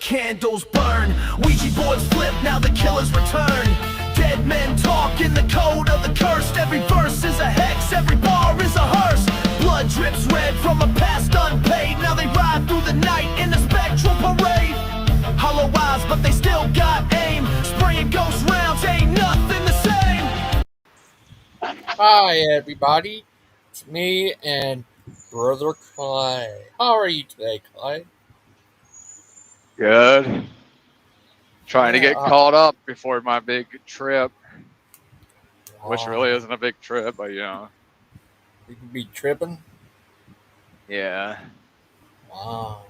candles burn. Ouija boards flip, now the killers return. Dead men talk in the code of the cursed. Every verse is a hex, every bar is a hearse. Blood drips red from a past unpaid. Now they ride through the night in a spectral parade. Hollow eyes, but they still got aim. Spraying ghost rounds, ain't nothing the same. Hi, everybody. It's me and Brother Clay. How are you today, Clay? Good. Trying to get caught up before my big trip, which really isn't a big trip, but You can be tripping? yeah. Wow.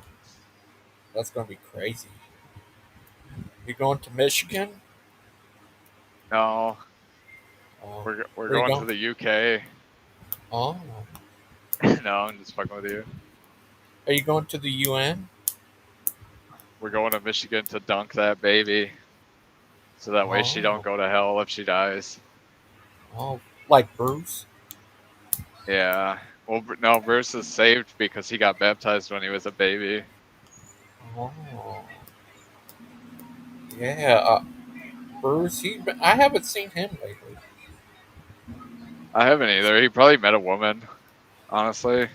That's going to be crazy. You going to Michigan? No, Oh, we're going to the UK. Oh. No, I'm just fucking with you. Are you going to the UN? We're going to Michigan to dunk that baby, so that way she don't go to hell if she dies. Oh, like Bruce? Yeah. Well, no, Bruce is saved because he got baptized when he was a baby. Oh. Yeah, Bruce, I haven't seen him lately. I haven't either. He probably met a woman, honestly,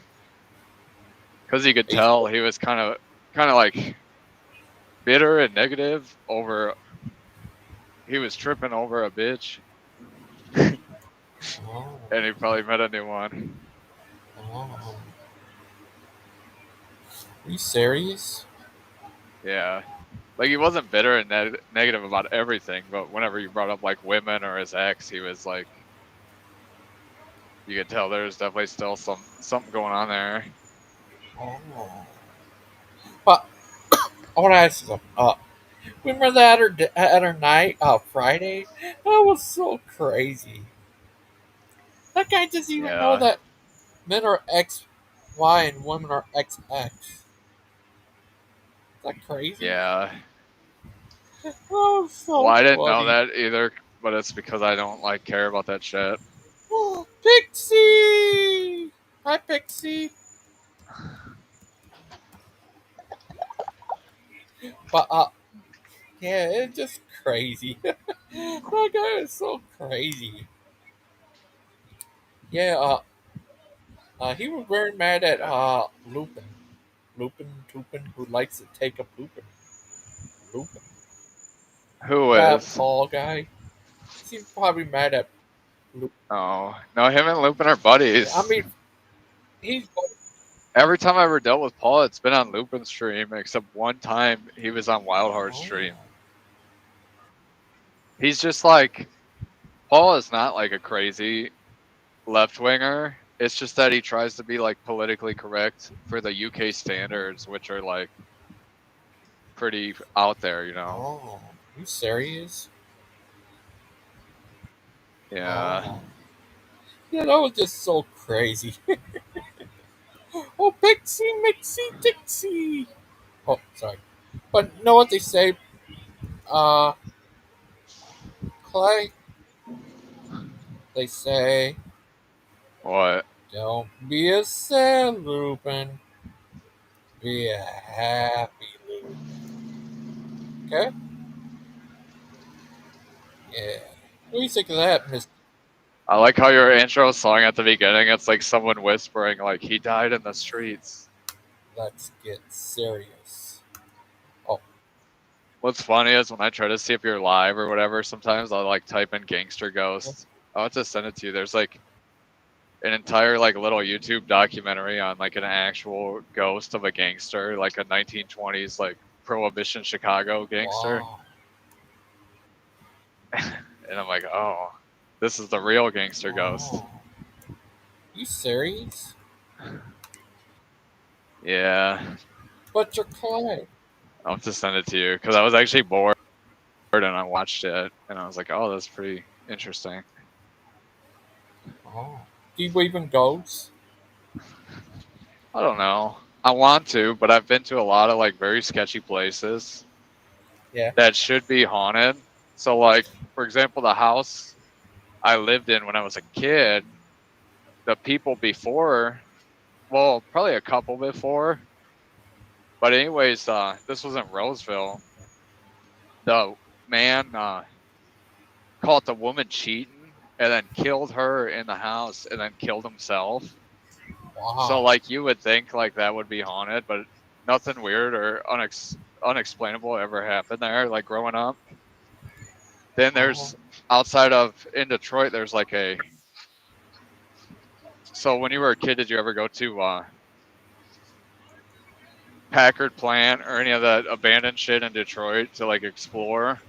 because you could tell he was kind of like bitter and negative over. He was tripping over a bitch, Oh. and he probably met a new one. Oh. Are you serious? Yeah, like he wasn't bitter and negative about everything, but whenever you brought up like women or his ex, he was like, you could tell there's definitely still something going on there. Oh. But I want to ask you something. Remember that other night, Friday? That was so crazy. That guy doesn't even know Yeah, that men are XY and women are XX. Is that crazy? yeah. Oh, so Well, I didn't know funny. that either, but it's because I don't like care about that shit. Oh, Pixie! Hi, Pixie. But, yeah, it's just crazy. That guy is so crazy. Yeah, he was very mad at, Lupin. Lupin, who likes to take a poopin'. Lupin. Who That is? Paul guy. He's probably mad at Lupin. Oh, no, him and Lupin are buddies. I mean, he's. Every time I ever dealt with Paul, it's been on Lupin's stream, except one time he was on Wildheart's stream. He's just like, Paul is not like a crazy left winger. It's just that he tries to be like politically correct for the UK standards, which are like pretty out there, you know? Oh, you serious? Yeah. Oh. Yeah, that was just so crazy. Oh, Pixie, Mixie, Dixie. Oh, sorry. But you know what they say, uh, Clay? They say, What? don't be a sad Lupin, be a happy Lupin. Okay? Yeah. What do you think of that, Miss? I like how your intro song at the beginning, it's like someone whispering, like, he died in the streets. Let's get serious. Oh. What's funny is when I try to see if you're live or whatever, sometimes I'll like type in Gangster Ghost. I'll have to send it to you. There's like an entire like little YouTube documentary on like an actual ghost of a gangster, like a 1920s like Prohibition Chicago gangster. Wow. And I'm like, oh, this is the real gangster ghost. Wow. You serious? Yeah, But you're Clay. I'll have to send it to you because I was actually bored and I watched it and I was like, oh, that's pretty interesting. Oh. Do you believe in ghosts? I don't know. I want to, but I've been to a lot of like very sketchy places. Yeah. That should be haunted. So like, for example, the house I lived in when I was a kid, the people before, well, probably a couple before, But anyways, this was in Roseville. The man caught the woman cheating and then killed her in the house and then killed himself. So Wow. like you would think like that would be haunted, but nothing weird or unexplainable ever happened there. Like growing up. Then Oh, there's outside of in Detroit, there's like a. So when you were a kid, did you ever go to Packard Plant or any of that abandoned shit in Detroit to like explore?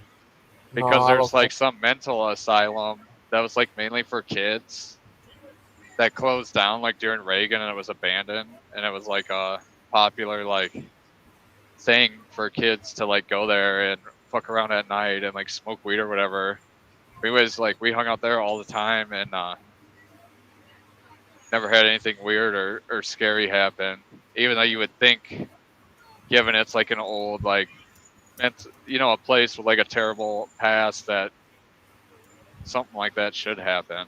no, Because I there's don't like think. some mental asylum that was like mainly for kids that closed down like during Reagan and it was abandoned and it was like a popular like thing for kids to like go there and fuck around at night and like smoke weed or whatever. We was like we hung out there all the time and never had anything weird or scary happen. Even though you would think, given it's like an old like meant a place with like a terrible past that something like that should happen.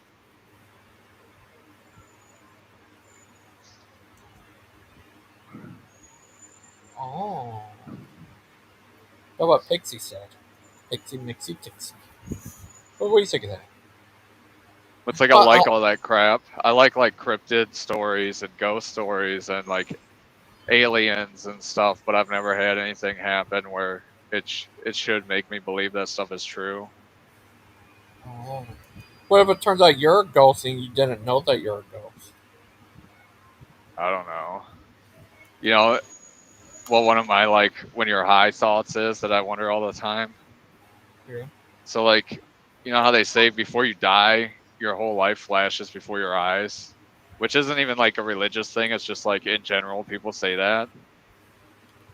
Oh. That's what Pixie said. Pixie, Mixie, Tixie. What do you think of that? It's like I Uh, like uh, all that crap. I like cryptid stories and ghost stories and like aliens and stuff, but I've never had anything happen where it should make me believe that stuff is true. oh. What if it turns out you're a ghost and you didn't know that you're a ghost? I don't know. You know, well, one of my like when you're high thoughts is that I wonder all the time. Yeah. So like, you know how they say before you die, your whole life flashes before your eyes, which isn't even like a religious thing. It's just like in general, people say that.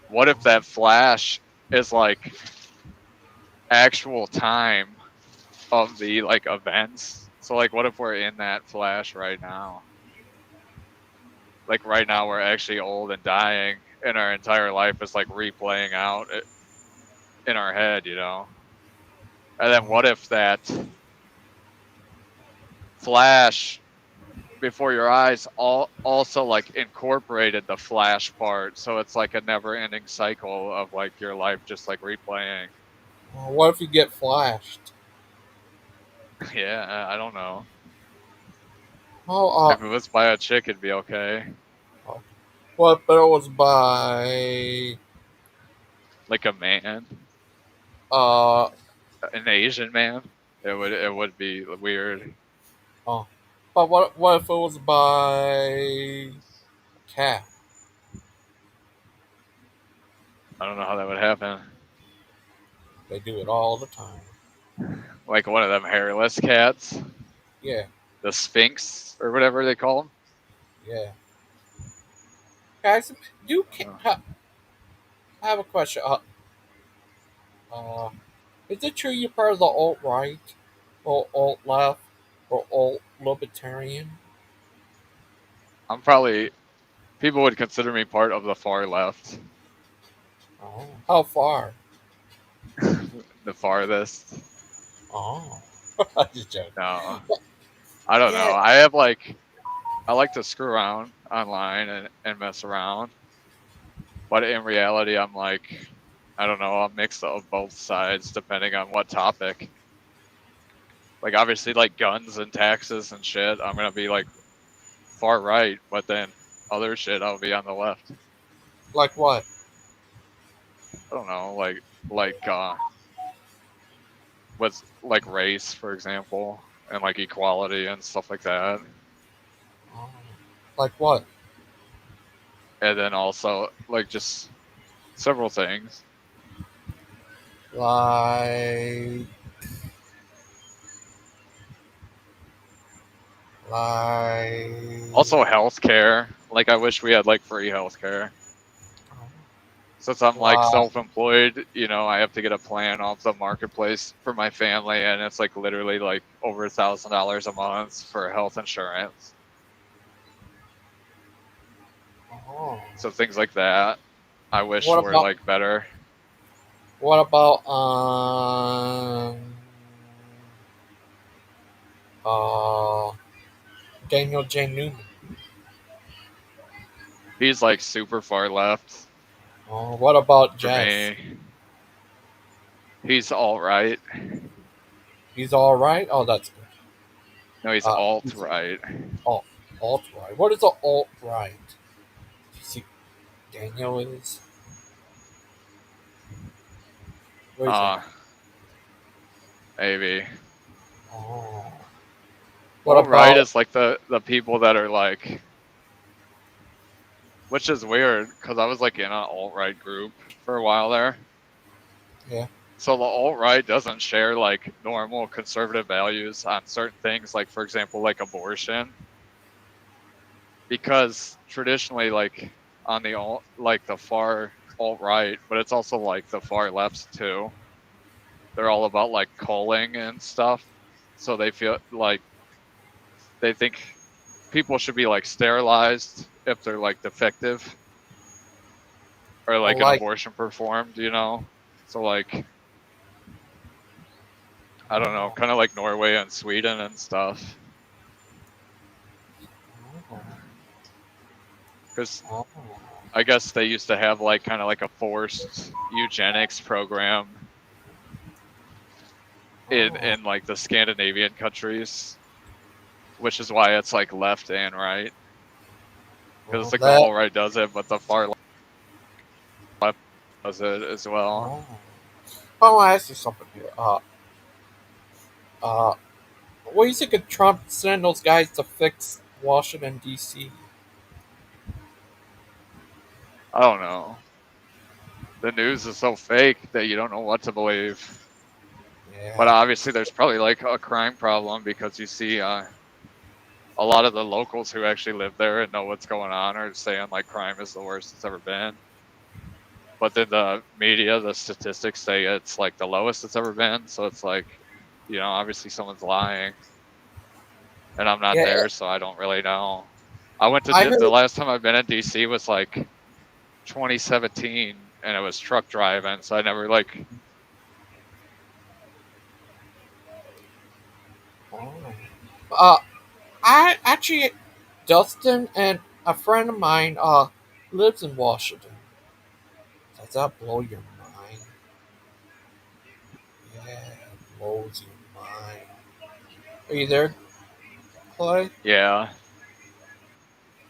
What if that flash is like actual time of the like events? So like, what if we're in that flash right now? Like right now, we're actually old and dying, and our entire life is like replaying out in our head, you know? And then what if that flash before your eyes also like incorporated the flash part, so it's like a never ending cycle of like your life just like replaying. What if you get flashed? Yeah, I don't know. Oh, If it was by a chick, it'd be okay. what if it was by Like a man, uh an Asian man, it would be weird. oh, but what if it was by a cat? I don't know how that would happen. They do it all the time. Like one of them hairless cats, Yeah, the Sphinx or whatever they call them. yeah. Guys, you can. I have a question. Uh, is it true you're part of the alt right, or alt left, or alt libertarian? I'm probably people would consider me part of the far left, Oh, how far? the farthest. Oh, I just joking. No, I don't Yeah, know. I like to screw around online and mess around, but in reality, I'm like, I don't know, a mix of both sides depending on what topic. Like obviously, like guns and taxes and shit, I'm gonna be like far right, but then other shit, I'll be on the left. like what? I don't know, like with like race, for example, and like equality and stuff like that, Oh, like what? and then also like just several things. Like, like. Also, healthcare. Like I wish we had like free healthcare. Since I'm like Like, self-employed, I have to get a plan off the marketplace for my family, and it's like literally like over $1,000 a month for health insurance. oh. So things like that, I wish What were about like better. what about uh Daniel J. Newman? He's like super far left. Oh, what about For Jess? me, he's all right. He's all right. Oh, that's good. No, he's alt He's right. alt alt right. What is a alt right? You see, Daniel is. What is that? Uh, maybe. Oh, what Alt right about? is like the people that are like, which is weird because I was like in an alt right group for a while there. Yeah. So the alt right doesn't share like normal conservative values on certain things, like for example, like abortion, because traditionally, like on the alt, like the far alt right, but it's also like the far lefts too. They're all about like culling and stuff. So they feel like they think people should be like sterilized if they're like defective or Oh, like an like. abortion performed, you know? So like I don't know, Oh, kind of like Norway and Sweden and stuff. oh, Cuz oh, I guess they used to have like kind of like a forced eugenics program oh. in like the Scandinavian countries, which is why it's like left and right. Cuz Well, it's like the that. alt right does it, but the far left does it as well. Oh. Oh, I ask you something here. Uh, what do you think of Trump sending those guys to fix Washington D.C.? I don't know. The news is so fake that you don't know what to believe. But Yeah. obviously, there's probably like a crime problem because you see a lot of the locals who actually live there and know what's going on are saying like crime is the worst it's ever been. But then the media, the statistics say it's like the lowest it's ever been. So it's like, obviously someone's lying, and I'm not Yeah. there, so I don't really know. I went to I the heard. last time I've been in DC was like 2017, and it was truck driving, so I never like. Oh. Uh, I actually, Dustin and a friend of mine lives in Washington. Does that blow your mind? Yeah, it blows your mind. Are you there, Clay? Yeah.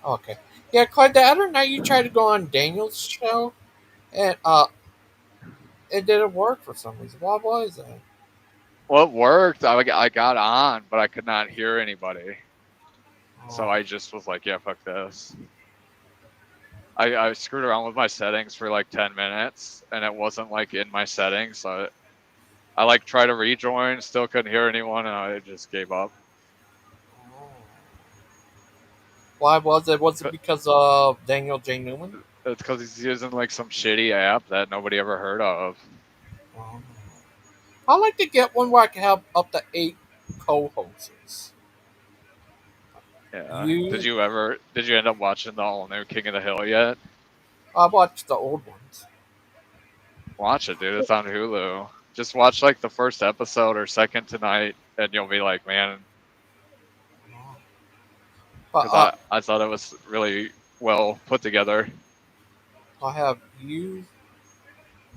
Okay. Yeah, Clay. The other night you tried to go on Daniel's show, and it didn't work for some reason. What was that? Well, it worked. I got on, but I could not hear anybody. So Oh, I just was like, yeah, fuck this. I screwed around with my settings for like 10 minutes and it wasn't like in my settings. So I like tried to rejoin, still couldn't hear anyone, and I just gave up. oh. Why was it? Was it because of Daniel J. Newman? It's because he's using like some shitty app that nobody ever heard of. Oh. I like to get one where I can have up to 8 co-hosts. Yeah. You, Did you end up watching the all new King of the Hill yet? I watched the old ones. Watch it, dude. It's on Hulu. Just watch like the first episode or second tonight, and you'll be like, man, But because I thought it was really well put together. I have you,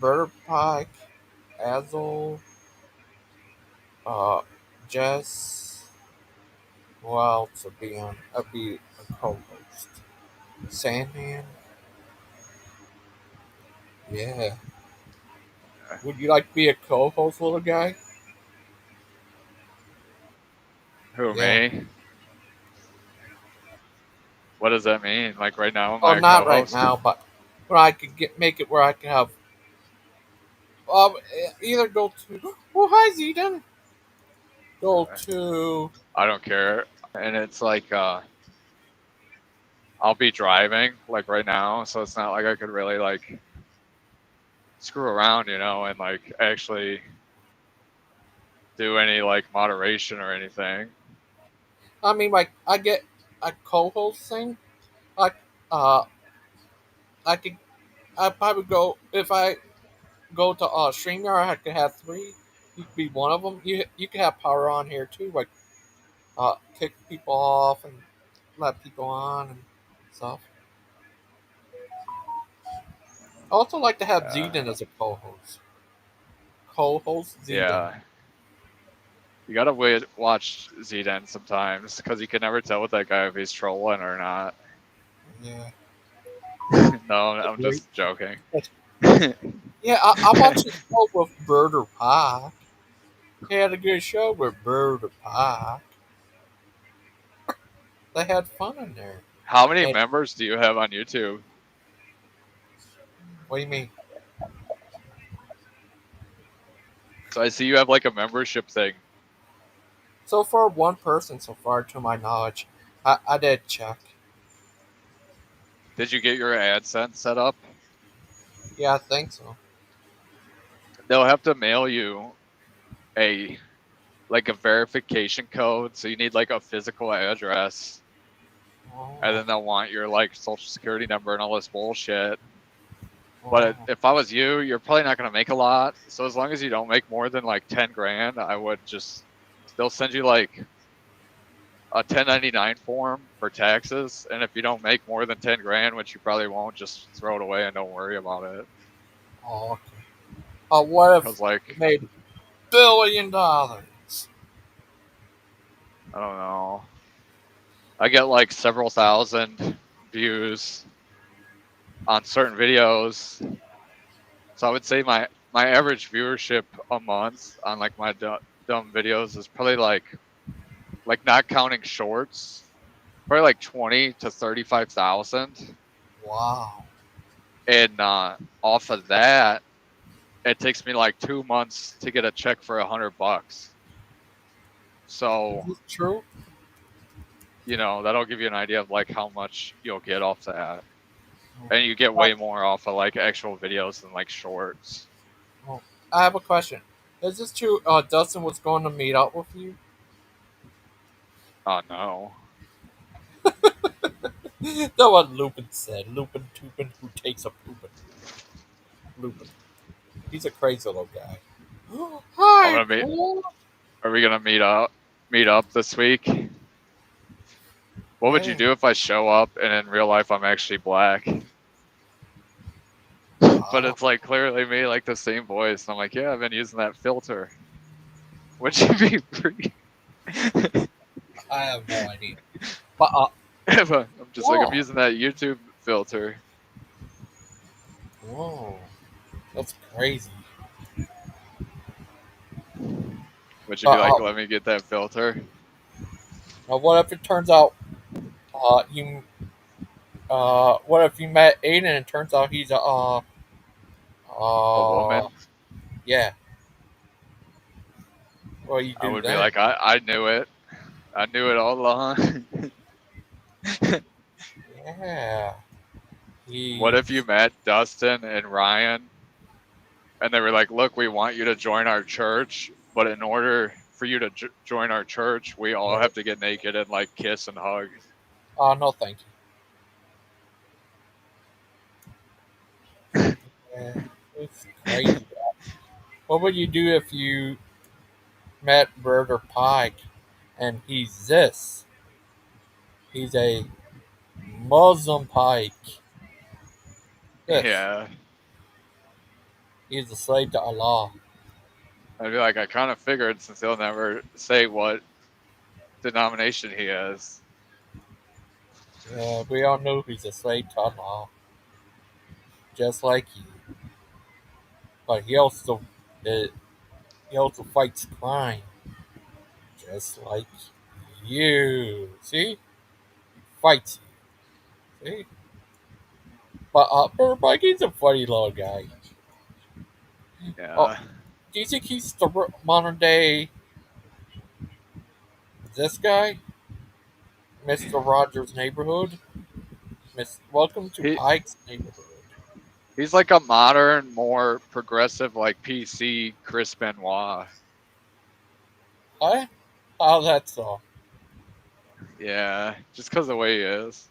Bird Pike, Azel, uh, Jess. Who else would be on? I'd be a co-host. Sandman. Yeah. Would you like to be a co-host, little guy? Who, Yeah. me? What does that mean? Like right now, am Oh, I a not right co-host? now, but where I could make it where I can have either go to. Oh, hi, Zedon. Go to. I don't care. And it's like I'll be driving like right now, so it's not like I could really like screw around, and like actually do any like moderation or anything. I mean, like I get a co-host thing. Like, uh, I could. I probably go if I go to StreamYard. I could have 3. You could be one of them. You could have power on here too, like kick people off and let people on and stuff. I also like to have Yeah. Zeden as a co-host. Co-host Zeden. Yeah. You gotta watch Zden sometimes because you can never tell with that guy if he's trolling or not. Yeah. No, I'm Great. just joking. Yeah, I watched the show with Birder Pie. He had a good show with Birder Pie. They had fun in there. How many And members do you have on YouTube? what do you mean? So I see you have like a membership thing. So far, one person so far, to my knowledge. I did check. Did you get your AdSense set up? Yeah, I think so. They'll have to mail you a like a verification code, so you need like a physical address, and Oh, then they'll want your like social security number and all this bullshit. But oh, if I was you, you're probably not gonna make a lot. So as long as you don't make more than like 10 grand, I would just they'll send you like a 1099 form for taxes, and if you don't make more than 10 grand, which you probably won't, just throw it away and don't worry about it. oh, okay. What if Cause like you made $1 billion? I don't know, I get like several thousand views on certain videos. So I would say my average viewership a month on like my dumb videos is probably like not counting shorts, probably like 20 to 35,000. Wow. And off of that, it takes me like 2 months to get a check for $100. Is So this true? that'll give you an idea of like how much you'll get off that, and you get Uh, way more off of like actual videos than like shorts. oh, I have a question. Is this true? Dustin was going to meet up with you? Oh no. That's what Lupin said. Lupin Tupin, who takes a poopin'. Lupin. He's a crazy little guy. I'm Hi, gonna be. Paul. Are we gonna meet up this week? What would you Yeah. do if I show up and in real life I'm actually black? But it's like clearly me, like the same voice. And I'm like, yeah, I've been using that filter. Would you be free? I have no idea. But I'm just like, I'm whoa, using that YouTube filter. whoa, that's crazy. Would you be But like, let me get that filter? now what if it turns out you what if you met Aiden and it turns out he's a A woman? yeah. What you I do would be then? like, I knew it. I knew it all along. Yeah. What He if you met Dustin and Ryan and they were like, look, we want you to join our church, but in order for you to join our church, we all have to get naked and like kiss and hug. no thank you. Yeah, it's crazy. What would you do if you met Burger Pike and he's this? He's a Muslim Pike. This. Yeah. He's a slave to Allah. I'd be like, I kind of figured since he'll never say what denomination he is. Yeah, we all know he's a slave to Allah. Just like you. But uh, he also fights crime. Just like you. See? He fights you. See? But Burger Pike, he's a funny little guy. Oh, Yeah. do you think he's the modern day this guy? Mr. Rogers' Neighborhood? Welcome to He Pike's Neighborhood. he's like a modern, more progressive, like PC Chris Benoit. Huh? Oh, that's Yeah, just because of the way he is.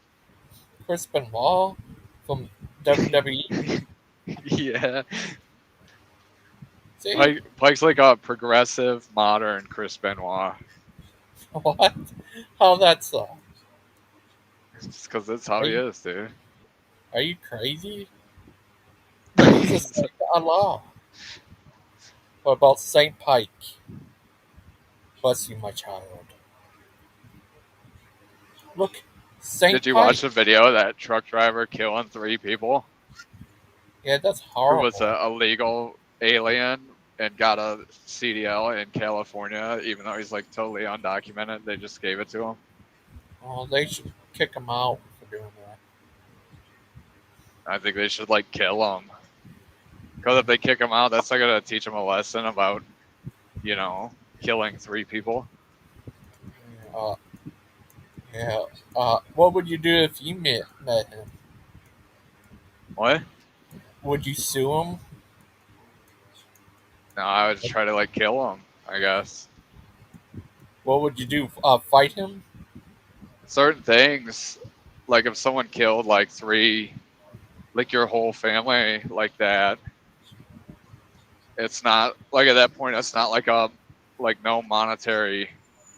Chris Benoit from WWE. Yeah. See? Pike's like a progressive, modern Chris Benoit. What? How that's Just because that's how Are he you is, dude. are you crazy? just like Allah. What about Saint Pike? Bless you, my child. Look, Did Saint you Pike. watch the video of that truck driver killing 3 people Yeah, that's who was horrible. a illegal alien and got a CDL in California, even though he's like totally undocumented? They just gave it to him. Oh, they should kick him out for doing that. I think they should like kill him. Because if they kick him out, that's not gonna teach him a lesson about, killing 3 people. Uh, yeah. What would you do if you met him? What? Would you sue him? No, I would just try to like kill him, I guess. What would you do? Fight him? Certain things, like if someone killed like 3, like your whole family like that, it's not like at that point it's not like no monetary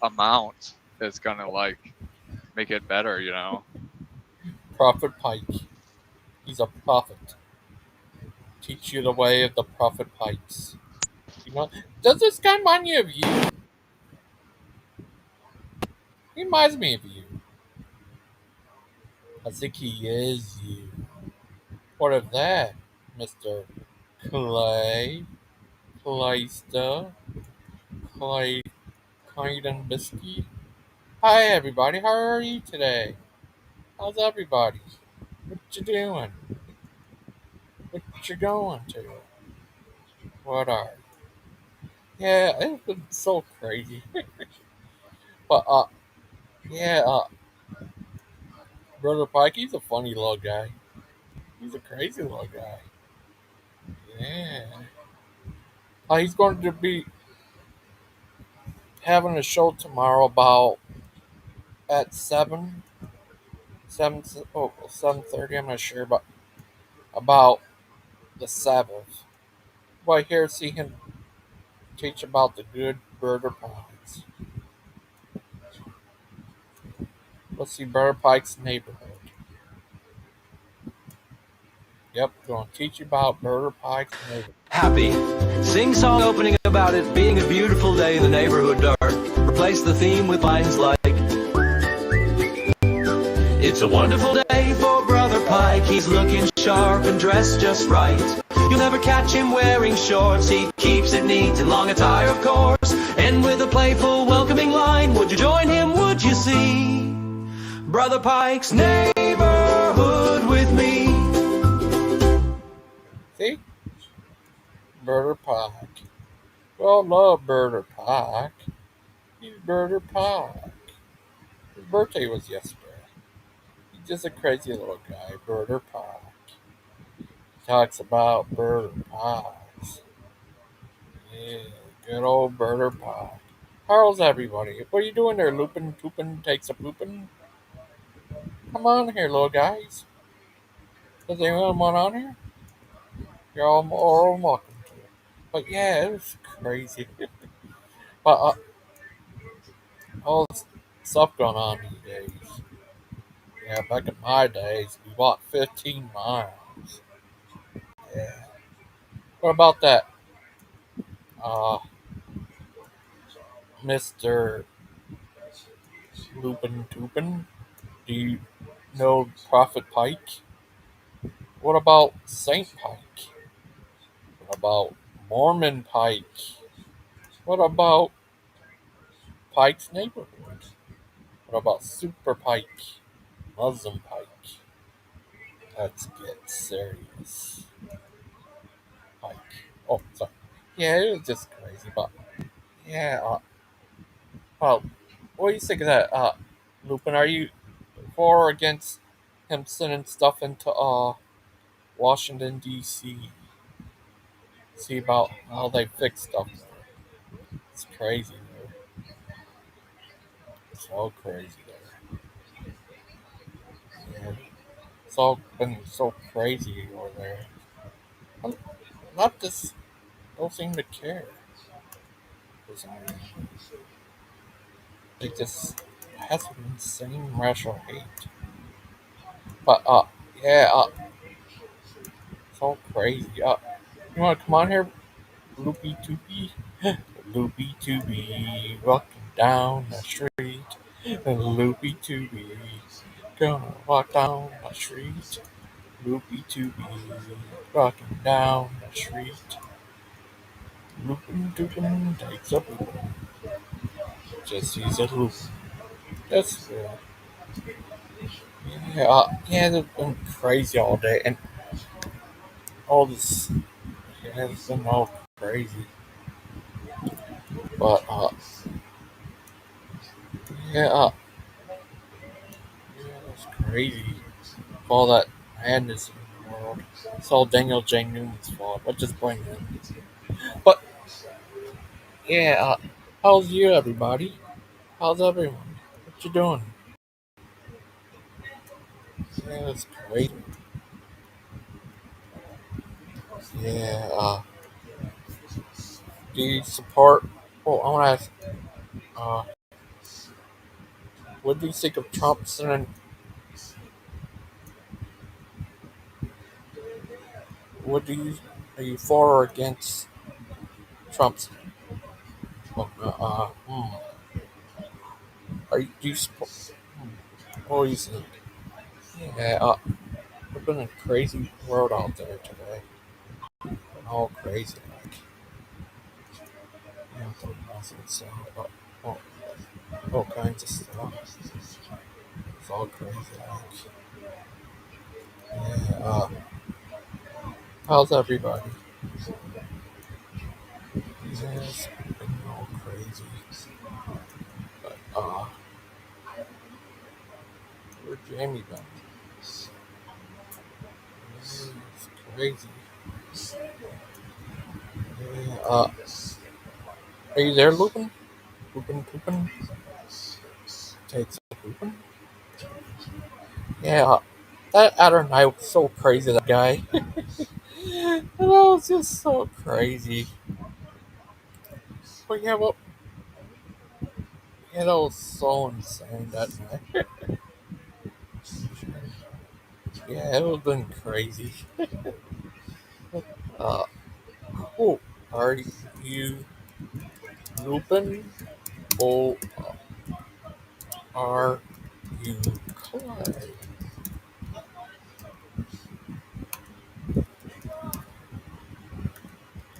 amount is gonna like make it better. Prophet Pike. He's a prophet. Teach you the way of the prophet Pikes. You know, does this guy remind you of you? He reminds me of you. I think he is you. What of that, Mr. Clayster, Clay, Clayton Biscuit? Hi, everybody. How are you today? How's everybody? What you doing? What you going to? What are you? Yeah, it's been so crazy. But, yeah, Brother Pike, he's a funny little guy. He's a crazy little guy. Yeah. He's going to be having a show tomorrow about at 7:30. I'm not sure, but about the Sabbath. Well, here see him teach about the good Brother Pikes. Let's see Brother Pike's neighborhood. Yep, going to teach you about Brother Pike's neighborhood. Happy. Sing song opening about it being a beautiful day in the neighborhood dark. Replace the theme with lines like, it's a wonderful day for Brother Pike. He's looking sharp and dressed just right. You'll never catch him wearing shorts. He keeps it neat and long attire, of course. And with a playful, welcoming line, would you join him, would you see Brother Pike's neighborhood with me? See? Brother Pike. We all love Brother Pike. He's Brother Pike. His birthday was yesterday. He's just a crazy little guy, Brother Pike. He talks about Brother Pikes. Yeah, good old Brother Pike. How's everybody? What are you doing there, looping, pooping, takes a pooping? Come on here, little guys. Does anyone want on here? You're all welcome to it. But yeah, it was crazy. But all this stuff going on these days. Yeah, back in my days, we walked 15 miles. Yeah. What about that, Mr. Lupin Toopin? Do you know Prophet Pike? What about Saint Pike? What about Mormon Pike? What about Pike's neighborhood? What about Super Pike? Muslim Pike? Let's get serious. Pike. Oh, sorry. Yeah, it was just crazy, but yeah. What do you think of that, Lupin? Are you for or against him sending stuff into Washington D.C.? See about how they fix stuff there. It's crazy there. It's all crazy there. Yeah. It's all been so crazy over there. Not this. Don't seem to care. For some reason. They just has an insane racial hate. But yeah, It's all crazy. You want to come on here, Loopy Toopy? Loopy Toopy, walking down the street. Loopy Toopy, gonna walk down the street. Loopy Toopy, walking down the street. Loopin' Toopin' takes a loopin'. Just sees a loop. That's good. Yeah, they've been crazy all day, and all this, yeah, it's been all crazy. But yeah, yeah, it's crazy. All that madness in the world. It's all Daniel J. Newman's fault. I just blame him. But yeah, how's you, everybody? How's everyone? What you doing? Yeah, it's crazy. Yeah, do you support? Oh, I want to ask. Uh, what do you think of Trump sending? What do you Are you for or against Trump's? Uh, uh, hmm, do you support? What do you think? Yeah, it's been a crazy world out there today. All crazy, like nonsense, all, all kinds of stuff. It's all crazy, like yeah. How's everybody? Yeah, it's been all crazy. But where's Jamie been? Yeah, it's crazy. Yeah, are you there, Lupin? Lupin? Takes a Lupin? Yeah, that other night was so crazy, that guy. It was just so crazy. But yeah, well, yeah, that was so insane that night. Yeah, it was been crazy. Uh, oh, are you Lupin or are you Clyde?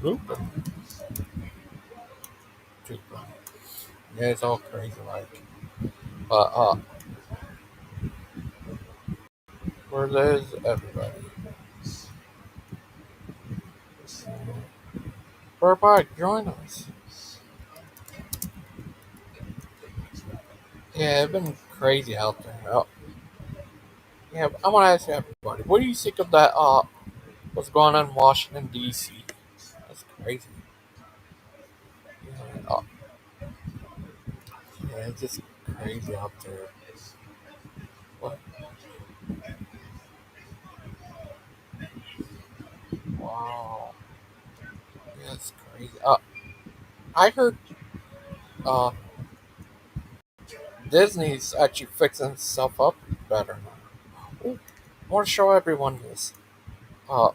Lupin. Yeah, it's all crazy, like. Where there's everybody. Everybody, join us. Yeah, it's been crazy out there. Yeah, I want to ask everybody, what do you think of that? What's going on in Washington D.C.? That's crazy. Yeah, yeah, it's just crazy out there. What? Wow. Yeah, it's crazy. I heard uh Disney's actually fixing itself up better now. Ooh, I want to show everyone this. Uh,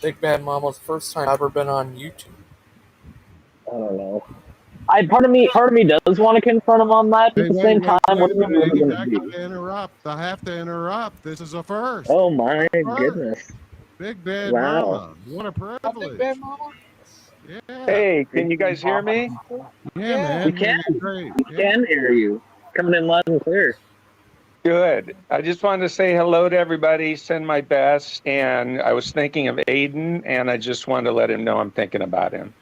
Big Bad Mama's first time ever been on YouTube. I don't know. Part of me does want to confront him on that. At the same time, what are we really going to do? I have to interrupt. This is a first. Oh my goodness! Big Bad Wow. Mama. What a Big privilege. Bad Mama? Yeah. Hey, can you guys hear me? Yeah, man. We can. Great. We can hear you. Coming in loud and clear. Good. I just wanted to say hello to everybody, send my best. And I was thinking of Aiden, and I just wanted to let him know I'm thinking about him.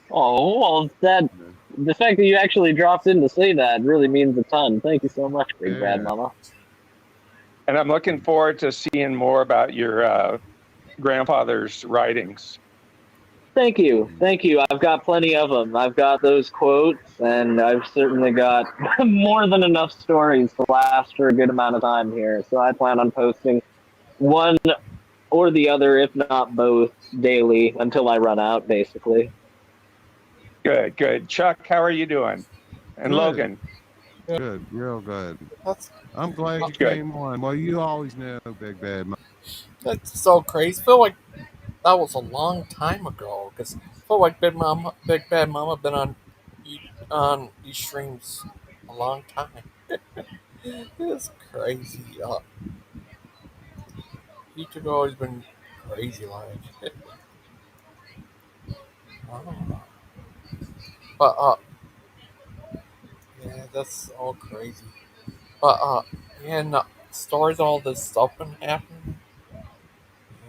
Oh, well, the fact that you actually dropped in to say that really means a ton. Thank you so much, Big Bad Mama. And I'm looking forward to seeing more about your grandfather's writings. Thank you. I've got plenty of them. I've got those quotes, and I've certainly got more than enough stories to last for a good amount of time here. So I plan on posting one or the other, if not both, daily until I run out, basically. Good. Chuck, how are you doing? And Good. Logan? Good, real good. That's I'm glad you Good. came on. Well, you always know, Big Bad Mama. That's so crazy. I feel like that was a long time ago. Because I feel like Big Bad Mama been on these streams a long time. It's crazy. YouTube always been crazy like. Oh. But yeah, that's all crazy. But yeah, and stories all this stuff been happening.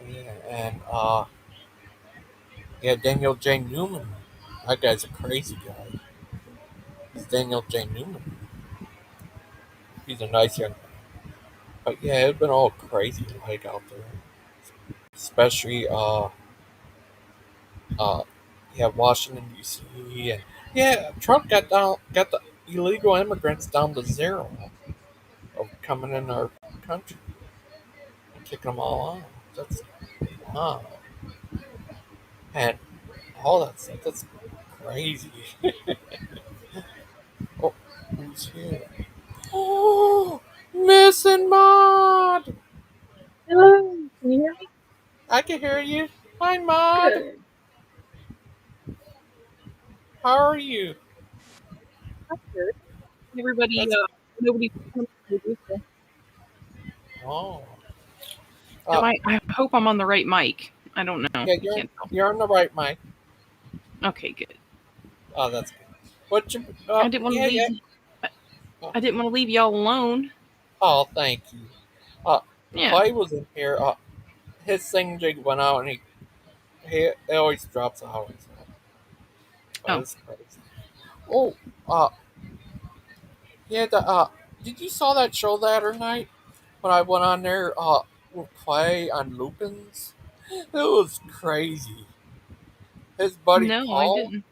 Yeah, and yeah, Daniel J. Newman. That guy's a crazy guy. He's Daniel J. Newman. He's a nice young guy. But yeah, it's been all crazy like out there. Especially uh yeah, Washington DC and yeah, Trump got the illegal immigrants down to zero of coming in our country and kicking them all out. That's wow. And all that stuff, that's crazy. Oh, who's here? Oh, Missing Mod! Hello, can you hear me? I can hear you. Hi, Mod. Good. How are you? I'm good. Everybody, That's nobody. So. oh. I hope I'm on the right mic. I don't know. Yeah, I can't tell. you're on the right mic. Okay, good. Oh, that's good. What you? I didn't want to leave. Yeah. I didn't want to leave y'all alone. Oh, thank you. Yeah. Clay was in here. His thing jig went out, and he always drops out. Oh. That's crazy. Oh, yeah. Did you saw that show the other night when I went on there? With Clay on Lupin's. It was crazy. His buddy No, Paul. I didn't.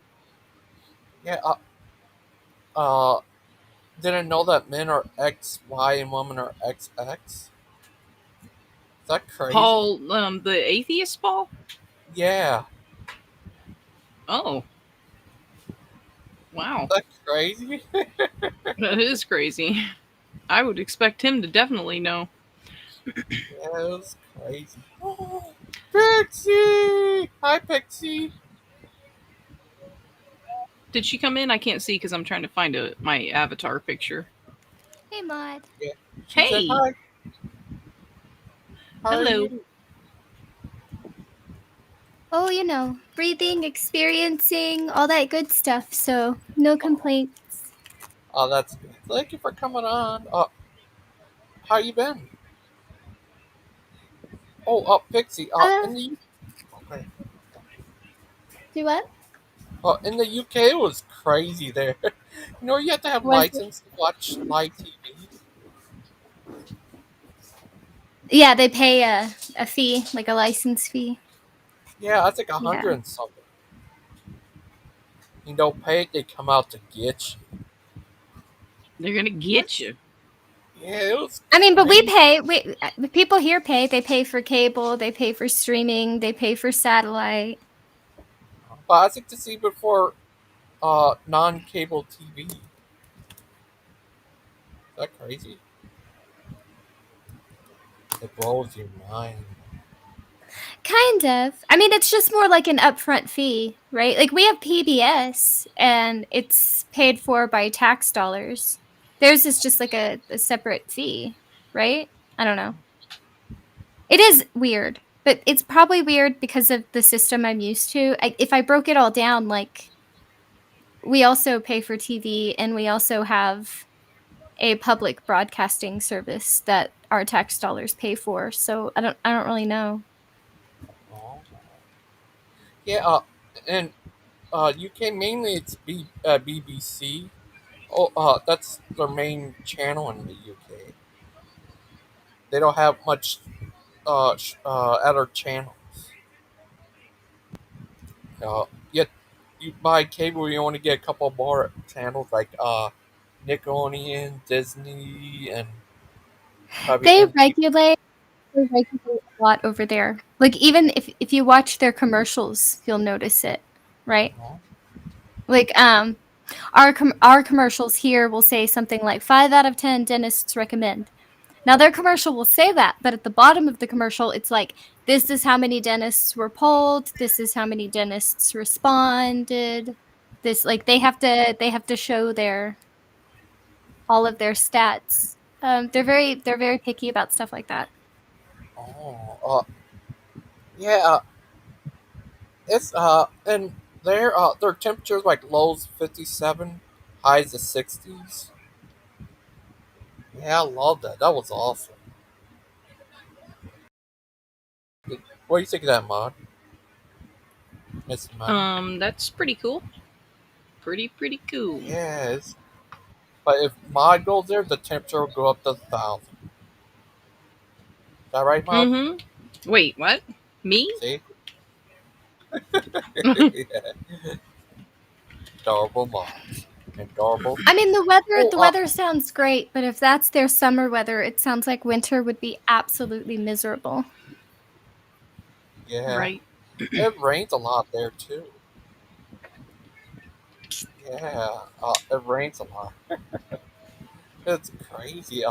Yeah. Uh. Didn't know that men are XY and women are XX. Is that crazy? Paul, the atheist Paul. Yeah. Oh. Wow. That's crazy. That is crazy. I would expect him to definitely know. Yeah, it was crazy. Oh, Pixie! Hi, Pixie. Did she come in? I can't see because I'm trying to find my avatar picture. Hey, Maud. Yeah. She Hey. said hi. How are Hello. you? Oh, you know, breathing, experiencing, all that good stuff. So, no complaints. Oh, that's good. Thank you for coming on. How you been? Oh, Pixie. In the okay. Do what? In the UK, it was crazy there. You know, you have to have Was it? license to watch live TV. Yeah, they pay a fee, like a license fee. Yeah, that's like Yeah. 100 and something. You don't pay it, they come out to get you. They're gonna get you. Yeah, it was. I mean, but we crazy. pay. The people here pay. They pay for cable. They pay for streaming. They pay for satellite. Classic to see before non-cable TV. Is that crazy? It blows your mind. Kind of. I mean, it's just more like an upfront fee, right? Like we have PBS, and it's paid for by tax dollars. Theirs is just like a separate fee, right? I don't know. It is weird, but it's probably weird because of the system I'm used to. If I broke it all down, like we also pay for TV, and we also have a public broadcasting service that our tax dollars pay for. So I don't really know. Oh. Yeah, and UK mainly it's BBC. Oh, that's their main channel in the UK. They don't have much other channels. Yet you buy cable, you only get a couple more channels like Nickelodeon, Disney, and probably They MTV. regulate a lot over there. Like even if you watch their commercials, you'll notice it, right? Like our commercials here will say something like 5 out of 10 dentists recommend. Now their commercial will say that, but at the bottom of the commercial, it's like, this is how many dentists were polled. This is how many dentists responded. This, like, they have to show all of their stats. They're very picky about stuff like that. Oh, yeah. It's and their temperatures like lows 57, highs the 60s. Yeah, I love that. That was awesome. What do you think of that mod, Miss Mod? That's pretty cool. Pretty cool. Yes. But if mod goes there, the temperature will go up to 1,000. Is that right, Mod? Mm-hmm. Wait, what? Me? See? Yeah. Adorable mods. Adorable. I mean, the Oh, weather sounds great, but if that's their summer weather, it sounds like winter would be absolutely miserable. Yeah. Right. It rains a lot there too. Yeah. It rains a lot. It's crazy.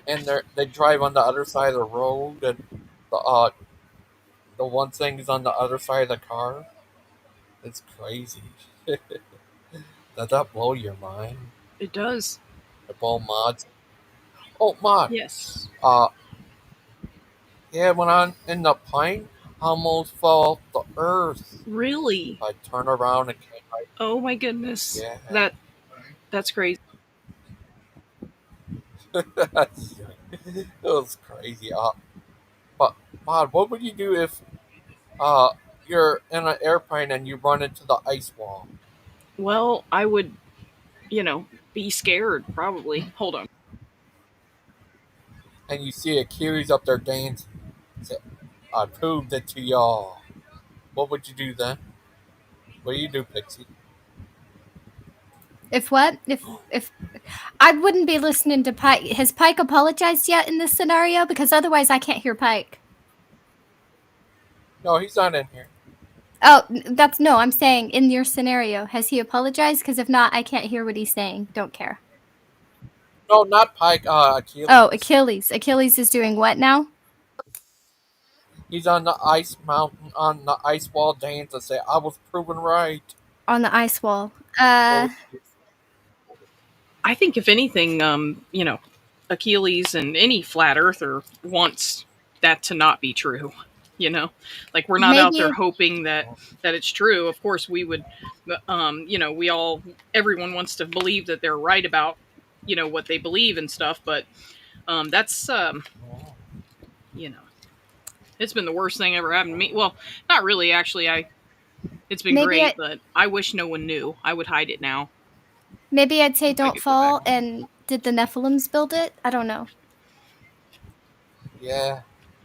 And they drive on the other side of the road, and the one thing is on the other side of the car. It's crazy. Does that blow your mind? It does. The ball mods. Oh, mod. Yes. Yeah, when I'm in the plane, I almost fell off the earth. Really? I turned around and came right. Oh my goodness. Yeah. That's crazy. It was crazy. But mod, what would you do if you're in an airplane and you run into the ice wall? Well, I would, be scared probably. Hold on. And you see Achilles up there dancing. Say, I proved it to y'all. What would you do then? What do you do, Pixie? If what? If I wouldn't be listening to Pike. Has Pike apologized yet in this scenario? Because otherwise I can't hear Pike. No, he's not in here. Oh, no, I'm saying in your scenario. Has he apologized? Because if not, I can't hear what he's saying. Don't care. No, not Pike. Achilles. Oh, Achilles. Achilles is doing what now? He's on the ice mountain, on the ice wall dancing. Say, I was proven right. On the ice wall. I think if anything, Achilles and any flat earther wants that to not be true. Like we're not out there hoping that it's true. Of course, we would, everyone wants to believe that they're right about, what they believe and stuff. But that's, it's been the worst thing ever happened to me. Well, not really, actually. It's been great, but I wish no one knew. I would hide it now. Maybe I'd say don't fall, and did the Nephilims build it? I don't know. Yeah.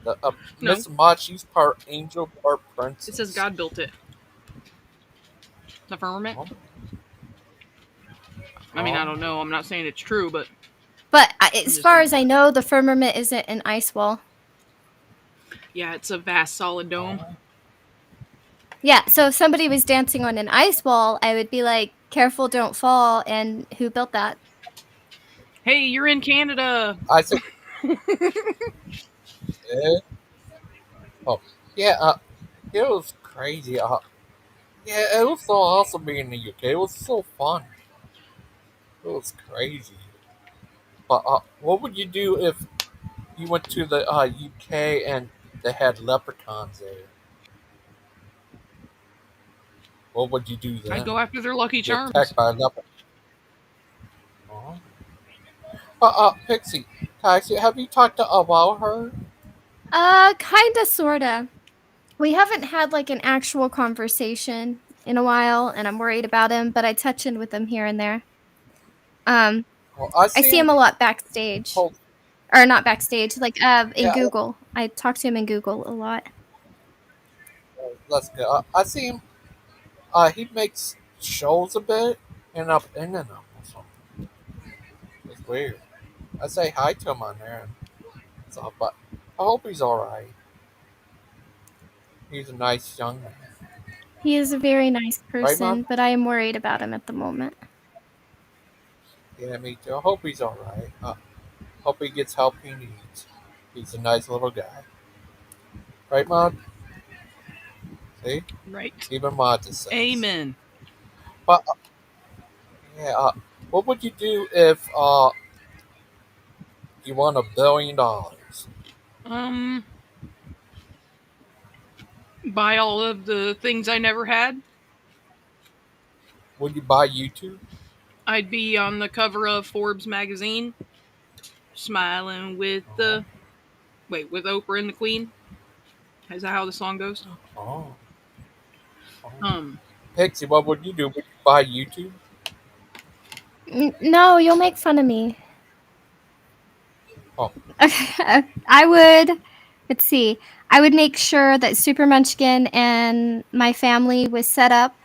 No. Miss Machi's part angel, part princess. It says God built it. The firmament? Oh. I mean, I don't know. I'm not saying it's true, but... But as far as I know, the firmament isn't an ice wall. Yeah, it's a vast solid dome. Yeah, so if somebody was dancing on an ice wall, I would be like, careful, don't fall, and who built that? Hey, you're in Canada! I think... Yeah. Oh, yeah, it was crazy. Yeah, it was so awesome being in the UK. It was so fun. It was crazy. But what would you do if you went to the UK and they had leprechauns there? What would you do then? I'd go after their Lucky Get Charms. attacked by a leprechaun. Pixie, have you talked about her? Kinda, sorta. We haven't had like an actual conversation in a while, and I'm worried about him, but I touch in with him here and there. Well, I see him a lot backstage. Oh, Or not backstage, like in Yeah. Google. I talk to him in Google a lot. let's go. I see him. He makes shows a bit and up in them or something. It's weird. I say hi to him on there, and stuff, but I hope he's all right. He's a nice young man. He is a very nice Right, person, Mom? but I am worried about him at the moment. Yeah, me too. I hope he's all right. Hope he gets help he needs. He's a nice little guy. Right, Mod? See? Right. Even Mod just says. Amen. But, yeah, what would you do if you won $1 billion? Buy all of the things I never had. Would you buy YouTube? I'd be on the cover of Forbes magazine, smiling with with Oprah and the Queen. Is that how the song goes? Oh. Um, Pixie, what would you do? Would you buy YouTube? No, you'll make fun of me. Oh. I would. Let's see. I would make sure that Super Munchkin and my family was set up.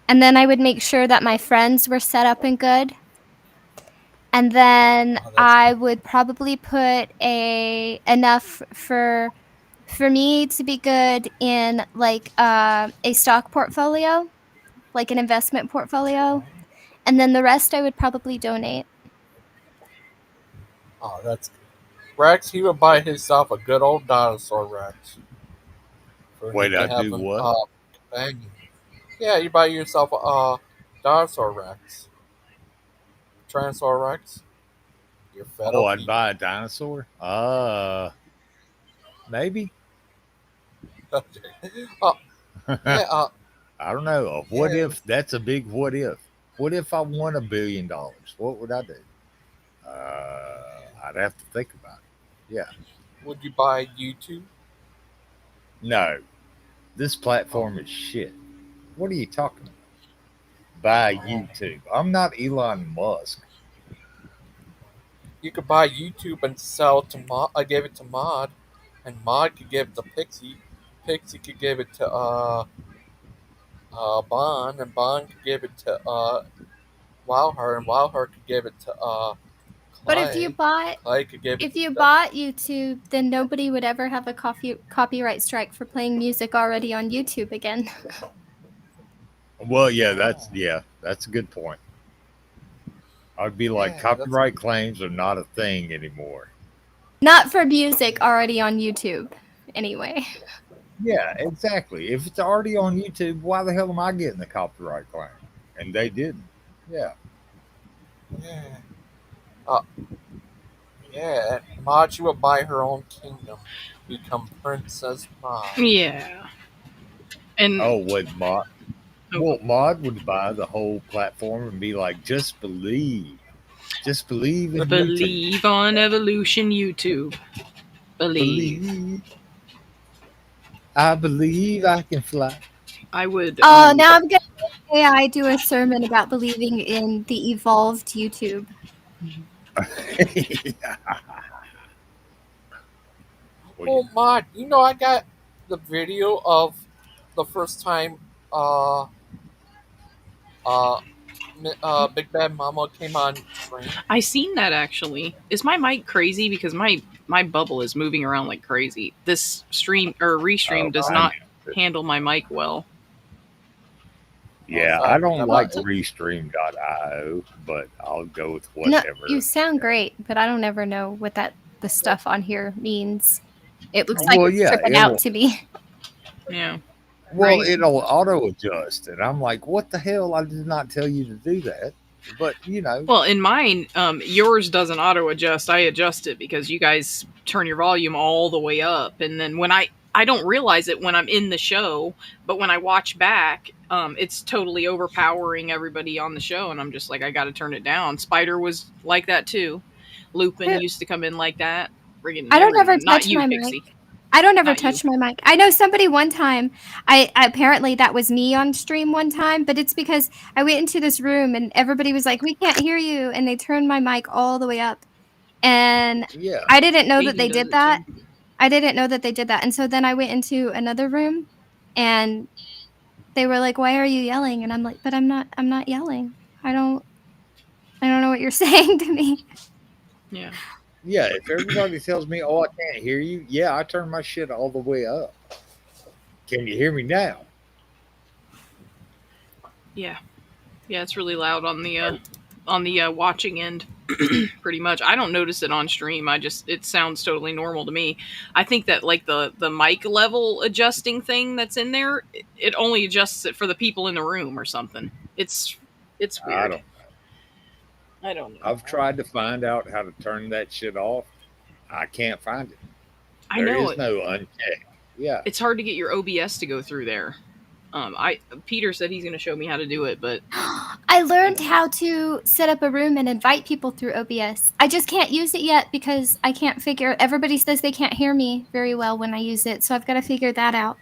And then I would make sure that my friends were set up and good. And then I would probably put enough for me to be good in like a stock portfolio, like an investment portfolio. And then the rest I would probably donate. Oh, that's good. Rex, he would buy himself a good old dinosaur Rex. Wait, I do what? Yeah, you buy yourself a dinosaur Rex. Tyrannosaurus Rex. You're fed Oh, up. I'd buy a dinosaur? Maybe. Yeah, I don't know. What if? That's a big what if. What if I won $1 billion? What would I do? I'd have to think about it. Yeah. Would you buy YouTube? No. This platform is shit. What are you talking about? Buy YouTube. I'm not Elon Musk. You could buy YouTube and sell it to Mod. I gave it to Mod, and Mod could give it to Pixie. Pixie could give it to Bond, and Bond could give it to Wildheart, and Wildheart could give it to Clay. But if you bought bought YouTube, then nobody would ever have a copyright strike for playing music already on YouTube again. Well, yeah, that's a good point. I'd be like, copyright claims are not a thing anymore. Not for music already on YouTube, anyway. Yeah, exactly. If it's already on YouTube, why the hell am I getting the copyright claim? And they didn't. Yeah. Yeah. Mod, she would buy her own kingdom, become Princess Mod. Yeah. And with Mod. Well, Mod would buy the whole platform and be like, just believe. Just believe in Believe YouTube. On Evolution YouTube. Believe. I believe I can fly. I would. Oh, now I'm going to say I do a sermon about believing in the evolved YouTube. Oh, Mod, I got the video of the first time Big Bad Mama came on screen. I seen that actually. Is my mic crazy? Because my bubble is moving around like crazy. This stream or restream does not handle my mic well. Yeah, I don't like Restream.io, but I'll go with whatever. No, you sound great, but I don't ever know what the stuff on here means. It looks like it's tripping out to me. Yeah. Well, it'll auto adjust, and I'm like, what the hell? I did not tell you to do that. But Well, in mine, yours doesn't auto adjust. I adjust it because you guys turn your volume all the way up, and then when I don't realize it when I'm in the show, but when I watch back, it's totally overpowering everybody on the show, and I'm just like, I got to turn it down. Spider was like that too. Lupin used to come in like that. I don't ever touch my mic. I don't ever touch my mic. I know somebody one time, I apparently that was me on stream one time, but it's because I went into this room and everybody was like, we can't hear you. And they turned my mic all the way up. And I didn't know that they did that. I didn't know that they did that. And so then I went into another room and they were like, why are you yelling? And I'm like, but I'm not yelling. I don't know what you're saying to me. Yeah. Yeah, if everybody tells me, oh, I can't hear you, I turn my shit all the way up. Can you hear me now? Yeah. Yeah, it's really loud on the on the watching end, pretty much. I don't notice it on stream. It sounds totally normal to me. I think that like the mic level adjusting thing that's in there, it only adjusts it for the people in the room or something. It's weird. I don't know. I've tried to find out how to turn that shit off. I can't find it. I know There is no uncheck. Yeah. it's hard to get your OBS to go through there. Peter said he's going to show me how to do it, but I learned how to set up a room and invite people through OBS. I just can't use it yet because I can't figure. Everybody says they can't hear me very well when I use it, so I've got to figure that out.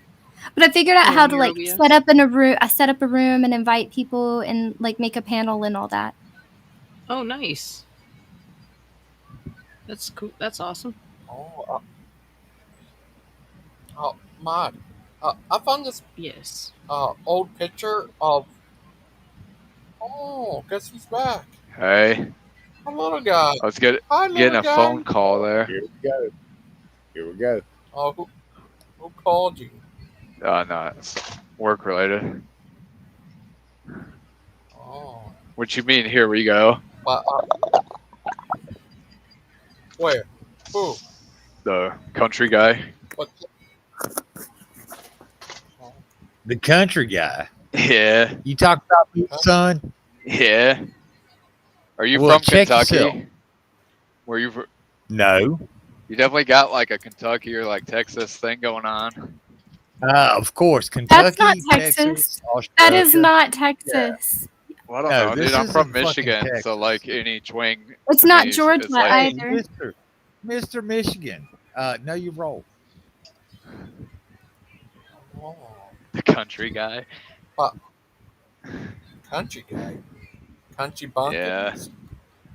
But I figured out how to like OBS? set up in a room. I set up a room and invite people and like make a panel and all that. oh, nice. That's cool. That's awesome. Mod. I found this Yes. old picture of. Oh, guess who's back? Hey, A little guy. let's get Hi, getting little a guy. phone call there. Here we go. Here we go. Oh, who called you? No, it's work related. Oh, What you mean? Here we go. but, where? Who? The country guy. What? The country guy. Yeah, You talk about me, son? yeah. Are you Well, from check Kentucky? yourself. Were you? No. You definitely got like a Kentucky or like Texas thing going on. Of course, Kentucky. That's not Texas. Australia. That is not Texas. Well, I don't No, know, this dude. I'm from isn't fucking Michigan, Texas. so like any twang. It's to not me is Georgia like, either. Mr. Michigan. No, you roll. Oh, The country guy. country guy. Country bumpkins. Yeah.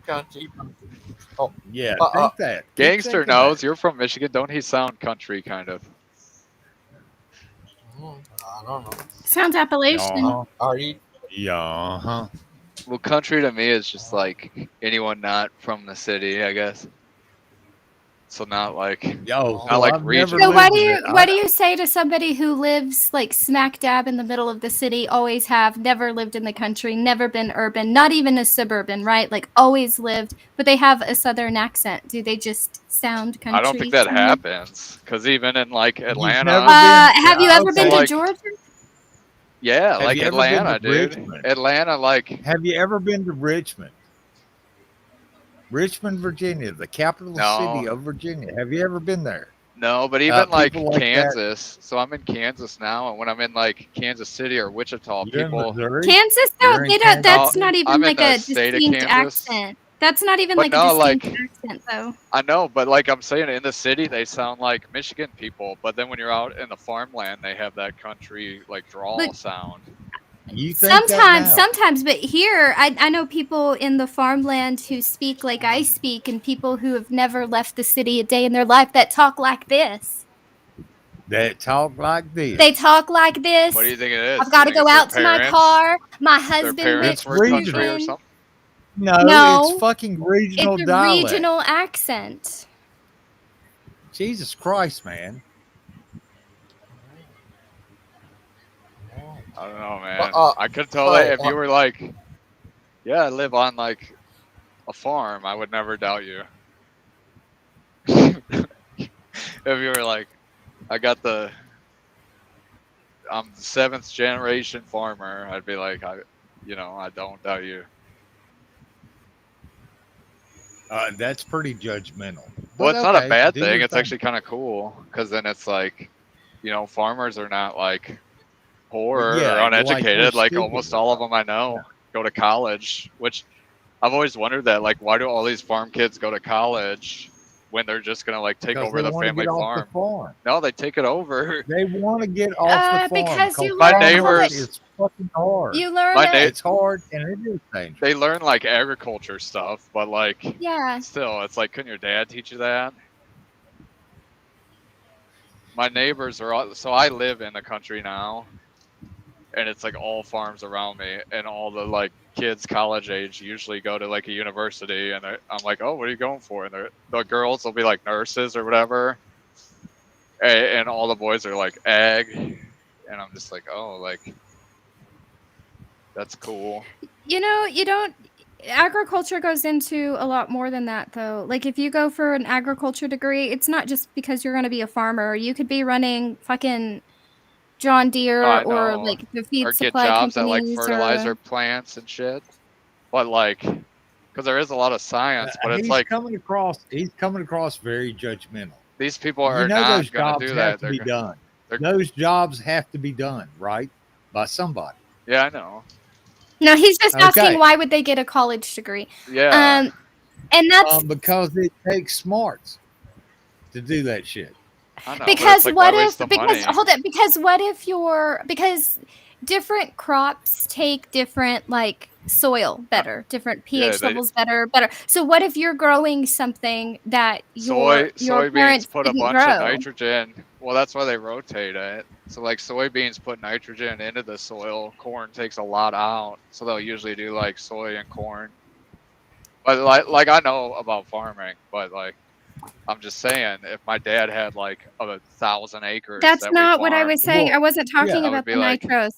Country bumpkins. Oh, Yeah, Uh, think that. Keep Gangster thinking knows that. you're from Michigan. Don't he sound country kind of? I don't know. Sounds Appalachian. Uh-huh. Are you? Yeah, uh-huh. Well, country to me is just like anyone not from the city, I guess. So not like Yo, Not like I've never regional. So lived what do in you it. what do you say to somebody who lives like smack dab in the middle of the city, always have, never lived in the country, never been urban, not even a suburban, right? Like always lived, but they have a southern accent. Do they just sound country? I don't think that to you? happens because even in like Atlanta, never Have you ever Okay. been to Like- Georgia? yeah, Have like you ever been to Atlanta, dude. Richmond? Atlanta, like Have you ever been to Richmond? Richmond, Virginia, the capital No. city of Virginia. Have you ever been there? no, but even like people like that- Kansas. So I'm in Kansas now, and when I'm in like Kansas City or Wichita, You're in people. Missouri? Kansas? You're No, in they don't. That's No, not even I'm in like the a state of distinct Kansas. accent. That's not even But like no, a distinct like- accent, though. I know, but like I'm saying, in the city they sound like Michigan people, but then when you're out in the farmland, they have that country like drawl But- sound. You think that now? Sometimes, but here I know people in the farmland who speak like I speak, and people who have never left the city a day in their life that talk like this. That talk like this. They talk like this. What do you think it is? I've got to You think go it's out their to my parents? car. My Their husband parents lives were in country or Richmond. something. No, No. it's fucking regional It's a dialect. regional accent. Jesus Christ, man. I don't know, man. But, I could tell right, that if you were like, yeah, I live on like a farm, I would never doubt you. If you were like, I'm the 7th generation farmer, I'd be like, I don't doubt you. That's pretty judgmental. Well, But it's not a okay, bad do your thing. It's thing. actually kind of cool because then it's like, farmers are not like poor Yeah, or like, we're uneducated. Like stupid. almost all of them I know go to college, which I've always wondered that. Like, why do all these farm kids go to college when they're just gonna like take 'Cause over they the wanna family get off farm? the farm. No, they take it over. They want to get off the farm. Because you My learn all neighbors- the- It's fucking hard. You learn My it. neigh- It's hard and it is dangerous. They learn like agriculture stuff, but like Yeah. still, it's like, couldn't your dad teach you that? My neighbors are all, so I live in the country now, and it's like all farms around me, and all the like kids college age usually go to like a university, and I'm like, oh, what are you going for? And the girls will be like nurses or whatever, and all the boys are like ag, and I'm just like, oh, like that's cool. You know, agriculture goes into a lot more than that, though. Like, if you go for an agriculture degree, it's not just because you're going to be a farmer. You could be running fucking John No, Deere I or know. like the feed Or get supply jobs at like companies fertilizer or plants and shit. But like, because there is a lot of science, but it's he's like coming across. He's coming across very judgmental. these people You are know not those gonna jobs do have that. to be done. they're- Those jobs have to be done, right, by somebody. Yeah, I know. no, he's just Okay. asking why would they get a college degree? Yeah. And that's Because it takes smarts to do that shit. I know. because but it's like, what why if waste the because money? hold it because what if you're because different crops take different like soil better, different pH they- levels better. So what if you're growing something that your Soybeans parents put a didn't bunch grow? of nitrogen. Well, that's why they rotate it. So like soybeans put nitrogen into the soil. Corn takes a lot out. So they'll usually do like soy and corn. But like I know about farming, but like I'm just saying, if my dad had like 1,000 acres, That's that we not what I farmed, was saying. Well, I wasn't talking I about would be the like, nitros.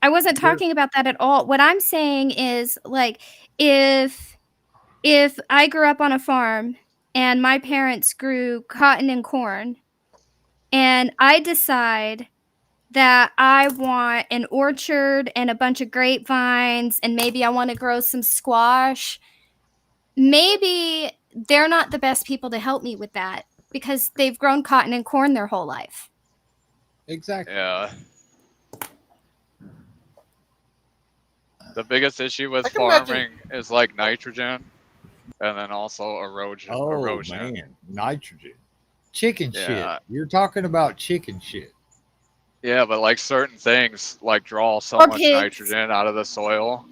I wasn't There- talking about that at all. What I'm saying is like if I grew up on a farm and my parents grew cotton and corn and I decide that I want an orchard and a bunch of grapevines and maybe I want to grow some squash, maybe they're not the best people to help me with that because they've grown cotton and corn their whole life. Exactly. yeah. The biggest issue with I can imagine- farming is like nitrogen, and then also erosion. Oh erosion. man, nitrogen, chicken Yeah. shit. You're talking about chicken shit. Yeah, but like certain things like draw so Or much pigs. nitrogen out of the soil.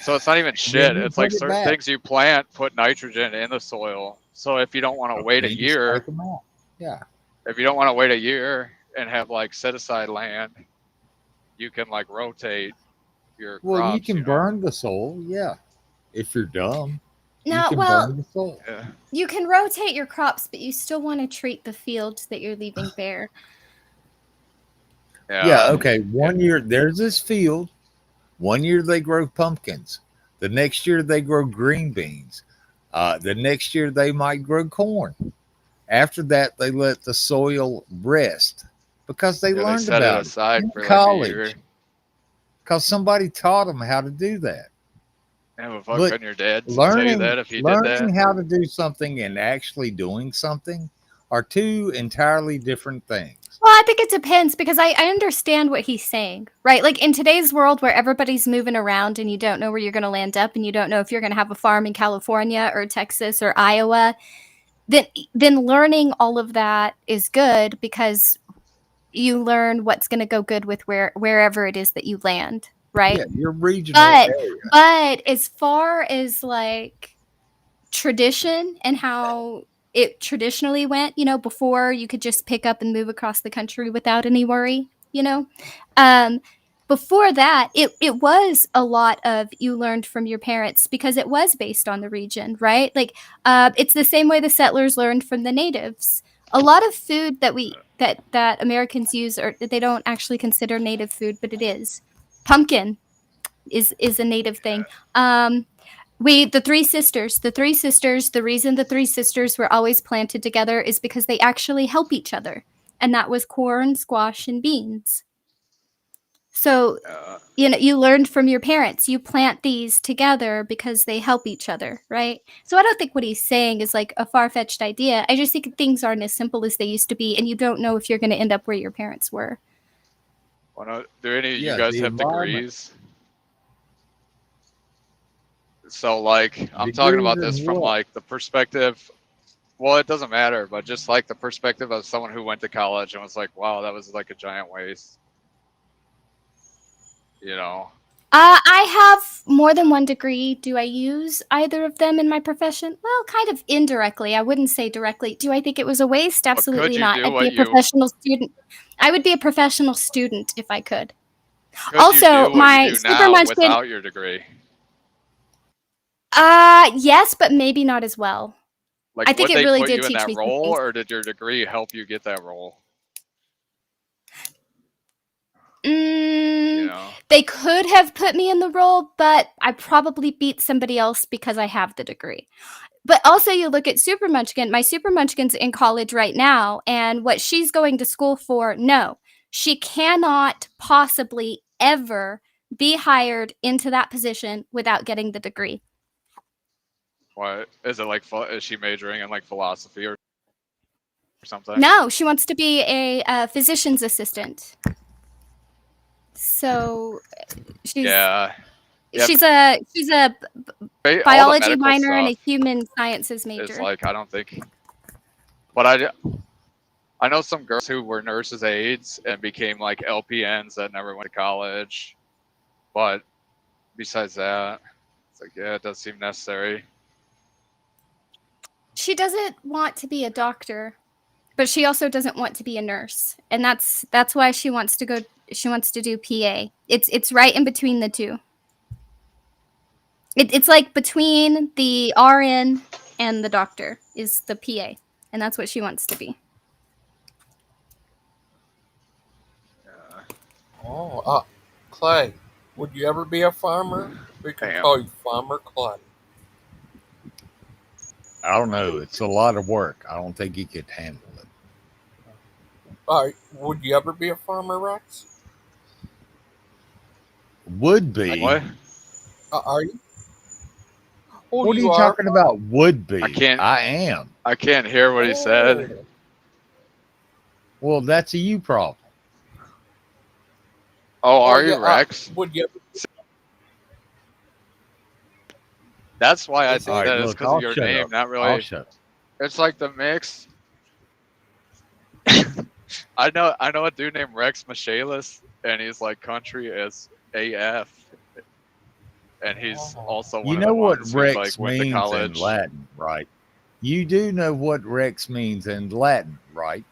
So it's not even shit. you It's like put it certain back. things you plant put nitrogen in the soil. So if you don't want to wait a Then you year, spike 'em out. Yeah. if you don't want to wait a year and have like set aside land, you can like rotate your Well, crops. you can know? burn the soil. Yeah. If you're dumb, you No, can well, burn the soil. Yeah. you can rotate your crops, but you still want to treat the fields that you're leaving bare. Yeah. Okay. One year there's this field. One year they grow pumpkins. The next year they grow green beans. The next year they might grow corn. After that, they let the soil rest because they Yeah, learned set about it aside in for like college. a year. Because somebody taught them how to do that. Yeah, but fuck, But couldn't your dad tell you that if he did learning that? how to do something and actually doing something are two entirely different things. Well, I think it depends because I understand what he's saying, right? Like in today's world where everybody's moving around and you don't know where you're going to land up and you don't know if you're going to have a farm in California or Texas or Iowa, then learning all of that is good because you learn what's going to go good with wherever it is that you land, right? Yeah, your regional But area. but as far as like tradition and how it traditionally went, before you could just pick up and move across the country without any worry, before that, it was a lot of you learned from your parents because it was based on the region, right? Like it's the same way the settlers learned from the natives. A lot of food that Americans use, or they don't actually consider native food, but it is. Pumpkin is a native thing. The three sisters, the reason the three sisters were always planted together is because they actually help each other. And that was corn, squash, and beans. So, you learned from your parents. You plant these together because they help each other, right? So I don't think what he's saying is like a far-fetched idea. I just think things aren't as simple as they used to be, and you don't know if you're going to end up where your parents were. Do any of Yeah, you guys the have environment. degrees? So like I'm talking about Degrees this in from what? like the perspective. Well, it doesn't matter, but just like the perspective of someone who went to college and was like, "Wow, that was like a giant waste." I have more than one degree. Do I use either of them in my profession? Well, kind of indirectly. I wouldn't say directly. Do I think it was a waste? Absolutely you not. do I'd what be a you- professional student. I would be a professional student if I could. Could Also, you do what my you do Super now Munchkin. without your degree? Yes, but maybe not as well. Like, I think would it they really put did you in teach that me some role, things. or did your degree help you get that role? mean, they could have put me in the role, but I probably beat somebody else because I have the degree. But also, you look at Super Munchkin. My Super Munchkin's in college right now, and what she's going to school for, no. She cannot possibly ever be hired into that position without getting the degree. What is it like? Is she majoring in like philosophy or something? No, she wants to be a physician's assistant. So she's she's a biology minor and a human sciences major. It's like I don't think, but I know some girls who were nurses' aides and became like LPNs that never went to college. But besides that, it's like it does seem necessary. She doesn't want to be a doctor, but she also doesn't want to be a nurse, and that's why she wants to go. She wants to do PA. It's right in between the two. It's like between the RN and the doctor is the PA, and that's what she wants to be. Oh, Clay, would you ever be a farmer? We can call you Farmer Clay. I don't know. It's a lot of work. I don't think he could handle it. All right. Would you ever be a farmer, Rex? Would be. What? Are you? Oh, what are you talking about? Would be. I am. I can't hear what he said. Well, that's a you problem. Oh, are you, Rex? Would you ever? That's why I think All right, that is look, because I'll of your shut name, up. not really. I'll shut up. It's like the mix. I know a dude named Rex Michaelis, and he's like country as AF, and he's also one You of know the what ones who Rex like went to means college. in Latin, right? You do know what Rex means in Latin, right?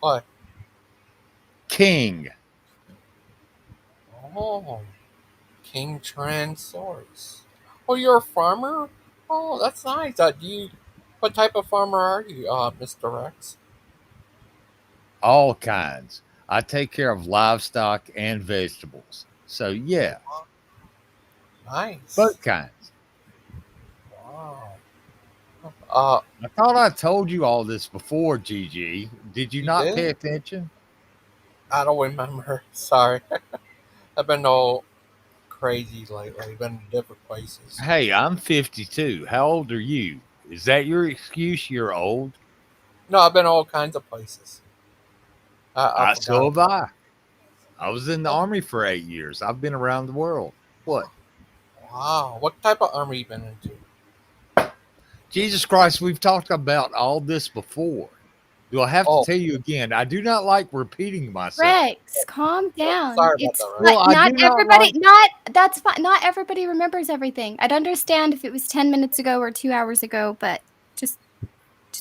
What? King. Oh, King Transaurus. Oh, you're a farmer? Oh, that's nice. What type of farmer are you, Mr. Rex? All kinds. I take care of livestock and vegetables. So, yeah. Nice. Both kinds. Wow. I thought I told you all this before, GG. Did you not did? pay attention? I don't remember. Sorry. I've been all crazy lately. Been to different places. Hey, I'm 52. How old are you? Is that your excuse? You're old? No, I've been all kinds of places. So have I. I was in the Army for 8 years. I've been around the world. What? Wow. What type of army you been into? Jesus Christ, we've talked about all this before. Do I have to tell you again? I do not like repeating myself. Rex, calm down. Sorry about It's that, Rex. Well, not everybody. That's fine. Not everybody remembers everything. I'd understand if it was 10 minutes ago or 2 hours ago, but just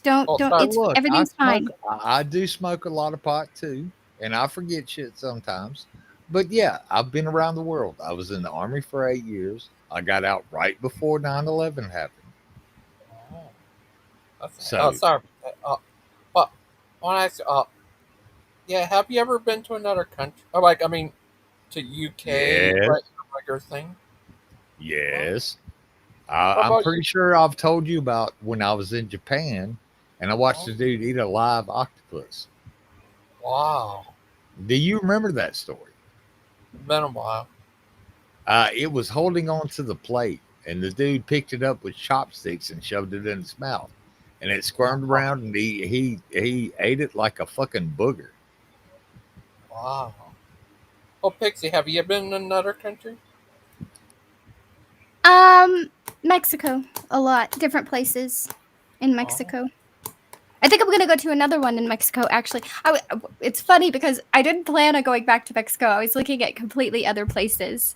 don't. Look, Everything's fine. I do smoke a lot of pot too, and I forget shit sometimes. But yeah, I've been around the world. I was in the Army for 8 years. I got out right before 9/11 happened. Sorry. But when I say, yeah, have you ever been to another country? To UK? Yes. Right, regular thing. Yes. I'm pretty sure I've told you about when I was in Japan and I watched a dude eat a live octopus. Wow. Do you remember that story? Been a while. It was holding on to the plate, and the dude picked it up with chopsticks and shoved it in his mouth, and it squirmed around, and he ate it like a fucking booger. Wow. Oh, Pixie, have you been in another country? Mexico, a lot, different places in Mexico. I think I'm gonna go to another one in Mexico. Actually, it's funny because I didn't plan on going back to Mexico. I was looking at completely other places,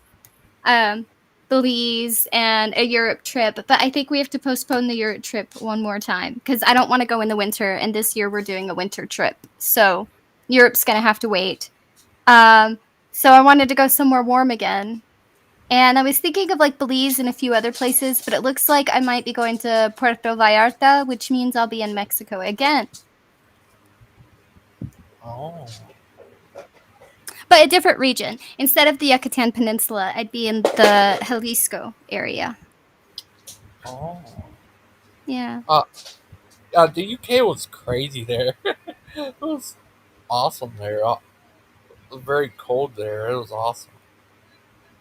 Belize and a Europe trip. But I think we have to postpone the Europe trip one more time because I don't want to go in the winter. And this year we're doing a winter trip, so Europe's gonna have to wait. So I wanted to go somewhere warm again. And I was thinking of like Belize and a few other places, but it looks like I might be going to Puerto Vallarta, which means I'll be in Mexico again. Oh. but a different region. Instead of the Yucatan Peninsula, I'd be in the Jalisco area. Oh. Yeah. The UK was crazy there. It was awesome there. It was very cold there. It was awesome.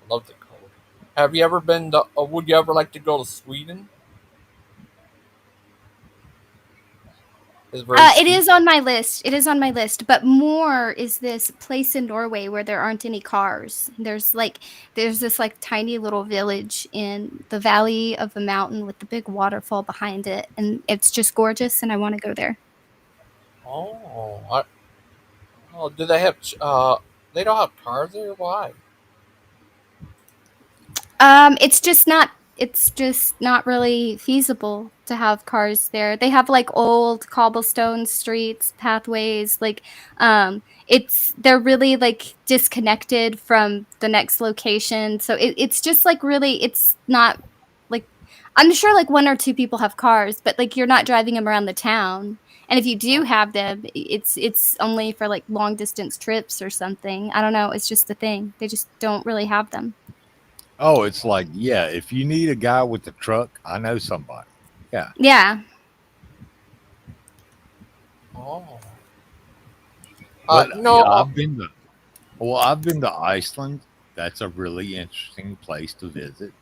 Loved it cold. Have you ever been to, would you ever like to go to Sweden? It is on my list. It is on my list. But more is this place in Norway where there aren't any cars. There's this like tiny little village in the valley of a mountain with the big waterfall behind it, and it's just gorgeous. And I want to go there. Oh, do they have? They don't have cars there. Why? It's just not. It's just not really feasible to have cars there. They have like old cobblestone streets, pathways. Like, they're really like disconnected from the next location. So it's just like really, it's not like, I'm sure like one or two people have cars, but like you're not driving them around the town. And if you do have them, it's only for like long distance trips or something. I don't know. It's just the thing. They just don't really have them. Oh, it's like, yeah, if you need a guy with a truck, I know somebody. Yeah. Yeah. Oh. But, No. yeah, I've been to Iceland. That's a really interesting place to visit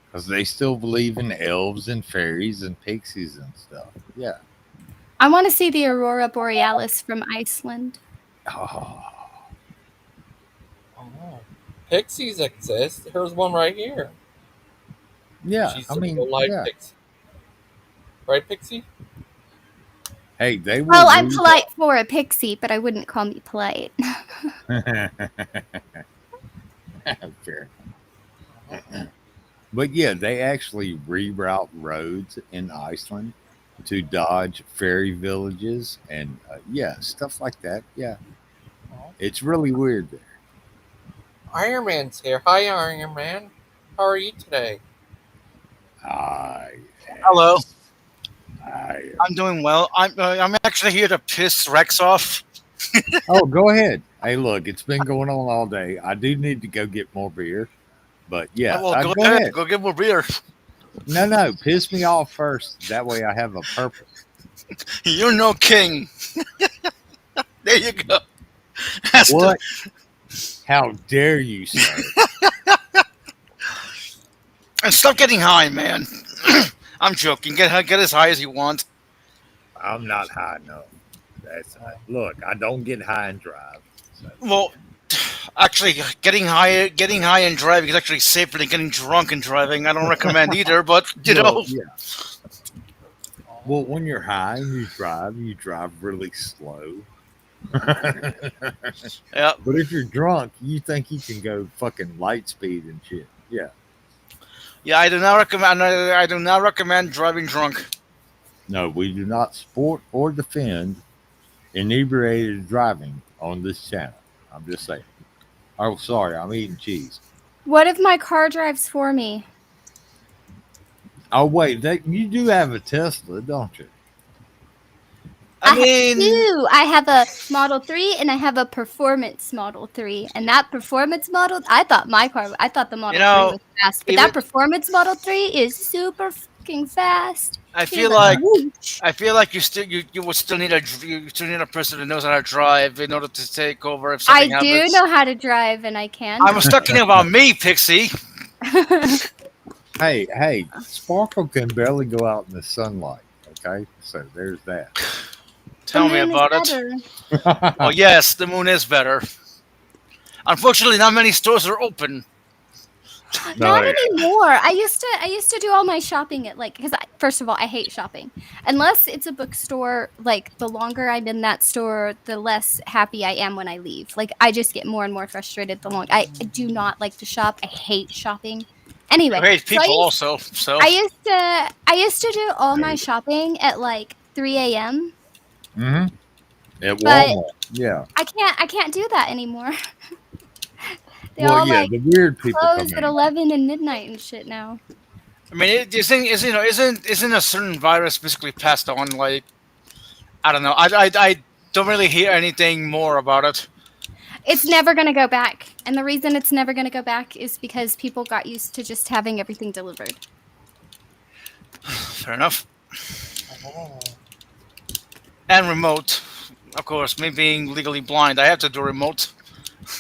because they still believe in elves and fairies and pixies and stuff. Yeah. I want to see the Aurora Borealis from Iceland. Oh. Pixies exist. There's one right here. Yeah, She's I mean, a live yeah. pixie. Right, Pixie? Hey, they were. Well, I'm polite for a pixie, but I wouldn't call me polite. Fair. But yeah, they actually reroute roads in Iceland to dodge fairy villages and yeah, stuff like that. Yeah, it's really weird there. Iron Man's here. Hi, Iron Man. How are you today? Hello. I'm doing well. I'm actually here to piss Rex off. Oh, go ahead. Hey, look, it's been going on all day. I do need to go get more beer, but yeah, Well, go ahead. Go get more beer. No, piss me off first. That way, I have a purpose. You're no king. There you go. What? How dare you, sir? And stop getting high, man. I'm joking. Get as high as you want. I'm not high enough. Look. I don't get high and drive. So. Well, actually, getting high and driving is actually safer than getting drunk and driving. I don't recommend either, but you know. Yeah. Well, when you're high and you drive really slow. Yeah. But if you're drunk, you think you can go fucking light speed and shit. Yeah. Yeah, I do not recommend driving drunk. No, we do not support or defend inebriated driving on this channel. I'm just saying. Oh, sorry, I'm eating cheese. What if my car drives for me? Oh, wait, you do have a Tesla, don't you? I have a Model 3 and I have a Performance Model 3. And that Performance Model, I thought the Model 3 was fast, but that Performance Model 3 is super fucking fast. I feel like you would still need a person who knows how to drive in order to take over if something happens. I do know how to drive and I can. I was talking about me, Pixie. Hey, Sparkle can barely go out in the sunlight. Okay, so there's that. Tell me about it. Well, yes, the moon is better. Unfortunately, not many stores are open. Not anymore. I used to do all my shopping at because first of all, I hate shopping. Unless it's a bookstore, like the longer I'm in that store, the less happy I am when I leave. Like I just get more and more frustrated the longer. I do not like to shop. I hate shopping. Anyway, I hate people also. So I used to do all my shopping at like 3 a.m. Mm-hmm. At Walmart. Yeah. I can't do that anymore. They well, all yeah, like the weird people close at 11 and midnight and shit now. I mean, isn't a certain virus basically passed on? Like, I don't know. I don't really hear anything more about it. It's never going to go back. And the reason it's never going to go back is because people got used to just having everything delivered. Fair enough. And remote. Of course, me being legally blind, I have to do remote.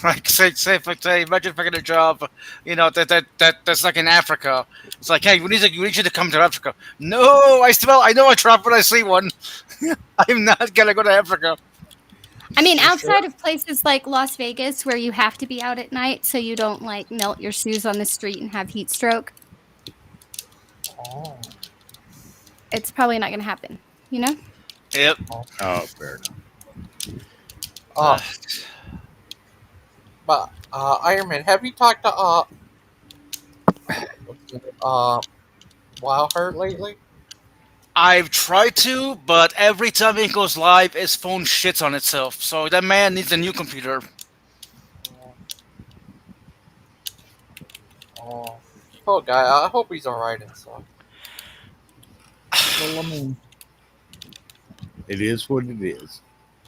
Like, say, imagine if I get a job, that's like in Africa. It's like, hey, we need you to come to Africa. No, I know a trap when I see one. I'm not gonna go to Africa. I mean, outside of places like Las Vegas where you have to be out at night so you don't like melt your shoes on the street and have heat stroke. Oh. It's probably not going to happen, you know? Yep. Oh, fair Oh. enough. But Iron Man, have you talked to Wildheart lately? I've tried to, but every time it goes live, his phone shits on itself. So that man needs a new computer. Oh, poor guy. I hope he's alright and stuff. Well, I mean, it is what it is.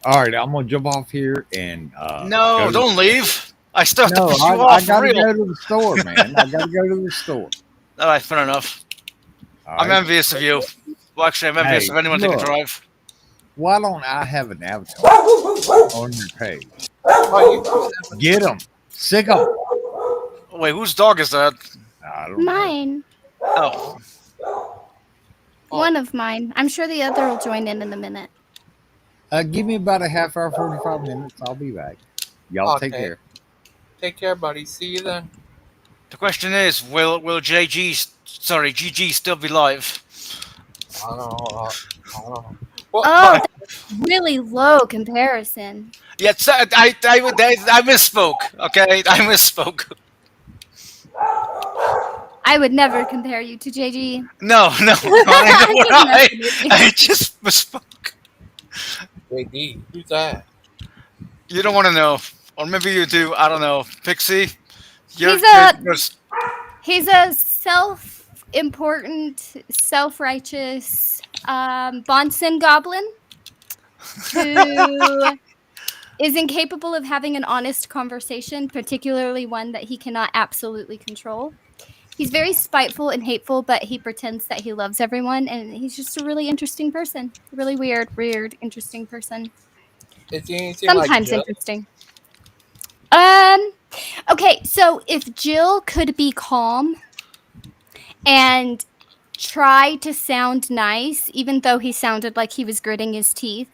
All right, I'm gonna jump off here and No, don't leave. I still have to No, push you I off. For gotta real. go to the store, man. I gotta go to the store. All right, fair enough. All I'm right. envious of you. Well, actually, I'm envious Hey, of anyone that look. can drive. Why don't I have an avatar on your page? Oh, you Get them, sick them. Wait, whose dog is that? I don't know. Mine. Oh, One of mine. I'm sure the other will join in a minute. Give me about a half hour, 45 minutes. I'll be back. Y'all take Okay. care. Take care, buddy. See you then. the question is, will GG still be live? I don't know. I don't know. Well, Oh, that's really low comparison. Yeah, I misspoke. Okay, I misspoke. I would never compare you to JG. No, I just misspoke. JD, who's that? You don't want to know, or maybe you do. I don't know. Pixie, He's a self-important, self-righteous Bonson goblin who is incapable of having an honest conversation, particularly one that he cannot absolutely control. He's very spiteful and hateful, but he pretends that he loves everyone, and he's just a really interesting person. Really weird, interesting person. Is he anything like Sometimes Jill? interesting. Okay, so if Jill could be calm and try to sound nice, even though he sounded like he was gritting his teeth,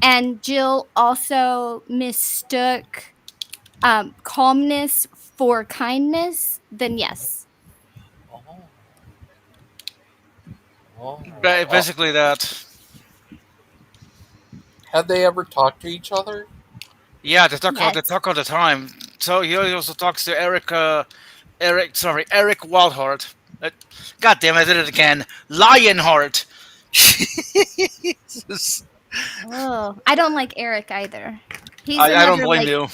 and Jill also mistook calmness for kindness, then yes. Oh. Basically that. Have they ever talked to each other? Yeah, they talk Yes. all the time. So he also talks to Eric Wildheart. God damn, I did it again. Lionheart. Jesus. Oh, I don't like Eric either. He's I don't another, blame like, you.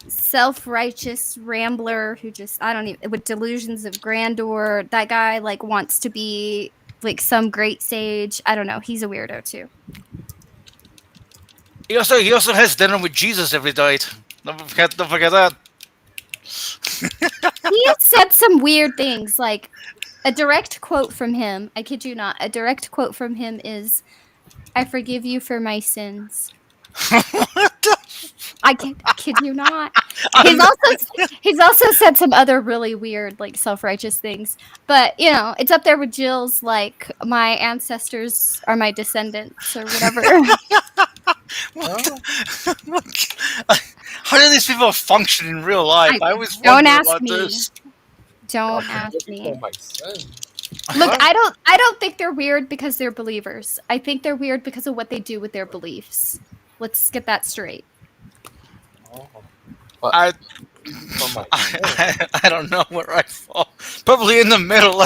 self-righteous rambler who just, I don't even, with delusions of grandeur. That guy like wants to be like some great sage. I don't know. He's a weirdo too. He also has dinner with Jesus every night. Don't forget that. He has said some weird things. Like a direct quote from him, I kid you not, a direct quote from him is, "I forgive you for my sins." I kid you not. He's also said some other really weird, like self-righteous things. But you know, it's up there with Jill's, like, "My ancestors are my descendants" or whatever. How do these people function in real life? I always Don't wonder ask about me. this. Don't ask me. Oh, my son. Look, I don't think they're weird because they're believers. I think they're weird because of what they do with their beliefs. Let's get that straight. Oh. But, I oh my son. I don't know where I fall. Probably in the middle.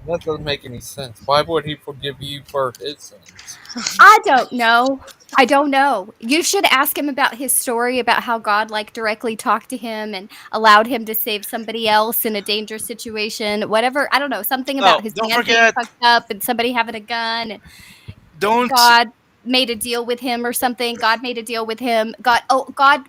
That doesn't make any sense. Why would he forgive you for his sins? I don't know. You should ask him about his story, about how God like directly talked to him and allowed him to save somebody else in a dangerous situation. Whatever, I don't know, something about his don't hand forget- being fucked up and somebody having a gun. And Don't God made a deal with him or something. God made a deal with him. God,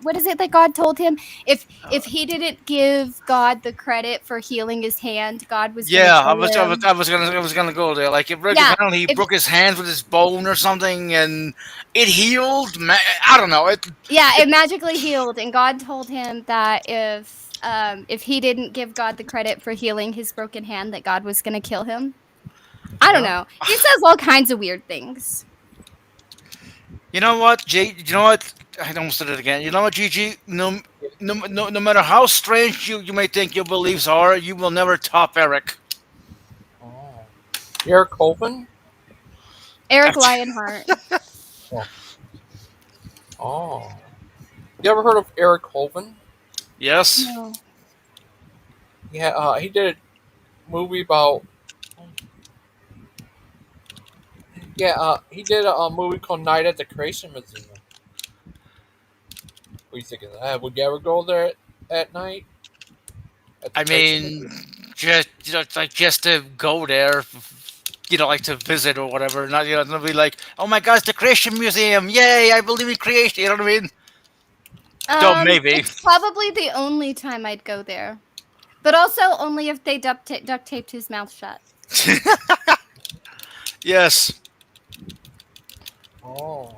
what is it that God told him? If he didn't give God the credit for healing his hand, God was going to Yeah, kill him. I was gonna go there. Like, Yeah, apparently he if broke his hand with his bone or something, and it healed. I don't know. it magically healed, and God told him that if he didn't give God the credit for healing his broken hand, that God was going to kill him. I don't know. He says all kinds of weird things. You know what, Jay? You know what? I almost did it again. You know what, Gigi? No matter how strange you may think your beliefs are, you will never top Eric. Oh. Eric Colvin? Eric Lionheart. Oh. You ever heard of Eric Colvin? Yes. No. Yeah, he did a movie about. Yeah, he did a movie called Night at the Creation Museum. What do you think of that? Would you ever go there at night? At the I Creation mean, Museum? just to go there, like to visit or whatever. Not be like, oh my God, it's the Creation Museum! Yay! I believe in creation. You know what I mean? Though maybe. It's probably the only time I'd go there, but also only if they duct taped his mouth shut. Yes. Oh.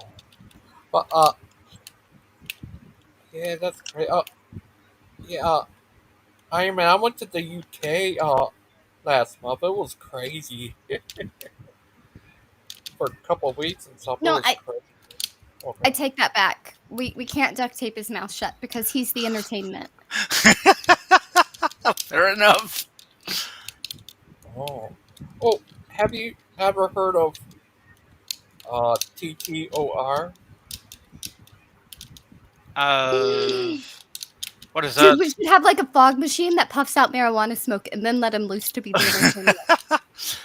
But, yeah, that's great. Yeah, Iron Man, I went to the UK, last month. It was crazy. For a couple of weeks and stuff. No, It was crazy. I Okay. take that back. We can't duct tape his mouth shut because he's the entertainment. Fair enough. Oh. Oh, have you ever heard of TTOR? What is Dude, that? we should have like a fog machine that puffs out marijuana smoke and then let him loose to be the entertainment.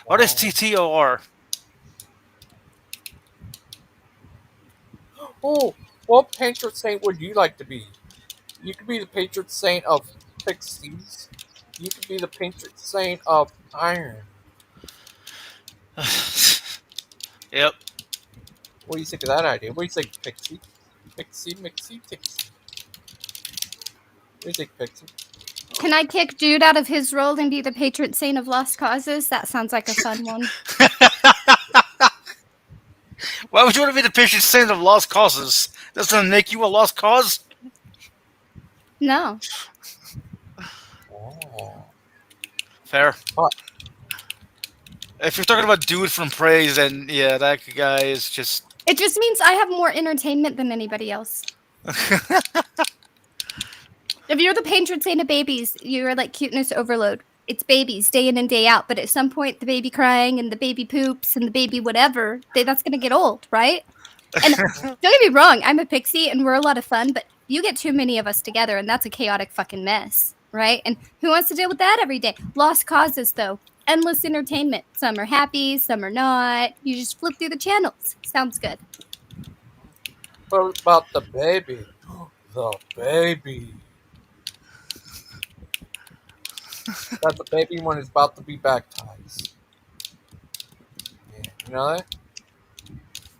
What is TTOR? Oh, what patron saint would you like to be? You could be the patron saint of Pixies. You could be the patron saint of Iron. Yep. What do you think of that idea? What do you think, Pixie? Pixie, Mixie, Pixie. What do you think, Pixie? Can I kick Jude out of his role and be the patron saint of lost causes? That sounds like a fun one. Why would you want to be the patron saint of lost causes? Doesn't make you a lost cause? No. Oh. Fair. Oh. If you're talking about dude from Praise, then yeah, that guy is just. It just means I have more entertainment than anybody else. If you're the patron saint of babies, you're like cuteness overload. It's babies day in and day out, but at some point the baby crying and the baby poops and the baby whatever, that's going to get old, right? And don't get me wrong, I'm a pixie and we're a lot of fun, but you get too many of us together and that's a chaotic fucking mess, right? And who wants to deal with that every day? Lost causes though. Endless entertainment. Some are happy, some are not. You just flip through the channels. Sounds good. What about the baby? The baby. That's the baby when it's about to be baptized. Yeah, you know that?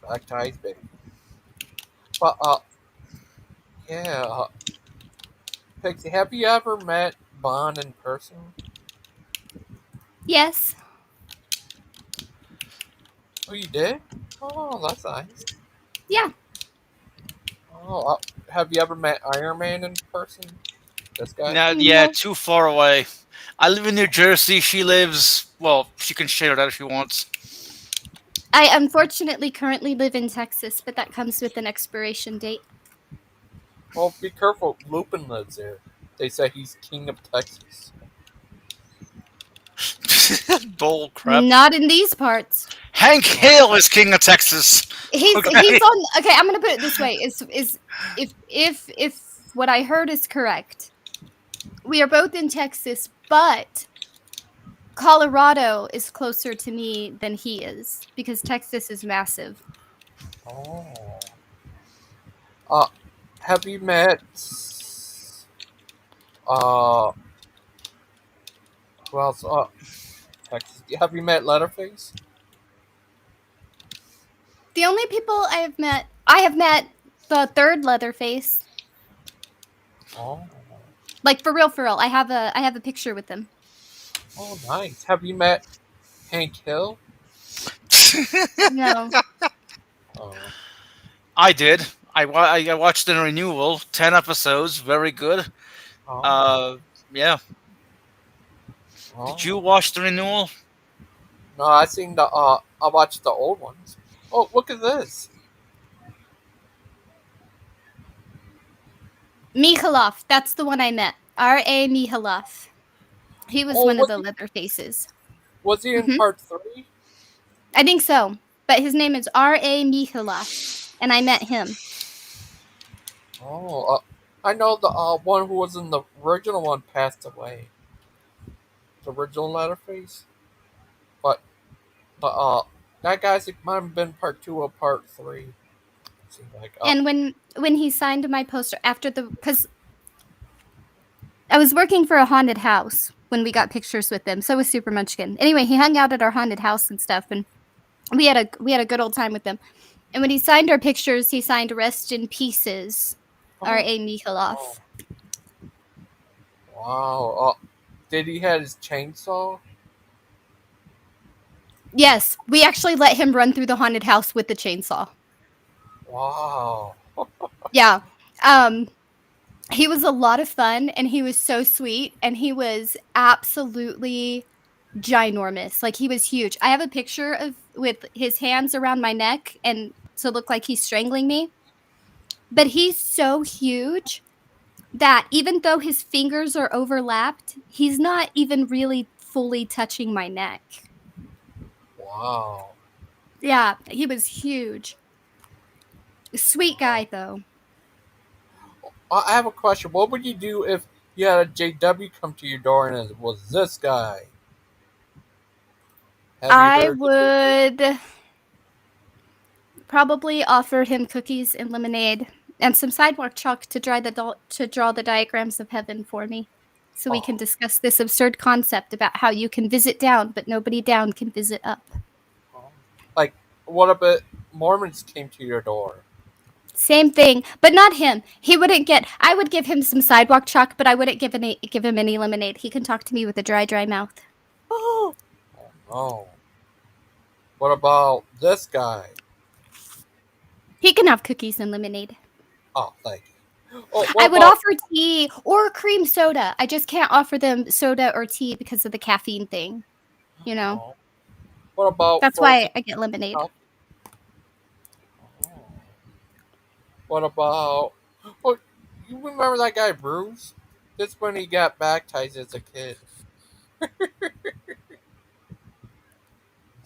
Baptized baby. But, yeah. Pixie, have you ever met Bond in person? Yes. Oh, you did? Oh, that's nice. Yeah. Oh, have you ever met Iron Man in person? This guy? Yeah, too far away. I live in New Jersey. She lives. Well, she can share that if she wants. I unfortunately currently live in Texas, but that comes with an expiration date. Well, be careful. Lupin lives there. They say he's king of Texas. Bull crap. Not in these parts. Hank Hill is king of Texas. He's Okay. on. Okay, I'm gonna put it this way: is if what I heard is correct, we are both in Texas, but Colorado is closer to me than he is because Texas is massive. Oh. Have you met? Who else? Texas. Have you met Leatherface? The only people I have met the third Leatherface. Oh, Like for real. I have a picture with him. oh, nice. Have you met Hank Hill? No. Oh, I did. I watched the renewal, 10 episodes, very good. oh, Yeah. Did you oh. watch the renewal? No, I seen the. I watched the old ones. Oh, look at this. Mikhailov, that's the one I met. R.A. Mikhailov. He was Oh, one of the Leatherfaces. was he in Mhm. part 3? I think so. But his name is R.A. Mikhailov, and I met him. Oh, I know the one who was in the original one passed away. The original Leatherface, but that guy's it might have been part 2 or part 3. Seems like. And when he signed my poster after because I was working for a haunted house when we got pictures with them. So was Super Munchkin. Anyway, he hung out at our haunted house and stuff, and we had a good old time with them. And when he signed our pictures, he signed "Rest in Pieces," R.A. Mikhailov. Wow. Did he have his chainsaw? Yes, we actually let him run through the haunted house with the chainsaw. Wow. Yeah. He was a lot of fun, and he was so sweet, and he was absolutely ginormous. Like, he was huge. I have a picture with his hands around my neck and to look like he's strangling me. But he's so huge that even though his fingers are overlapped, he's not even really fully touching my neck. Wow. Yeah, he was huge. Sweet guy, though. I have a question. What would you do if you had a JW come to your door and it was this guy? Have you I heard would probably offer him cookies and lemonade and some sidewalk chalk to draw the diagrams of heaven for me, so we can discuss this absurd concept about how you can visit down, but nobody down can visit up. Like, what if Mormons came to your door? Same thing, but not him. He wouldn't get. I would give him some sidewalk chalk, but I wouldn't give him any lemonade. He can talk to me with a dry mouth. Oh no. What about this guy? He can have cookies and lemonade. Oh, thank you. Oh, I would offer tea or cream soda. I just can't offer them soda or tea because of the caffeine thing. You know? Oh. What about That's why I get lemonade. Oh. What about... Oh, you remember that guy Bruce? That's when he got baptized as a kid.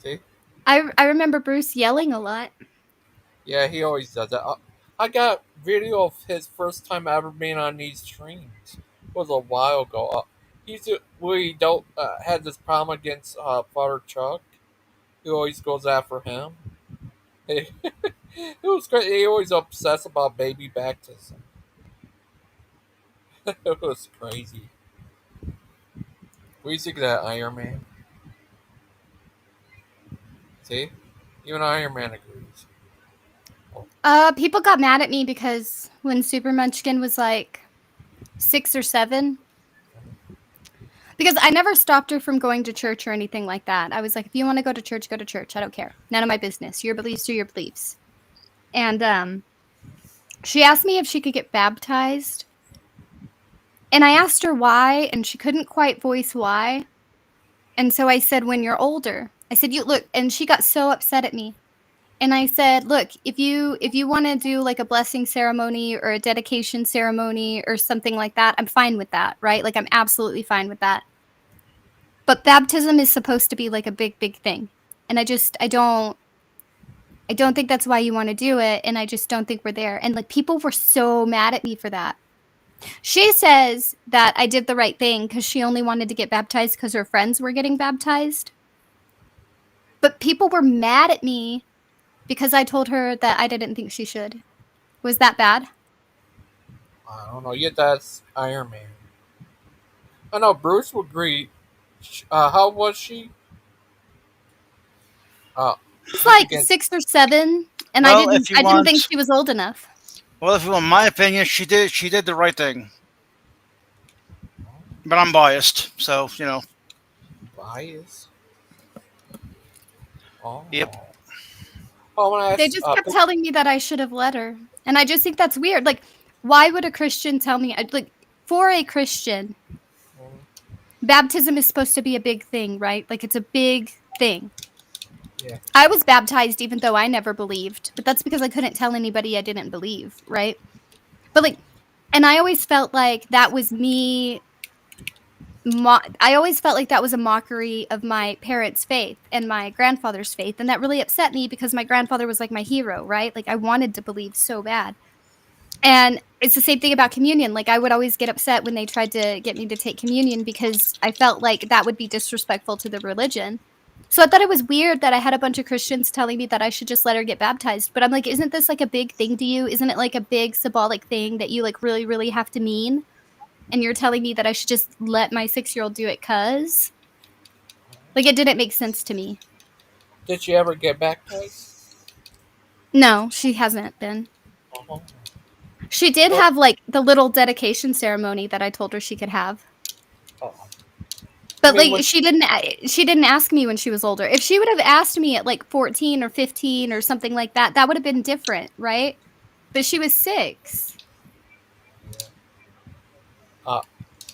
See? I remember Bruce yelling a lot. Yeah, he always does that. I got video of his first time ever being on these streams. It was a while ago. We don't had this problem against Father Chuck. He always goes after him. It was great. He always obsessed about baby baptism. It was crazy. We used to get that Iron Man. See? Even Iron Man agrees. People got mad at me because when Super Munchkin was like 6 or 7, because I never stopped her from going to church or anything like that. I was like, if you want to go to church, go to church. I don't care. None of my business. Your beliefs are your beliefs. And she asked me if she could get baptized. And I asked her why, and she couldn't quite voice why. And so I said, when you're older. I said, you look, and she got so upset at me. And I said, look, if you want to do like a blessing ceremony or a dedication ceremony or something like that, I'm fine with that, right? Like, I'm absolutely fine with that. But baptism is supposed to be like a big thing. And I don't think that's why you want to do it. And I just don't think we're there. And like, people were so mad at me for that. She says that I did the right thing because she only wanted to get baptized because her friends were getting baptized. But people were mad at me because I told her that I didn't think she should. Was that bad? I don't know. Yeah, that's Iron Man. I know Bruce would agree. How was she? It's like 6 or 7. And Well, if you I didn't think want, she was old enough. well, if you want my opinion, she did the right thing. But I'm biased, so Bias. Oh. Yep. Oh, when I They asked, just kept telling me that I should have let her. And I just think that's weird. Like, why would a Christian tell me, like, for a Christian, baptism is supposed to be a big thing, right? Like, it's a big thing. Yeah. I was baptized even though I never believed, but that's because I couldn't tell anybody I didn't believe, right? But, like, and I always felt like that was me. I always felt like that was a mockery of my parents' faith and my grandfather's faith. And that really upset me because my grandfather was like my hero, right? Like, I wanted to believe so bad. And it's the same thing about communion. Like, I would always get upset when they tried to get me to take communion because I felt like that would be disrespectful to the religion. So I thought it was weird that I had a bunch of Christians telling me that I should just let her get baptized. But I'm like, isn't this like a big thing to you? Isn't it like a big symbolic thing that you like really, really have to mean? And you're telling me that I should just let my 6-year-old do it cuz? Like, it didn't make sense to me. Did she ever get baptized? No, she hasn't been. Uh-huh. She did have, like, the little dedication ceremony that I told her she could have. Oh. But, I mean, like, she didn't ask me when she was older. If she would have asked me at, like, 14 or 15 or something like that, that would have been different, right? But she was 6.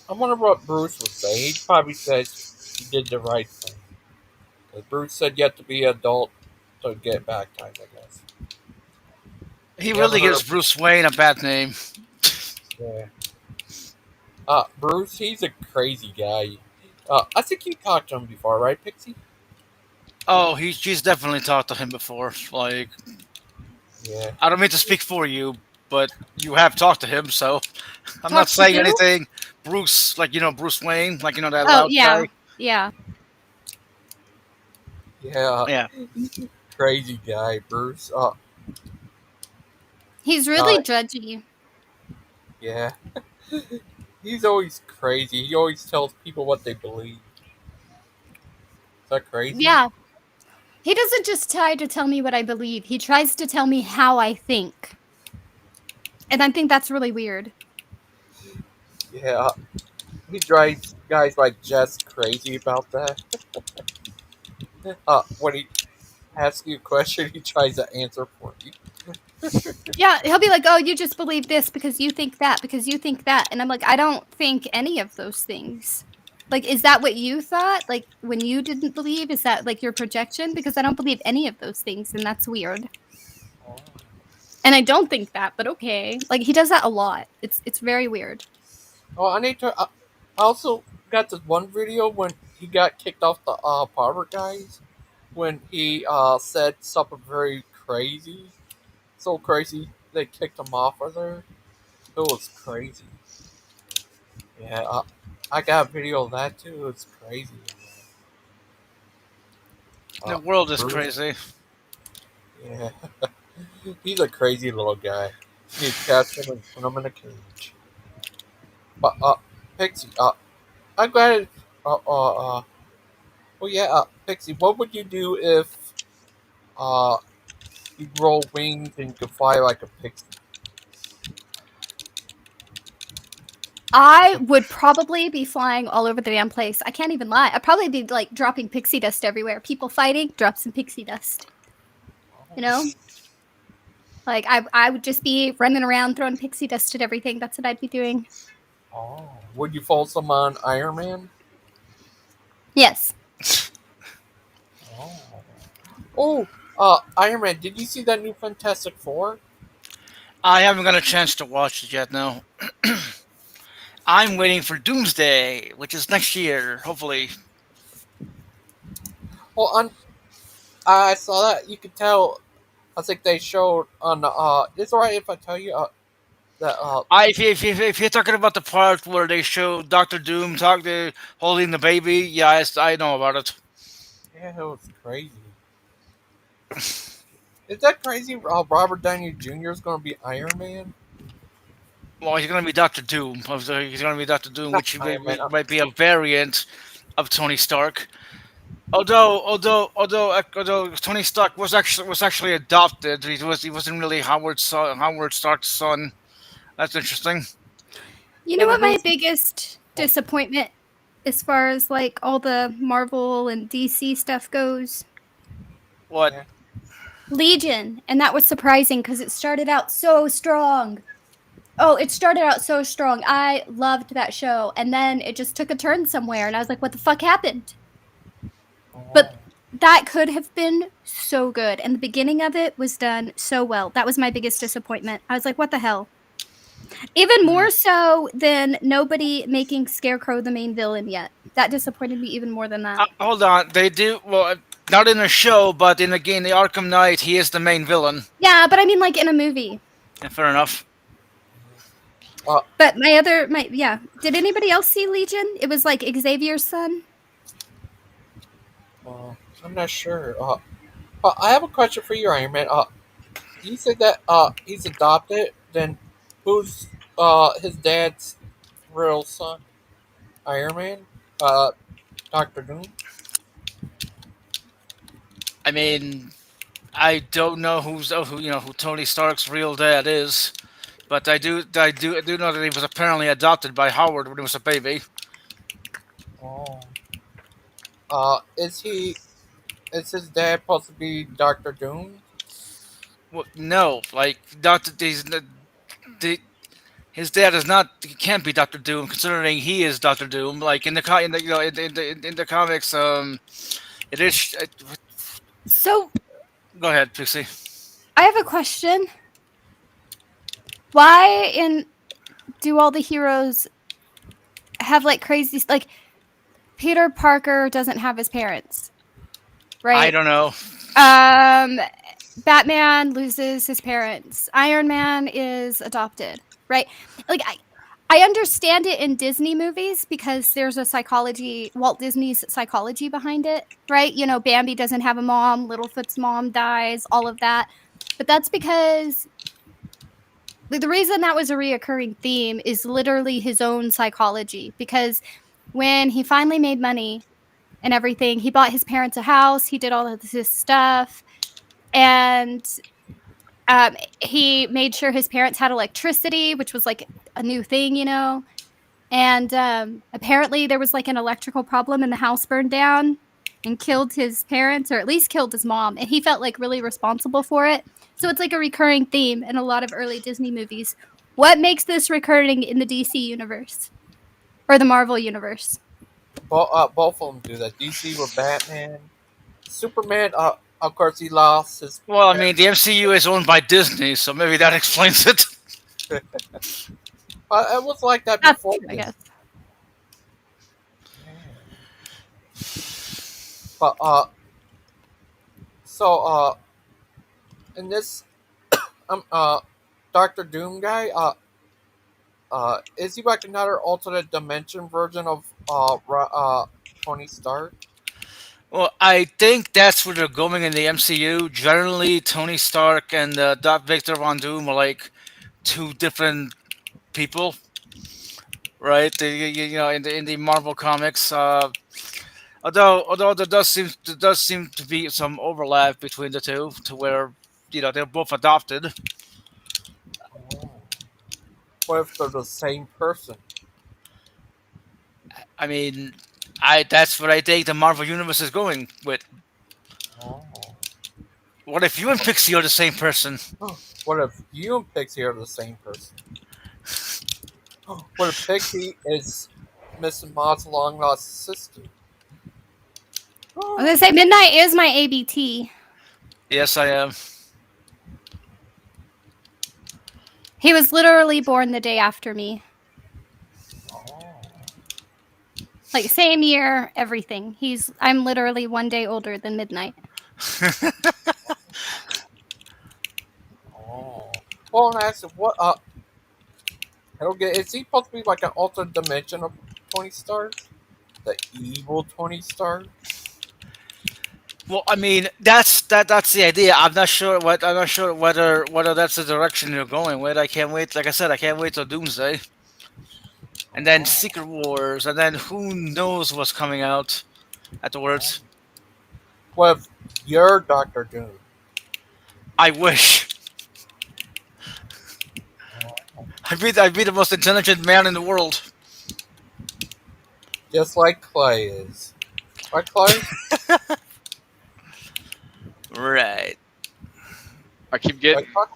I wonder what Bruce would say. He'd probably say he did the right thing. Bruce said you have to be an adult to get baptized, I guess. he really gives Bruce Wayne a bad name. Yeah. Bruce, he's a crazy guy. I think you talked to him before, right, Pixie? Oh, she's definitely talked to him before. Like, Yeah. I don't mean to speak for you, but you have talked to him, so I'm not Talked to saying who? anything. Bruce, like Bruce Wayne, like that Oh, loud yeah. guy. Yeah. Yeah. Yeah. Crazy guy, Bruce. He's really judgy. Yeah. He's always crazy. He always tells people what they believe. Is that crazy? Yeah. He doesn't just try to tell me what I believe. He tries to tell me how I think. And I think that's really weird. Yeah. He drives guys like Jess crazy about that. When he asks you a question, he tries to answer for you. Yeah, he'll be like, "Oh, you just believe this because you think that, because you think that." And I'm like, "I don't think any of those things." Like, is that what you thought? Like, when you didn't believe, is that like your projection? Because I don't believe any of those things, and that's weird. And I don't think that, but okay. Like, he does that a lot. It's very weird. Oh, I need to. I also got this one video when he got kicked off the Power Guys when he said something very crazy, so crazy they kicked him off of there. It was crazy. Yeah, I got a video of that too. It's crazy. The world is Bruce, crazy. Yeah, he's a crazy little guy. You catch him and put him in a cage. But Pixie, I'm glad. Well, yeah, Pixie, what would you do if you grow wings and you could fly like a pixie? I would probably be flying all over the damn place. I can't even lie. I'd probably be like dropping pixie dust everywhere. People fighting, drop some pixie dust. You know? Like, I would just be running around throwing pixie dust at everything. That's what I'd be doing. Oh, would you fall some on Iron Man? Yes. Iron Man, did you see that new Fantastic Four? I haven't got a chance to watch it yet. No. I'm waiting for Doomsday, which is next year, hopefully. Well, I saw that. You could tell. I think they showed on the. It's alright if I tell you that. If you're talking about the part where they show Doctor Doom holding the baby, yeah, I know about it. Yeah, it was crazy. Is that crazy? Robert Downey Jr. is going to be Iron Man. Well, he's going to be Doctor Doom. He's going to be Doctor Doom, which Iron Man. might be a variant of Tony Stark. Although Tony Stark was actually adopted, he wasn't really Howard Stark's son. That's interesting. You know what my biggest disappointment as far as like all the Marvel and DC stuff goes? What? Yeah. Legion, and that was surprising because it started out so strong. Oh, it started out so strong. I loved that show, and then it just took a turn somewhere, and I was like, "What the fuck happened?" But that could have been so good, and the beginning of it was done so well. That was my biggest disappointment. I was like, "What the hell?" Even more so than nobody making Scarecrow the main villain yet. That disappointed me even more than that. Hold on, they do well. Not in a show, but in the game, the Arkham Knight, he is the main villain. Yeah, but I mean, like in a movie. Yeah, fair enough. But yeah. Did anybody else see Legion? It was like Xavier's son. I'm not sure. I have a question for you, Iron Man. You said that he's adopted. Then who's his dad's real son? Iron Man? Doctor Doom? I mean, I don't know who Tony Stark's real dad is, but I do know that he was apparently adopted by Howard when he was a baby. Oh. Is his dad supposed to be Doctor Doom? Well, no, like his dad is not. He can't be Doctor Doom, considering he is Doctor Doom. Like in the comics, it is. So Go ahead, Pixie. I have a question. Why do all the heroes have like crazy like Peter Parker doesn't have his parents, right? I don't know. Batman loses his parents. Iron Man is adopted, right? Like I understand it in Disney movies because there's a Walt Disney's psychology behind it, right? You know, Bambi doesn't have a mom, Littlefoot's mom dies, all of that. But that's because the reason that was a reoccurring theme is literally his own psychology. Because when he finally made money and everything, he bought his parents a house, he did all of this stuff, and he made sure his parents had electricity, which was like a new thing, you know. And apparently there was like an electrical problem and the house burned down and killed his parents, or at least killed his mom. And he felt like really responsible for it. So it's like a recurring theme in a lot of early Disney movies. What makes this recurring in the DC universe? Or the Marvel universe? Both of them do that. DC with Batman. Superman, of course, he lost his... Well, I mean, the MCU is owned by Disney, so maybe that explains it. It was like that before. I guess. But, in this, Doctor Doom guy, is he like another alternate dimension version of Tony Stark? Well, I think that's where they're going in the MCU. Generally, Tony Stark and Victor Von Doom are like two different people, right? In the Marvel comics. Although there does seem to be some overlap between the two, to where they're both adopted. What if they're the same person? I mean, that's what I think the Marvel Universe is going with. Oh. What if you and Pixie are the same person? What if you and Pixie are the same person? What if Pixie is Mrs. Maud's long lost sister? I was gonna say Midnight is my ABT. Yes, I am. He was literally born the day after me. Like same year, everything. I'm literally one day older than Midnight. Well, and I asked what I don't get. Is he supposed to be like an alternate dimension of Tony Stark? The evil Tony Stark? Well, I mean, that's the idea. I'm not sure whether that's the direction you're going with. I can't wait. Like I said, I can't wait till Doomsday, and then Secret Wars, and then who knows what's coming out afterwards. with your Doctor Doom. I wish. I'd be the most intelligent man in the world. Just like Clay is. Right, Clay? Right. I keep getting Right,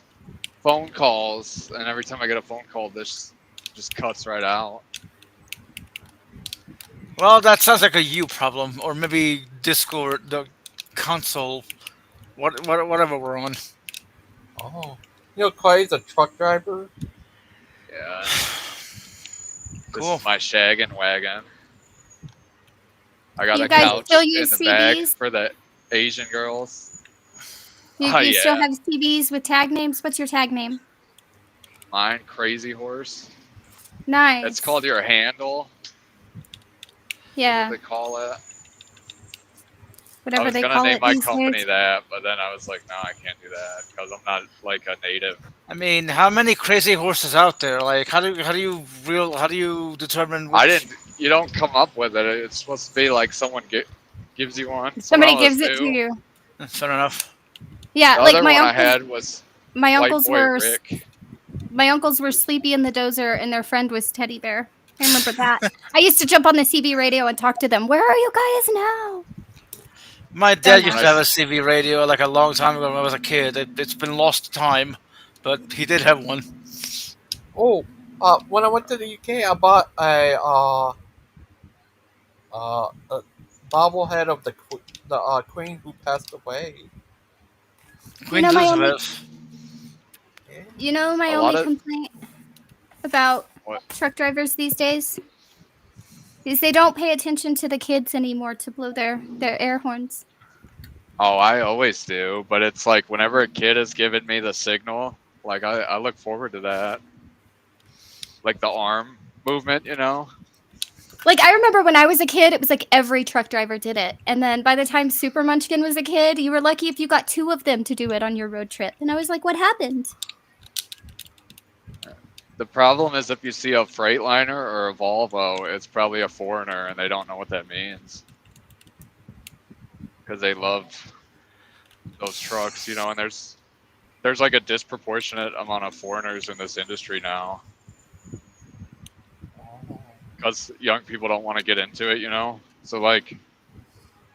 phone calls, and every time I get a phone call, this just cuts right out. Well, that sounds like a you problem, or maybe Discord, the console, whatever we're on. Oh. You know, Clay's a truck driver. Yeah. Cool. This is my shaggin' wagon. I got You a guys couch still in use the back CDs? for the Asian girls. You, Oh, you still yeah. have CDs with tag names? What's your tag name? Mine, Crazy Horse. Nice. It's called your handle. Yeah, What they call it. I whatever was they gonna call name it my these company days. that, but then I was like, no, I can't do that because I'm not like a native. I mean, how many crazy horses out there? Like, how do you determine? Which... I didn't. You don't come up with it. It's supposed to be like someone gives you one. Somebody Someone else gives it to do. you. Fair enough. Yeah, The like other one I had was my White uncles Boy were Rick. my uncles were Sleepy and the Dozer, and their friend was Teddy Bear. I remember that. I used to jump on the CB radio and talk to them. Where are you guys now? My dad used nice. to have a CB radio like a long time ago when I was a kid. It's been lost to time, but he did have one. Oh, when I went to the UK, I bought a bobblehead of the queen who passed away. Queen know, my Elizabeth. You know my A lot only of- complaint about What? truck drivers these days is they don't pay attention to the kids anymore to blow their air horns. Oh, I always do, but it's like whenever a kid is giving me the signal, like I look forward to that. Like the arm movement, you know? Like, I remember when I was a kid, it was like every truck driver did it. And then by the time Super Munchkin was a kid, you were lucky if you got 2 of them to do it on your road trip. And I was like, what happened? The problem is if you see a Freightliner or a Volvo, it's probably a foreigner and they don't know what that means. Because they love those trucks, you know, and there's like a disproportionate amount of foreigners in this industry now. Because young people don't want to get into it, you know? So like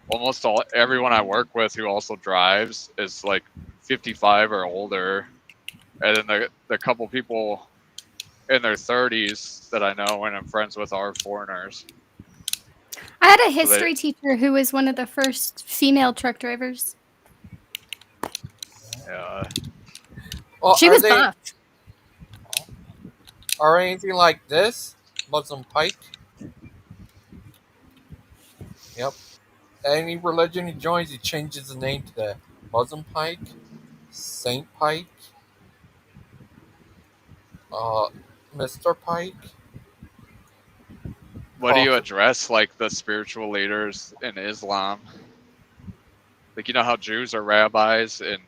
almost everyone I work with who also drives is like 55 or older. And then the couple people in their 30s that I know and I'm friends with are foreigners. I had a history teacher who was one of the first female truck drivers. Yeah. Well, She was buff. Are anything like this? Muslim Pike? Yep. Any religion he joins, he changes the name to the Muslim Pike, Saint Pike, Mr. Pike. What do you address like the spiritual leaders in Islam? Like, you know how Jews are rabbis and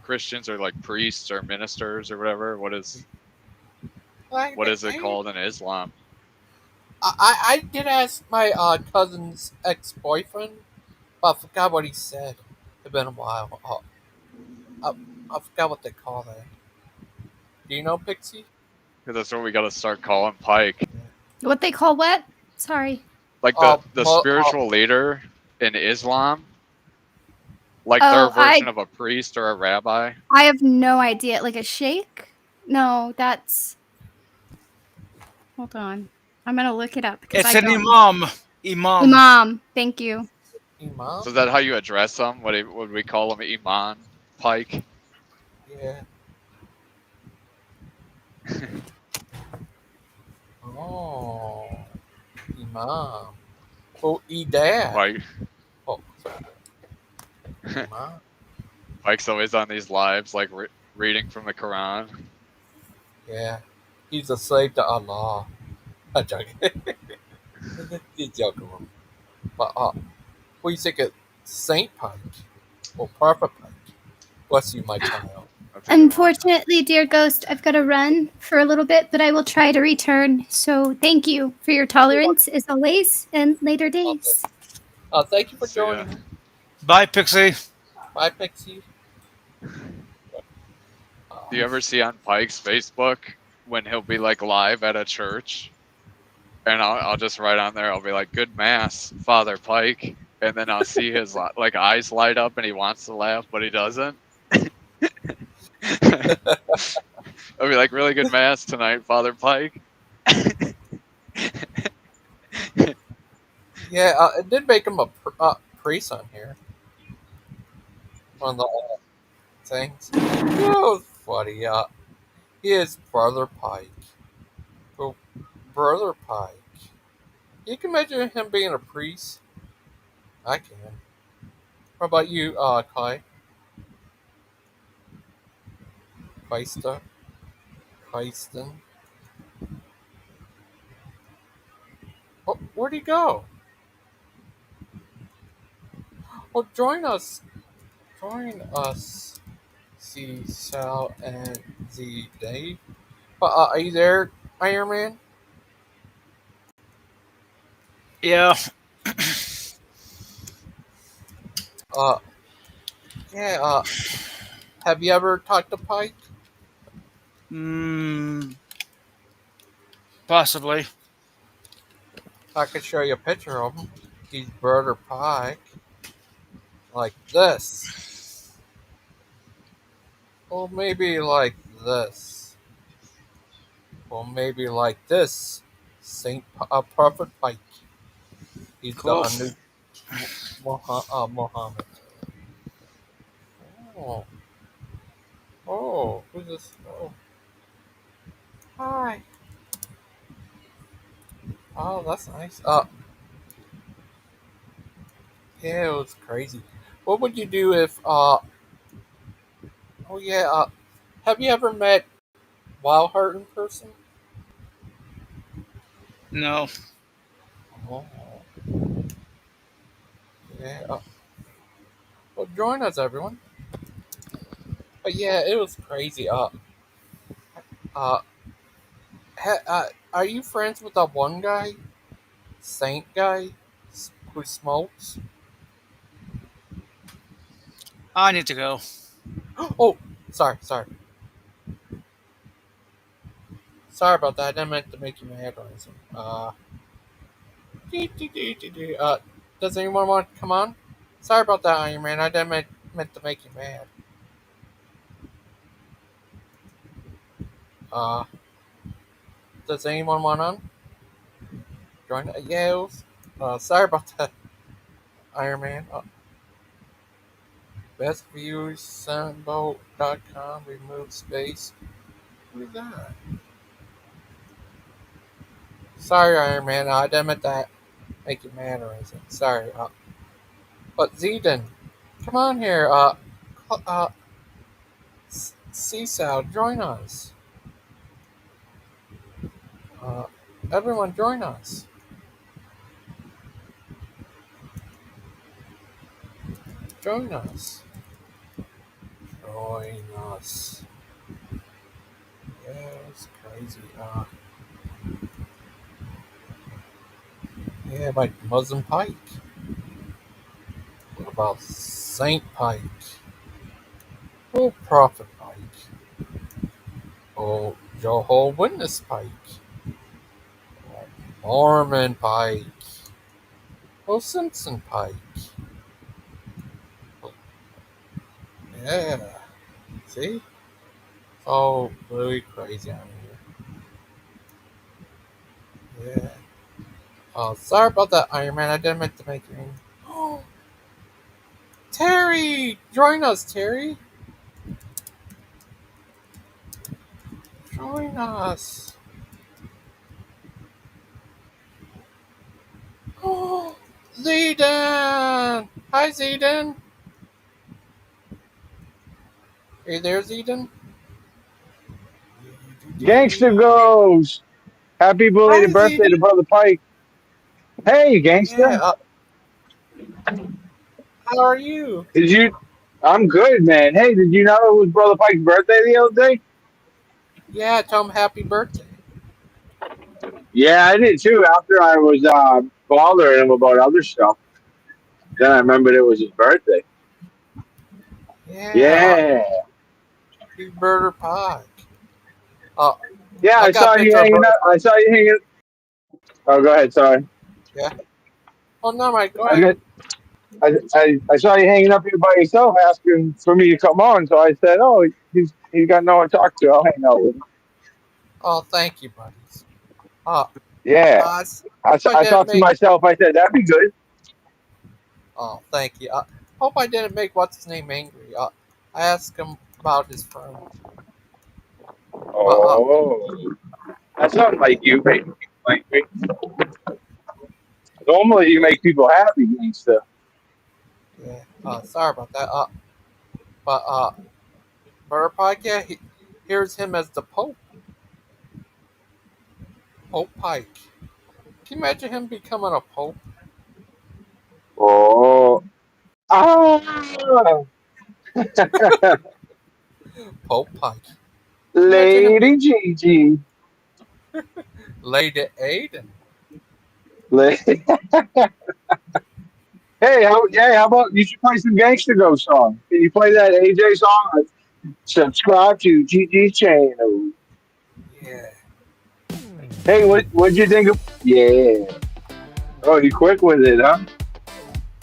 Christians are like priests or ministers or whatever? What is it called in Islam? I did ask my cousin's ex-boyfriend, but I forgot what he said. It's been a while. I forgot what they call that. Do you know, Pixie? Because that's what we got to start calling Pike. What they call what? Sorry. Like the spiritual leader in Islam. Like Oh, their version of a priest or a rabbi. I have no idea. Like a sheikh? No, that's... Hold on. I'm going to look it up. It's an imam. Imam. Imam. Thank you. Imam? So is that how you address them? Would we call them Iman Pike? Yeah. Oh. Imam. Oh, Dad. Like, Oh, sorry. Imam. Pike's always on these lives, like reading from the Quran. Yeah. He's a slave to Allah. I'm joking. He's joking. But, what do you think of Saint Pike? Or Prophet Pike? Bless you, my child. Unfortunately, dear Ghost, I've got to run for a little bit, but I will try to return. So thank you for your tolerance, as always, and later days. Thank you for joining. Bye, Pixie. Bye, Pixie. Do you ever see on Pike's Facebook when he'll be like live at a church? And I'll just write on there, I'll be like, "Good mass, Father Pike." And then I'll see his like eyes light up and he wants to laugh, but he doesn't. I'll be like, "Really good mass tonight, Father Pike." Yeah, it did make him a priest on here. On the things. It was funny. He is Brother Pike. Oh, Brother Pike. You can imagine him being a priest. I can. How about you, Kai? Feista? Feiston? Oh, where'd he go? Well, join us. Join us. See Sal and Z Dave. Are you there, Iron Man? Yeah. Yeah, have you ever talked to Pike? Possibly. I could show you a picture of him. He's Brother Pike. Like this. Or maybe like this. Or maybe like this. Prophet Pike. He's Cool. the new Muhammad. Oh, who's this? Oh. Hi. Oh, that's nice. Yeah, it was crazy. What would you do if, oh yeah, have you ever met Wildheart in person? No. Oh. Yeah. Well, join us, everyone. But yeah, it was crazy. Uh, are you friends with that one guy, Saint guy, who smokes? I need to go. Oh, sorry. Sorry about that. I didn't mean to make you mad or anything. Does anyone want to come on? Sorry about that, Iron Man. I didn't meant to make you mad. Does anyone want on? Join? Yeah. Sorry about that, Iron Man. Bestviews.com. Remove space. Who's that? Sorry, Iron Man. I didn't meant that make you mad or anything. Sorry. But Zeden, come on here. Seesaw, join us. Everyone, join us. Join us. Join us. Yeah, it's crazy. Yeah, like Muslim Pike. What about Saint Pike? Oh, Prophet Pike. Oh, Jehovah's Witness Pike. Oh, Mormon Pike. Oh, Simpson Pike. Oh, yeah. See? It's all really crazy out here. Yeah. Sorry about that, Iron Man. I didn't mean to make you angry. Terry! Join us, Terry! Join us! Oh, Zeden! Hi, Zeden! Are you there, Zeden? Gangster goes. Happy Hi, belated birthday to Zeden! Brother Pike. Hey, Yeah, gangster. how are you? Did you? I'm good, man. Hey, did you know it was Brother Pike's birthday the other day? Yeah, tell him happy birthday. Yeah, I did too. After I was bothering him about other stuff. Then I remembered it was his birthday. Yeah. Happy Murder Pie. Yeah, I got saw a you picture of hanging up. I saw you hanging. Oh, go ahead. Sorry. Yeah. Oh no, Mike, go I ahead. I saw you hanging up here by yourself, asking for me to come on. So I said, "Oh, he's got no one to talk to. I'll hang out with him." Oh, thank you, buddies. Yeah. I didn't thought to make. myself, I said that'd be good. Oh, thank you. Hope I didn't make what's his name angry. I asked him about his friend. Oh, that's not like you making people angry. Normally, you make people happy and stuff. Yeah. Sorry about that. But Murder Pie, yeah, here's him as the Pope. Pope Pike. Can you imagine him becoming a Pope? Oh, Pope Pike. Lady Gigi. Lady Aiden. Hey, how about you should play some Gangster Go song? Can you play that AJ song? Subscribe to Gigi's channel. Yeah. Hey, what'd you think of? Yeah. Oh, you quick with it, huh?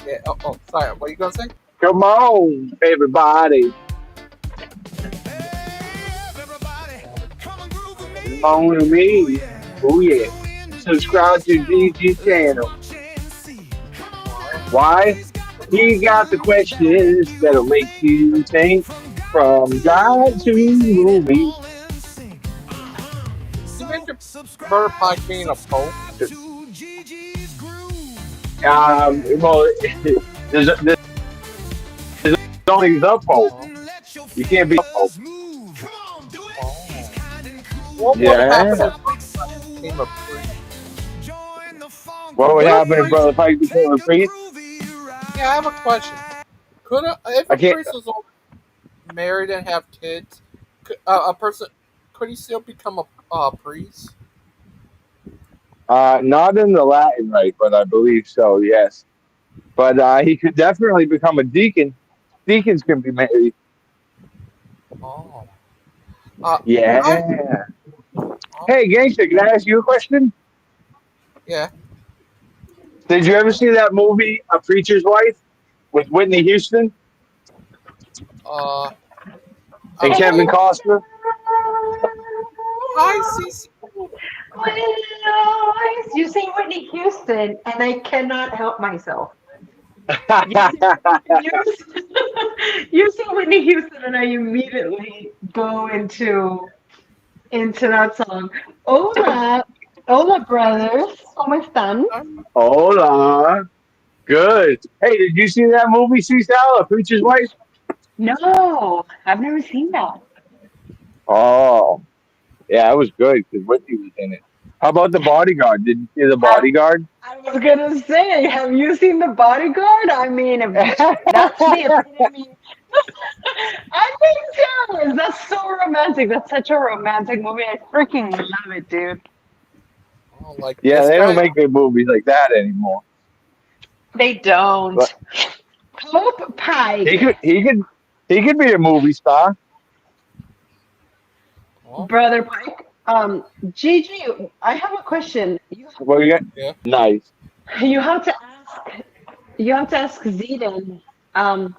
Yeah. Oh, sorry. What are you gonna say? Come on, everybody. Come on to me. Oh yeah. Subscribe to Gigi's channel. Why? He got the questions that'll make you think from God to movie. You mentioned Murder Pike being a Pope. Well, there's only the Pope. You can't be a Pope. What would happen if he became a priest? What would happen if Brother Pike became a priest? Yeah, I have a question. If a priest was married and have kids, could he still become a priest? Not in the Latin rite, but I believe so. Yes, but he could definitely become a deacon. Deacons can be married. Oh. Yeah. Hey, Gangster, can I ask you a question? Yeah. Did you ever see that movie, A Preacher's Wife, with Whitney Houston and Kevin Costner? Hi, Cece. You say Whitney Houston, and I cannot help myself. You say Whitney Houston, and I immediately go into that song. Hola, brothers. ¿Cómo están? Hola. Good. Hey, did you see that movie, Cecil, A Preacher's Wife? No, I've never seen that. Oh, yeah, it was good because Whitney was in it. How about The Bodyguard? Did you see The Bodyguard? I was gonna say, have you seen The Bodyguard? I mean, that's the epitome. I think so. That's so romantic. That's such a romantic movie. I freaking love it, dude. Yeah, they don't make good movies like that anymore. They don't. Pope Pike. He could be a movie star. Brother Pike. Gigi, I have a question. What you got? Yeah. Nice. You have to ask Zidane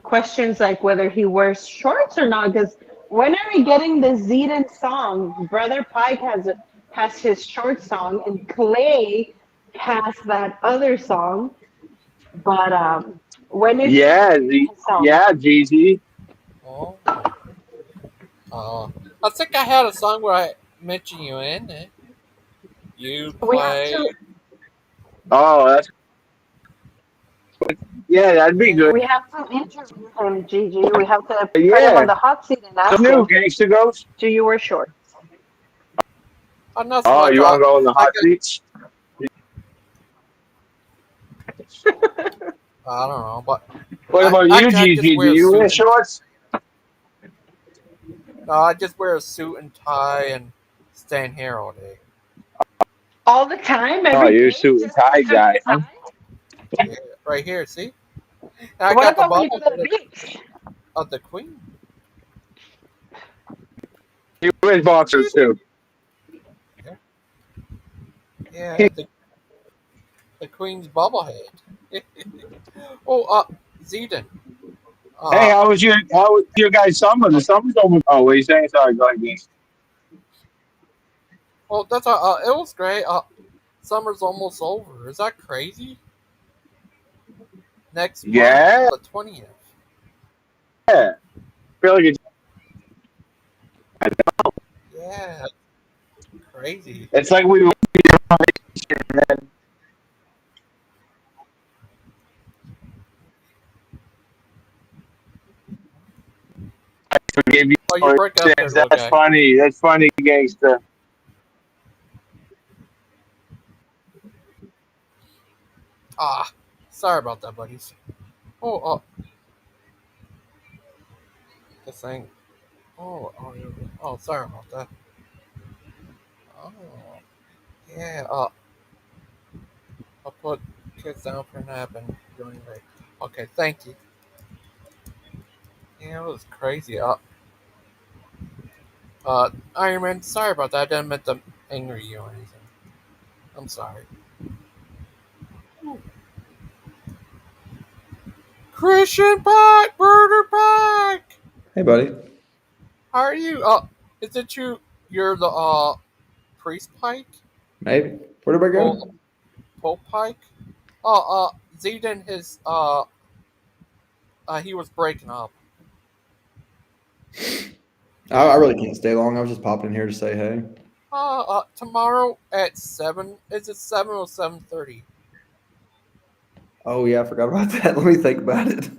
questions like whether he wears shorts or not. Because when are we getting the Zidane song? Brother Pike has his short song, and Clay has that other song. But when is Gigi. I think I had a song where I mentioned you in it. You play. Oh, that's. Yeah, that'd be good. We have to interview him, Gigi. We have to put him on the hot seat and ask him. Gangster Ghost. Do you wear shorts? I'm not Oh, you want to go in the hot seat? I don't know, but. What about you, Gigi? Do you wear shorts? No, I just wear a suit and tie and stand here all day. All the time? Oh, you're a suit and tie guy. Huh? Yeah, right here, see? I What got the about when you go to bobblehead the beach? of the queen. He wears boxers too. Yeah, the queen's bobblehead. Oh, Zedon. Hey, Uh, how was your guys' summer? The summer's almost. Oh, what are you saying? Sorry, go ahead. Gabe. well, that's it was great. Summer's almost over. Is that crazy? Next month, Yeah, the 20th. I feel like Yeah, crazy. it's like we went on vacation and then I forgive you Oh, you for break up there, sins. little That's guy. funny. That's funny, gangster. Sorry about that, buddies. Oh, this thing. Oh, sorry about that. Oh, yeah. I'll put kids down for a nap and doing great. Okay, thank you. Yeah, it was crazy. Iron Man, sorry about that. I didn't mean to anger you or anything. I'm sorry. Christian Pike, Murder Pike. Hey, buddy. How are you? Is it you? You're the priest Pike? Maybe. Where did I Oh, go? Pope Pike? Zedon, he was breaking up. I really can't stay long. I was just popping in here to say hey. Tomorrow at 7. Is it 7 or 7:30? Oh, yeah, I forgot about that. Let me think about it.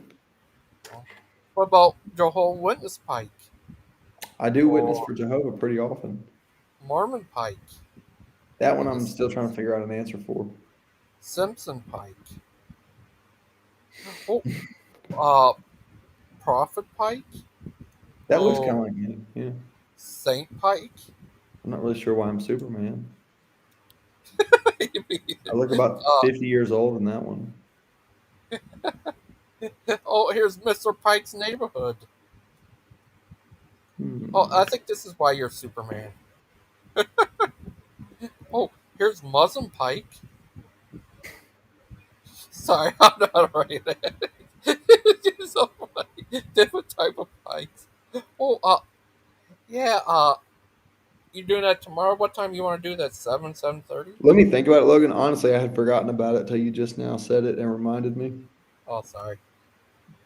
What about Jehovah's Witness Pike? I do witness for Jehovah pretty often. Mormon Pike? That one I'm still trying to figure out an answer for. Simpson Pike? Oh, Prophet Pike? That looks kind of like me. Yeah. Saint Pike? I'm not really sure why I'm Superman. I look about 50 years old in that one. Oh, here's Mr. Pike's neighborhood. Hmm. Oh, I think this is why you're Superman. Oh, here's Muslim Pike. Sorry, I'm not right. It's so funny. Different type of pikes. Oh, yeah, you doing that tomorrow? What time you want to do that? 7:30? Let me think about it, Logan. Honestly, I had forgotten about it till you just now said it and reminded me. Oh, sorry.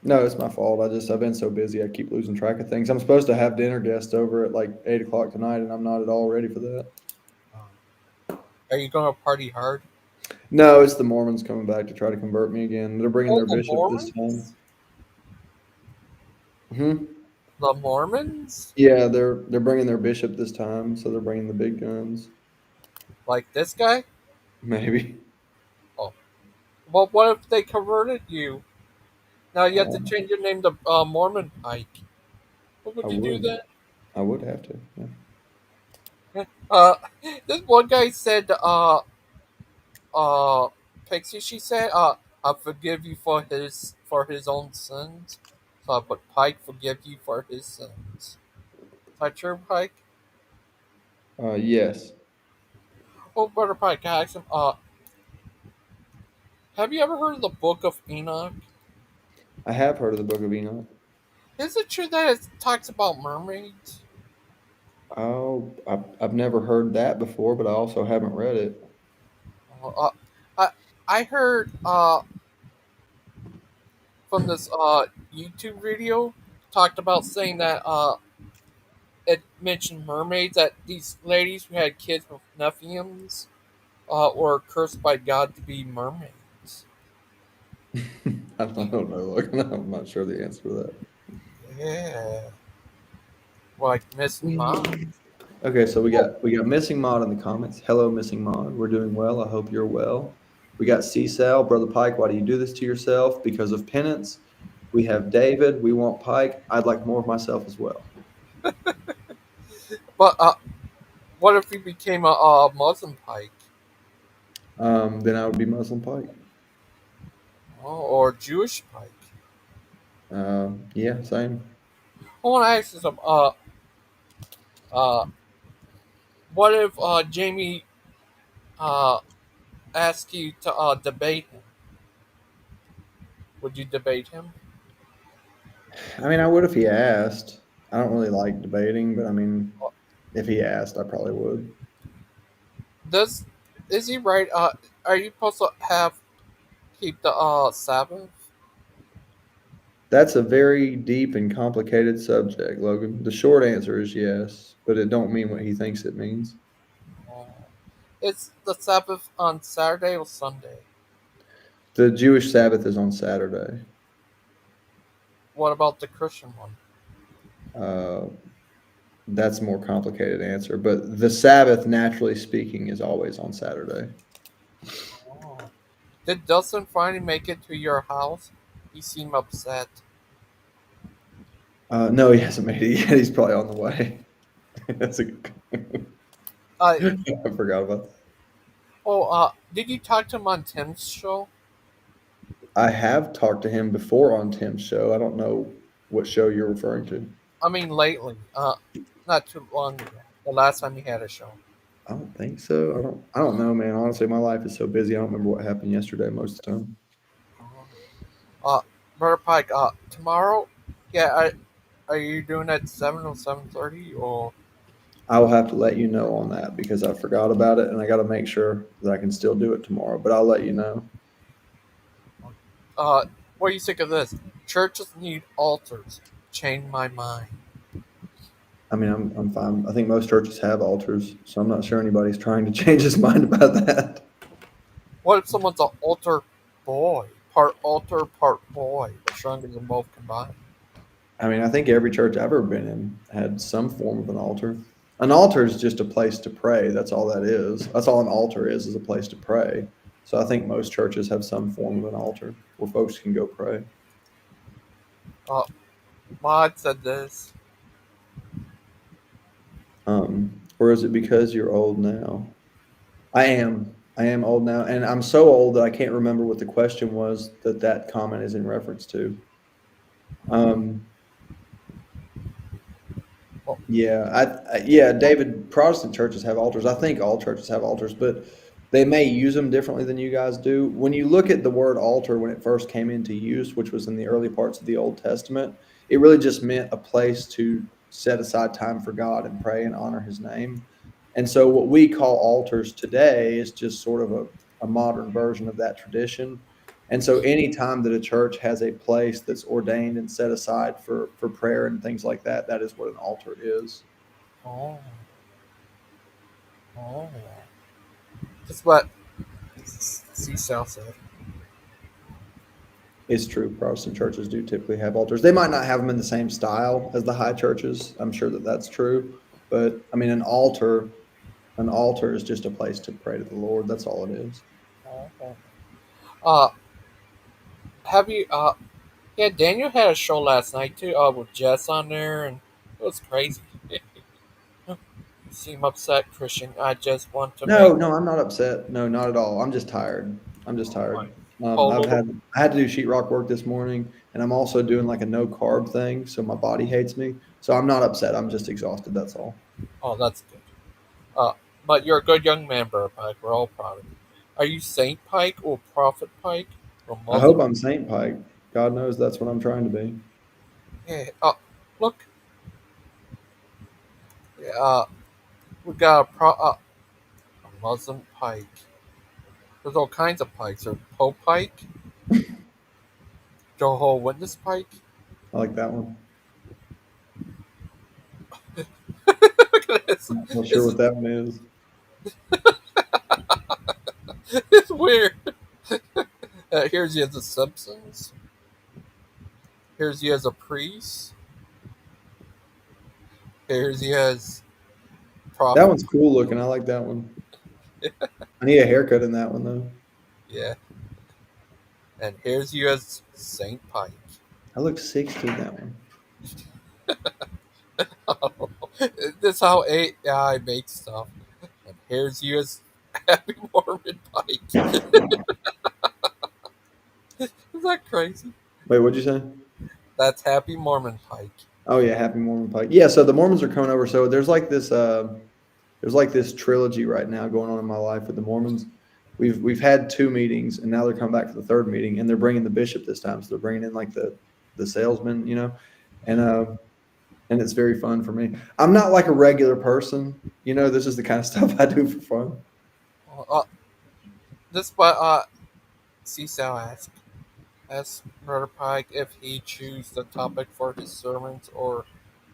No, it's my fault. I've been so busy. I keep losing track of things. I'm supposed to have dinner guests over at like 8 o'clock tonight, and I'm not at all ready for that. Are you going to party hard? No, it's the Mormons coming back to try to convert me again. They're bringing their the bishop this Mormons? time. The Mormons? Yeah, they're bringing their bishop this time, so they're bringing the big guns. Like this guy? Maybe. Oh. Well, what if they converted you? Now you have to change your name to Mormon Pike. What would you do then? I would have to. Yeah. This one guy said, Pixie, she said, I forgive you for his own sins. So I put Pike forgive you for his sins. Is that true, Pike? Yes. Oh, Brother Pike, I asked him, have you ever heard of the Book of Enoch? I have heard of the Book of Enoch. Is it true that it talks about mermaids? Oh, I've never heard that before, but I also haven't read it. I heard from this YouTube video talked about saying that it mentioned mermaids, that these ladies who had kids with Nephiims were cursed by God to be mermaids. I don't know. Logan. I'm not sure the answer to that. Yeah. Like Missing Mom. Okay, so we got Missing Mod in the comments. Hello, Missing Mod. We're doing well. I hope you're well. We got C-Sal, Brother Pike. Why do you do this to yourself? Because of penance. We have David. We want Pike. I'd like more of myself as well. But what if he became a Muslim Pike? Then I would be Muslim Pike. Oh, or Jewish Pike? Yeah, same. I want to ask you some. Uh, what if Jamie asked you to debate him? Would you debate him? I mean, I would if he asked. I don't really like debating, but I mean, if he asked, I probably would. Does is he right? Are you supposed to keep the Sabbath? That's a very deep and complicated subject, Logan. The short answer is yes, but it don't mean what he thinks it means. Uh, it's the Sabbath on Saturday or Sunday. The Jewish Sabbath is on Saturday. What about the Christian one? That's a more complicated answer, but the Sabbath, naturally speaking, is always on Saturday. Oh. Did Dustin finally make it to your house? He seemed upset. No, he hasn't made it yet. He's probably on the way. That's a good. I forgot about that. Oh, did you talk to him on Tim's show? I have talked to him before on Tim's show. I don't know what show you're referring to. I mean, lately. Not too long ago. The last time he had a show. I don't think so. I don't know, man. Honestly, my life is so busy. I don't remember what happened yesterday most of the time. Brother Pike. Tomorrow. Yeah. Are you doing it at 7 or 7:30 or? I will have to let you know on that because I forgot about it and I got to make sure that I can still do it tomorrow. But I'll let you know. What do you think of this? Churches need altars. Change my mind. I mean, I'm fine. I think most churches have altars, so I'm not sure anybody's trying to change his mind about that. What if someone's an altar boy? Part altar, part boy. We're trying to get them both combined. I mean, I think every church I've ever been in had some form of an altar. An altar is just a place to pray. That's all that is. That's all an altar is a place to pray. So I think most churches have some form of an altar where folks can go pray. Mod said this. Or is it because you're old now? I am. I am old now, and I'm so old that I can't remember what the question was that comment is in reference to. Yeah, David, Protestant churches have altars. I think all churches have altars, but they may use them differently than you guys do. When you look at the word altar when it first came into use, which was in the early parts of the Old Testament, it really just meant a place to set aside time for God and pray and honor his name. And so what we call altars today is just sort of a modern version of that tradition. And so any time that a church has a place that's ordained and set aside for prayer and things like that, that is what an altar is. Oh. That's what C-Cell said. It's true. Protestant churches do typically have altars. They might not have them in the same style as the high churches. I'm sure that that's true. But, I mean, an altar is just a place to pray to the Lord. That's all it is. Have you, yeah, Daniel had a show last night too, with Jess on there, and it was crazy. You seem upset, Christian. I just want to No, I'm not upset. No, not at all. I'm just tired. I had to do sheetrock work this morning, and I'm also doing like a no carb thing, so my body hates me. So I'm not upset. I'm just exhausted. That's all. Oh, that's good. But you're a good young man, Brother Pike. We're all proud of you. Are you Saint Pike or Prophet Pike? Or I hope I'm Saint Pike. God knows that's what I'm trying to be. Yeah. Look. Yeah. We got a Muslim Pike. There's all kinds of pikes. There's Pope Pike, Jehovah's Witness Pike. I like that one. I'm not sure what that one is. It's weird. Here's you as the Simpsons. Here's you as a priest. Here's you as prophet. That one's cool looking. I like that one. I need a haircut in that one though. Yeah. And here's you as Saint Pike. I look 60 in that one. This is how AI makes stuff. And here's you as Happy Mormon Pike. Is that crazy? Wait, what'd you say? That's Happy Mormon Pike. Oh yeah, Happy Mormon Pike. Yeah, so the Mormons are coming over. So there's like this trilogy right now going on in my life with the Mormons. We've had 2 meetings, and now they're coming back for the third meeting, and they're bringing the bishop this time. So they're bringing in like the salesman, and it's very fun for me. I'm not like a regular person, This is the kind of stuff I do for fun. This what Cecil asked Brother Pike if he choose the topic for his sermons or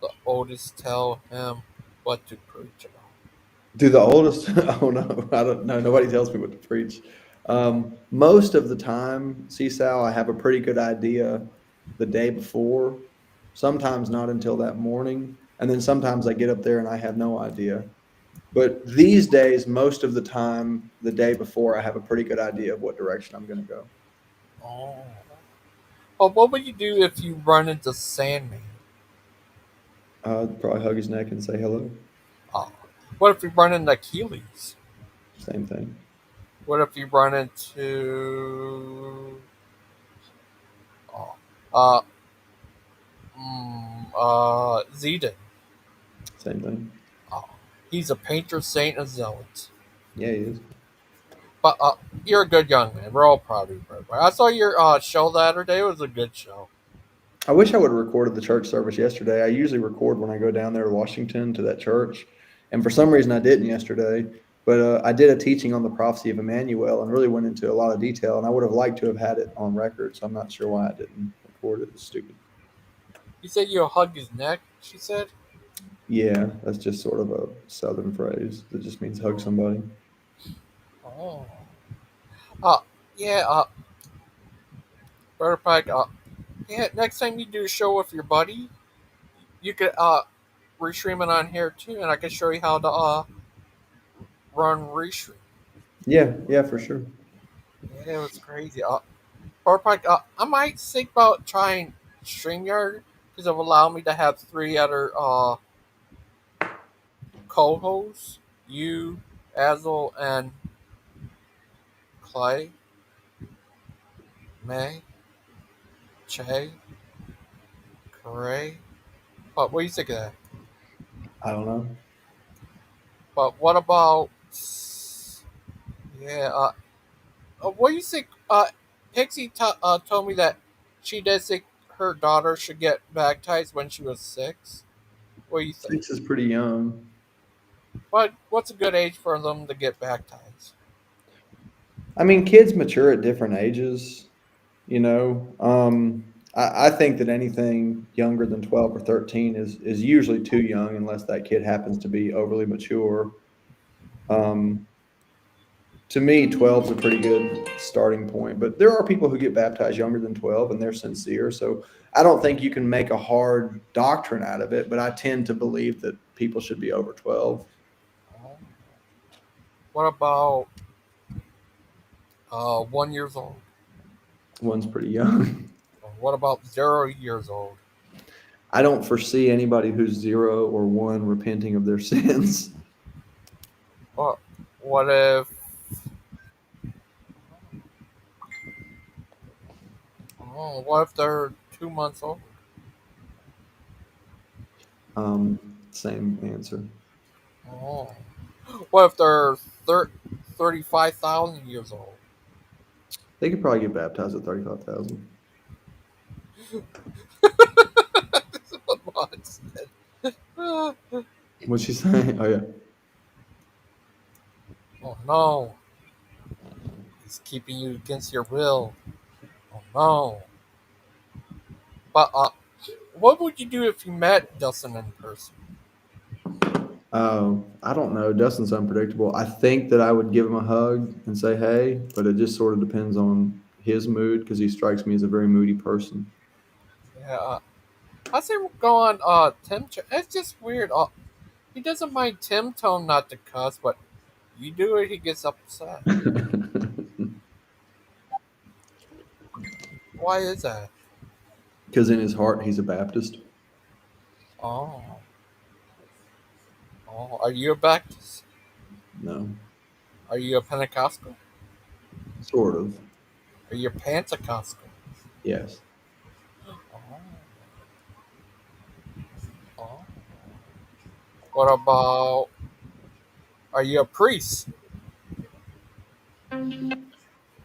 the oldest tell him what to preach about. Do the oldest? Oh no, I don't know. Nobody tells me what to preach. Most of the time, Sal, I have a pretty good idea the day before. Sometimes not until that morning, and then sometimes I get up there and I have no idea. But these days, most of the time, the day before, I have a pretty good idea of what direction I'm going to go. Oh. Well, what would you do if you run into Sandman? I'd probably hug his neck and say hello. What if you run into Achilles? Same thing. What if you run into Zedon? Same thing. He's a painter, saint, and zealot. Yeah, he is. But you're a good young man. We're all proud of you, brother. I saw your show the other day. It was a good show. I wish I would have recorded the church service yesterday. I usually record when I go down there to Washington to that church. And for some reason I didn't yesterday. But I did a teaching on the prophecy of Emmanuel and really went into a lot of detail. And I would have liked to have had it on record. So I'm not sure why I didn't record it. It's stupid. You said you'll hug his neck, she said? Yeah, that's just sort of a southern phrase that just means hug somebody. Oh. Yeah, Brother Pike, yeah, next time you do a show with your buddy, you could restream it on here too, and I can show you how to run restream. Yeah, for sure. Yeah, it was crazy. Brother Pike, I might think about trying StreamYard because it will allow me to have 3 other co-hosts, you, Azel, and Clay, May, Che, Corey. What do you think of that? I don't know. But what about what do you think? Pixie told me that she does think her daughter should get baptized when she was 6. What do you think? 6 is pretty young. What's a good age for them to get baptized? I mean, kids mature at different ages, I think that anything younger than 12 or 13 is usually too young unless that kid happens to be overly mature. To me, 12 is a pretty good starting point, but there are people who get baptized younger than 12 and they're sincere. So I don't think you can make a hard doctrine out of it, but I tend to believe that people should be over 12. What about 1 year old? One's pretty young. What about 0 years old? I don't foresee anybody who's 0 or 1 repenting of their sins. What if they're 2 months old? Same answer. Oh. What if they're 35,000 years old? They could probably get baptized at 35,000. What's she saying? Oh, yeah. Oh, no. He's keeping you against your will. Oh, no. But, what would you do if you met Dustin in person? I don't know. Dustin's unpredictable. I think that I would give him a hug and say, hey, but it just sort of depends on his mood because he strikes me as a very moody person. Yeah, I say we'll go on Tim. It's just weird. He doesn't mind Tim Tone not to cuss, but you do it, he gets upset. Why is that? Because in his heart, he's a Baptist. Oh, are you a Baptist? No. Are you a Pentecostal? Sort of. Are you a Pentecostal? Yes. Oh, What about, are you a priest?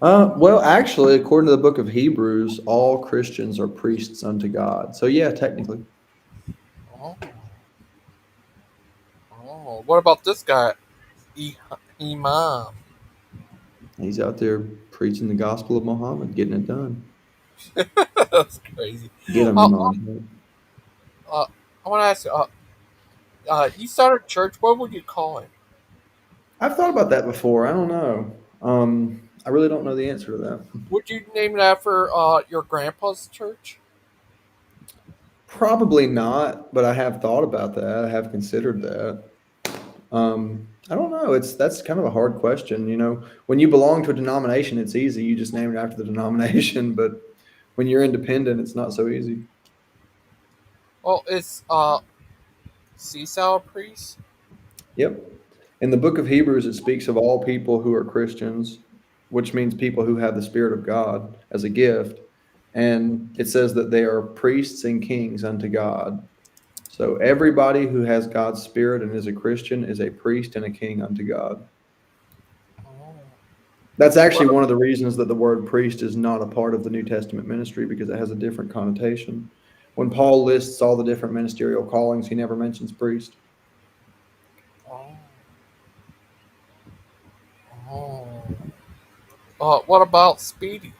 Well, actually, according to the book of Hebrews, all Christians are priests unto God. So yeah, technically. Oh. Oh. What about this guy? Imam. He's out there preaching the gospel of Muhammad, getting it done. That's crazy. Get him, Uh, Imam. I want to ask you, you started a church, what would you call it? I've thought about that before. I don't know. I really don't know the answer to that. Would you name it after your grandpa's church? Probably not, but I have thought about that. I have considered that. I don't know. That's kind of a hard question. You know, when you belong to a denomination, it's easy. You just name it after the denomination. But when you're independent, it's not so easy. Well, it's Seesaw Priest. Yep. In the book of Hebrews, it speaks of all people who are Christians, which means people who have the Spirit of God as a gift. And it says that they are priests and kings unto God. So everybody who has God's Spirit and is a Christian is a priest and a king unto God. That's actually one of the reasons that the word priest is not a part of the New Testament ministry, because it has a different connotation. When Paul lists all the different ministerial callings, he never mentions priest. What about Speedy?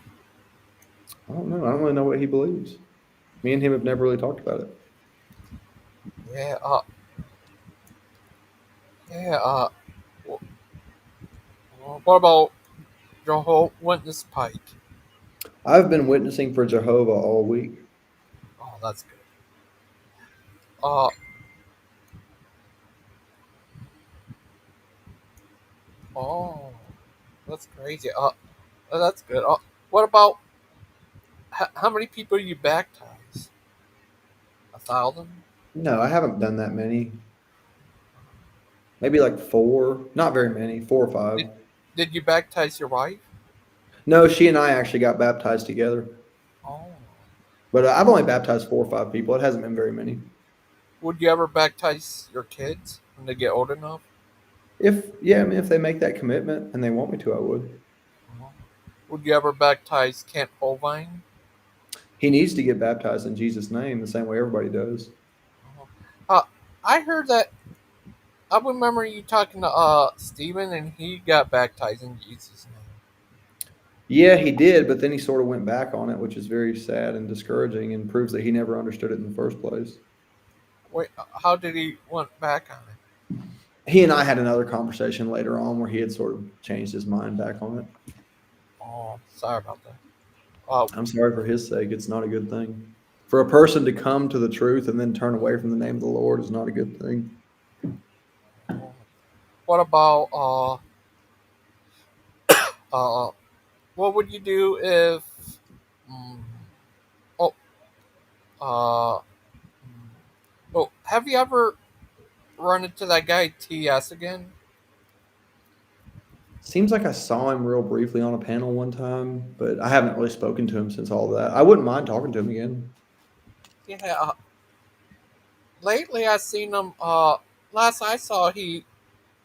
I don't know. I don't really know what he believes. Me and him have never really talked about it. Yeah, what about Jehovah's Witness Pike? I've been witnessing for Jehovah all week. Oh, that's good. Oh, that's crazy. That's good. What about how many people you baptize? 1,000? No, I haven't done that many. Maybe like 4. Not very many. 4 or 5. Did you baptize your wife? No, she and I actually got baptized together. Oh. But I've only baptized 4 or 5 people. It hasn't been very many. Would you ever baptize your kids when they get old enough? I mean, if they make that commitment and they want me to, I would. Would you ever baptize Kent Holvine? He needs to get baptized in Jesus' name the same way everybody does. I heard that. I remember you talking to Stephen, and he got baptized in Jesus' name. Yeah, he did, but then he sort of went back on it, which is very sad and discouraging, and proves that he never understood it in the first place. Wait, how did he went back on it? He and I had another conversation later on where he had sort of changed his mind back on it. Oh, sorry about that. I'm sorry for his sake. It's not a good thing. For a person to come to the truth and then turn away from the name of the Lord is not a good thing. What about what would you do if have you ever run into that guy TS again? Seems like I saw him real briefly on a panel one time, but I haven't really spoken to him since all that. I wouldn't mind talking to him again. Yeah. Lately I seen him last I saw he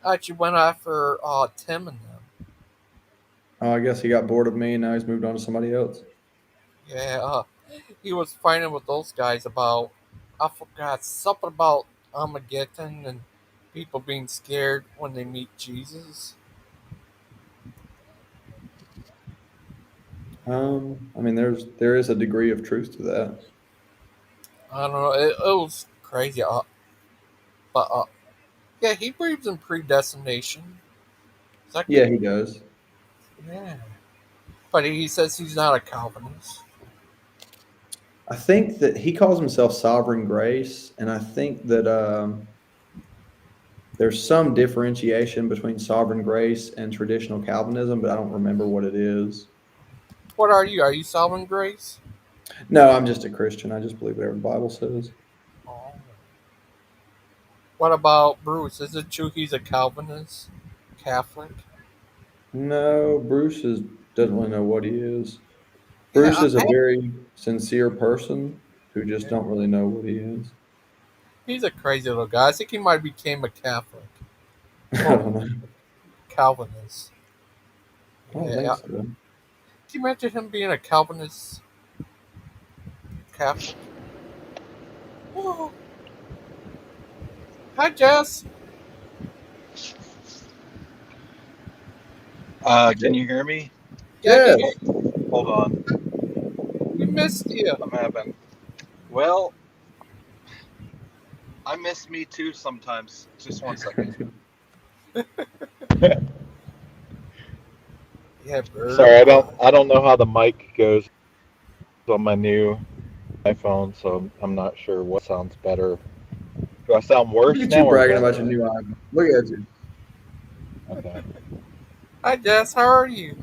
actually went after Tim and them. I guess he got bored of me and now he's moved on to somebody else. Yeah, he was fighting with those guys about, I forgot, something about Armageddon and people being scared when they meet Jesus. I mean, there is a degree of truth to that. I don't know, it was crazy. But yeah, he believes in predestination. Yeah, he does. Yeah. But he says he's not a Calvinist. I think that he calls himself sovereign grace, and I think that there's some differentiation between sovereign grace and traditional Calvinism, but I don't remember what it is. What are you? Are you Sovereign Grace? No, I'm just a Christian. I just believe whatever the Bible says. Oh. What about Bruce? Is it true he's a Calvinist? Catholic? No, doesn't really know what he is. Bruce is a very sincere person who just don't really know what he is. He's a crazy little guy. I think he might became a Catholic. I don't know. Calvinist. I don't Yeah. think so. Can you imagine him being a Calvinist Catholic? Oh. Hi, Jess. Can you hear me? Yeah. Hold on. We missed you. I'm having. Well, I miss me too sometimes. Just 1 second. Yeah, bird. Sorry, I don't know how the mic goes on my new iPhone, so I'm not sure what sounds better. Do I sound worse Look at now? you or bragging better? about your new iPhone. Look at you. Okay. Hi, Jess. How are you?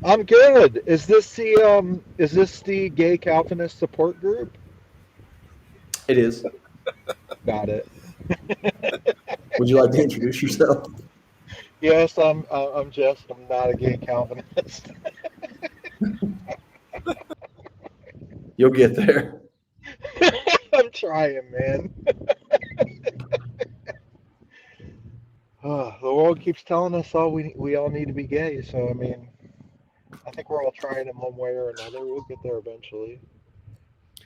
I'm good. Is this the gay Calvinist support group? It is. Got it. Would you like to introduce yourself? Yes, I'm Jess. I'm not a gay Calvinist. You'll get there. I'm trying, man. The world keeps telling us we all need to be gay. So I mean, I think we're all trying in one way or another. We'll get there eventually.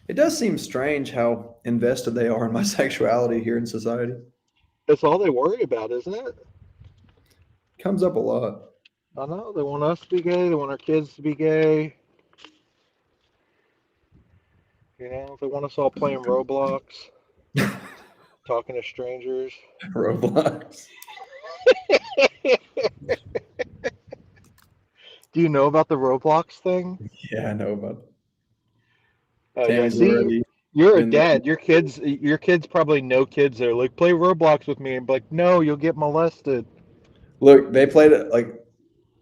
It does seem strange how invested they are in my sexuality here in society. That's all they worry about, isn't it? Comes up a lot. I know. They want us to be gay. They want our kids to be gay. You know, they want us all playing Roblox, talking to strangers. Roblox. Do you know about the Roblox thing? Yeah, I know about it. Yeah, Tammy's see, already you're a been there. dad. Your kids probably know kids that are like, play Roblox with me, and be like, no, you'll get molested. Look, they played it like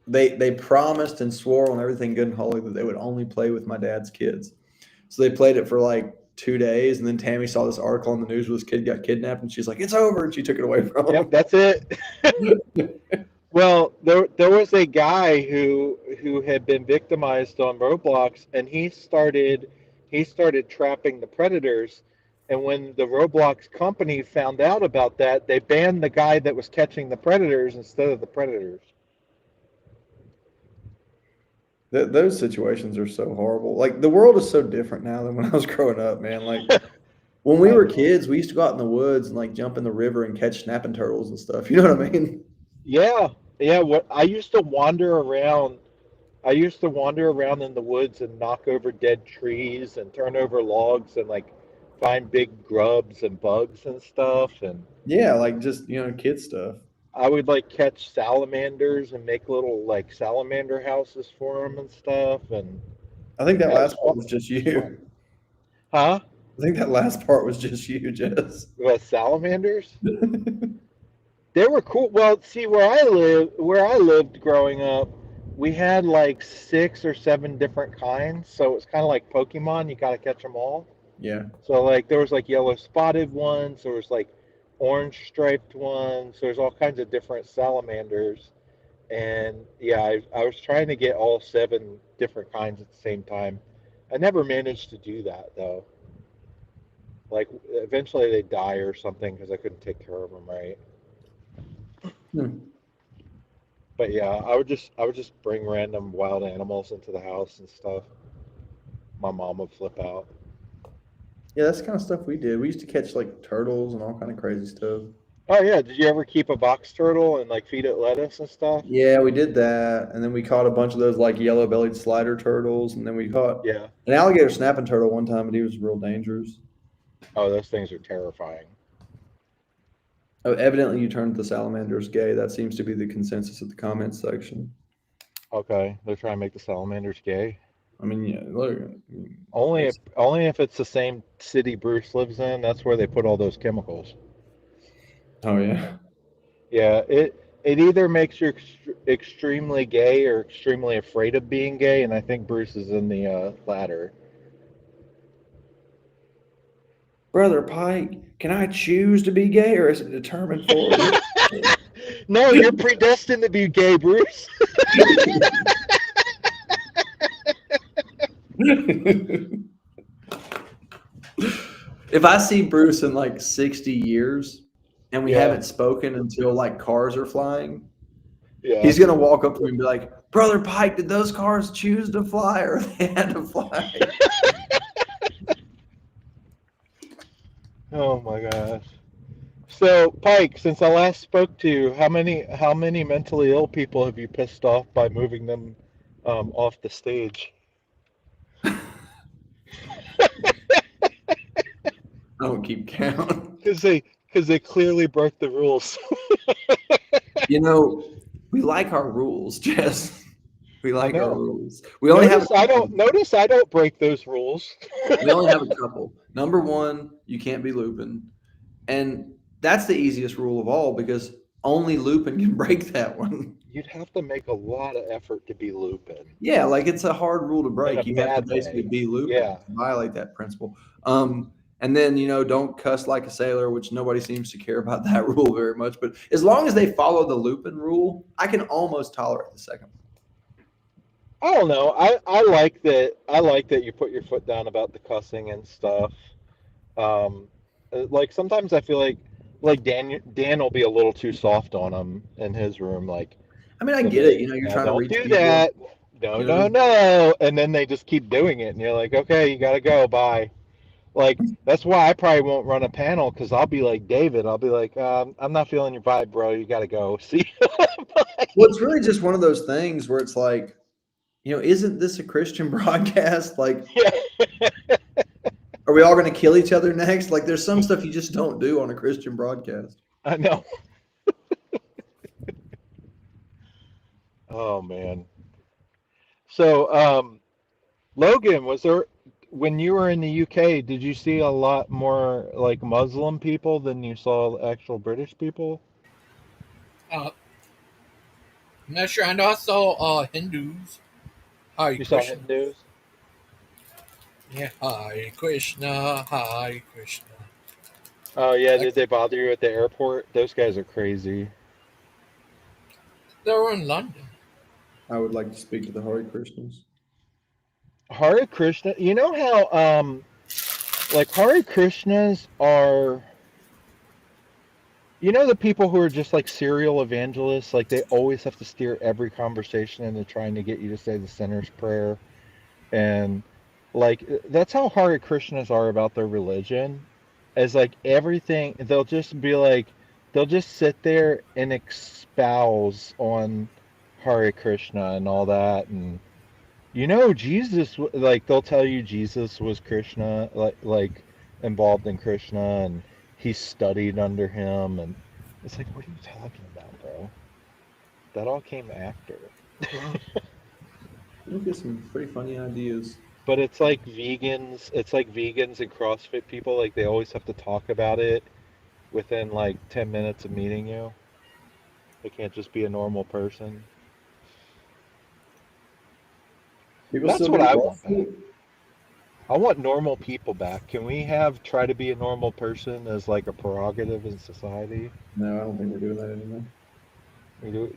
they promised and swore on everything good and holy that they would only play with my dad's kids. So they played it for like 2 days, and then Tammy saw this article on the news where this kid got kidnapped, and she's like, "It's over," and she took it away from him. Yep, that's it. Well, there was a guy who had been victimized on Roblox, and he started trapping the predators. And when the Roblox company found out about that, they banned the guy that was catching the predators instead of the predators. Those situations are so horrible. Like the world is so different now than when I was growing up, man. Like when we were kids, we used to go out in the woods and like jump in the river and catch snapping turtles and stuff. You know what I mean? Yeah. What I used to wander around in the woods and knock over dead trees and turn over logs and like find big grubs and bugs and stuff. And Yeah, like just kid stuff. I would like catch salamanders and make little like salamander houses for them and stuff. And I think that last part was just you. Huh? I think that last part was just you, Jess. What, salamanders? They were cool. Well, see, where I lived growing up, we had like 6 or 7 different kinds. So it's kind of like Pokemon. You got to catch them all. Yeah. So like there was like yellow spotted ones. There was like orange striped ones. There's all kinds of different salamanders. And yeah, I was trying to get all 7 different kinds at the same time. I never managed to do that though. Like eventually they die or something because I couldn't take care of them right. But yeah, I would just bring random wild animals into the house and stuff. My mom would flip out. Yeah, that's the kind of stuff we did. We used to catch like turtles and all kind of crazy stuff. Oh yeah, did you ever keep a box turtle and like feed it lettuce and stuff? Yeah, we did that, and then we caught a bunch of those like yellow-bellied slider turtles, and then we caught an alligator snapping turtle one time, but he was real dangerous. Oh, those things are terrifying. Oh, evidently you turned the salamanders gay. That seems to be the consensus of the comments section. Okay, they're trying to make the salamanders gay. I mean, yeah, look. Only if it's the same city Bruce lives in. That's where they put all those chemicals. Oh yeah. Yeah, it either makes you extremely gay or extremely afraid of being gay, and I think Bruce is in the latter. Brother Pike, can I choose to be gay, or is it determined for me? No, you're predestined to be gay, Bruce. If I see Bruce in like 60 years and we Yeah. haven't spoken until like cars are flying, Yeah. he's gonna walk up to me and be like, "Brother Pike, did those cars choose to fly or they had to fly?" Oh my gosh. So, Pike, since I last spoke to you, how many mentally ill people have you pissed off by moving them off the stage? I don't keep count. Because they clearly broke the rules. You know, we like our rules, Jess. We like our rules. We only have. Notice I don't break those rules. We only have a couple. Number one, you can't be looping, and that's the easiest rule of all because only looping can break that one. You'd have to make a lot of effort to be looping. Yeah, like it's a hard rule to break. In a You have to bad basically way. be looping Yeah. to violate that principle. And then, don't cuss like a sailor, which nobody seems to care about that rule very much. But as long as they follow the looping rule, I can almost tolerate the second one. I don't know. I like that. I like that you put your foot down about the cussing and stuff. Like sometimes I feel like Dan will be a little too soft on him in his room. Like, I mean, I get it. You're trying to don't reach do people. that. No. And then they just keep doing it, and you're like, okay, you gotta go. Bye. Like that's why I probably won't run a panel because I'll be like David. I'll be like, I'm not feeling your vibe, bro. You gotta go. See. Well, it's really just one of those things where it's like, isn't this a Christian broadcast? Like, are we all going to kill each other next? Like, there's some stuff you just don't do on a Christian broadcast. I know. Oh man. So, Logan, when you were in the UK, did you see a lot more like Muslim people than you saw actual British people? I'm not sure. I know I saw Hindus. Hi, You saw Krishna. Hindus? Yeah, Hare Krishna, Hare Krishna. Oh yeah, did they bother you at the airport? Those guys are crazy. They were in London. I would like to speak to the Hare Krishnas. Hare Krishna, you know how like Hare Krishnas are, the people who are just like serial evangelists, like they always have to steer every conversation into trying to get you to say the sinner's prayer. And like that's how Hare Krishnas are about their religion. As like everything, they'll just sit there and espouse on Hare Krishna and all that, and Jesus, like they'll tell you Jesus was Krishna, like involved in Krishna, and he studied under him, and it's like, what are you talking about, bro? That all came after. You get some pretty funny ideas. But it's like vegans and CrossFit people, like they always have to talk about it within like 10 minutes of meeting you. They can't just be a normal person. That's what I want back. I want normal people back. Can we try to be a normal person as like a prerogative in society? No, I don't think we're doing that anymore.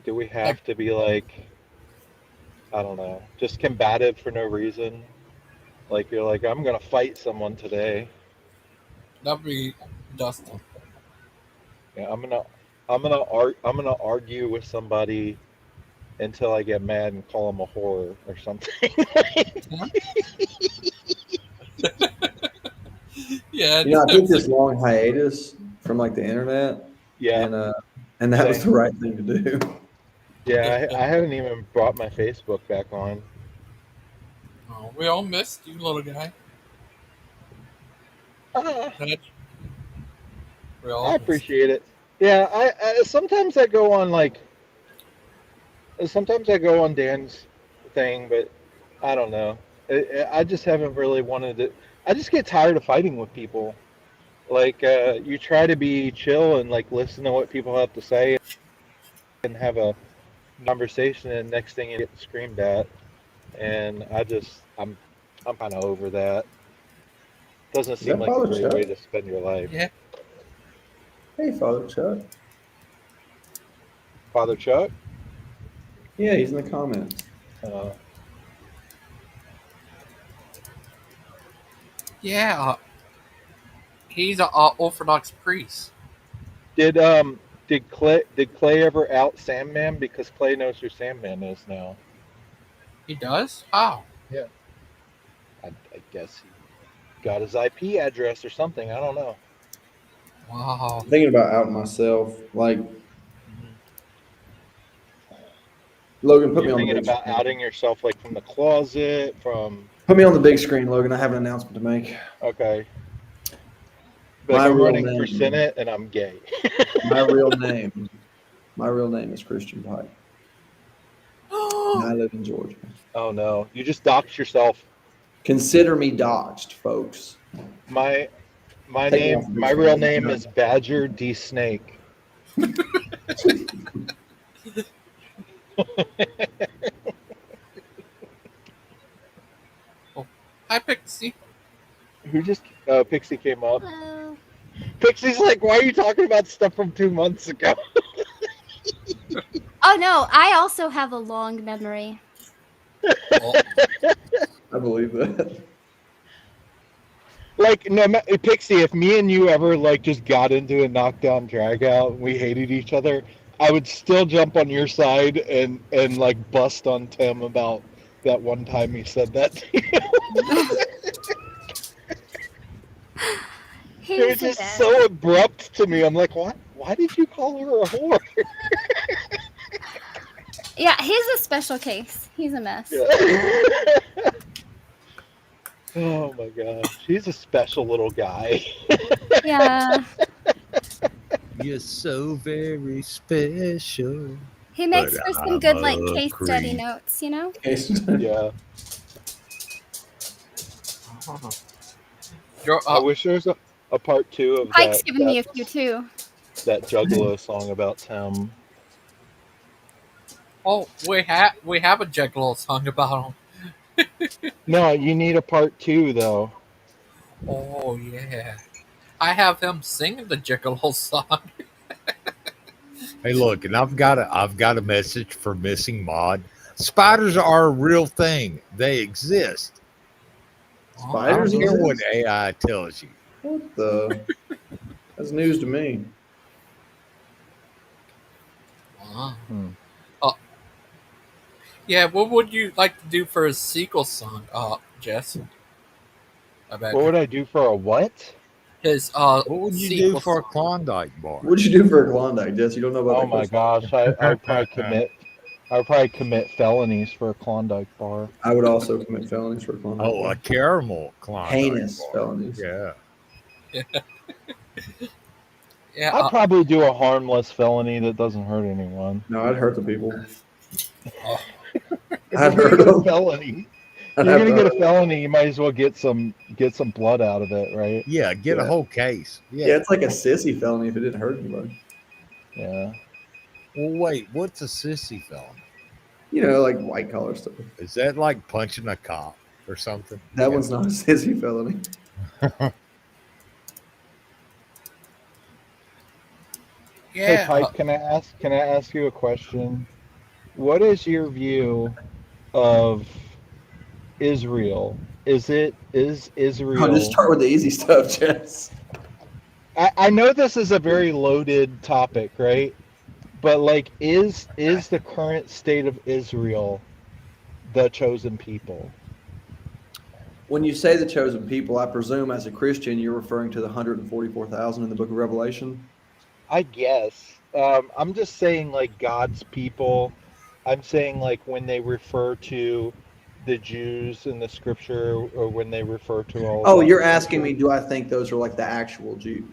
Do we have to be like, I don't know, just combative for no reason? Like you're like, I'm gonna fight someone today. That'd be Dustin. Yeah, I'm gonna argue with somebody until I get mad and call them a whore or something. Yeah. I took this long hiatus from like the internet. Yeah. And that was the right thing to do. Yeah, I haven't even brought my Facebook back on. Oh, we all missed you, little guy. I appreciate it. Yeah, I sometimes I go on Dan's thing, but I don't know. I just haven't really wanted to. I just get tired of fighting with people. Like you try to be chill and like listen to what people have to say and have a conversation, and next thing you get screamed at. And I'm kind of over that. Doesn't seem like a great way to spend your life. Yeah. Hey, Father Chuck. Father Chuck? Yeah, he's in the comments. Yeah. He's a Orthodox priest. Did Clay ever out Sandman? Because Clay knows who Sandman is now. He does? How? Yeah. I guess he got his IP address or something. I don't know. Wow. I'm thinking about outing myself. Like, Logan, put me You're on the thinking big about screen. outing yourself, like from the closet, from. Put me on the big screen, Logan. I have an announcement to make. Okay. My Like I'm real running for name. Senate and I'm gay. My real name is Christian Pike. And I live in Georgia. Oh no! You just doxed yourself. Consider me doxed, folks. My Take me off the big real screen. name No. is Badger D Snake. Hi, Pixie. Who just Pixie came up. Hello. Pixie's like, why are you talking about stuff from 2 months ago? Oh no, I also have a long memory. I believe that. Like, no, Pixie, if me and you ever like just got into a knockdown drag out and we hated each other, I would still jump on your side and like bust on Tim about that one time he said that to you. It was just so abrupt to me. I'm like, what? Why did you call her a whore? Yeah, he's a special case. He's a mess. Oh my gosh, he's a special little guy. Yeah. You're so very special. He makes But for some I'm good like a case study creep. notes, you know? Yeah. I wish there was a part 2 of Pike's that. giving me a few too. That Juggalo song about Tim. Oh, we have a Juggalo song about him. No, you need a part 2 though. Oh yeah, I have him singing the Juggalo song. Hey, look, and I've got a message for Missing Mod. Spiders are a real thing. They exist. I don't Spiders care what exist? AI tells you. What the? That's news to me. Yeah, what would you like to do for a sequel song, Jess? What would I do for a what? His What would you do sequel for a song. Klondike bar? What'd you do for a Klondike, Jess? You don't know about Oh that my question? gosh, I would probably commit felonies for a Klondike bar. I would also commit felonies for a Klondike Oh, bar. a caramel Klondike Heinous bar. felonies. Yeah. Yeah, I'd probably do a harmless felony that doesn't hurt anyone. No, I'd hurt the people. If I'd you're hurt gonna get a them. felony, I'd you're have gonna to get a hurt felony. You might as well get some blood out of it, right? Yeah, get a Yeah. whole case. Yeah, Yeah. it's like a sissy felony if it didn't hurt anybody. Yeah. Well, wait, what's a sissy felony? You know, like white collar stuff. Is that like punching a cop or something? That one's not a sissy felony. Hey, yeah. Pike, can I ask you a question? What is your view of Israel? Is Israel? I'll just start with the easy stuff, Jess. I know this is a very loaded topic, right? But like, is the current state of Israel the chosen people? When you say the chosen people, I presume as a Christian you're referring to the 144,000 in the book of Revelation? I guess. I'm just saying like God's people. I'm saying like when they refer to the Jews in the scripture or when they refer to all. Oh, you're asking me, do I think those are like the actual Jews?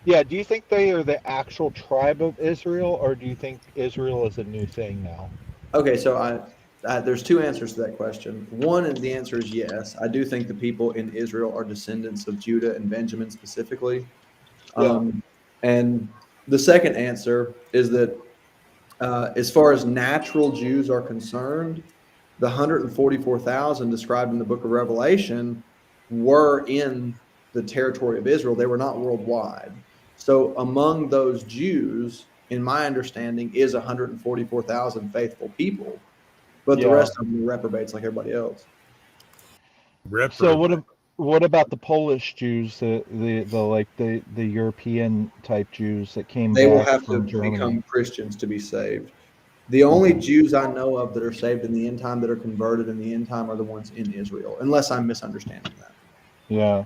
Yeah, do you think they are the actual tribe of Israel or do you think Israel is a new thing now? Okay, so there's two answers to that question. One, and the answer is yes. I do think the people in Israel are descendants of Judah and Benjamin specifically. And the second answer is that as far as natural Jews are concerned, the 144,000 described in the book of Revelation were in the territory of Israel. They were not worldwide. So among those Jews, in my understanding, is 144,000 faithful people. But the rest of them are reprobates like everybody else. So what about the Polish Jews, the European type Jews that came They will back have to from Germany? become Christians to be saved. The only Jews I know of that are saved in the end time, that are converted in the end time, are the ones in Israel, unless I'm misunderstanding that. Yeah.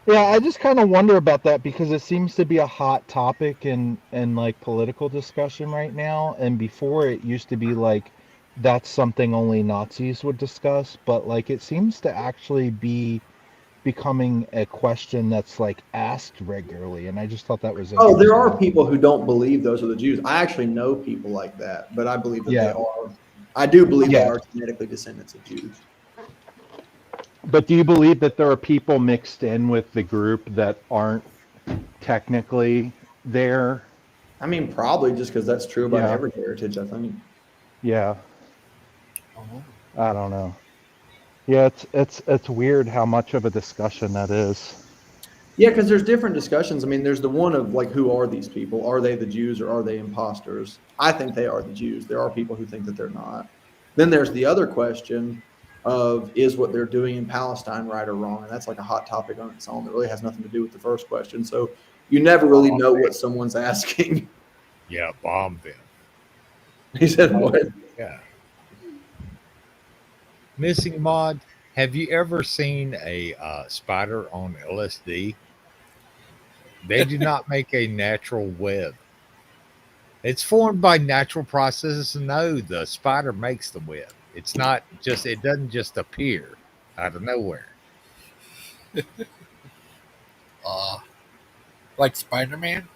Yeah, I just kind of wonder about that because it seems to be a hot topic in like political discussion right now. And before it used to be like that's something only Nazis would discuss, but like it seems to actually be becoming a question that's like asked regularly. And I just thought that was Oh, there are interesting. people who don't believe those are the Jews. I actually know people like that, but I believe that they Yeah. are. I do believe they Yeah. are genetically descendants of Jews. But do you believe that there are people mixed in with the group that aren't technically there? I mean, probably just because that's true about Yeah. every heritage, I think. Yeah. I don't know. Yeah, it's weird how much of a discussion that is. Yeah, because there's different discussions. I mean, there's the one of like, who are these people? Are they the Jews or are they imposters? I think they are the Jews. There are people who think that they're not. Then there's the other question of, is what they're doing in Palestine right or wrong? And that's like a hot topic on its own that really has nothing to do with the first question. So you never really know what someone's asking. Yeah, bomb them. He said what? Yeah. Missing Mod, have you ever seen a spider on LSD? They do not make a natural web. It's formed by natural processes. No, the spider makes the web. It's not just, it doesn't just appear out of nowhere. Like Spider-Man?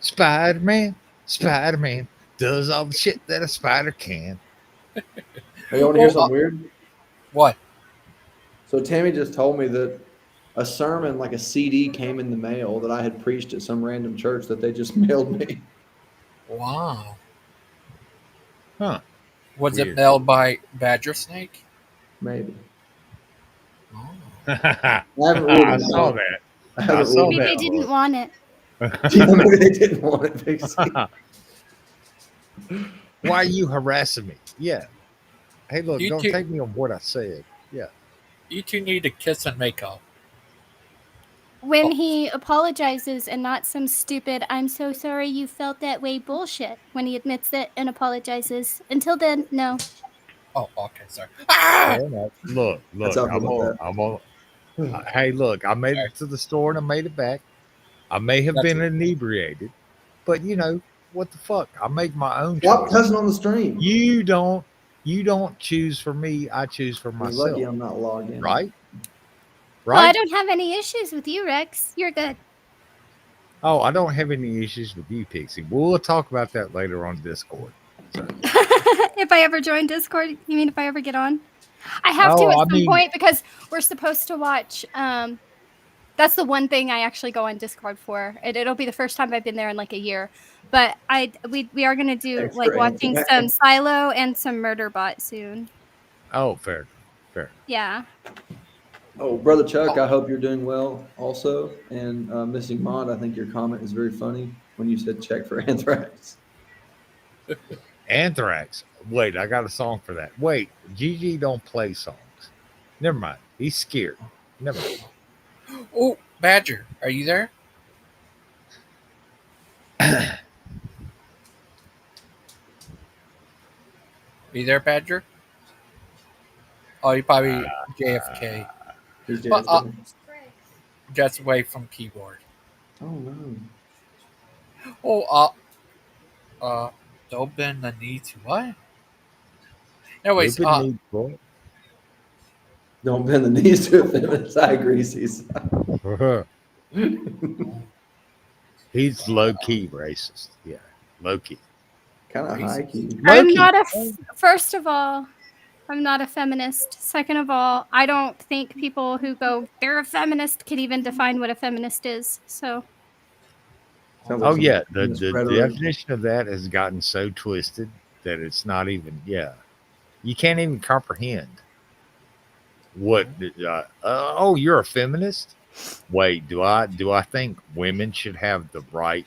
Spider-Man does all the shit that a spider can. Hey, you want to hear something weird? What? So Tammy just told me that a sermon, like a CD, came in the mail that I had preached at some random church that they just mailed me. Wow. Huh. Was Weird. it mailed by Badger Snake? Maybe. I haven't ruled it saw out. that. I haven't saw ruled Maybe that. they didn't want it. Yeah, maybe they didn't want it, Pixie. Why are you harassing me? Yeah. Hey, look, You don't two- take me on what I said. Yeah. You two need to kiss and make up. When he apologizes and not some stupid, I'm so sorry you felt that way bullshit. When he admits it and apologizes. Until then, no. Oh, okay, sorry. Fair enough. Look, That's how I feel about I'm on. Hey, look, I made it to the store and I made it back. I may have been inebriated, but you know what the fuck? I make my own Stop choice. cussing on the stream. You don't choose for me. I choose for You're myself. lucky I'm not logged in. Right? Well, I Right? don't have any issues with you, Rex. You're good. Oh, I don't have any issues with you, Pixie. We'll talk about that later on Discord. So. If I ever join Discord, you mean if I ever get on? I have to Oh, at I some mean- point because we're supposed to watch. That's the one thing I actually go on Discord for. It'll be the first time I've been there in like a year. But we are gonna do Thanks like for watching answering. some Silo and some Murderbot soon. Oh, fair. Yeah. Oh, Brother Chuck, I hope you're doing well also. And Missing Mod, I think your comment is very funny when you said check for anthrax. Anthrax. Wait, I got a song for that. Wait, Gigi don't play songs. Never mind. He's scared. Never mind. Oh, Badger, are you there? Are you there, Badger? Oh, you probably JFK. He's But, JFK. just away from keyboard. Oh, no. Oh, don't bend the knee to what? Anyways, Stupid need for Don't bend the knees to a feminist. I agree, Cecil. He's low key racist. Yeah, low key. Kind of high key. I'm Low-key. not first of all, I'm not a feminist. Second of all, I don't think people who go, they're a feminist can even define what a feminist is. So Sounds like Oh some yeah, the feminist rhetoric. definition of that has gotten so twisted that it's not even. Yeah, you can't even comprehend what. Oh, you're a feminist? Wait, do I think women should have the right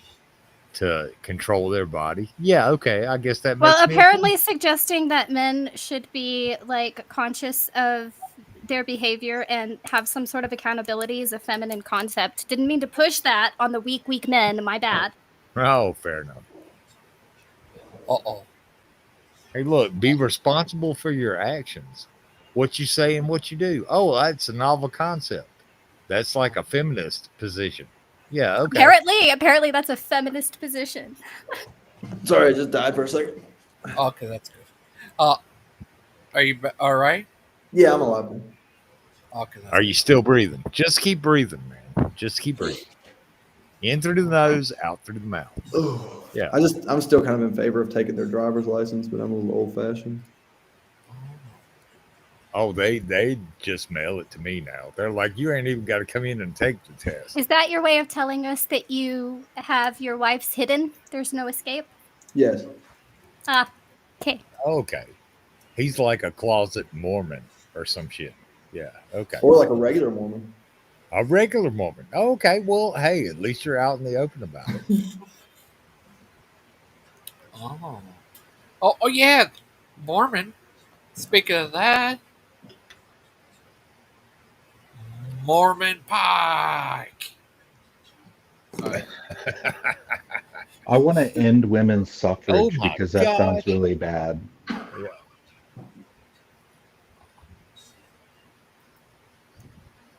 to control their body? Yeah, okay, I guess that makes well, me a apparently suggesting that men should be like conscious of their behavior and have some sort of accountability is a feminine concept. Didn't mean to push that on the weak men. My bad. Oh, fair enough. Uh-oh. Hey, look, be responsible for your actions. What you say and what you do. Oh, that's a novel concept. That's like a feminist position. Yeah, okay. Apparently that's a feminist position. Sorry, I just died for a second. Okay, that's good. Are you all right? Yeah, I'm alive. Okay. Are you still breathing? Just keep breathing, man. Just keep breathing. In through the nose, out through the mouth. Oh, Yeah. I'm still kind of in favor of taking their driver's license, but I'm a little old fashioned. Oh, they just mail it to me now. They're like, you ain't even got to come in and take the test. Is that your way of telling us that you have your wife's hidden? There's no escape? Yes. Okay. Okay. He's like a closet Mormon or some shit. Yeah, okay. Or like a regular Mormon. A regular Mormon. Okay, well, hey, at least you're out in the open about it. Oh, yeah. Mormon. Speaking of that, Mormon Pike. I want to end women's suffrage Oh my because that sounds gosh. really bad. Yeah.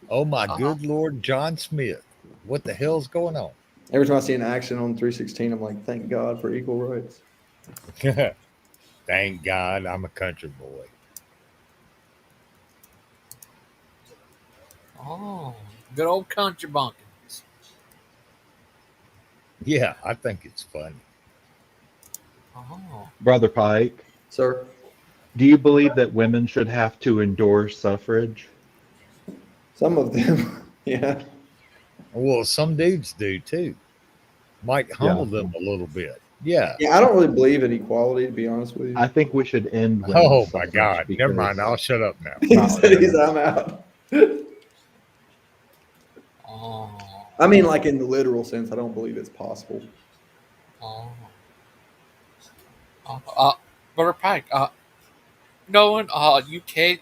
Oh my good Lord, John Smith. What the hell's going on? Every time I see an action on 316, I'm like, thank God for equal rights. Thank God I'm a country boy. Oh, good old country bunkins. Yeah, I think it's funny. Oh. Brother Pike. Sir? Do you believe that women should have to endorse suffrage? Some of them, yeah. Well, some dudes do too. Might humble them a little bit. Yeah. Yeah, I don't really believe in equality, to be honest with you. I think we should end women's Oh my suffrage God. Never because- mind. I'll shut up now. He said I'm out. I mean, like in the literal sense, I don't believe it's possible. Brother Pike, knowing UK,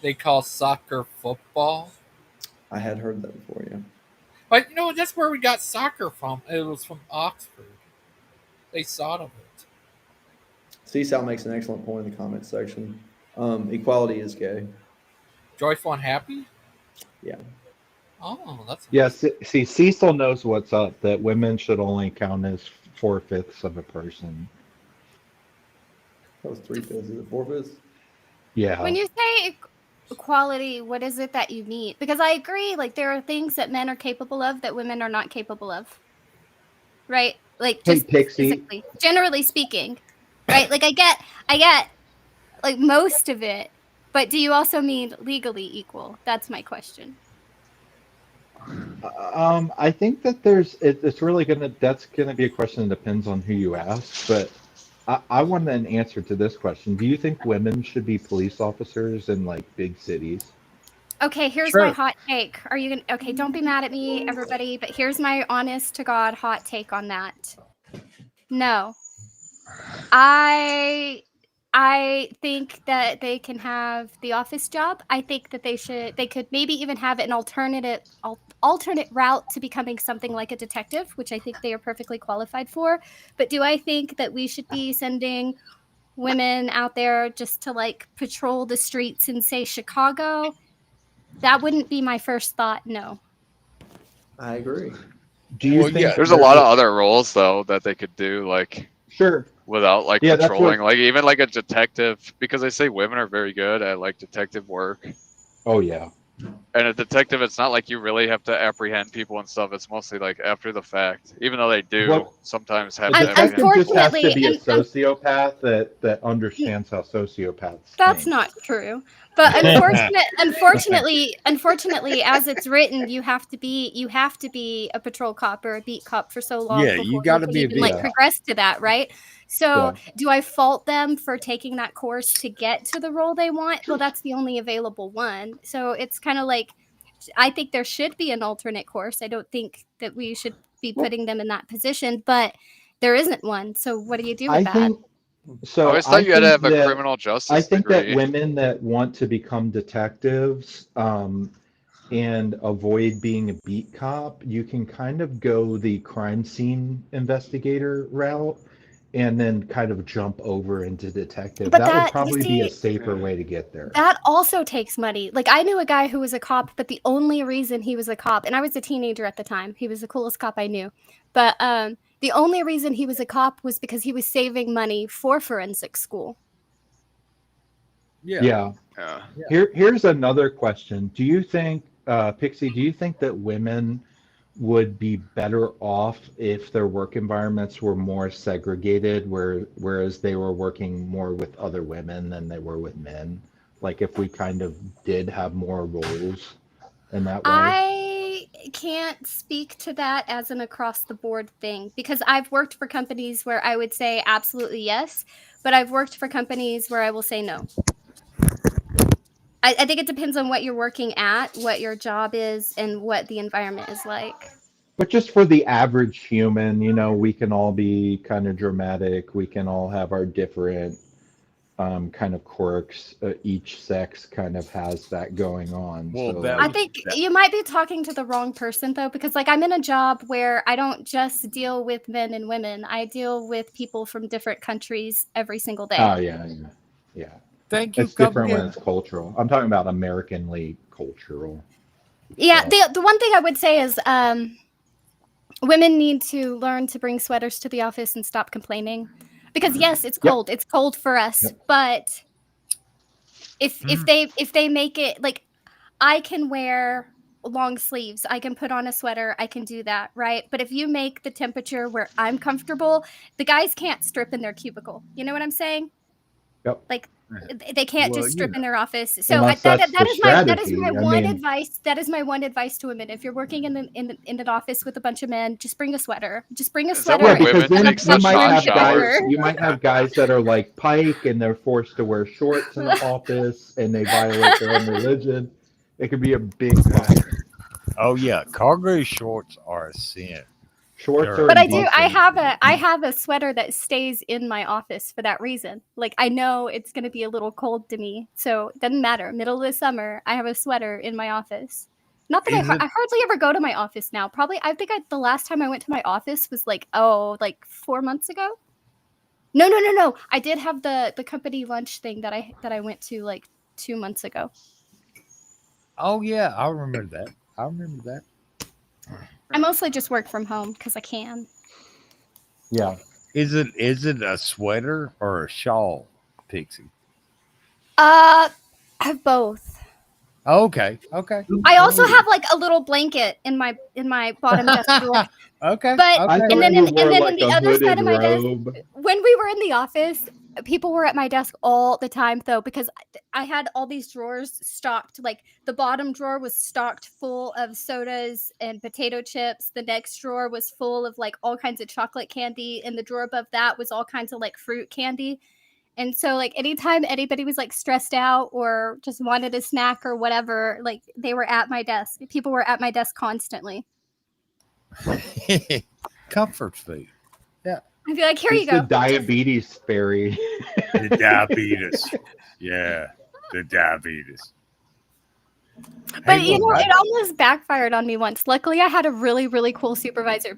they call soccer football. I had heard that before, yeah. But that's where we got soccer from. It was from Oxford. They thought of it. C-Sal makes an excellent point in the comment section. Equality is gay. Joyful and happy? Yeah. Oh, that's Yes. See, Cecil knows what's up. That women should only count as 4/5 of a person. That was 3/5. Is it 4/5? Yeah. When you say equality, what is it that you mean? Because I agree, like there are things that men are capable of that women are not capable of. Right? Like Hey, just Pixie. physically, generally speaking. Right? Like I get like most of it, but do you also mean legally equal? That's my question. I think that it's really that's gonna be a question that depends on who you ask, but I want an answer to this question. Do you think women should be police officers in like big cities? Okay, here's my hot take. Are you gonna? Okay, don't be mad at me, everybody. But here's my honest to God hot take on that. No, I think that they can have the office job. I think that they could maybe even have an alternate route to becoming something like a detective, which I think they are perfectly qualified for. But do I think that we should be sending women out there just to like patrol the streets in, say, Chicago? That wouldn't be my first thought. No. I agree. Do you think there's a lot of other roles though that they could do, like sure without like Yeah, that's patrolling, what- like even like a detective, because they say women are very good at like detective work. Oh yeah. And a detective, it's not like you really have to apprehend people and stuff. It's mostly like after the fact, even though they do What- sometimes have A to detective apprehend just has to be a Unfortunately, sociopath that understands how sociopaths That's think. not true. But unfortunately, as it's written, you have to be a patrol cop or a beat cop for so long Yeah, you before gotta can be a even beat like cop. progress to that, right? So, Yeah. do I fault them for taking that course to get to the role they want? Well, that's the only available one. So it's kind of like I think there should be an alternate course. I don't think that we should be putting them in that position, but there isn't one. So what do you do with I that? think So I always thought you had to think have a that- criminal justice I think degree. that women that want to become detectives and avoid being a beat cop, you can kind of go the crime scene investigator route and then kind of jump over into detective. But That would that, you probably be a see, safer way to get there. that also takes money. Like, I knew a guy who was a cop, but the only reason he was a cop, and I was a teenager at the time, he was the coolest cop I knew. But the only reason he was a cop was because he was saving money for forensic school. Yeah. Yeah. Here's another question. Do you think, Pixie, do you think that women would be better off if their work environments were more segregated, whereas they were working more with other women than they were with men? Like if we kind of did have more roles in that way? I can't speak to that as an across the board thing because I've worked for companies where I would say absolutely yes, but I've worked for companies where I will say no. I think it depends on what you're working at, what your job is, and what the environment is like. But just for the average human, you know, we can all be kind of dramatic. We can all have our different kind of quirks. Each sex kind of has that going on. Well, so, I think you might be talking to the wrong person though, because like I'm in a job where I don't just deal with men and women. I deal with people from different countries every single day. Oh yeah. Thank you. It's different when it's cultural. I'm talking about Americanly cultural. Yeah, the one thing I would say is women need to learn to bring sweaters to the office and stop complaining. Because yes, it's cold. It's cold for us, but if they make it like I can wear long sleeves, I can put on a sweater, I can do that, right? But if you make the temperature where I'm comfortable, the guys can't strip in their cubicle. You know what I'm saying? Yep. Like they can't Well, just strip yeah. in their office. So Unless that that's is the my strategy. I one mean- advice. That is my one advice to women. If you're working in an office with a bunch of men, just bring a sweater. Just bring a sweater. Yeah, because then take you such might hot have showers? guys. You might have guys that are like Pike, and they're forced to wear shorts in the office, and they violate their own religion. It could be a big problem. Oh yeah, cargo shorts are a sin. Shorts are. But I have a sweater that stays in my office for that reason. Like I know it's going to be a little cold to me, so it doesn't matter. Middle of the summer, I have a sweater in my office. Not that I hardly ever go to my office now. Probably I think the last time I went to my office was like 4 months ago. No. I did have the company lunch thing that I went to like 2 months ago. Oh yeah, I remember that. I mostly just work from home because I can. Yeah. Is it a sweater or a shawl, Pixie? I have both. Okay. I also have like a little blanket in my bottom desk drawer. Okay. But I and thought then you in wore, like, the a other side hooded of my desk, robe. when we were in the office, people were at my desk all the time though because I had all these drawers stocked. Like the bottom drawer was stocked full of sodas and potato chips. The next drawer was full of like all kinds of chocolate candy, and the drawer above that was all kinds of like fruit candy. And so like anytime anybody was like stressed out or just wanted a snack or whatever, like they were at my desk. People were at my desk constantly. Comfort food. Yeah. I'd be like, here you It's go. the diabetes fairy. The diabetes. Yeah. The diabetes. But Hey, you know, look, it almost backfired on me once. Luckily, I had a really, really cool supervisor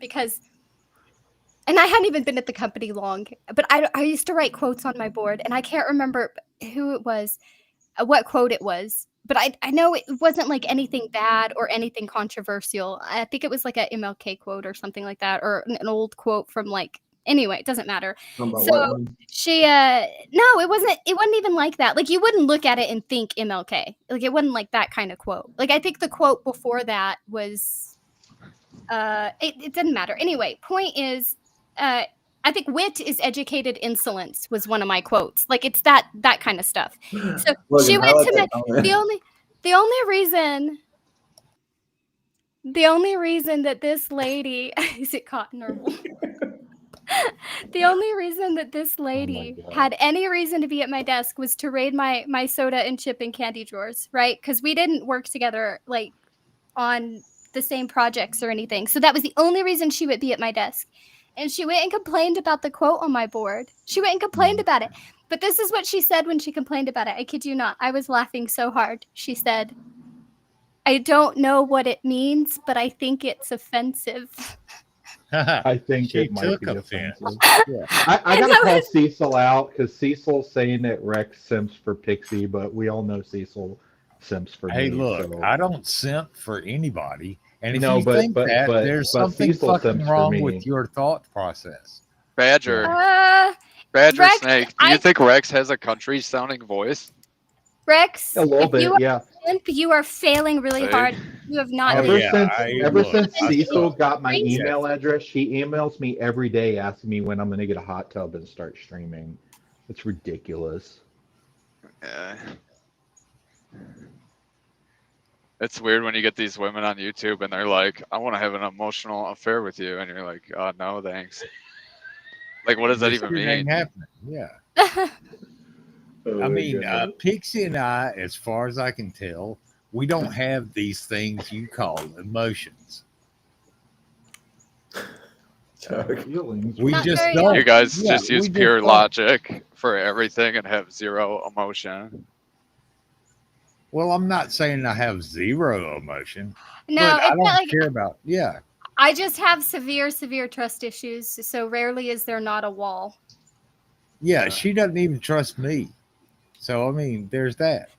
and I hadn't even been at the company long, but I used to write quotes on my board, and I can't remember who it was, what quote it was, but I know it wasn't like anything bad or anything controversial. I think it was like a MLK quote or something like that, or an old quote from like, anyway, it doesn't matter. So she, no, it wasn't even like that. Like you wouldn't look at it and think MLK. Like it wasn't like that kind of quote. Like I think the quote before that was, it didn't matter. Anyway, point is, I think wit is educated insolence was one of my quotes. Like it's that kind of stuff. So Logan, she I went like to that comment. the only reason that this lady is it cotton or wool? The only reason that this lady had any reason to be at my desk was to raid my soda and chip and candy drawers, right? Because we didn't work together like on the same projects or anything. So that was the only reason she would be at my desk. and she went and complained about the quote on my board. She went and complained about it. But this is what she said when she complained about it. I kid you not. I was laughing so hard. She said, I don't know what it means, but I think it's offensive. I think She it might took be offense. offensive. Yeah. I gotta call Cecil out because Cecil's saying that Rex simps for Pixie, but we all know Cecil simps for Hey, me. look, so. I don't simp for anybody. And if No, you but- think but- that, but- there's but something Cecil fucking simps for wrong me. with your thought process. Badger. Badger Rex, Snake. Do you think Rex has a country sounding voice? Rex, A little if bit, you are yeah. simp, you are failing really See? hard. You have not. Ever been- since Cecil got my Crazy. email address, she emails me every day asking me when I'm going to get a hot tub and start streaming. It's ridiculous. Yeah. It's weird when you get these women on YouTube and they're like, I want to have an emotional affair with you. And you're like, no, thanks. Like, what does that This even shit ain't mean? happening. Yeah. Oh, I mean, goodness. Pixie and I, as far as I can tell, we don't have these things you call emotions. We Not just very don't. You guys Yeah, just use we pure don't. logic for everything and have zero emotion. Well, I'm not saying I have zero emotion. No, but I it's don't not like care about. Yeah. I just have severe trust issues. So rarely is there not a wall. Yeah, she doesn't even trust me. So, I mean, there's that.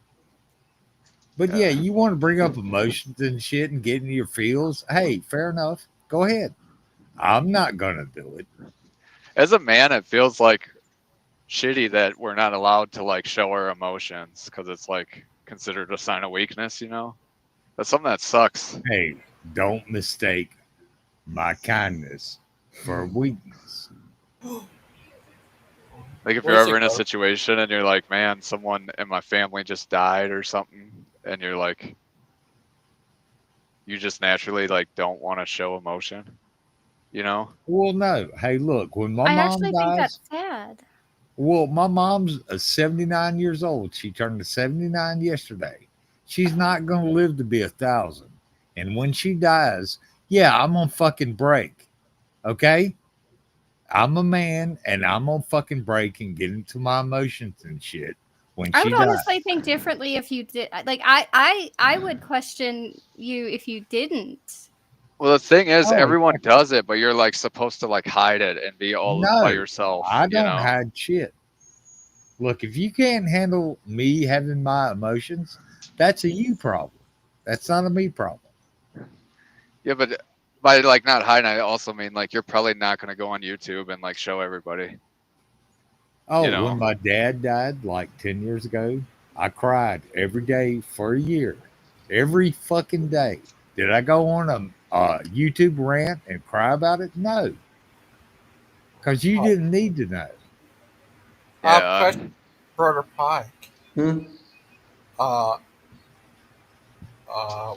But yeah, you want to bring up emotions and shit and get into your feels. Hey, fair enough. Go ahead. I'm not going to do it. As a man, it feels like shitty that we're not allowed to like show our emotions because it's like considered a sign of weakness, you know? That's something that sucks. Hey, don't mistake my kindness for weakness. Like if What you're is ever it in a called? situation and you're like, man, someone in my family just died or something, and you're like, you just naturally like don't want to show emotion, you know? Well, no. Hey, look, when my I mom actually think dies, that's sad. well, my mom's 79 years old. She turned 79 yesterday. She's not going to live to be 1,000. And when she dies, yeah, I'm going to fucking break. Okay? I'm a man and I'm going to fucking break and get into my emotions and shit when I she would dies. honestly think differently if you did. Like I would question you if you didn't. Well, the thing is, Oh, everyone does it, but you're like supposed to like hide it and be all No, by yourself. I you don't know? hide shit. Look, if you can't handle me having my emotions, that's a you problem. That's not a me problem. Yeah, but by like not hiding, I also mean like you're probably not gonna go on YouTube and like show everybody. Oh, You know. when my dad died like 10 years ago, I cried every day for a year. Every fucking day. Did I go on a YouTube rant and cry about it? No. Because you didn't need to know. Yeah. Question, Brother Pike. Hmm?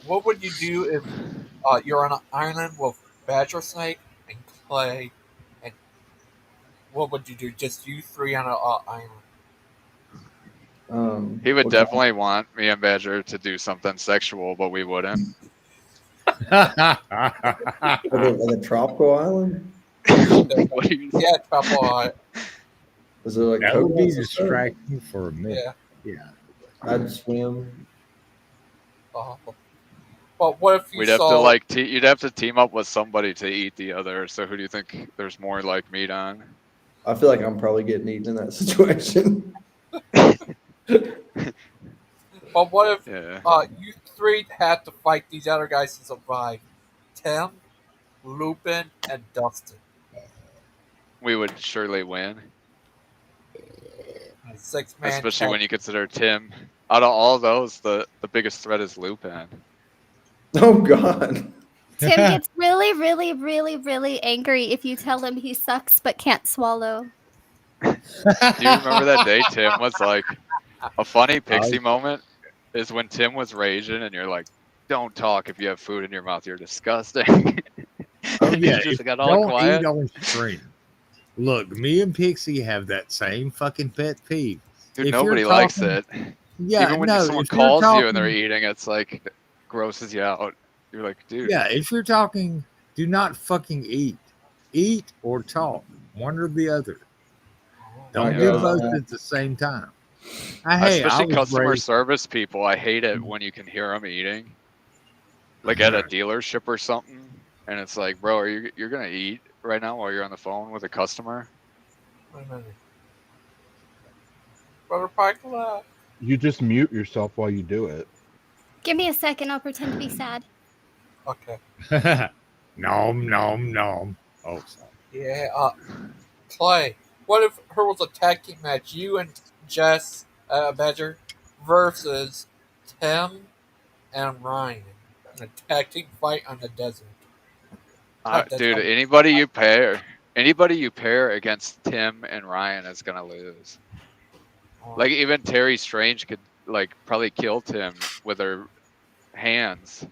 What would you do if you're on an island with Badger Snake and Clay, and what would you do? Just you three on an island. He would what kind- definitely want me and Badger to do something sexual, but we wouldn't. Like a tropical island? What do you? Yeah, couple. Is it like That would be coconuts and stuff? distracting for a minute. Yeah. I'd swim. But what if you We'd have saw? to like you'd have to team up with somebody to eat the other. So who do you think there's more like meat on? I feel like I'm probably getting eaten in that situation. But what if Yeah. you three had to fight these other guys to survive? Tim, Lupin, and Dustin. We would surely win. 6-man. Especially when you consider Tim. Out of all those, the biggest threat is Lupin. Oh God. Tim gets really angry if you tell him he sucks but can't swallow. Do you remember that day Tim was like a funny Pixie moment is when Tim was raging and you're like, don't talk if you have food in your mouth, you're disgusting. Oh, yeah. He just if got you all don't quiet. eat on stream. Look, me and Pixie have that same fucking pet peeve. Dude, If you're nobody likes talking- it. Yeah, Even when no, someone if you're calls you and they're talking- eating, it's like grosses you out. You're like, dude. Yeah, if you're talking, do not fucking eat. Eat or talk, one or the other. Don't Right, do guys. both at the same time. Hey, I Especially was customer raised. service people. I hate it when you can hear them eating, like at a dealership or something, and it's like, bro, you're gonna eat right now while you're on the phone with a customer? Wait a minute. Brother Pike left. You just mute yourself while you do it. Give me a second. I'll pretend to be sad. Okay. Nom nom nom. Oh, sorry. Yeah. Clay, what if her was a tag team match? You and Jess Badger versus Tim and Ryan in a tag team fight on the desert. Dude, anybody you pair against Tim and Ryan is gonna lose. Like even Terry Strange could like probably kill Tim with her hands.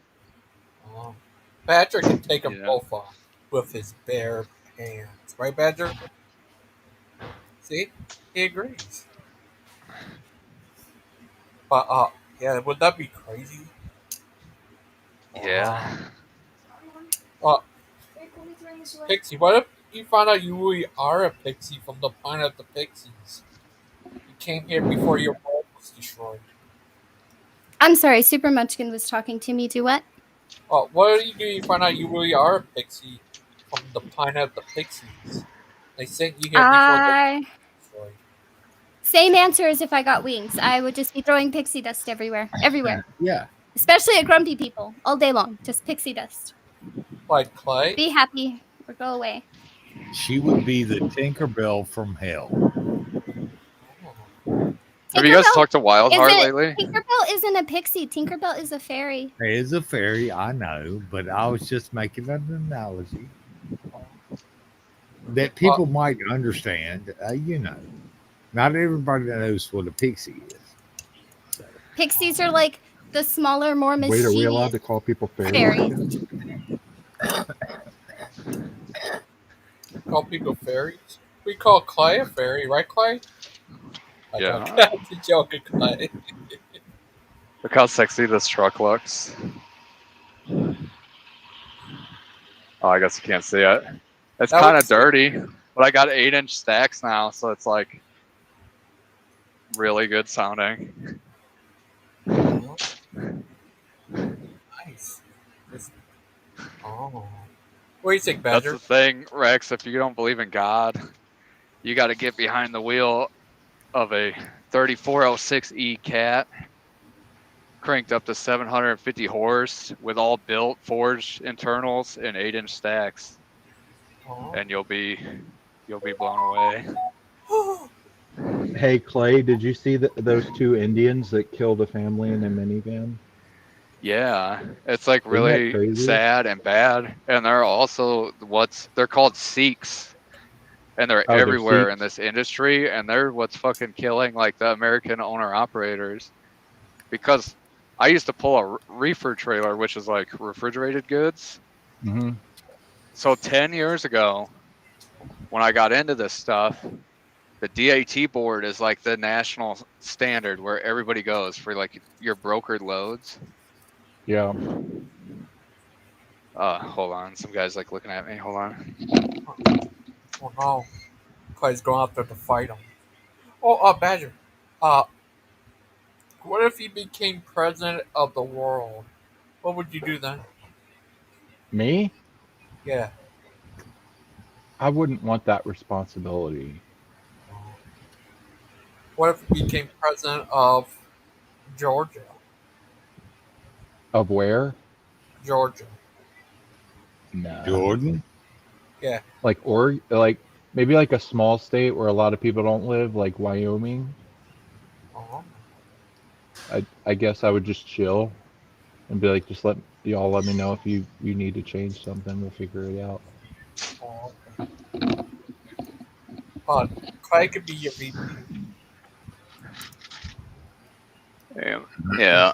Badger can take them both off with his bare hands, right, Badger? See, he agrees. But yeah, would that be crazy? Yeah. Pixie, what if you found out you really are a pixie from the planet of the Pixies? You came here before your world was destroyed. I'm sorry, Super Munchkin was talking to me. Do what? What do? You find out you really are a pixie from the planet of the Pixies? They sent you here before they were destroyed. Same answer as if I got wings. I would just be throwing pixie dust everywhere. Everywhere. Yeah. Especially at grumpy people. All day long. Just pixie dust. Like Clay? Be happy or go away. She would be the Tinkerbell from hell. Have you guys talked to Wildheart lately? Tinkerbell isn't a pixie. Tinkerbell is a fairy. It is a fairy, I know, but I was just making an analogy that people might understand. You know, not everybody knows what a pixie is. Pixies are like the smaller, more Wait, mischievous are we allowed to call people fairies? fairies. Call people fairies? We call Clay a fairy, right, Clay? Yeah. That's a joke, Clay. Look how sexy this truck looks. Oh, I guess you can't see it. It's That kind of looks- dirty, but I got 8-inch stacks now, so it's like really good sounding. Nice. Oh. What do you think, That's Badger? the thing, Rex. If you don't believe in God, you got to get behind the wheel of a 3406E Cat, cranked up to 750 horse, with all built, forged internals, and 8-inch stacks, and you'll be blown away. Hey, Clay, did you see those two Indians that killed a family in a minivan? Yeah, it's like Isn't that really crazy? sad and bad, and they're also they're called Sikhs, and they're Oh, they're everywhere in Sikhs? this industry, and they're what's fucking killing like the American owner operators. Because I used to pull a reefer trailer, which is like refrigerated goods. Mm-hmm. So 10 years ago, when I got into this stuff, the DAT board is like the national standard where everybody goes for like your brokered loads. Yeah. Hold on. Some guy's like looking at me. Hold on. Oh no. Clay's going out there to fight him. Oh, Badger. What if you became president of the world? What would you do then? Me? Yeah. I wouldn't want that responsibility. What if you became president of Georgia? Of where? Georgia. No. Jordan? Yeah. Like maybe like a small state where a lot of people don't live, like Wyoming. I guess I would just chill and be like, just let me know if you need to change something. We'll figure it out. Clay could be your VP. Yeah.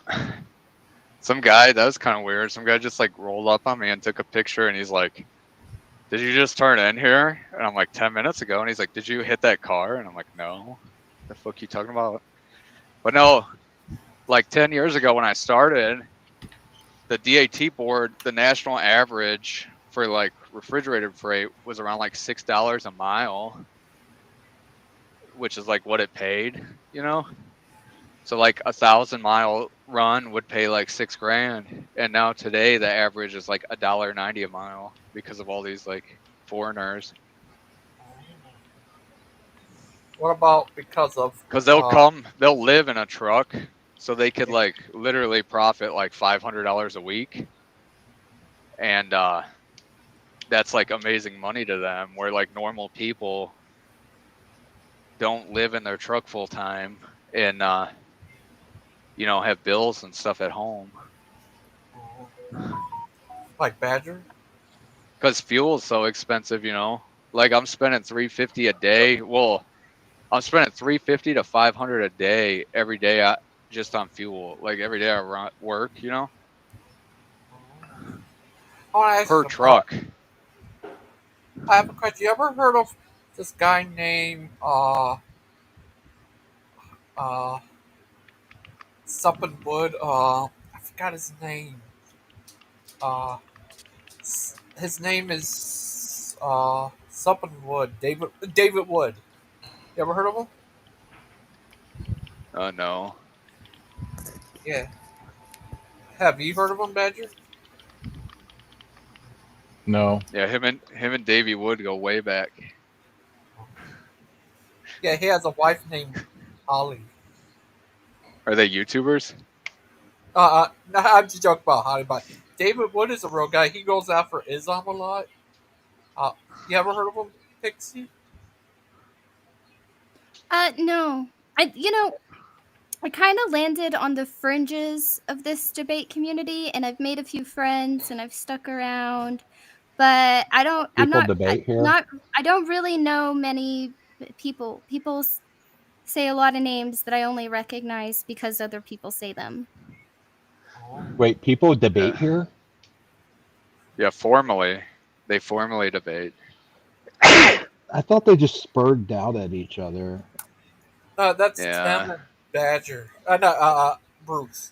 Some guy, that was kind of weird. Some guy just like rolled up on me and took a picture, and he's like, "Did you just turn in here?" And I'm like, 10 minutes ago. And he's like, "Did you hit that car?" And I'm like, "No." The fuck you talking about? But no, like 10 years ago when I started, the DAT board, the national average for like refrigerated freight was around like $6 a mile, which is like what it paid, you know. So like 1,000-mile run would pay like $6,000, and now today the average is like $1.90 a mile because of all these like foreigners. What about because of? Because they'll live in a truck, so they could like literally profit like $500 a week, and that's like amazing money to them. Where like normal people don't live in their truck full time and have bills and stuff at home. Like Badger? Because fuel is so expensive, Like I'm spending $350 a day. Well, I'm spending $350 to $500 a day every day just on fuel. Like every day I work, per truck. I have a question. You ever heard of this guy named something Wood? I forgot his name. His name is something Wood. David Wood. You ever heard of him? No. Yeah. Have you heard of him, Badger? No. Yeah, him and Davey Wood go way back. Yeah, he has a wife named Holly. Are they YouTubers? No, I'm just joking about Holly, but David Wood is a real guy. He goes after Islam a lot. You ever heard of him, Pixie? No. I kind of landed on the fringes of this debate community, and I've made a few friends, and I've stuck around. But I don't. I'm People not. debate here? I don't really know many people. People say a lot of names that I only recognize because other people say them. Wait, people debate here? Yeah, formally. They formally debate. I thought they just spurred doubt at each other. No, that's Yeah. Tim and Badger. Bruce.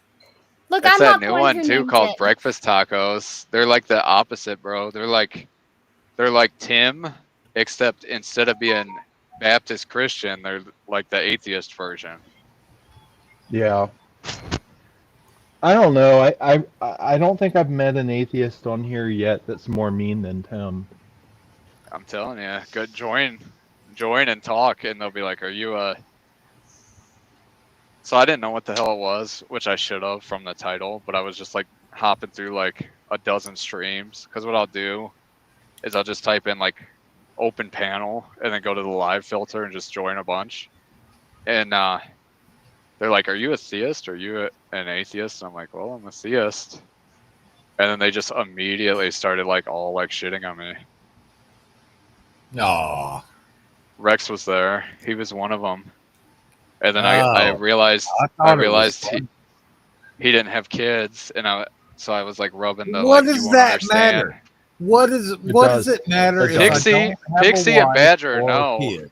Look, That's I'm that not new the one one who too named called it. Breakfast Tacos. They're like the opposite, bro. They're like Tim, except instead of being Baptist Christian, they're like the atheist version. Yeah. I don't know. I don't think I've met an atheist on here yet that's more mean than Tim. I'm telling you, good join and talk, and they'll be like, "Are you a?" So I didn't know what the hell it was, which I should have from the title, but I was just like hopping through like a dozen streams. Because what I'll do is I'll just type in like open panel and then go to the live filter and just join a bunch. And they're like, "Are you a theist? Or are you an atheist?" And I'm like, "Well, I'm a theist." And then they just immediately started like all like shitting on me. Aw. Rex was there. He was one of them. And then I realized he didn't have kids, and so I was like rubbing the. What like, does that matter? What does it matter if Pixie, I don't have Pixie a and wife Badger or no. kids?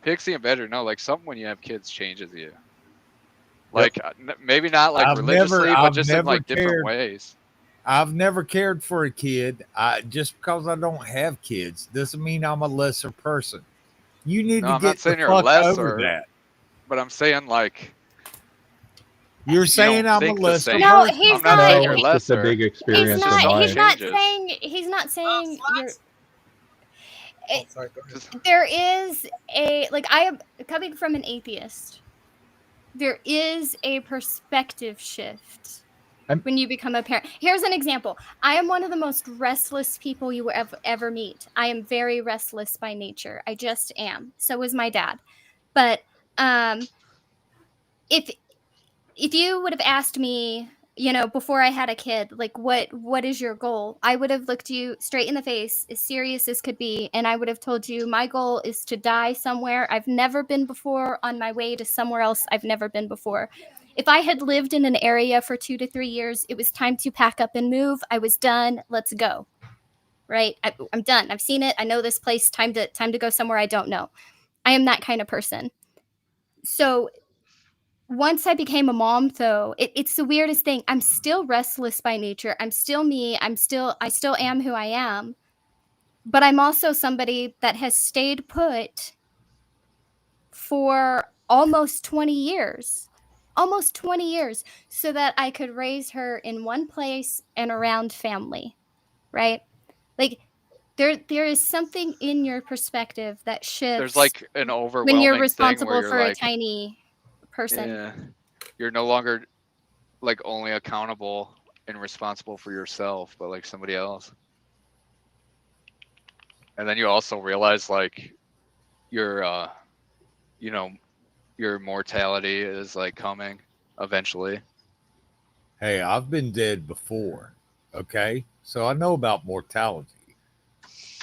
Pixie and Badger no. Like something when you have kids changes you. Like maybe not like I've religiously, but just in never like different cared. ways. I've never cared for a kid. Just because I don't have kids doesn't mean I'm a lesser person. You need No, to I'm get not saying the you're fuck lesser, over that. but I'm saying like. You're saying I'm a think the lesser same. No, person. he's I'm not not. saying you're It's just a lesser. big experience in He's life. not Changes. saying. He's not saying you're. Sorry, go ahead. There is a I am coming from an atheist. There is a perspective shift when you become a parent. Here's an example. I am one of the most restless people you will ever meet. I am very restless by nature. I just am. So is my dad. But if you would have asked me, before I had a kid, like what is your goal? I would have looked you straight in the face, as serious as could be, and I would have told you my goal is to die somewhere I've never been before, on my way to somewhere else I've never been before. If I had lived in an area for 2 to 3 years, it was time to pack up and move. I was done. Let's go. Right? I'm done. I've seen it. I know this place. Time to go somewhere I don't know. I am that kind of person. So once I became a mom, though, it's the weirdest thing. I'm still restless by nature. I'm still me. I still am who I am. but I'm also somebody that has stayed put for almost 20 years. Almost 20 years, so that I could raise her in one place and around family, right? Like there is something in your perspective that There's shifts like an when you're overwhelming thing where responsible you're for a like, tiny person. yeah, you're no longer like only accountable and responsible for yourself, but like somebody else. And then you also realize like your you know, your mortality is like coming eventually. Hey, I've been dead before. Okay. So I know about mortality.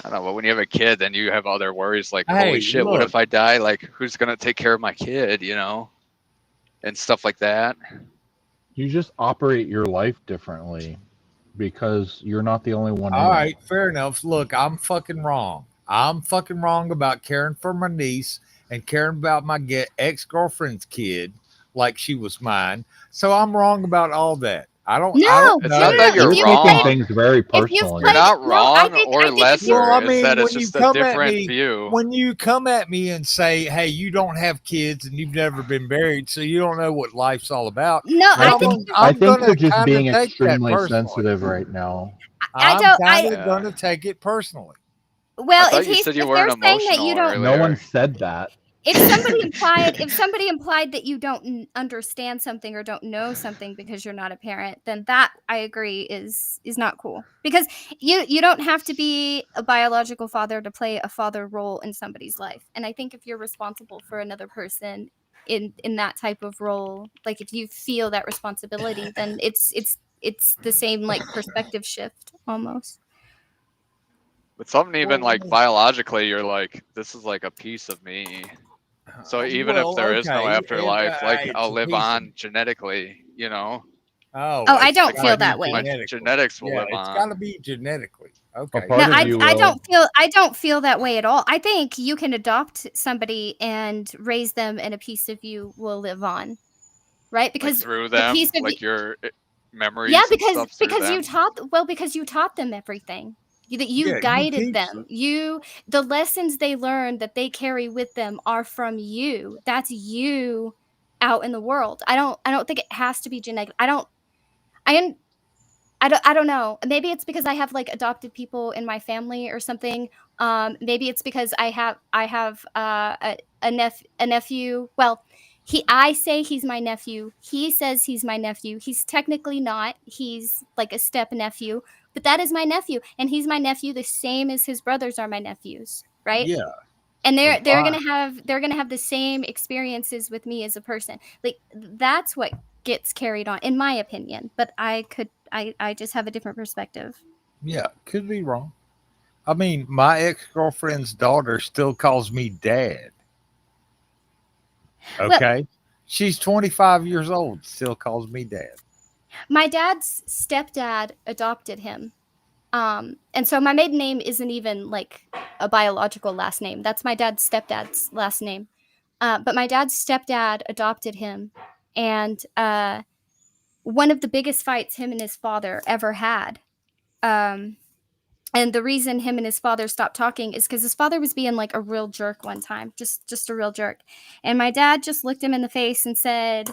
I don't know, but when you have a kid, then you have other worries like, Hey, holy shit, what look. if I die? Like, who's gonna take care of my kid, you know? And stuff like that. You just operate your life differently because you're not the only one in All it. right, fair enough. Look, I'm fucking wrong. I'm fucking wrong about caring for my niece and caring about my ex-girlfriend's kid like she was mine. So I'm wrong about all that. I don't No, It's know. not that you're if you've taking wrong. played, things very if you've personally. You're played, not no, I wrong think or if you, Well, lesser. I It's that mean, it's when you just a come at different me, view. when you come at me and say, "Hey, you don't have kids and you've never been married, so you don't know what life's all about," no, I I think think you're, I I'm think you're gonna just kind of being take that extremely personally. sensitive right now. I I'm don't, kind I, of gonna take it personally. I well, thought you said you if weren't they're saying that you emotional don't, No one earlier. said that. if somebody implied that you don't understand something or don't know something because you're not a parent, then that I agree is not cool, because you don't have to be a biological father to play a father role in somebody's life. And I think if you're responsible for another person in that type of role, like if you feel that responsibility, then it's the same like perspective shift almost. But something even like biologically, you're like, this is like a piece of me. So even if Well, there is no okay, afterlife, like it's I'll a live piece of. on genetically, you know? Oh, Oh, I it's don't Like got to feel be that way. my genetically. genetics will Yeah, live it's got on. to be genetically. A Okay. No, part of you I will. don't feel that way at all. I think you can adopt somebody and raise them, and a piece of you will live on, right? Like Because through the piece them, of you, like your yeah, memories and stuff through you them. taught, because you taught them everything. That you Yeah, you guided teach them. them. The lessons they learned that they carry with them are from you. That's you out in the world. I don't think it has to be genetic. I I don't know. Maybe it's because I have like adopted people in my family or something. Maybe it's because I have a nephew. Well, I say he's my nephew. He says he's my nephew. He's technically not. He's like a step nephew, but that is my nephew, and he's my nephew the same as his brothers are my nephews, right? Yeah. And So fine. they're gonna have the same experiences with me as a person. Like that's what gets carried on, in my opinion. But I just have a different perspective. Yeah, could be wrong. I mean, my ex-girlfriend's daughter still calls me dad. Well, Okay. She's 25 years old, still calls me dad. my dad's stepdad adopted him. And so my maiden name isn't even like a biological last name. That's my dad's stepdad's last name. But my dad's stepdad adopted him, and one of the biggest fights him and his father ever had. Um, and the reason him and his father stopped talking is because his father was being like a real jerk one time, just a real jerk. And my dad just looked him in the face and said,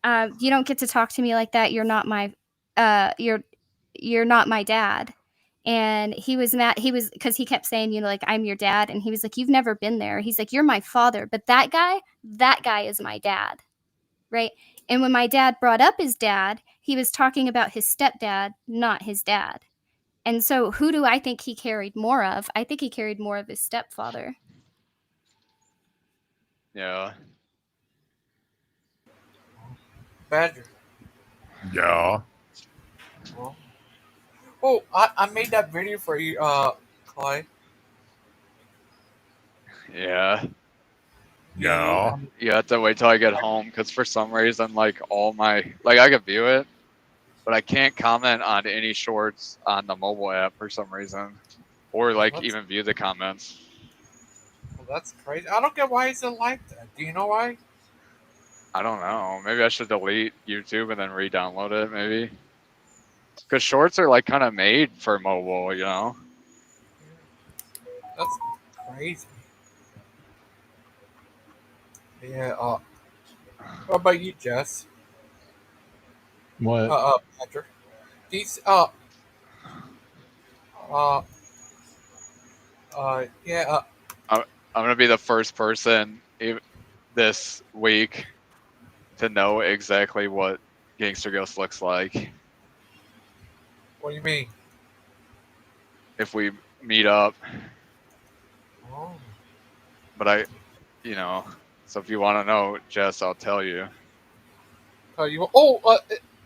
"You don't get to talk to me like that. You're not my, uh, you're you're not my dad." And he was mad. He was, because he kept saying, like, "I'm your dad," and he was like, "You've never been there." He's like, "You're my father, but that guy is my dad." Right? And when my dad brought up his dad, he was talking about his stepdad, not his dad. And so who do I think he carried more of? I think he carried more of his stepfather. Yeah. Badger. Yeah. Oh, I made that video for you, Clay. Yeah. Yeah. You have to wait till I get home because for some reason, like all my, like I could view it, but I can't comment on any shorts on the mobile app for some reason, or like even view the comments. Well, that's crazy. I don't get why is it like that. Do you know why? I don't know. Maybe I should delete YouTube and then re-download it. Maybe because shorts are like kind of made for mobile, you know. That's crazy. Yeah. What about you, Jess? What? Patrick. These. Uh. Yeah. I'm gonna be the first person this week to know exactly what Gangster Ghost looks like What do you mean? if we meet up. Oh. But so if you want to know, Jess, I'll tell you. You. Oh.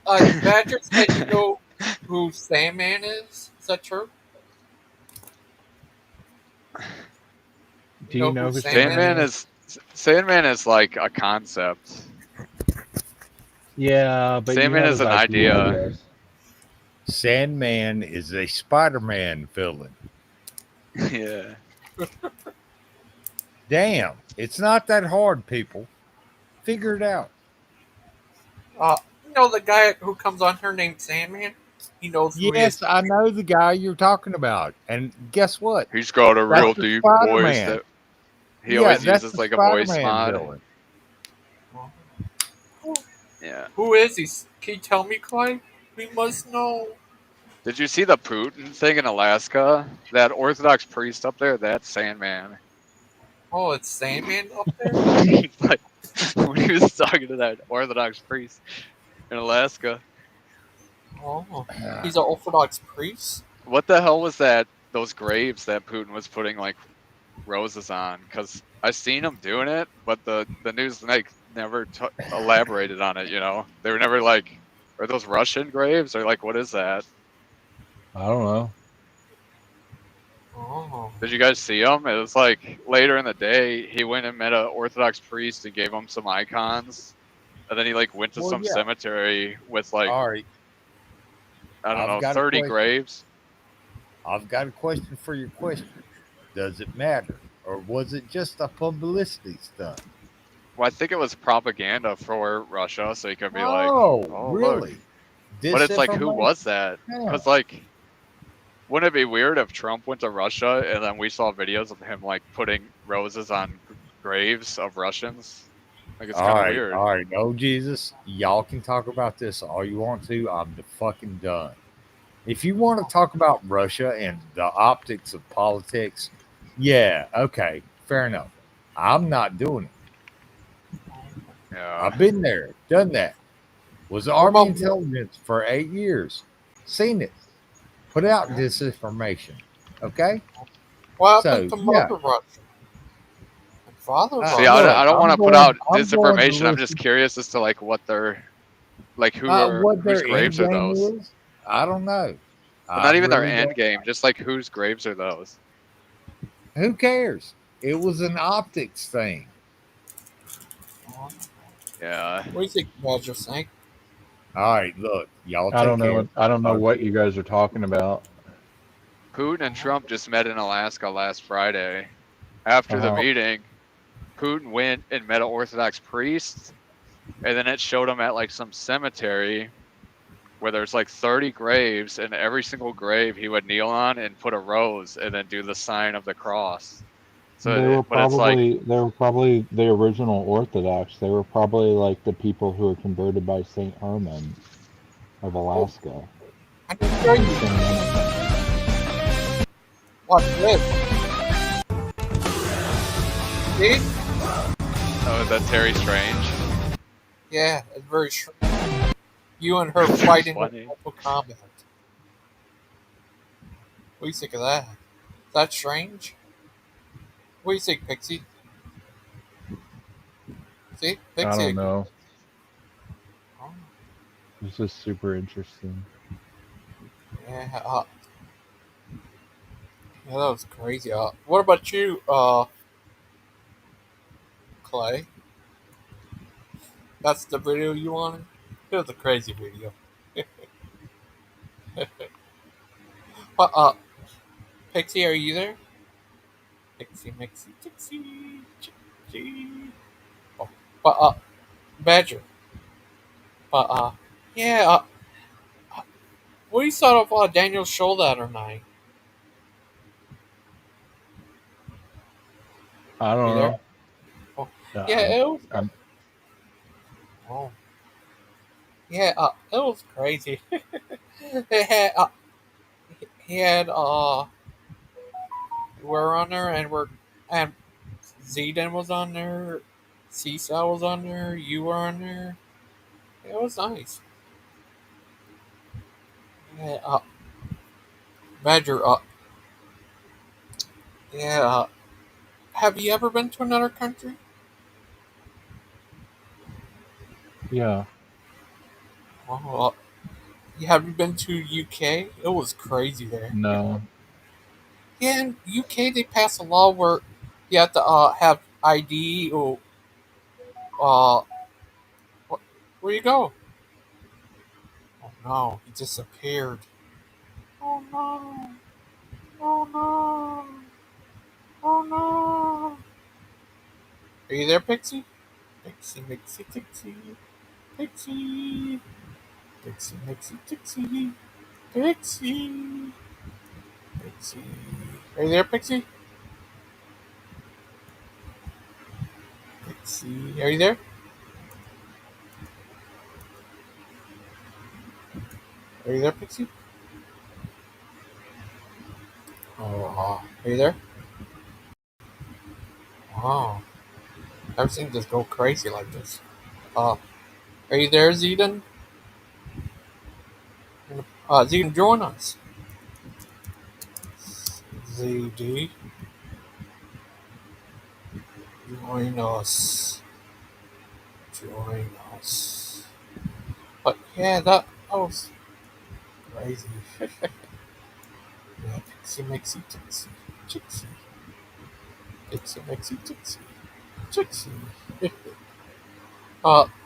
Badger said you know who Sandman is. Is that true? Do you know who who Sandman is like a concept. Yeah, but you Sandman have is his an IP idea. address. Sandman is a Spider-Man villain. Yeah. Damn, it's not that hard, people. Figure it out. You know the guy who comes on here named Sandman? He knows who he is. Yes, I know the guy you're talking about. And guess what? He's got a real That's the deep voice Spider-Man. that he Yeah, always that's uses the like a voice Spider-Man mod. villain. Yeah. Who is he? Can you tell me, Clay? We must know. Did you see the Putin thing in Alaska? That Orthodox priest up there, that's Sandman. Oh, it's Sandman up there? Like, when he was talking to that Orthodox priest in Alaska. Oh, he's an Orthodox priest? What the hell was that? Those graves that Putin was putting like roses on? Because I seen him doing it, but the news like never elaborated on it. You know, they were never like, are those Russian graves or like what is that? I don't know. Oh. Did you guys see him? It was like later in the day, he went and met an Orthodox priest and gave him some icons, and then he like went to some cemetery with like All right. I don't I've know got a 30 question. graves. I've got a question for your question. Does it matter? Or was it just a publicity stunt? Well, I think it was propaganda for Russia, so he could be like, Oh, "Oh, really? look." But it's like, who Disinformation? was that? Yeah. Because like, wouldn't it be weird if Trump went to Russia and then we saw videos of him like putting roses on graves of Russians? Like it's kind of weird. All right. No, Jesus. Y'all can talk about this all you want to. I'm fucking done. If you want to talk about Russia and the optics of politics, yeah, okay, fair enough. I'm not doing it. Yeah. I've been there, done that. Was Army intelligence for 8 years. Seen it. Put out disinformation. Okay? What happened to Mother Russia? And Father See, Russia? I don't want to put out I'm going to disinformation. I'm just curious as to like what they're like what whose their graves end are game those? is? I don't know. But not even their really end don't. game, just like whose graves are those? Who cares? It was an optics thing. Yeah. What do you think, Badger Sank? All right, look, y'all. I don't take know. care. I don't know what you guys are talking about. Putin and Trump just met in Alaska last Friday. After the meeting, Putin went and met an Orthodox priest, and then it showed him at like some cemetery where there's like 30 graves, and every single grave he would kneel on and put a rose and then do the sign of the cross. So, They were but it's like, probably the original Orthodox. They were probably like the people who were converted by Saint Herman of Alaska. I can show you. Watch this. See? oh, is that Terry Strange? Yeah, it's very you and her fighting in funny. Mortal Kombat. What do you think of that? Is that strange? What do you think, Pixie? See? Pixie. I don't know. Oh. This is super interesting. Yeah, yeah, that was crazy. What about you, Clay? That's the video you wanted? It was a crazy video. Pixie, are you there? Pixie. Oh, Badger. Yeah, what do you thought of Daniel's show the other night? I Are you don't there? know. Oh, Uh, yeah, I'm, it was. I'm, Oh, yeah, it was crazy. It had he had we're on there and Zayden was on there, Seesaw was on there, you were on there. It was nice. Yeah, Badger. Yeah. Have you ever been to another country? yeah. Oh, you haven't been to UK? It was crazy there. No. Yeah, in UK they passed a law where you have to have ID or uh where you go? Oh no, he disappeared. Oh no! Oh no! Oh no! Are you there, Pixie? Pixie, Pixie, Pixie, Pixie, Pixie, Pixie, Pixie, Pixie, Pixie. Are you there, Pixie? Pixie, are you there? Are you there, Pixie? Oh, are you there? Oh, everything just go crazy like this. Uh, are you there, Zeden? Zeden, join us. ZD, join us. Join us. But yeah, that was crazy. Yeah, Pixie Mixie Tixie. Chixie. Pixie Mixie Tixie. Chixie.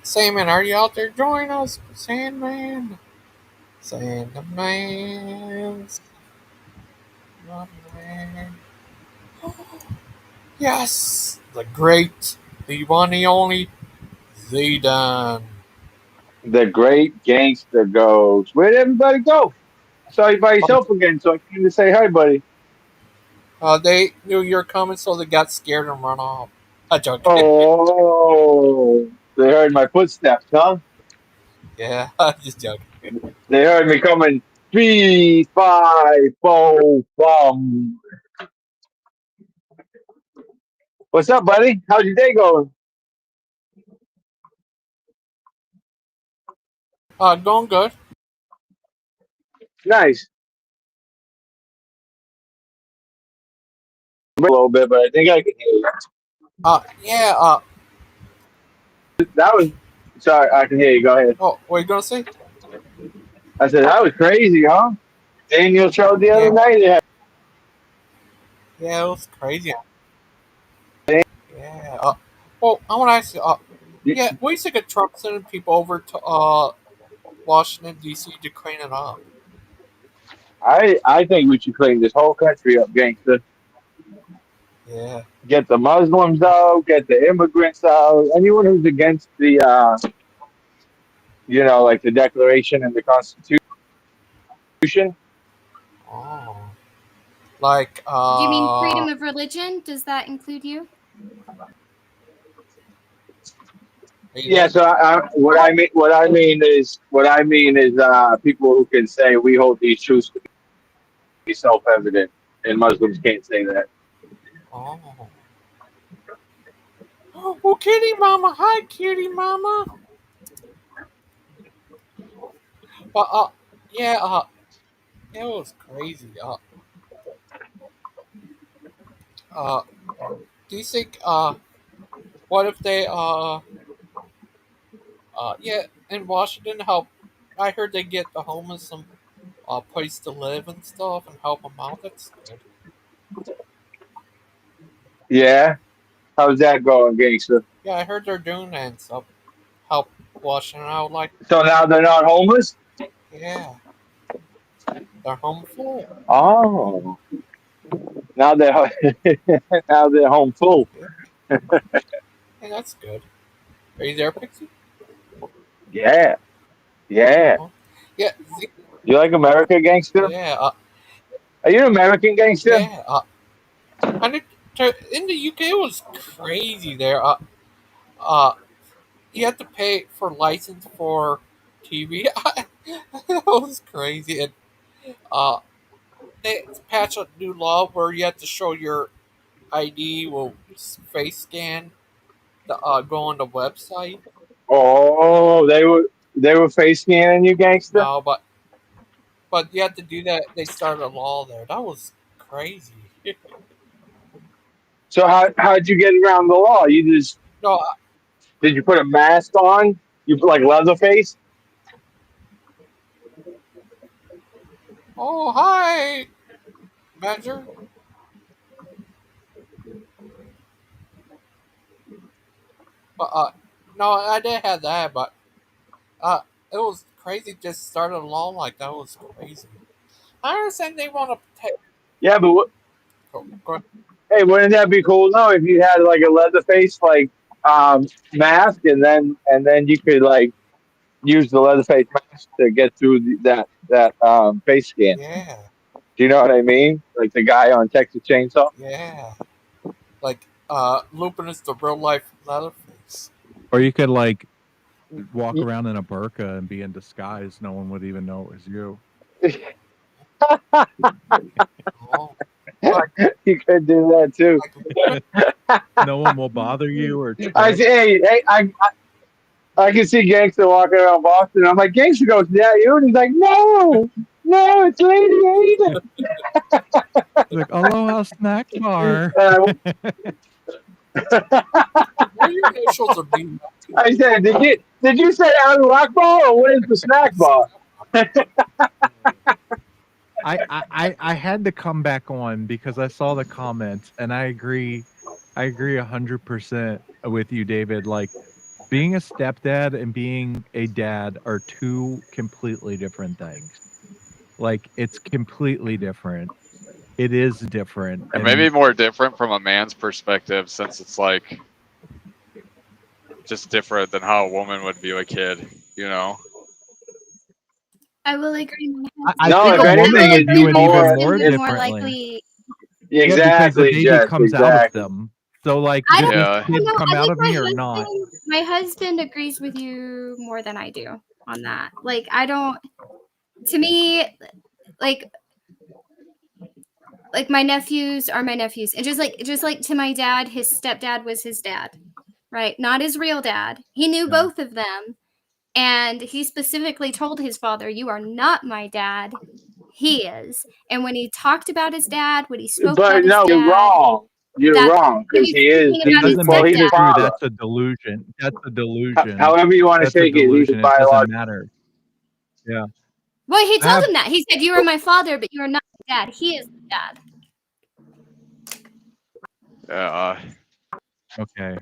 Sandman, are you out there? Join us, Sandman. Sandman. Sandman. Yes! The great, the one, the only, Zayden. The great gangster goes. Where'd everybody go? I saw you by yourself again, so I came to say hi, buddy. They knew you were coming, so they got scared and run off. A joke. Oh, they heard my footsteps, huh? Yeah, just joking. They heard me coming. 3, 5, 4, 1. What's up, buddy? How's your day going? Going good. Nice. A little bit, but I think I can hear you. Yeah, That was sorry. I can hear you. Go ahead. oh, what are you gonna say? I said that was crazy, huh? Daniel showed the other Yeah, night. They had yeah, it was crazy. Yeah, well, I want to ask you, yeah, what do you think of Trump sending people over to, Washington, D.C. to clean it up? I think we should clean this whole country up, gangster. Yeah, Get the Muslims out, get the immigrants out. Anyone who's against the like the Declaration and the Constitution. oh, like, Do you mean freedom of religion? Does that include you? Yeah, so what I mean is people who can say we hold these truths to be self-evident, and Muslims can't say that. oh. Oh, kitty mama, hi, kitty mama. But, yeah, it was crazy. Uh, do you think, what if they, yeah, in Washington, help? I heard they get the homeless some place to live and stuff and help them out. That's good. Yeah, how's that going, gangster? Yeah, I heard they're doing that and stuff. Help Washington out, like, So now they're not homeless. yeah, they're home full. Oh, now they're now they're home full. Hey, that's good. Are you there, Pixie? Yeah, yeah. Oh, yeah, You like America, gangster? yeah, Are you an American gangster? yeah. I need. In the UK, it was crazy there. You had to pay for license for TV. That was crazy. And they patched a new law where you had to show your ID will face scan to go on the website. Oh, they were face scanning you, gangster. No, but you had to do that. They started a law there. That was crazy. So how'd you get around the law? You just No, did you put a mask on? You put like Leatherface? oh hi, Badger. But no, I didn't have that. But it was crazy. Just started a law like that was crazy. I understand they want to protect. Yeah, but Go hey, wouldn't that be cool though if you had like a Leatherface like mask and then you could like use the Leatherface mask to get through that face scan. Yeah, Do you know what I mean? Like the guy on Texas Chainsaw. yeah. Like Lupin is the real life Leatherface. Or you could like walk around in a burqa and be in disguise. No one would even know it was you. Oh, You could do that too. No one will bother you or. I say, hey, I can see Gangster walking around Boston. I'm like, Gangster goes, yeah, you? And he's like, no, it's Lady Ada. Like, aloha snack bar. what your initials are being. I said, did you say Alu Akbar or what is the snack bar? I had to come back on because I saw the comments and I agree 100% with you, David. Like, being a stepdad and being a dad are two completely different things. Like, it's completely different. It is different. And maybe more different from a man's perspective, since it's like just different than how a woman would view a kid, you know? I will agree. No, if anything, it'd be more likely. Exactly, because the baby Jess, comes out exactly. of them. So, like, I did don't, this I kid don't know. come I out think of me or not? my husband agrees with you more than I do on that. Like, I don't. To me, like my nephews are my nephews, and just like to my dad, his stepdad was his dad, right? Not his real dad. He knew both of them, and he specifically told his father, "You are not my dad. He is." And when he talked about his dad, when he spoke about But his no, dad, you're wrong. You're that's wrong when because he's he is. speaking about his Doesn't Well, make he's it his stepdad. true. father. That's a delusion. That's a delusion. However you want to That's a take it, he's delusion. a It doesn't biological. matter. Yeah. Well, he I told have. him that. He said, "You are my father, but you are not my dad. He is the dad." Yeah. Okay.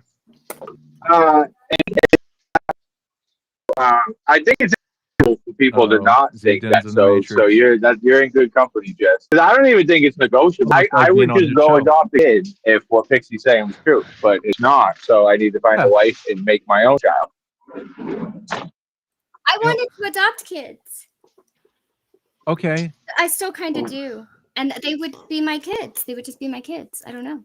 I think it's for people to not think that. Zayden's in the So you're in good company, Jess. 'Cause I don't even think it's negotiable. Almost like I would being on just his go show. adopt a kid if what Pixie's saying was true, but it's not. So I need to find a wife and make my own child. I wanted to adopt kids. Okay. I still kind of do. And they would be my kids. They would just be my kids. I don't know.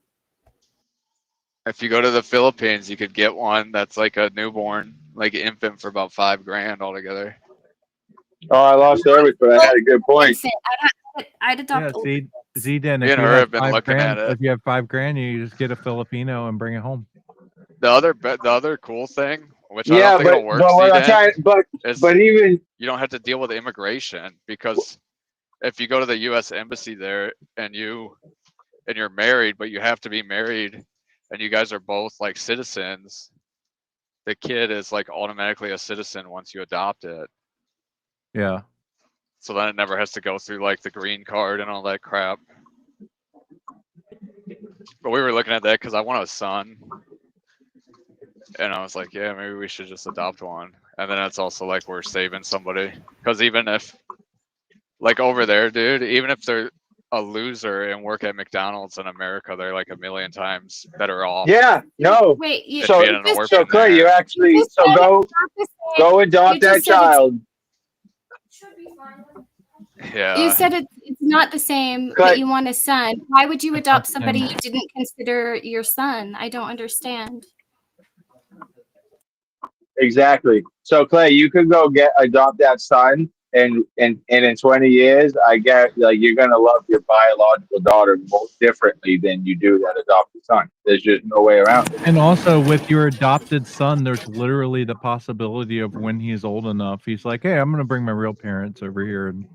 If you go to the Philippines, you could get one that's like a newborn, like infant, for about $5,000 altogether. Oh, I lost service, but I had a good point. Infant. I'd adopt Yeah. a See, Zayden, Me if and you her have have been looking at it. if you have $5,000, you just get a Filipino and bring it home. The other cool thing, which I Yeah, don't think it'll work, but what I'm trying, is but even you don't have to deal with immigration, because if you go to the U.S. embassy there and you're married, but you have to be married, and you guys are both like citizens, the kid is like automatically a citizen once you adopt it. Yeah. So then it never has to go through like the green card and all that crap. But we were looking at that because I want a son. And I was like, yeah, maybe we should just adopt one. And then it's also like we're saving somebody. Because even if, like over there, dude, even if they're a loser and work at McDonald's in America, they're like a million times better off. yeah, no. Wait, you So being an orphan Clay, there. you're actually go adopt that child. Yeah. You said it's not the same, but you want a son. Why would you adopt somebody you didn't consider your son? I don't understand. Exactly. So Clay, you could go adopt that son, and in 20 years, I get like you're gonna love your biological daughter more differently than you do that adopted son. There's just no way around it. And also with your adopted son, there's literally the possibility of when he's old enough, he's like, "Hey, I'm going to bring my real parents over here." And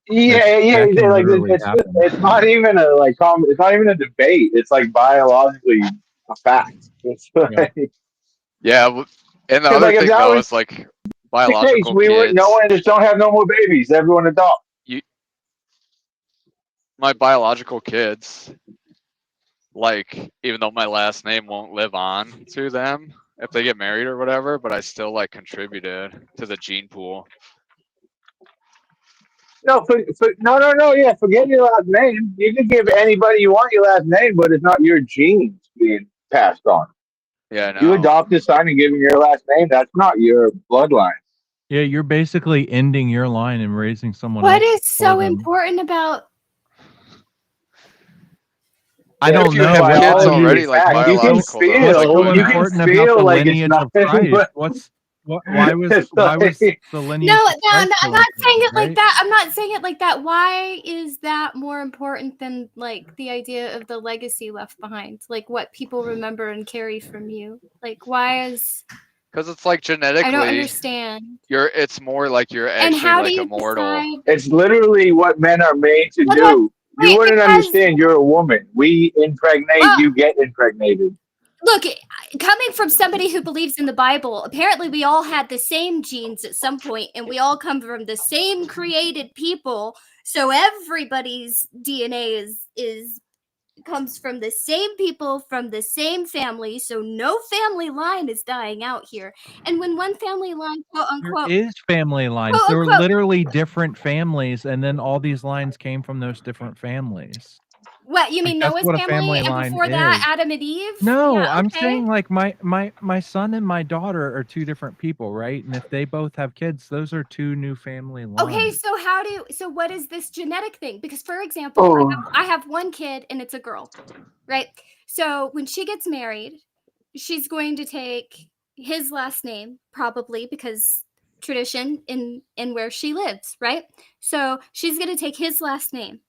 Yeah, that can like literally happen. it's not even a it's not even a debate. It's like biologically a fact. It's like, Yeah, and the 'cause, other like, if thing that though was is like the case, biological we would kids. no one just don't have no more babies. Everyone adopt. My biological kids, like, even though my last name won't live on to them if they get married or whatever, but I still like contributed to the gene pool. No, no. Yeah, forget your last name. You can give anybody you want your last name, but it's not your genes being passed on. Yeah, I know. You adopt a son and give him your last name. That's not your bloodline. Yeah, you're basically ending your line and raising someone What else is for so them. important about? I don't if you know. have What's kids so already, like fact, you can biological, though, it's like feel, no you matter. can important about the feel like it's lineage not. of Christ? Why was the lineage No, of Christ I'm so not saying important, it like right? that. I'm not saying it like that. Why is that more important than like the idea of the legacy left behind? Like what people remember and carry from you? Like why is? Because it's like genetically, I don't understand. it's more like you're And actually how do like you immortal. decide? It's literally what men are made to Hold on. do. You Wait, wouldn't because understand. You're a woman. We impregnate. You get impregnated. look, coming from somebody who believes in the Bible, apparently we all had the same genes at some point, and we all come from the same created people. So everybody's DNA is comes from the same people from the same family. So no family line is dying out here. And when one family line, quote There unquote, is family lines. quote There were unquote, literally different families, and then all these lines came from those different families. what you Like, mean that's Noah's what a family, family and line before that is. Adam and Eve? No, Yeah, I'm okay. saying like my son and my daughter are two different people, right? And if they both have kids, those are two new family lines. Okay, so what is this genetic thing? Because for example, I have one kid and it's a girl, right? So when she gets married, she's going to take his last name, probably because tradition in where she lives, right? So she's going to take his last name.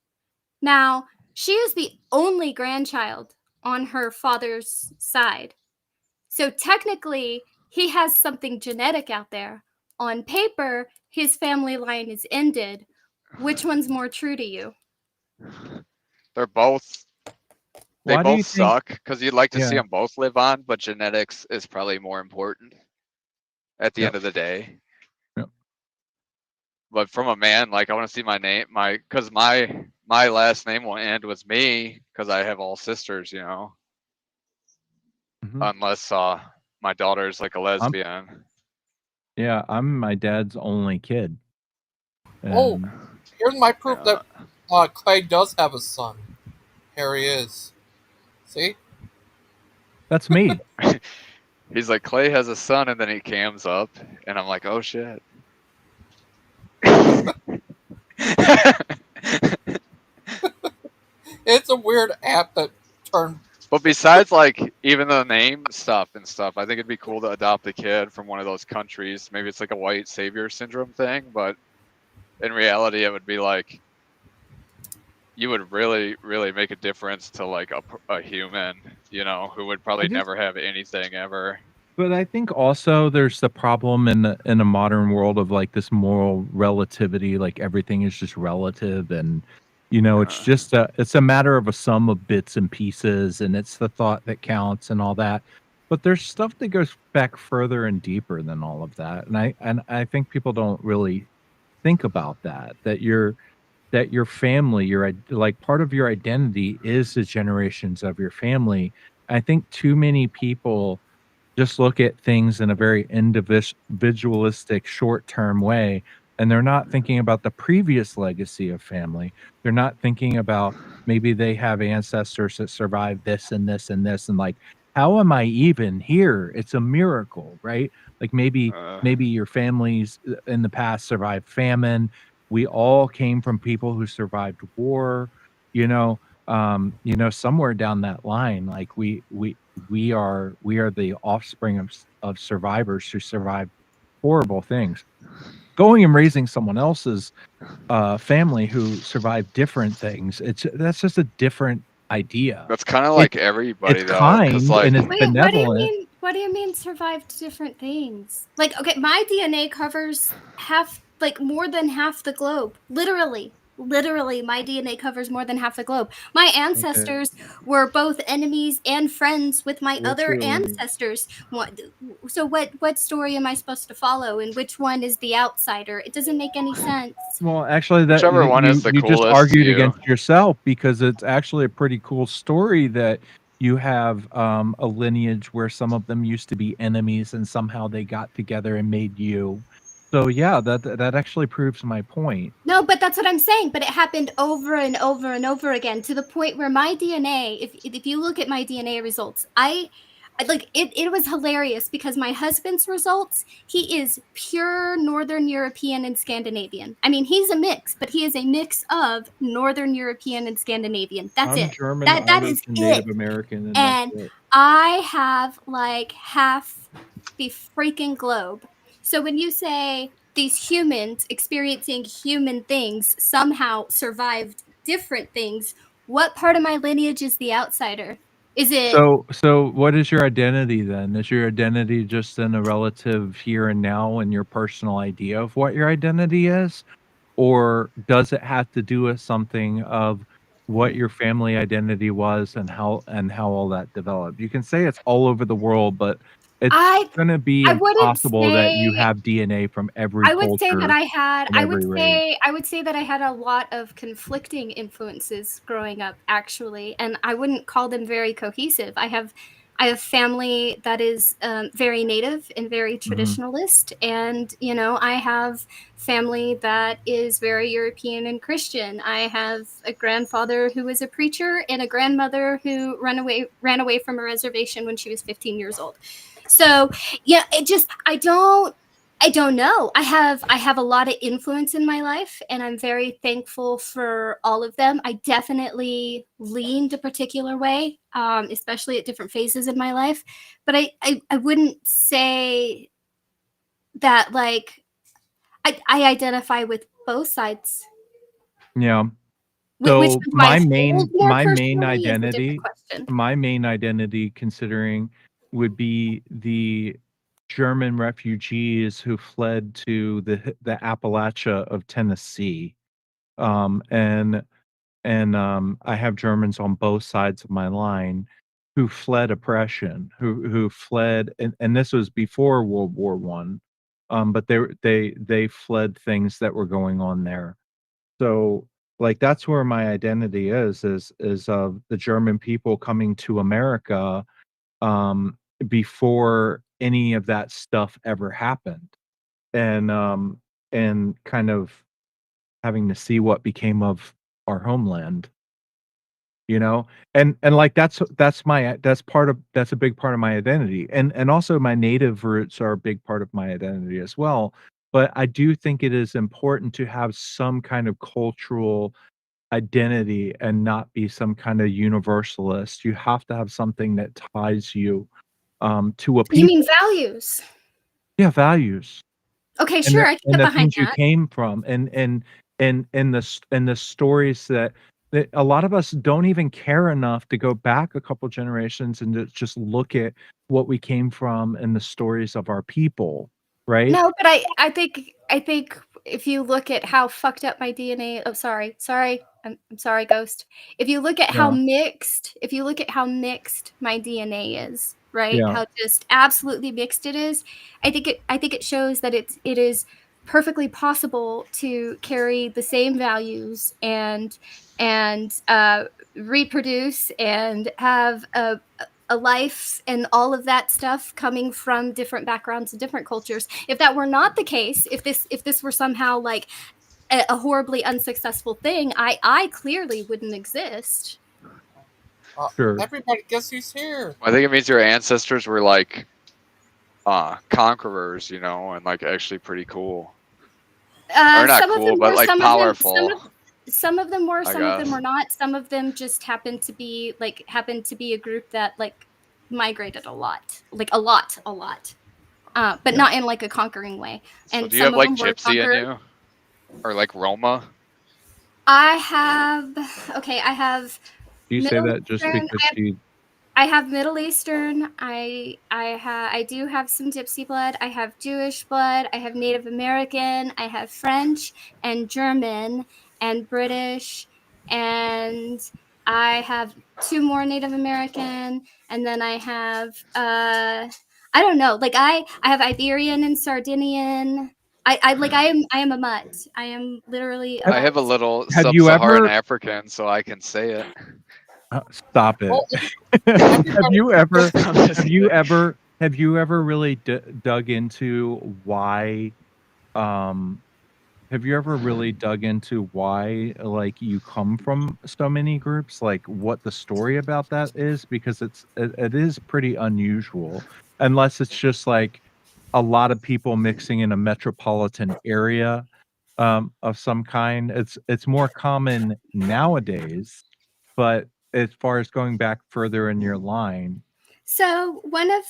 Now, she is the only grandchild on her father's side. So technically, he has something genetic out there. On paper, his family line is ended. Which one's more true to you? They're both. They Why do you both think? suck because you'd like to see Yeah. them both live on, but genetics is probably more important at the end of the day. Yep. But from a man, like I want to see my name, because my last name will end with me because I have all sisters, you know. Unless my daughter's like a lesbian. Yeah, I'm my dad's only kid. Oh, And here's my proof that Clay does have a son. Here he is. See? that's me. He's like, Clay has a son, and then he cams up, and I'm like, oh shit. It's a weird app that turned. But besides, like, even the name stuff, I think it'd be cool to adopt a kid from one of those countries. Maybe it's like a white savior syndrome thing, but in reality, it would be like you would really, really make a difference to like a human, you know, who would probably never have anything ever. But I think also there's the problem in a modern world of like this moral relativity, like everything is just relative, and you know it's a matter of a sum of bits and pieces, and it's the thought that counts and all that. But there's stuff that goes back further and deeper than all of that, and I think people don't really think about that your family, like part of your identity is the generations of your family. I think too many people just look at things in a very individualistic short-term way, and they're not thinking about the previous legacy of family. They're not thinking about maybe they have ancestors that survived this and this and this, and like, how am I even here? It's a miracle, right? Like maybe your families in the past survived famine, We all came from people who survived war, somewhere down that line. Like we are the offspring of survivors who survived horrible things. Going and raising someone else's family who survived different things, that's just a different idea. That's kind of It, like everybody it's though, because kind like and it's Wait, benevolent. what do you mean survived different things? Like, okay, my DNA covers more than half the globe. Literally, my DNA covers more than half the globe. My Okay. ancestors were both enemies and friends with my What's other your lineage? ancestors. So what story am I supposed to follow, and which one is the outsider? It doesn't make any sense. Well, actually, that whichever one is the you just coolest to argued you. against yourself, because it's actually a pretty cool story that you have a lineage where some of them used to be enemies and somehow they got together and made you. So yeah, that actually proves my point. No, but that's what I'm saying. But it happened over and over and over again, to the point where my DNA, if you look at my DNA results, it was hilarious, because my husband's results, he is pure Northern European and Scandinavian. I mean, he's a mix, but he is a mix of Northern European and Scandinavian. That's I'm it. German, That Irish, is and it. Native American, and And that's it. I have like half the freaking globe. So when you say these humans experiencing human things somehow survived different things, what part of my lineage is the outsider? Is it So what is your identity then? Is your identity just in a relative here and now and your personal idea of what your identity is? Or does it have to do with something of what your family identity was and how all that developed? You can say it's all over the world, but it's I gonna be I wouldn't impossible that you say have DNA from every I would say that culture and every race. I would say that I had a lot of conflicting influences growing up, actually, and I wouldn't call them very cohesive. I have family that is very native and very Mhm. traditionalist, and I have family that is very European and Christian. I have a grandfather who was a preacher and a grandmother who ran away from a reservation when she was 15 years old. So yeah, I don't know. I have a lot of influence in my life, and I'm very thankful for all of them. I definitely leaned a particular way, especially at different phases in my life. But I wouldn't say that I identify with both sides, Yeah. which So is why hold more my main personally is a different identity question. considering would be the German refugees who fled to the Appalachia of Tennessee. And I have Germans on both sides of my line who fled oppression, who fled, and this was before World War One. But they fled things that were going on there. So, like, that's where my identity is of the German people coming to America, um, before any of that stuff ever happened, and, and kind of having to see what became of our homeland, you know? And, like, that's a big part of my identity, and also my native roots are a big part of my identity as well, but I do think it is important to have some kind of cultural identity and not be some kind of universalist. You have to have something that ties you to a You mean people. values? Yeah, values Okay, sure, I can and get the behind things you that. came from, and the stories that a lot of us don't even care enough to go back a couple generations and to just look at what we came from and the stories of our people, right? No, but I think if you look at how fucked up my DNA, oh sorry, I'm sorry, Ghost. Yeah, If you look at how mixed my DNA is, right? yeah. How just absolutely mixed it is. I think it shows that it is perfectly possible to carry the same values and reproduce and have a life and all of that stuff coming from different backgrounds and different cultures. If that were not the case, if this were somehow like a horribly unsuccessful thing, I clearly wouldn't exist. Sure. Everybody, guess who's here? I think it means your ancestors were like conquerors, and like actually pretty cool. Or not Some of cool, them but were, like powerful. some of them were, I some of them guess. were not. Some of them just happened to be a group that like migrated a lot, but not in like a conquering way. So And do you some have of like them were gypsy in conquered. you? Or like Roma? I have I have Do you say Middle that just Eastern. because she? I have Middle Eastern. I do have some Gypsy blood. I have Jewish blood. I have Native American. I have French and German and British, and I have 2 more Native American, and then I have I don't know. Like I have Iberian and Sardinian. I am a mutt. I am literally a I have a mutt. little Have you sub-Saharan ever? African, so I can say it. Stop it. Well, have you ever? I'm just Have you kidding. ever? Have you ever really dug into why? Um, have you ever really dug into why, like, you come from so many groups? Like, what the story about that is? Because it is pretty unusual, unless it's just like a lot of people mixing in a metropolitan area of some kind. It's more common nowadays, but as far as going back further in your line, So one of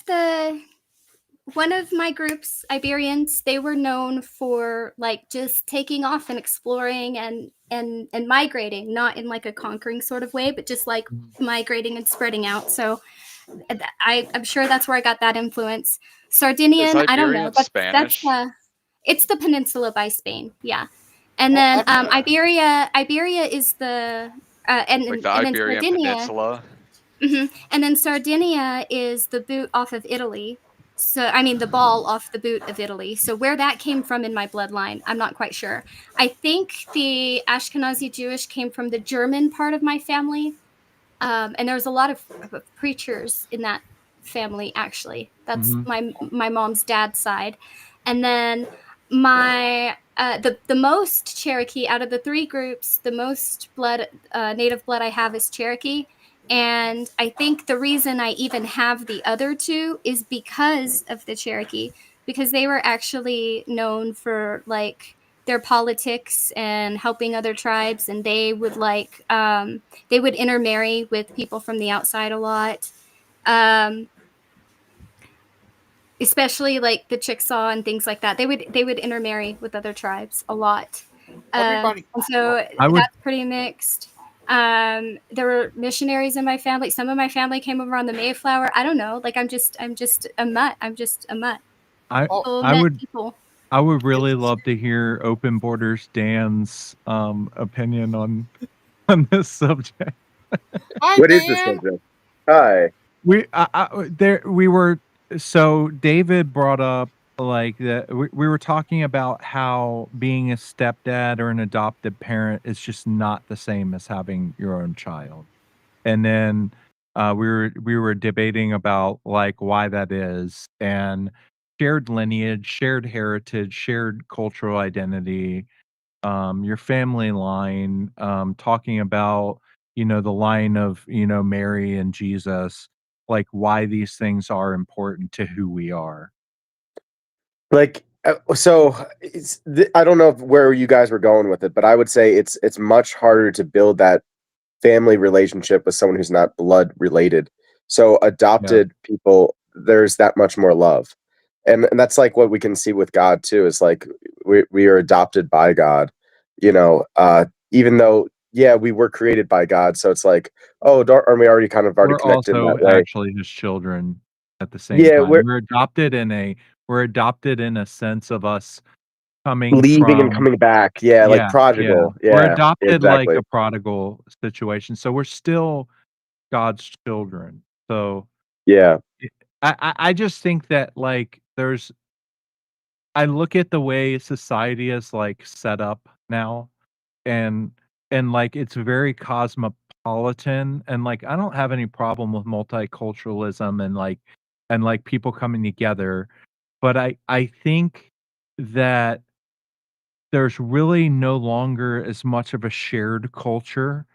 my groups, Iberians, they were known for like just taking off and exploring and migrating, not in like a conquering sort of way, but just like migrating and spreading out. So I'm sure that's where I got that influence. Is Sardinian, I don't know. Iberian That's Spanish? it's the peninsula by Spain, yeah. And well, then Okay. Iberia is the Like the and then Iberian Sardinia. Peninsula? And then Sardinia is the boot off of Italy. So, I mean, the ball off the boot of Italy. So, where that came from in my bloodline, I'm not quite sure. I think the Ashkenazi Jewish came from the German part of my family. And there was a lot of preachers in that family, actually. That's Mhm. my mom's dad's side. And then the most Cherokee out of the 3 groups, the most native blood I have is Cherokee. And I think the reason I even have the other 2 is because of the Cherokee, because they were actually known for like their politics and helping other tribes, and they would they would intermarry with people from the outside a lot. Um, Especially like the Chickasaw and things like that. They would intermarry with other tribes a lot. everybody. And so I would. that's pretty mixed. There were missionaries in my family. Some of my family came over on the Mayflower. I don't know. Like I'm just a mutt. I'm just a mutt. I Oh, People I met would. people. I would really love to hear Open Borders Dan's opinion on this subject. hi, What is the Dan. subject? Hi. We were, so David brought up like that we were talking about how being a stepdad or an adopted parent is just not the same as having your own child. And then we were debating about like why that is, and shared lineage, shared heritage, shared cultural identity, your family line, talking about, the line of, Mary and Jesus, like why these things are important to who we are. Like, so I don't know where you guys were going with it, but I would say it's much harder to build that family relationship with someone who's not blood related. So Yeah. adopted people, there's that much more love. And that's like what we can see with God too, is like we are adopted by God, even though, yeah, we were created by God. So it's like, oh, aren't we already kind of already We're connected in also that way? actually his children at the same Yeah, time. We're adopted in a sense of us coming leaving and from. coming back. Yeah, like Yeah, yeah. prodigal. We're Yeah, adopted like exactly. a prodigal situation. So we're still God's children. So Yeah. I just think that like I look at the way society is like set up now, and like it's very cosmopolitan, and like I don't have any problem with multiculturalism and like people coming together, but I think that there's really no longer as much of a shared culture,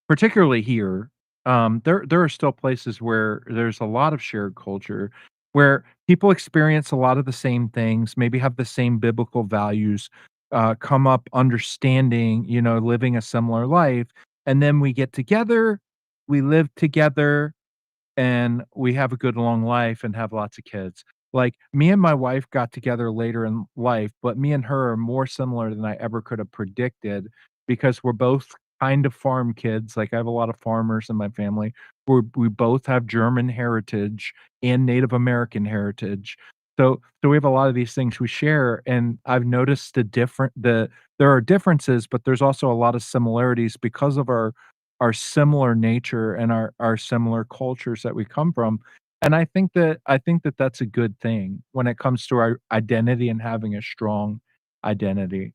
particularly here. There are still places where there's a lot of shared culture, where people experience a lot of the same things, maybe have the same biblical values, come up understanding, living a similar life, and then we get together, we live together, and we have a good long life and have lots of kids. Like me and my wife got together later in life, but me and her are more similar than I ever could have predicted because we're both kind of farm kids. Like I have a lot of farmers in my family. We both have German heritage and Native American heritage. So we have a lot of these things we share, and I've noticed there are differences, but there's also a lot of similarities because of our similar nature and our similar cultures that we come from. And I think that that's a good thing when it comes to our identity and having a strong identity.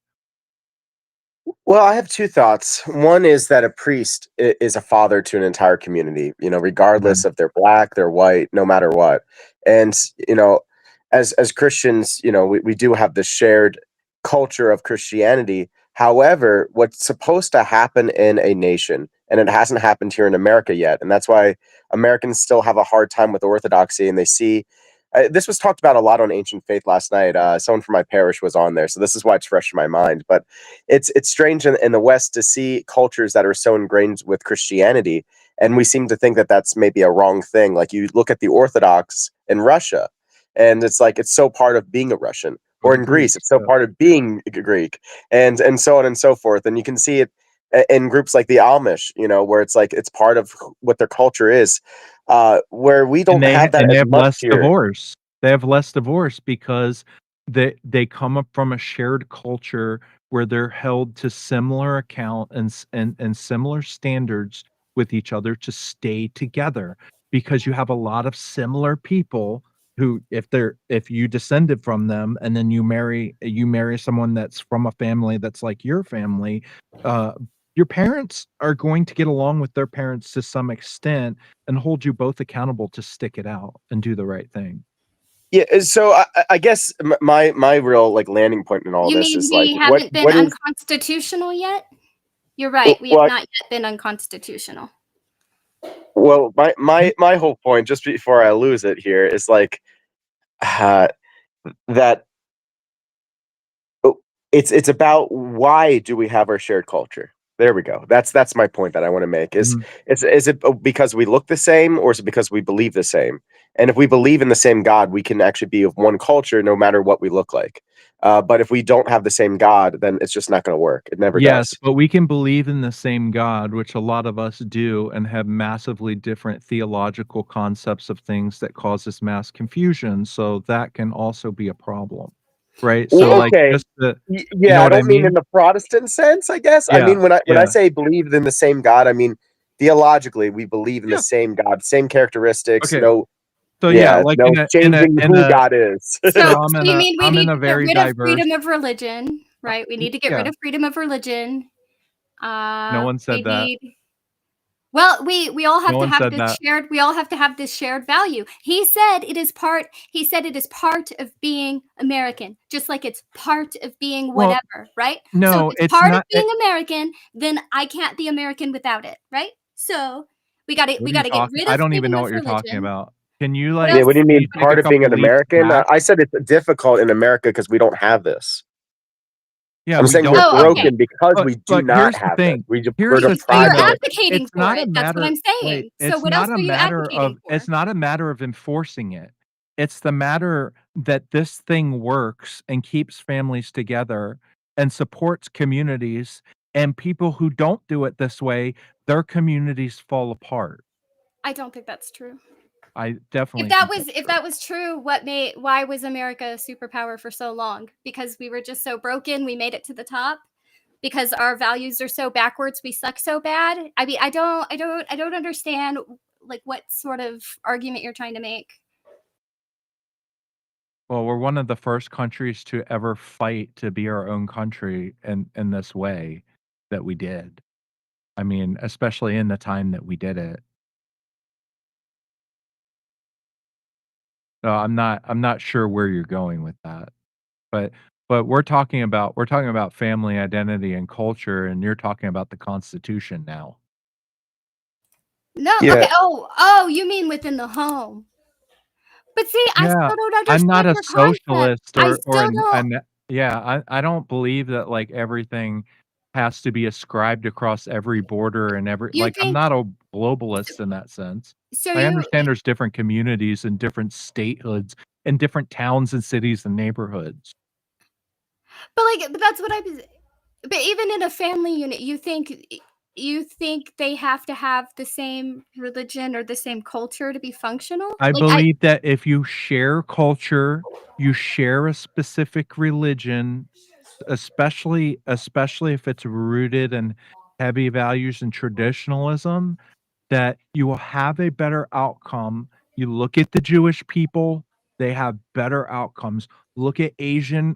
Well, I have two thoughts. One is that a priest is a father to an entire community, regardless Mhm. if they're black, they're white, no matter what. And, as Christians, we do have this shared culture of Christianity. However, what's supposed to happen in a nation, and it hasn't happened here in America yet, and that's why Americans still have a hard time with orthodoxy, and they see this was talked about a lot on Ancient Faith last night. Someone from my parish was on there, so this is why it's fresh in my mind. But it's strange in the West to see cultures that are so ingrained with Christianity, and we seem to think that that's maybe a wrong thing. Like you look at the Orthodox in Russia, and it's like it's so part of being a Russian, Or or the in Greece, Greeks, it's so yeah. part of being a Greek, and so on and so forth. And you can see it in groups like the Amish, where it's like it's part of what their culture is, where we And don't have that they as have much less here. divorce. They have less divorce because they come up from a shared culture where they're held to similar account and similar standards with each other to stay together because you have a lot of similar people who if you descended from them and then you marry someone that's from a family that's like your family, uh your parents are going to get along with their parents to some extent and hold you both accountable to stick it out and do the right thing. Yeah, so I guess my real like landing point in all You this mean is like we haven't been what is unconstitutional yet? You're right. We have well not yet been unconstitutional. well my whole point just before I lose it here is like uh, that oh, it's about why do we have our shared culture? There we go. That's my point that I want to make. Mhm. Is it because we look the same, or is it because we believe the same? And if we believe in the same God, we can actually be of one culture, no matter what we look like. But if we don't have the same God, then it's just not going to work. It never Yes, does. but we can believe in the same God, which a lot of us do, and have massively different theological concepts of things that causes mass confusion. So that can also be a problem, right? So, Well, like, okay. just the, you Yeah, know I what I don't mean in mean? the Protestant sense, I guess. I Yeah, mean when I yeah, say believe in the same God, I mean theologically we believe in the yeah. same God, same characteristics, Okay, so yeah, like no changing in who a God is. So, so so you mean we I'm in need a to get very rid of diverse. freedom of religion, right? We need to get rid Yeah, of freedom of religion. no one We said that. need. Well, we all have No to one have said this that. shared. We all have to have this shared value. He said it is part. He said it is part of being American, just like it's part of being Well, whatever, right? So if no, it's it's part of not. being American, then I can't be American without it, right? So we got to What we are you got to get talking? rid I of don't even freedom know of what you're talking religion. about. Can you What Yeah, else? what do you mean take part a of being couple an leaps American? back? I said it's difficult in America because we don't have this. Yeah, I'm we saying we're don't Oh, have okay. it. broken because Look, we do look, not here's the have this. thing. We're Here's the So you're thing deprived of though. it. advocating It's for not a it. That's what matter I'm wait, saying. So it's what else not a are you matter advocating of for? it's not a matter of enforcing it. It's the matter that this thing works and keeps families together and supports communities, and people who don't do it this way, their communities fall apart. I don't think that's true. I definitely think that's If true. that was true, why was America a superpower for so long? Because we were just so broken, we made it to the top. Because our values are so backwards, we suck so bad. I mean, I don't understand like what sort of argument you're trying to make. Well, we're one of the first countries to ever fight to be our own country in this way that we did. I mean, especially in the time that we did it. So I'm not sure where you're going with that. But but we're talking about family identity and culture, and you're talking about the Constitution now. No, okay. Yeah. Oh, you mean within the home. But see, I Yeah, still don't I'm not understand a your concept. socialist I or still an don't an Yeah, I don't believe that like everything has to be ascribed across every border and every You like I'm think not a globalist in that sense. so I you understand there's different communities and different statehoods and different towns and cities and neighborhoods. but that's what I was but even in a family unit, you think they have to have the same religion or the same culture to be functional? I Like I believe that if you share culture, you share a specific religion, especially if it's rooted in heavy values and traditionalism, that you will have a better outcome. You look at the Jewish people, they have better outcomes. Look at Asian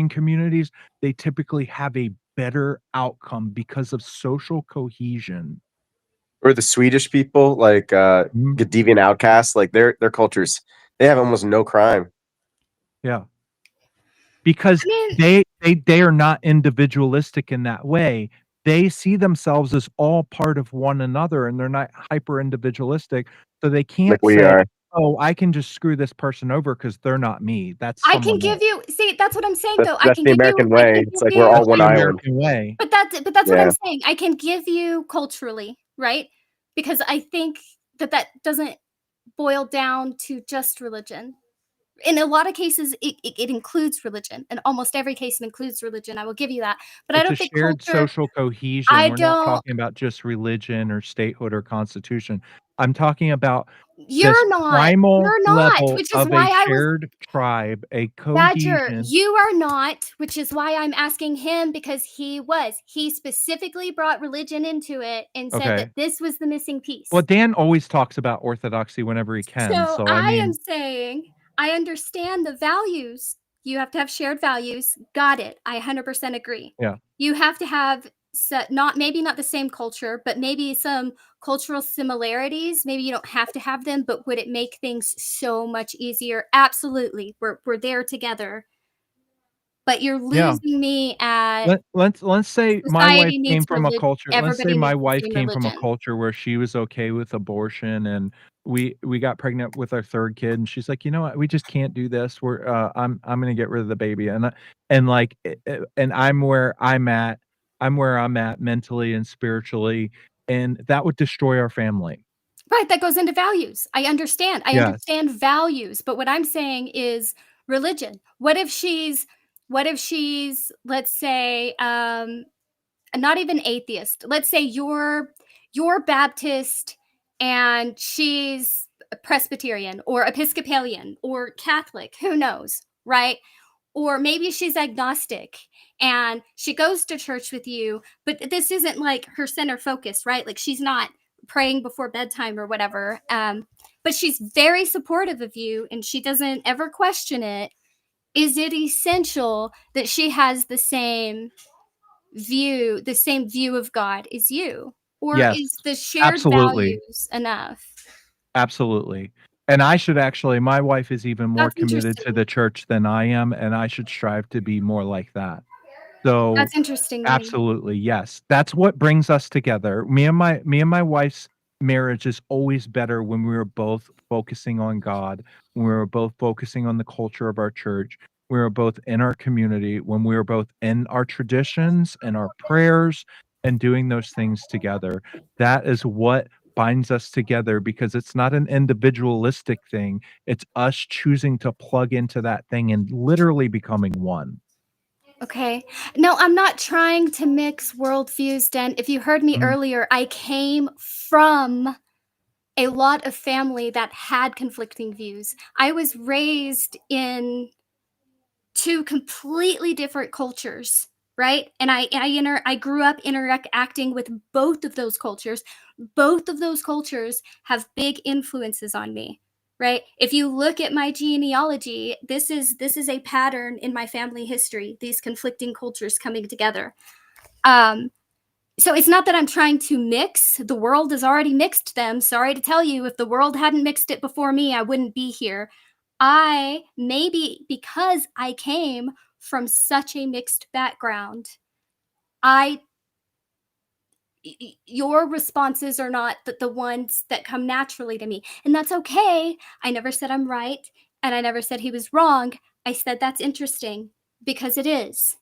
communities, they typically have a better outcome because of social cohesion. Or the Swedish people, like Mhm. Deviant Outcasts, like their cultures, they have almost no crime. Yeah. Because I mean, they are not individualistic in that way. They see themselves as all part of one another, and they're not hyper individualistic, so they Like can't we say, are. "Oh, I can just screw this person over because 'cause they're not me. That's I can someone give else." you see, that's what I'm saying That's though. that's the American I way. can It's give like we're you all That's one the island. American way. but that's what I'm Yeah. saying. I can give you culturally, right? Because I think that doesn't boil down to just religion. In a lot of cases, it includes religion. In almost every case, it includes religion. I will give you that. But I It's a don't think shared culture. social cohesion. I We're not don't. talking about just religion or statehood or constitution. I'm talking about this You're not. primal You're not. level Which is of a why I was shared tribe, a Badger. cohesion. You are not. Which is why I'm asking him because he was. He specifically brought religion into it and said that Okay. this was the missing Well, piece. Dan always talks about orthodoxy whenever he can, So so I I am mean, saying I understand the values. You have to have shared values. Got it. I 100% agree. yeah. You have to have not maybe not the same culture, but maybe some cultural similarities. Maybe you don't have to have them, but would it make things so much easier? Absolutely. We're there together. But you're Yeah. losing me at Let's say my wife society came needs from a religion. culture let's say Everybody my needs the wife same came from a religion. culture where she was okay with abortion, and we got pregnant with our 3rd kid, and she's like, "You know what? We just can't do this. I'm gonna get rid of the baby." And like, and I'm where I'm at mentally and spiritually, and that would destroy our family. Right, that goes into values. I understand. I Yes. understand values, but what I'm saying is religion. What if she's let's say not even atheist. Let's say you're Baptist and she's a Presbyterian or Episcopalian or Catholic, who knows, right? Or maybe she's agnostic and she goes to church with you, but this isn't like her center focus, right? Like she's not praying before bedtime or whatever. But she's very supportive of you and she doesn't ever question it. Is it essential that she has the same view of God as you? Or Yes. is the shared Absolutely. values enough? Absolutely. And I should actually my wife is even more That's committed to interesting. the church than I am, and I should strive to be more like that. So, That's interesting to me. absolutely, yes. That's what brings us together. Me and my wife's marriage is always better when we were both focusing on God, when we were both focusing on the culture of our church, we were both in our community, when we were both in our traditions and our prayers and doing those things together. That is what binds us together because it's not an individualistic thing. It's us choosing to plug into that thing and literally becoming one. Okay. No, I'm not trying to mix worldviews, Den. If you heard me Mhm. earlier, I came from a lot of family that had conflicting views. I was raised in two completely different cultures, right? And I grew up interacting with both of those cultures. Both of those cultures have big influences on me, right? If you look at my genealogy, this is a pattern in my family history, these conflicting cultures coming together. Um so it's not that I'm trying to mix. The world has already mixed them. Sorry to tell you, if the world hadn't mixed it before me, I wouldn't be here. I maybe because I came from such a mixed background, I your responses are not the ones that come naturally to me. And that's okay. I never said I'm right and I never said he was wrong. I said that's interesting. because it is.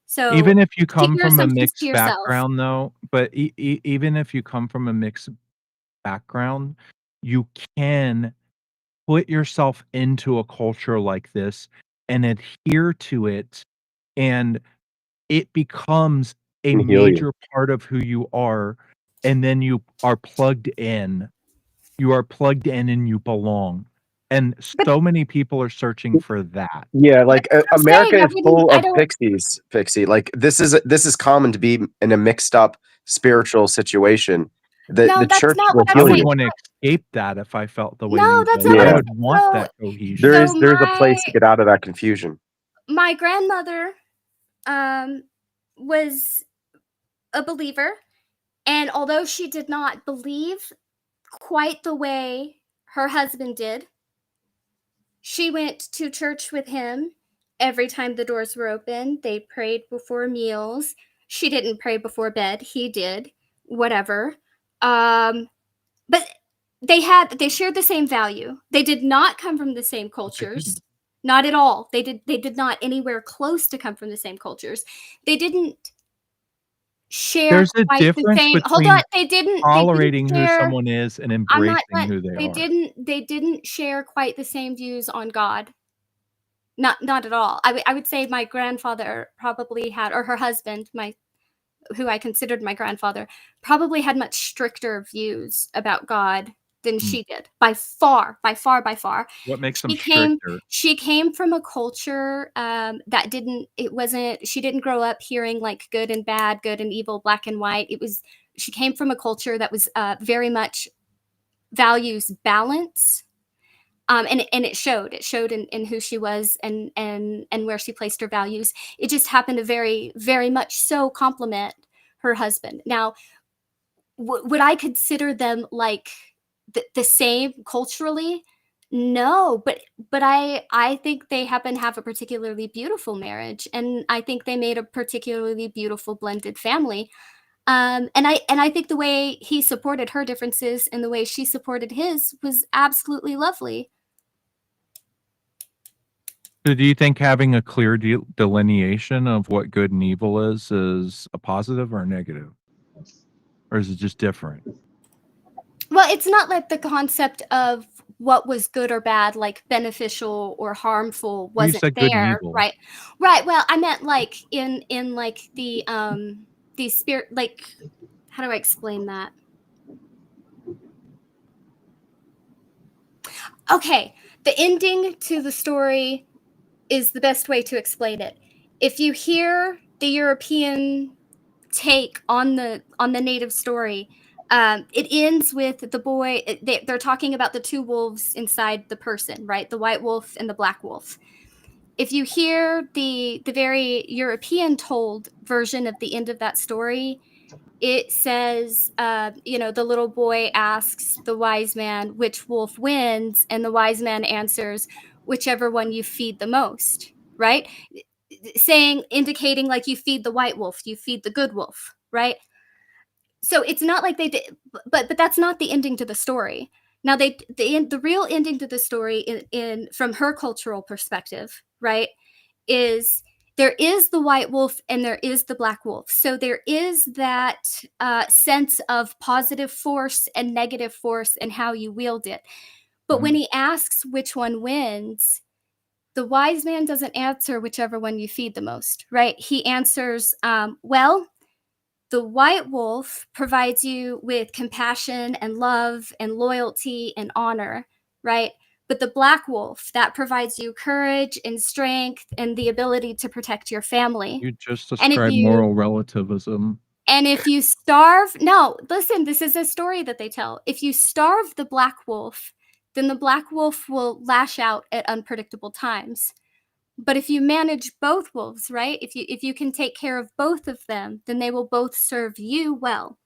So Even if you keep come your from a assumptions to mixed yourself. background, though, but even if you come from a mixed background, you can put yourself into a culture like this and adhere to it, and it becomes a Can heal you. major part of who you are, and then you are plugged in. You are plugged in and you belong. And so many people are searching for that. Yeah, like I'm saying America I is full I of don't. pixies, Pixie. Like this is common to be in a mixed up spiritual situation. The No, that's church not will what I'm I heal would saying. you. wanna escape that if I felt the way No, you that's did. not I Yeah. what. would want So that cohesion. There's a place to get out of that confusion. my grandmother was a believer, and although she did not believe quite the way her husband did, she went to church with him every time the doors were open. They prayed before meals. She didn't pray before bed. He did. Whatever. But they shared the same value. They did not come from the same cultures. Not at all. They did not anywhere close to come from the same cultures. They didn't share There's a quite the difference same. Hold on. between They didn't tolerating who share. someone is and I'm not embracing done. who they are. They didn't share quite the same views on God. Not at all. I would say my grandfather probably had, or her husband, who I considered my grandfather, probably had much stricter views about God than she did. By far, by far, by far. What makes them She came stricter? she came from a culture, she didn't grow up hearing, like, good and bad, good and evil, black and white. She came from a culture that was, very much values balance, and it showed. It showed in who she was and where she placed her values. It just happened to very, very much so complement her husband. Now, would I consider them like the same culturally? No, but I think they happen to have a particularly beautiful marriage, and I think they made a particularly beautiful blended family. And I think the way he supported her differences and the way she supported his was absolutely lovely. So do you think having a clear delineation of what good and evil is a positive or a negative? Or is it just different? Well, it's not like the concept of what was good or bad, like beneficial or harmful, Well, you wasn't said good and there, evil. right? Right. Well, I meant like in like the spirit, like, how do I explain that? Okay, the ending to the story is the best way to explain it. If you hear the European take on the native story, it ends with the boy. They're talking about the two wolves inside the person, right? The white wolf and the black wolf. If you hear the very European told version of the end of that story, it says, the little boy asks the wise man which wolf wins, and the wise man answers, whichever one you feed the most, right? Indicating like you feed the white wolf, you feed the good wolf, right? So it's not like they did, but that's not the ending to the story. Now the real ending to the story in from her cultural perspective, right, is there is the white wolf and there is the black wolf. So there is that sense of positive force and negative force and how you wield it. But when he asks which one wins, the wise man doesn't answer whichever one you feed the most, right? He answers, well, the white wolf provides you with compassion and love and loyalty and honor, right? But the black wolf, that provides you courage and strength and the ability to protect your family. You just And if described you moral relativism. starve, no, listen, this is a story that they tell. If you starve the black wolf, then the black wolf will lash out at unpredictable times. But if you manage both wolves, right? If you can take care of both of them, then they will both serve you well.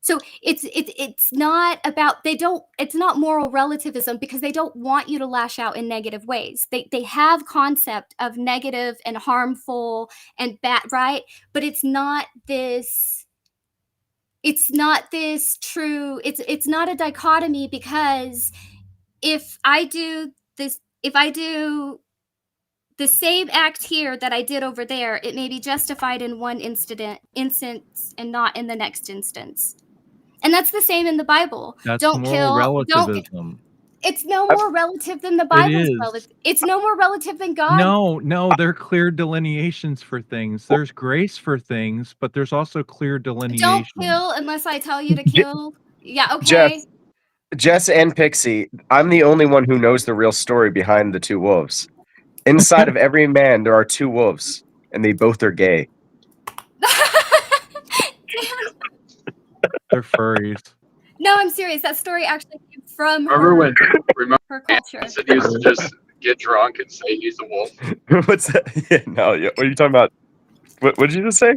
So it's not about it's not moral relativism because they don't want you to lash out in negative ways. They have concept of negative and harmful and bad, right? But it's not this true, it's not a dichotomy, because if I do the same act here that I did over there, it may be justified in one instance and not in the next instance. And that's the same in the Bible. That's Don't moral kill. relativism. It's no more relative than the Bible's is. relative. It's no more relative than God. No, there are clear delineations for things. There's grace for things, but there's also clear delineation. Don't kill unless I tell you to kill. Yeah, okay. Jess and Pixie, I'm the only one who knows the real story behind the two wolves. Inside of every man, there are two wolves, and they both are gay. They're furries. No, I'm serious. That story actually came from Remember her culture. Anson used to just get drunk and say he's a wolf? What's that? Yeah, no, what are you talking about? What did you just say?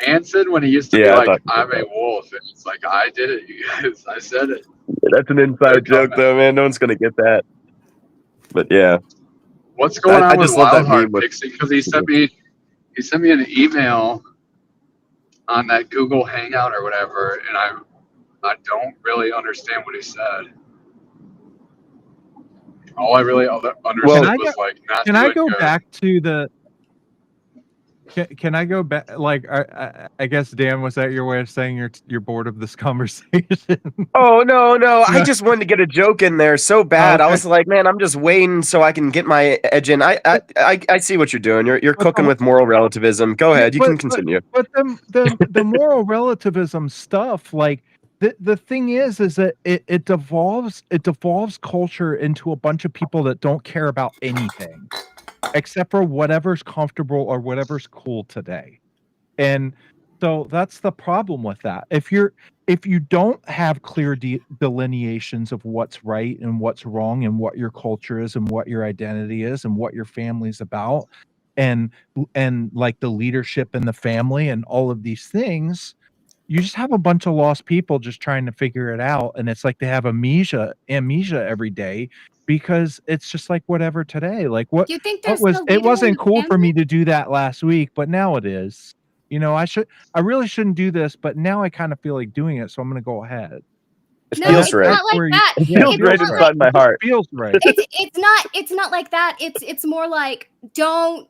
Anson, when he used to be like, I'm a wolf, and it's like, I did it, you guys. I said it. That's an inside joke, though, man. No one's gonna get that. But yeah. What's going on with love that Wildheart, meme with- Pixie? Because he sent me an email on that Google Hangout or whatever, and I don't really understand what he said. All I really understood was like, not Can I doing go good. back to the? Can I go back? Like, I guess Dan, was that your way of saying you're bored of this conversation? Oh no! I just wanted to get a joke in there so bad. Okay. I was like, man, I'm just waiting so I can get my edge in. I see what you're doing. You're cooking with moral relativism. Go ahead, you can continue. But the moral relativism stuff, like the thing is that it devolves culture into a bunch of people that don't care about anything except for whatever's comfortable or whatever's cool today. And so that's the problem with that. If you don't have clear delineations of what's right and what's wrong and what your culture is and what your identity is and what your family's about and like the leadership in the family and all of these things, you just have a bunch of lost people just trying to figure it out. And it's like they have amnesia every day because it's just like whatever today. Like what You think what there's was no it leader in wasn't the cool for family? me to do that last week, but now it is. You know, I really shouldn't do this, but now I kind of feel like doing it, so I'm going to go ahead. It No, feels it's right. not like that. It feels It's right not inside my heart. It feels right. It's not like that. It's more like don't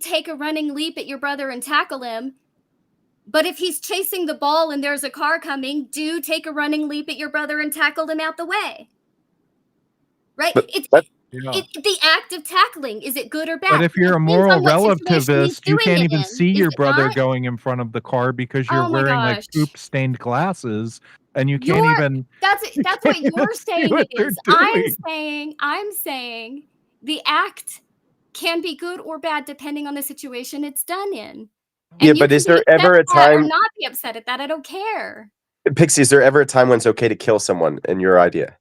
take a running leap at your brother and tackle him. But if he's chasing the ball and there's a car coming, do take a running leap at your brother and tackle him out the way. Right? It's the act of tackling. Is it good or bad? But if you're a Depends moral on what situation he's relativist, you doing can't it even in. see Is your it brother not? going in front of the car because you're Oh my wearing like gosh. poop stained glasses and you can't even That's what even you're see saying what it they're is. doing. I'm saying the act can be good or bad depending on the situation it's done in. Yeah, And you but can is be there upset ever a at that or time, not be upset at that. I don't care. Pixie, is there ever a time when it's okay to kill someone in your idea?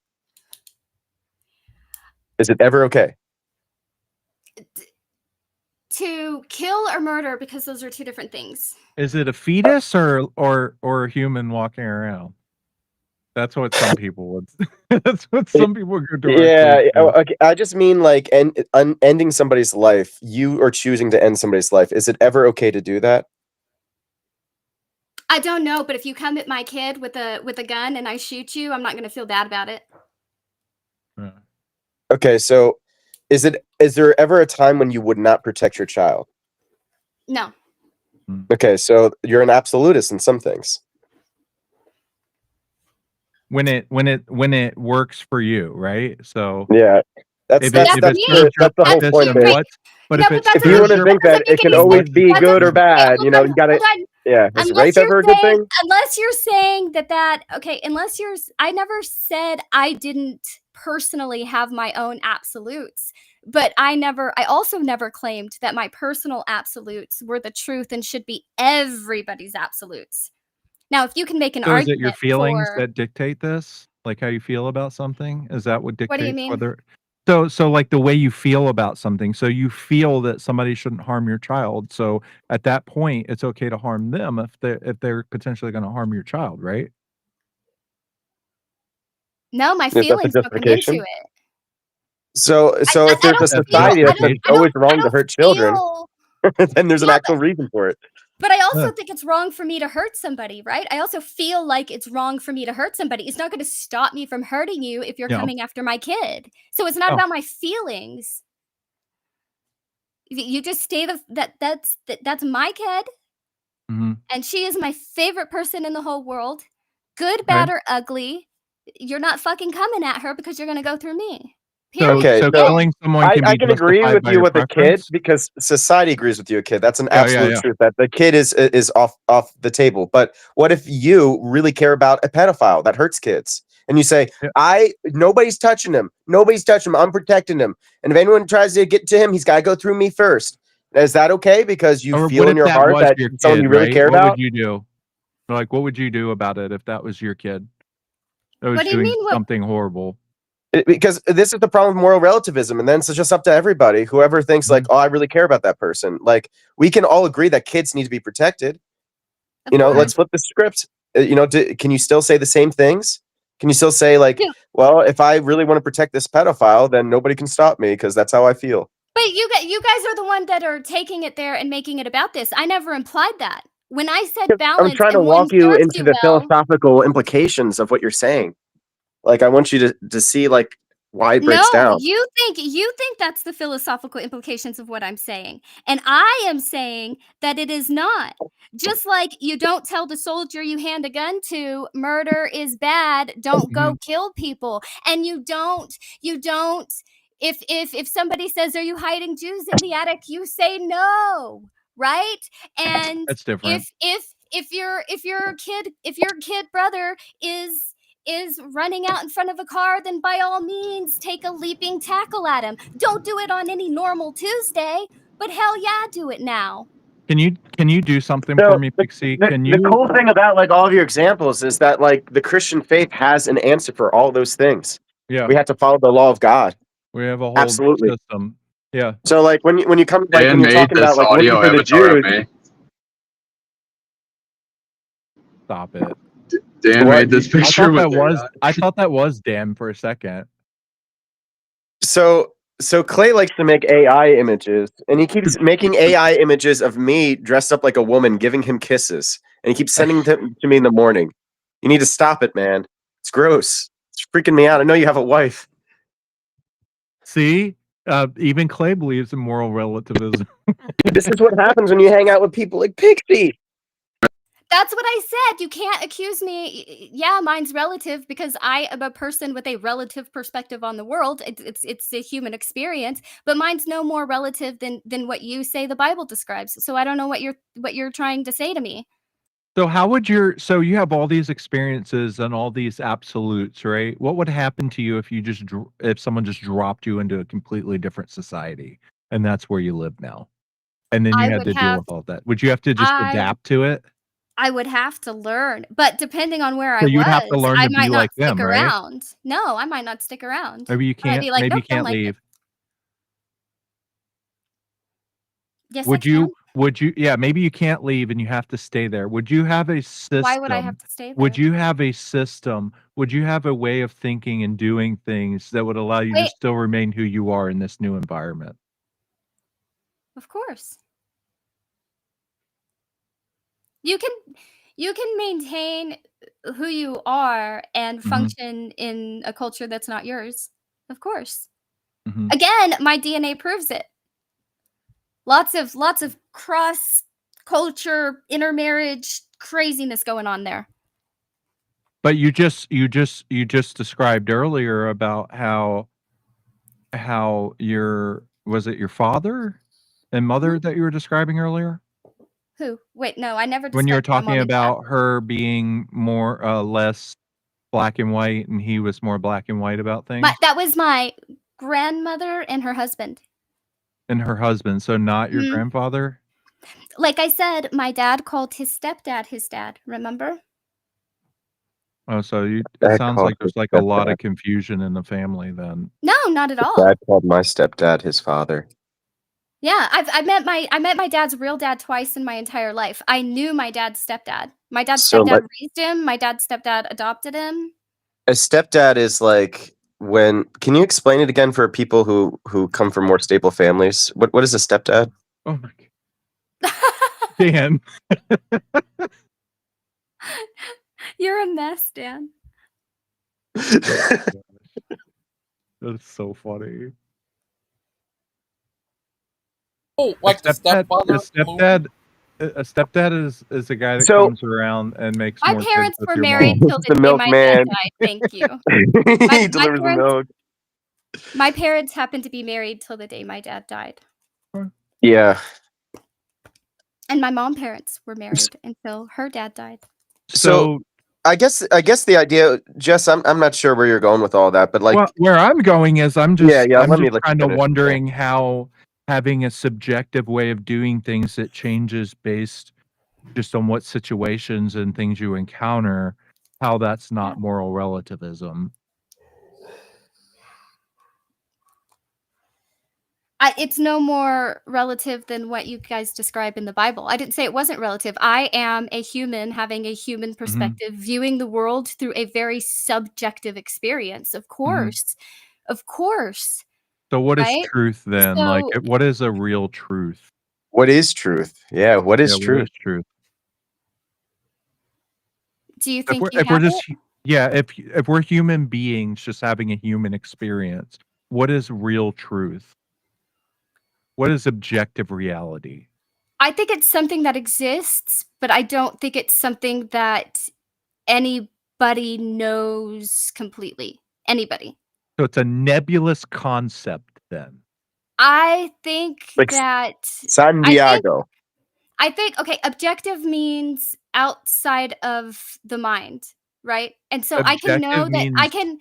Is it ever okay? To kill or murder, because those are two different things. Is it a fetus or a human walking around? That's what some people would. That's what some people would go directly Yeah, to. okay. I just mean like ending somebody's life. You are choosing to end somebody's life. Is it ever okay to do that? I don't know, but if you come at my kid with a gun and I shoot you, I'm not going to feel bad about it. Okay, so is there ever a time when you would not protect your child? No. Okay, so you're an absolutist in some things. When it works for you, right? So yeah, that's the whole purpose, point. then what? But if you want to think that it can always be good or bad, you gotta. Yeah, is rape ever a good thing? Unless you're saying that okay, I never said I didn't personally have my own absolutes, but I also never claimed that my personal absolutes were the truth and should be everybody's absolutes. Now, if you can make an So is argument it your feelings for, that dictate this? Like how you feel about something? Is that what dictates What do you mean? whether? So like the way you feel about something. So you feel that somebody shouldn't harm your child. So at that point, it's okay to harm them if they're potentially going to harm your child, right? no, my Is that the feelings don't come into justification? it. So if I there's a don't society that says feel- it's always wrong to hurt children, feel- then there's an actual reason for it. But I also think it's wrong for me to hurt somebody, right? I also feel like it's wrong for me to hurt somebody. It's not going to stop me from hurting you if you're coming after my kid. So it's not about my feelings. You just stay that's my kid, and she is my favorite person in the whole world. Good, bad, or ugly. You're not fucking coming at her because you're going to go through me. Okay, so killing someone can I be can agree justified with by you your with a kid preference? because society agrees with you, a kid. That's an Yeah, absolute yeah. truth. That the kid is off the table. But what if you really care about a pedophile that hurts kids, and you say, nobody's touching him, I'm protecting him, and if anyone tries to get to him, he's got to go through me first. Is that okay? Because you Or feel what in if your that heart was that your someone kid, you really right? care What about? would you do? Like, what would you do about it if that was your kid that was What do you doing mean? something horrible? Because this is the problem with moral relativism, and then it's just up to everybody. Whoever thinks like, oh, I really care about that person. Like, we can all agree that kids need to be protected. Let's flip the script. Can you still say the same things? Can you still say like, well, if I really want to protect this pedophile, then nobody can stop me because that's how I feel. But you guys are the one that are taking it there and making it about this. I never implied that. When I said balance, I'm trying to and one walk you serves into you the well, philosophical implications of what you're saying. Like, I want you to see like why it breaks no, down. you think that's the philosophical implications of what I'm saying. And I am saying that it is not. Just like you don't tell the soldier you hand a gun to, murder is bad, don't go kill people. And you don't if somebody says, are you hiding Jews in the attic, you say no, right? And That's different. if your kid brother is running out in front of a car, then by all means take a leaping tackle at him. Don't do it on any normal Tuesday, but hell yeah, do it now. Can you do something for me, Pixie? The cool thing about like all of your examples is that like the Christian faith has an answer for all those things. Yeah. We have to follow the law of God. We have a whole Absolutely. system. Yeah. So like when you come like Dan when you're made talking this about like looking audio for the avatar of Jews. me. Stop it. Dan made this picture with I thought that was Dan for a second. So Clay likes to make AI images, and he keeps making AI images of me dressed up like a woman giving him kisses, and he keeps sending them to me in the morning. You need to stop it, man. It's gross. It's freaking me out. I know you have a wife. See? Even Clay believes in moral relativism. This is what happens when you hang out with people like Pixies. That's what I said. You can't accuse me. Yeah, mine's relative because I am a person with a relative perspective on the world. It's a human experience, but mine's no more relative than what you say the Bible describes. So I don't know what you're trying to say to me. So you have all these experiences and all these absolutes, right? What would happen to you if someone just dropped you into a completely different society and that's where you live now? And then you had to deal with all that. Would you have to just adapt to it? I would have to learn, but depending on where So I you would was, have to learn I to might be not like stick them, right? around. No, I might not stick around. Maybe you I might can't. be like, Maybe nope, you can't don't like it. leave. Yes, Would I you? can. Would you? Yeah, maybe you can't leave and you have to stay there. Would you have a system? Why would I have to stay there? Would you have a system? Would you have a way of thinking and doing things that would allow you to Wait. still remain who you are in this new environment? Of course. You can maintain who you are and function in a culture that's not yours. Of course. Again, my DNA proves it. Lots of cross culture, intermarriage craziness going on there. But you just described earlier about how was it your father and mother that you were describing earlier? Who? Wait, no, I never When you were described my talking mom and dad. about her being more less black and white and he was more black and white about things? That was my grandmother and her husband. And her husband, so not your grandfather? Like I said, my dad called his stepdad his dad, remember? Oh, so it Dad sounds called like there's his like a lot stepdad. of confusion in the family then. No, not at all. Dad called my stepdad his father. Yeah, I met my dad's real dad twice in my entire life. I knew my dad's stepdad. My dad's So stepdad raised him. My dad's stepdad adopted him. a stepdad is like when. Can you explain it again for people who come from more stable families? What is a stepdad? Oh my Dan. You're a mess, Dan. That's so funny. Oh, like the stepfather. A stepdad is a guy that So- comes around and makes My more parents kids with were your married mom. till The the day my dad milkman. died. Thank you. He delivers the milk. My parents happened to be married till the day my dad died. Yeah. And my mom parents were married until her dad died. So I guess the idea, Jess, I'm not sure where you're going with all that, but like, well, where I'm going is I'm just let me just let you kind of finish. wondering how having a subjective way of doing things that changes based just on what situations and things you encounter, how that's not moral relativism. It's no more relative than what you guys describe in the Bible. I didn't say it wasn't relative. I am a human having a human perspective, viewing the world through a very subjective experience. Of course. Of course. So what is Right? truth then? Like, So- what is a real truth? What is truth? Yeah, what is Yeah, truth? what is truth? Do you If think we're, you if we're have just it? if we're human beings just having a human experience, what is real truth? What is objective reality? I think it's something that exists, but I don't think it's something that anybody knows completely. Anybody. So it's a nebulous concept then. I think Like that San Diego. I think okay, objective means outside of the mind, right? And so I can know Objective that I means can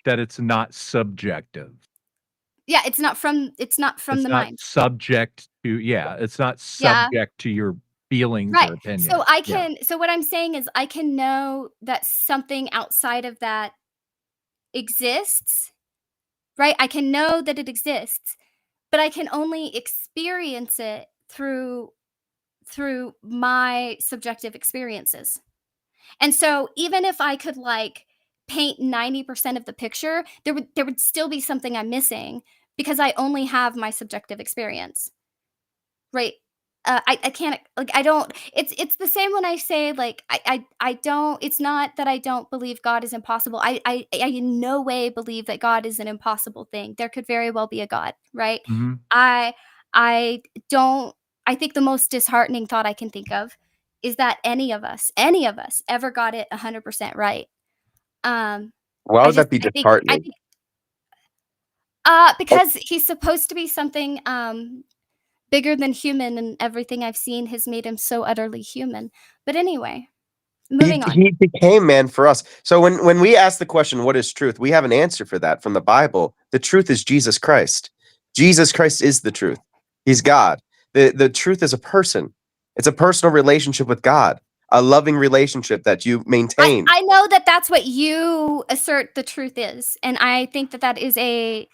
that it's not subjective. yeah, it's not from It's the not mind. subject to it's not Yeah. subject to your feelings Right. or opinions. So I Yeah. can so what I'm saying is I can know that something outside of that exists, right? I can know that it exists, but I can only experience it through my subjective experiences. And so even if I could like paint 90% of the picture, there would still be something I'm missing because I only have my subjective experience. Right? I can't like I don't it's the same when I say like I don't it's not that I don't believe God is impossible. I in no way believe that God is an impossible thing. There could very well be a God, right? Mhm. I don't I think the most disheartening thought I can think of is that any of us ever got it 100% right. Why I would that just be I disheartening? think because he's supposed to be something bigger than human, and everything I've seen has made him so utterly human. But anyway, moving on. He became man for us. So when we ask the question, what is truth? We have an answer for that from the Bible. The truth is Jesus Christ. Jesus Christ is the truth. He's God. The truth is a person. It's a personal relationship with God, a loving relationship that you maintain. I know that that's what you assert the truth is, and I think that that is a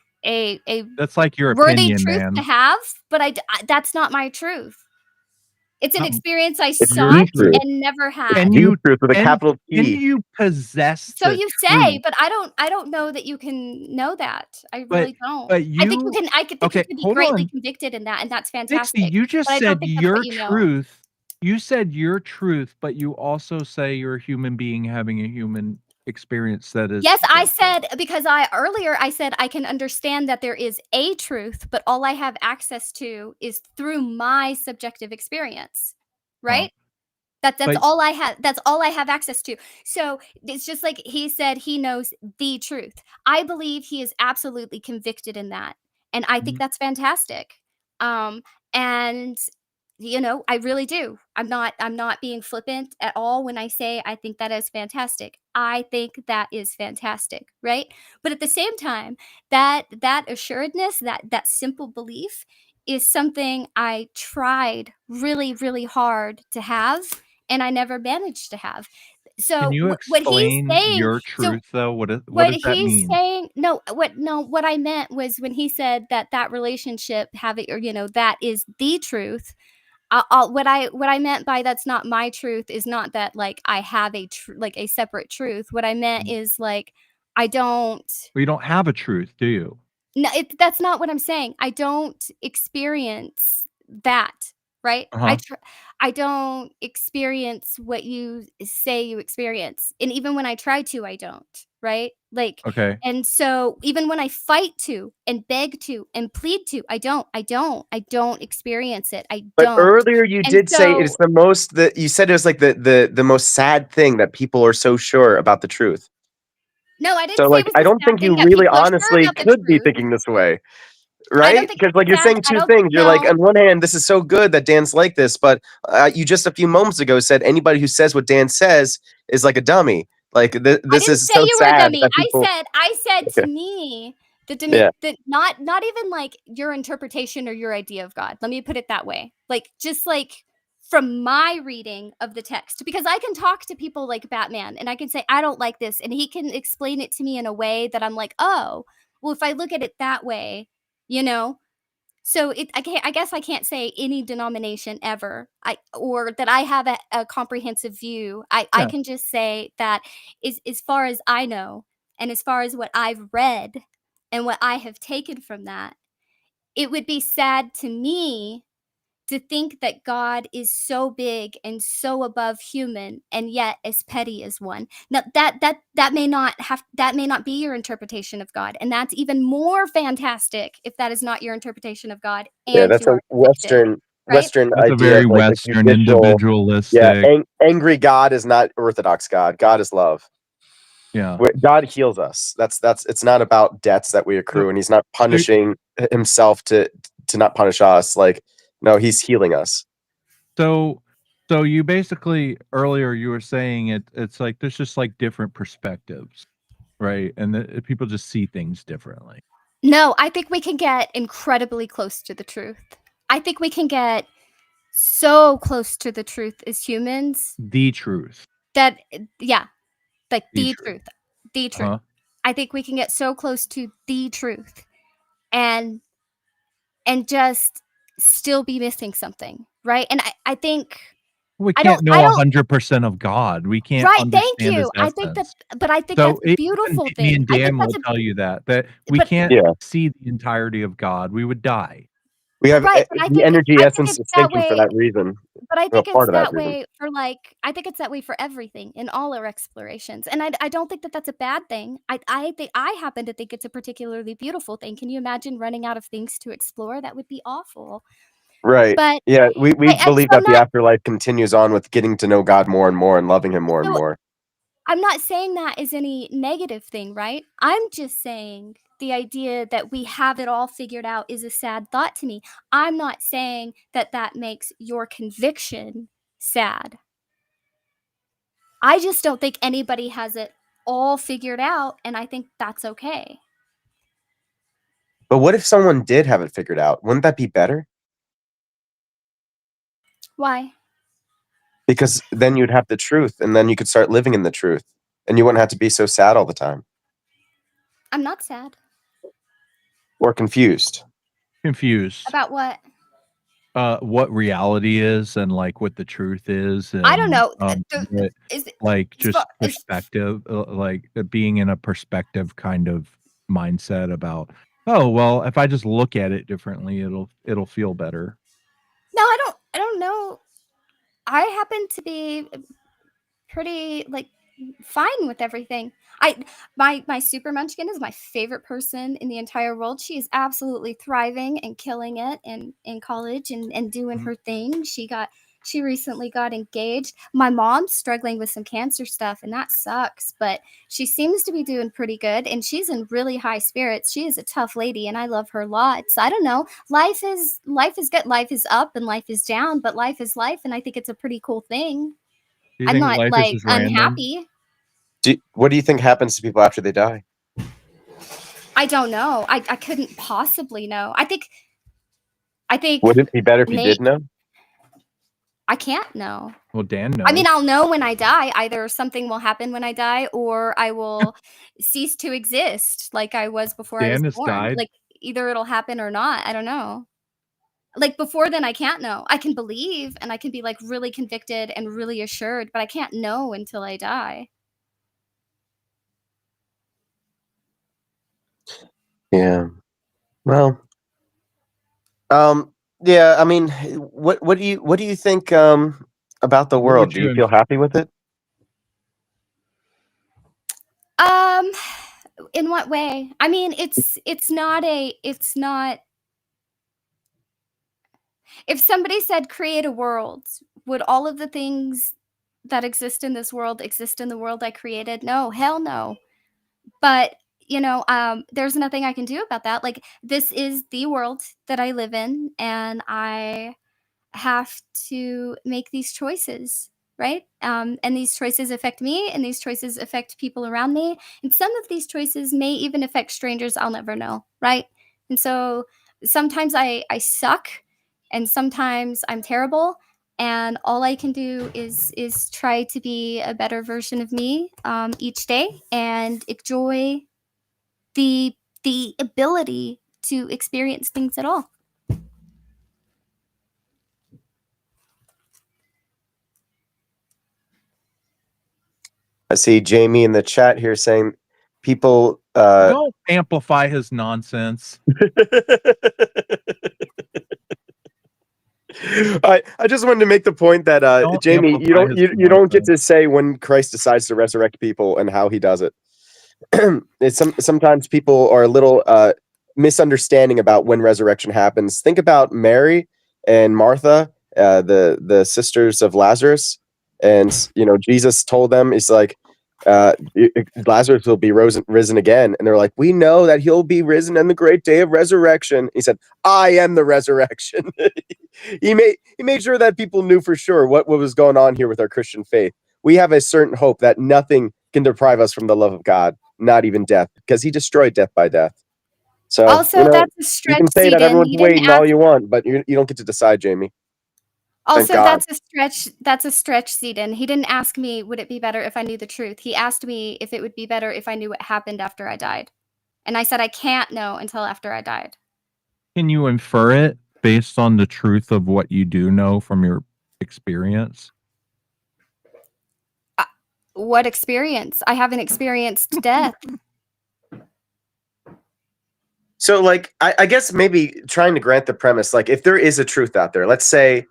That's like your worthy opinion, truth man. to have, but that's not my truth. It's an experience I It's sought the truth. and never had. Can The you truth with a can, capital can T. you possess So the you truth? say, but I don't know that you can know that. I really don't. but I think you you can I could think okay, you could be hold greatly on. convicted in that, and that's Dixie, fantastic. you just but I don't said think that's your what you know. truth. You said your truth, but you also say you're a human being having a human experience that is Yes, I said because earlier I said I can understand that there is a truth, but all I have access to is through my subjective experience. Right? That's But- all I have. That's all I have access to. So it's just like he said he knows the truth. I believe he is absolutely convicted in that, and I think that's fantastic. And I really do. I'm not being flippant at all when I say I think that is fantastic. I think that is fantastic, right? But at the same time, that assuredness, that simple belief is something I tried really, really hard to have, and I never managed to have. So Can you what he's explain saying, your so truth though? What what does that he's mean? saying, what I meant was when he said that relationship having, or that is the truth. What I meant by that's not my truth is not that like I have like a separate truth. What I meant is like I don't. Well, you don't have a truth, do you? No, that's not what I'm saying. I don't experience that, right? Uh-huh. I don't experience what you say you experience. And even when I try to, I don't, right? Like, Okay. and so even when I fight to and beg to and plead to, I don't experience it. I But don't. earlier you And did say it's so the most that you said it was like the most sad thing that people are so sure about the truth. no, I didn't So say it like was I a don't sad think thing you that really people are sure honestly about the could be truth. thinking this way. I don't Right? think Because it's like you're sad. saying I two don't things. You're like, know. on one hand, this is so good that Dan's like this, but you just a few moments ago said anybody who says what Dan says is like a dummy. Like I this didn't is say so you were a sad dummy. that people. I said to Okay. me Yeah. that not even like your interpretation or your idea of God. Let me put it that way. Like just like from my reading of the text, because I can talk to people like Batman and I can say I don't like this, and he can explain it to me in a way that I'm like, oh, well, if I look at it that way, you know. So I guess I can't say any denomination ever. Or that I have a comprehensive view. I Yeah. can just say that as far as I know, and as far as what I've read and what I have taken from that, it would be sad to me to think that God is so big and so above human and yet as petty as one. Now that may not be your interpretation of God, and that's even more fantastic if that is not your interpretation of God Yeah, and that's you a are convicted, right? Western That's a idea very of like a Western, judicial. Yeah, individualistic. angry God is not Orthodox God. God is love. Yeah. God heals us. That's it's not about debts that we So, accrue, and he's not so punishing himself to not punish us. Like, no, he's healing us. So, so you basically earlier you were saying it's like there's just like different perspectives, right? And people just see things differently. No, I think we can get incredibly close to the truth. I think we can get so close to the truth as humans The truth. that yeah, like The the truth. truth. The truth. Uh-huh. I think we can get so close to the truth and just still be missing something, right? And I think We I can't don't know I don't 100% of God. We can't right, thank understand you. his I think essence. but I think So that's a even beautiful me thing. and I think Dan that's will a tell you that we but can't Yeah, see the entirety of God. We would die. we have right, but the energy I think essence it's is that thinking for way. that reason. But I Well, think part it's of that that reason. way for like I think it's that way for everything in all our explorations, and I don't think that that's a bad thing. I think I happen to think it's a particularly beautiful thing. Can you imagine running out of things to explore? That would be awful. Right. But Yeah, we so believe that the afterlife continues on with getting to know God more and more and loving him more and so more. I'm not saying that is any negative thing, right? I'm just saying the idea that we have it all figured out is a sad thought to me. I'm not saying that that makes your conviction sad. I just don't think anybody has it all figured out, and I think that's okay. But what if someone did have it figured out? Wouldn't that be better? Why? Because then you'd have the truth, and then you could start living in the truth, and you wouldn't have to be so sad all the time I'm not sad. or confused. Confused. About what? What reality is and like what the truth is, I don't and know. what, Is like as far just perspective, like being in a perspective kind of mindset about, oh well, if I just look at it differently, it'll feel better. No, I don't know. I happen to be pretty like fine with everything. My super munchkin is my favorite person in the entire world. She is absolutely thriving and killing it in college and doing her thing. She recently got engaged. My mom's struggling with some cancer stuff and that sucks, but she seems to be doing pretty good and she's in really high spirits. She is a tough lady and I love her lots. I don't know. Life is good. Life is up and life is down, but life is life and I think it's a pretty cool thing. Do you I'm think not life is like just random? unhappy. What do you think happens to people after they die? I don't know. I couldn't possibly know. I think Would it be better if you Nate, did know? I can't know. Well, Dan knows. I mean, I'll know when I die. Either something will happen when I die or I will cease to exist like I was before I was Dan has born. died. Like either it'll happen or not. I don't know. Like before then I can't know. I can believe and I can be like really convicted and really assured, but I can't know until I die. Yeah. Well, um, Yeah, I mean, what do you think about the What world? would Do you you feel happy with it? Um, in what way? I mean, it's not. If somebody said create a world, would all of the things that exist in this world exist in the world I created? No, hell no. But there's nothing I can do about that. Like, this is the world that I live in, and I have to make these choices, right? And these choices affect me, and these choices affect people around me. And some of these choices may even affect strangers I'll never know, right? And so sometimes I suck, and sometimes I'm terrible. And all I can do is try to be a better version of me each day, and enjoy the ability to experience things at all. I see Jamie in the chat here saying people Don't amplify his nonsense. I just wanted to make the point that Don't Jamie, amplify his you don't get nonsense. to say when Christ decides to resurrect people and how he does it. Sometimes people are a little misunderstanding about when resurrection happens. Think about Mary and Martha, the sisters of Lazarus, and Jesus told them, he's like, Lazarus will be risen again, and they're like, we know that he'll be risen in the great day of resurrection. He said, I am the resurrection. he made sure that people knew for sure what was going on here with our Christian faith. We have a certain hope that nothing can deprive us from the love of God, not even death, because he destroyed death by death. So Also, that's a you stretch, can say that Zedin. everyone's He didn't waiting all ask. you want, but you don't get to decide, Jamie. Thank Also, God. that's a stretch. That's a stretch, Zedin. He didn't ask me, would it be better if I knew the truth? He asked me if it would be better if I knew what happened after I died. And I said I can't know until after I died. Can you infer it based on the truth of what you do know from your experience? What experience? I haven't experienced death. So, like, I guess maybe trying to grant the premise, like, if there is a truth out there, let's say,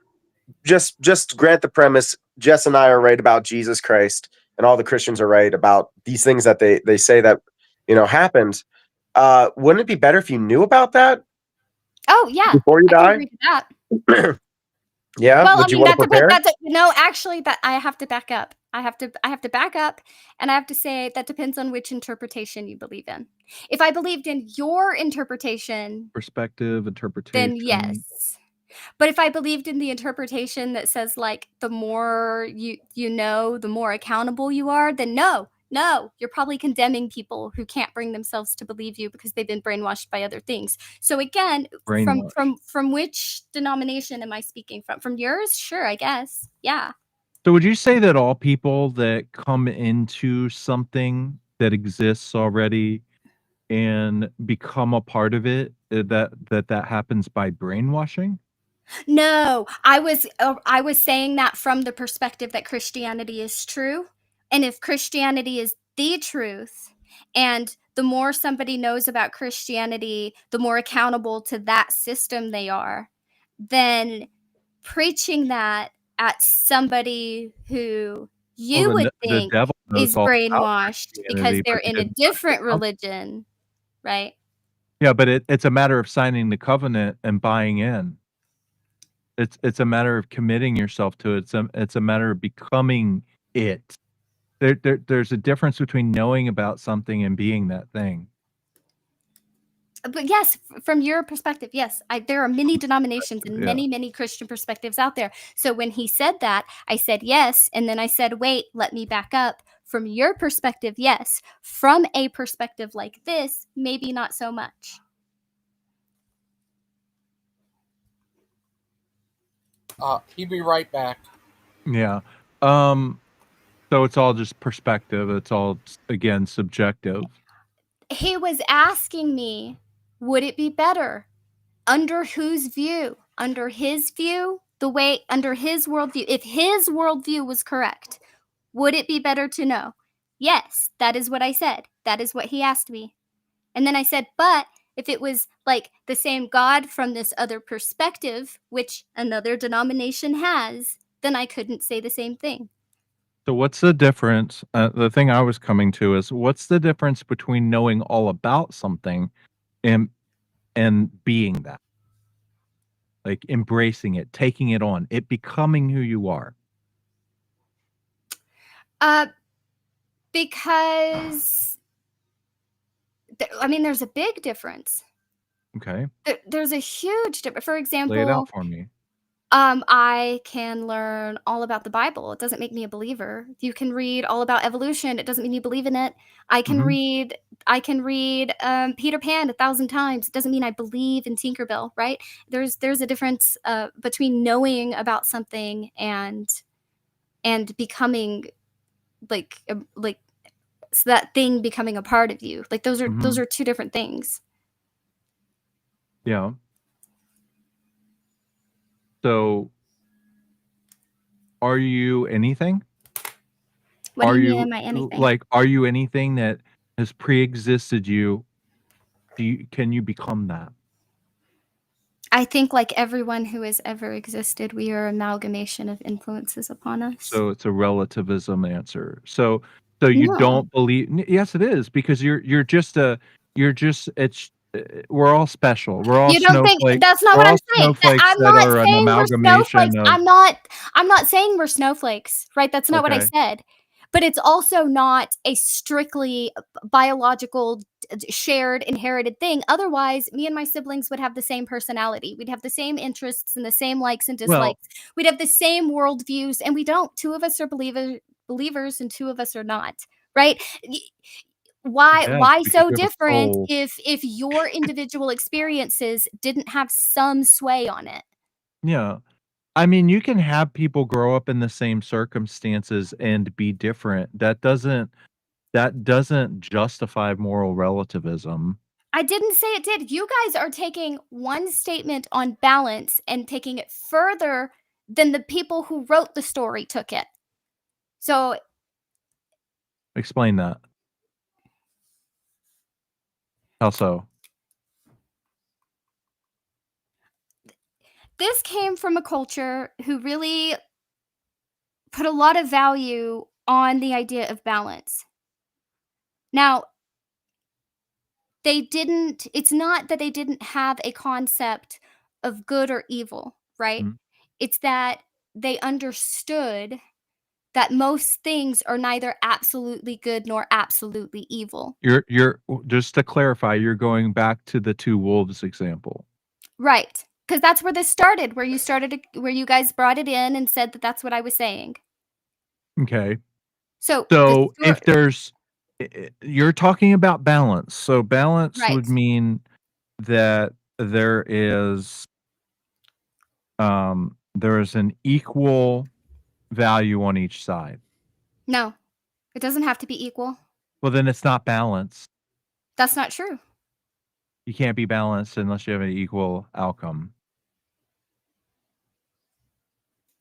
just grant the premise, Jess and I are right about Jesus Christ, and all the Christians are right about these things that they say that happened. Wouldn't it be better if you knew about that Oh yeah, before you I can die? agree to that. Yeah. Well, Would I you mean, want to prepare? no, actually, that I have to back up. I have to back up, and I have to say that depends on which interpretation you believe in. If I believed in your interpretation, Perspective, interpretation. then yes. But if I believed in the interpretation that says, like, the more you know, the more accountable you are, then no, you're probably condemning people who can't bring themselves to believe you because they've been brainwashed by other things. So again, from which denomination am I speaking from? From yours? Sure, I guess. Yeah. So would you say that all people that come into something that exists already and become a part of it, that happens by brainwashing? No, I was saying that from the perspective that Christianity is true. And if Christianity is the truth, and the more somebody knows about Christianity, the more accountable to that system they are, then preaching that at somebody who you would The think devil knows is all about brainwashed because Christianity, they're but he in a didn't sign the different covenant. religion, right? Yeah, but it's a matter of signing the covenant and buying in. It's a matter of committing yourself to it. It's a matter of becoming it. There's a difference between knowing about something and being that thing. But yes, from your perspective, yes, there are many denominations and Yeah. many Christian perspectives out there. So when he said that, I said yes, and then I said, wait, let me back up. From your perspective, yes. From a perspective like this, maybe not so much. He'll be right back. Yeah. So it's all just perspective. It's all, again, subjective. He was asking me, would it be better? Under whose view? Under his view? Under his worldview? If his worldview was correct, would it be better to know? Yes, that is what I said. That is what he asked me. And then I said, but If it was like the same God from this other perspective, which another denomination has, then I couldn't say the same thing. So what's the difference? The thing I was coming to is, what's the difference between knowing all about something and being that? Like embracing it, taking it on, it becoming who you are. Because there's a big difference. Okay. There's a huge difference. For Lay it example, out for me. I can learn all about the Bible. It doesn't make me a believer. You can read all about evolution. It doesn't mean you believe in it. I can read Peter Pan 1,000 times. It doesn't mean I believe in Tinkerbell, right? There's a difference between knowing about something and becoming like so that thing becoming a part of you. Like those are two different things. Yeah. So, are you anything? What do Are you mean, you am I anything? like, are you anything that has pre-existed you? Can you become that? I think like everyone who has ever existed, we are amalgamation of influences upon us. So it's a relativism answer. So you No. don't believe? Yes, it is, because we're all special. We're all You don't think snowflakes. that's not We're what I'm all saying. snowflakes I'm that not are an saying we're amalgamation snowflakes. of. I'm not saying we're snowflakes, right? That's not what I Okay. said. But it's also not a strictly biological shared inherited thing. Otherwise, me and my siblings would have the same personality. We'd have the same interests and the same likes and Well, dislikes. We'd have the same worldviews, and we don't. Two of us are believers and two of us are not, right? Why yes, why because so you have a different soul. if your individual experiences didn't have some sway on it? Yeah. I mean, you can have people grow up in the same circumstances and be different. That doesn't justify moral relativism. I didn't say it did. You guys are taking one statement on balance and taking it further than the people who wrote the story took it. So Explain that. How so? this came from a culture who really put a lot of value on the idea of balance. Now, it's not that they didn't have a concept of good or evil, right? Mhm. It's that they understood that most things are neither absolutely good nor absolutely evil. You're just to clarify, you're going back to the two wolves example. Right. Because that's where this started, where you guys brought it in and said that that's what I was saying. Okay. So if there's you're talking about balance. So balance Right. would mean that there is an equal value on each side. No, it doesn't have to be equal. Well, then it's not balanced. That's not true. You can't be balanced unless you have an equal outcome.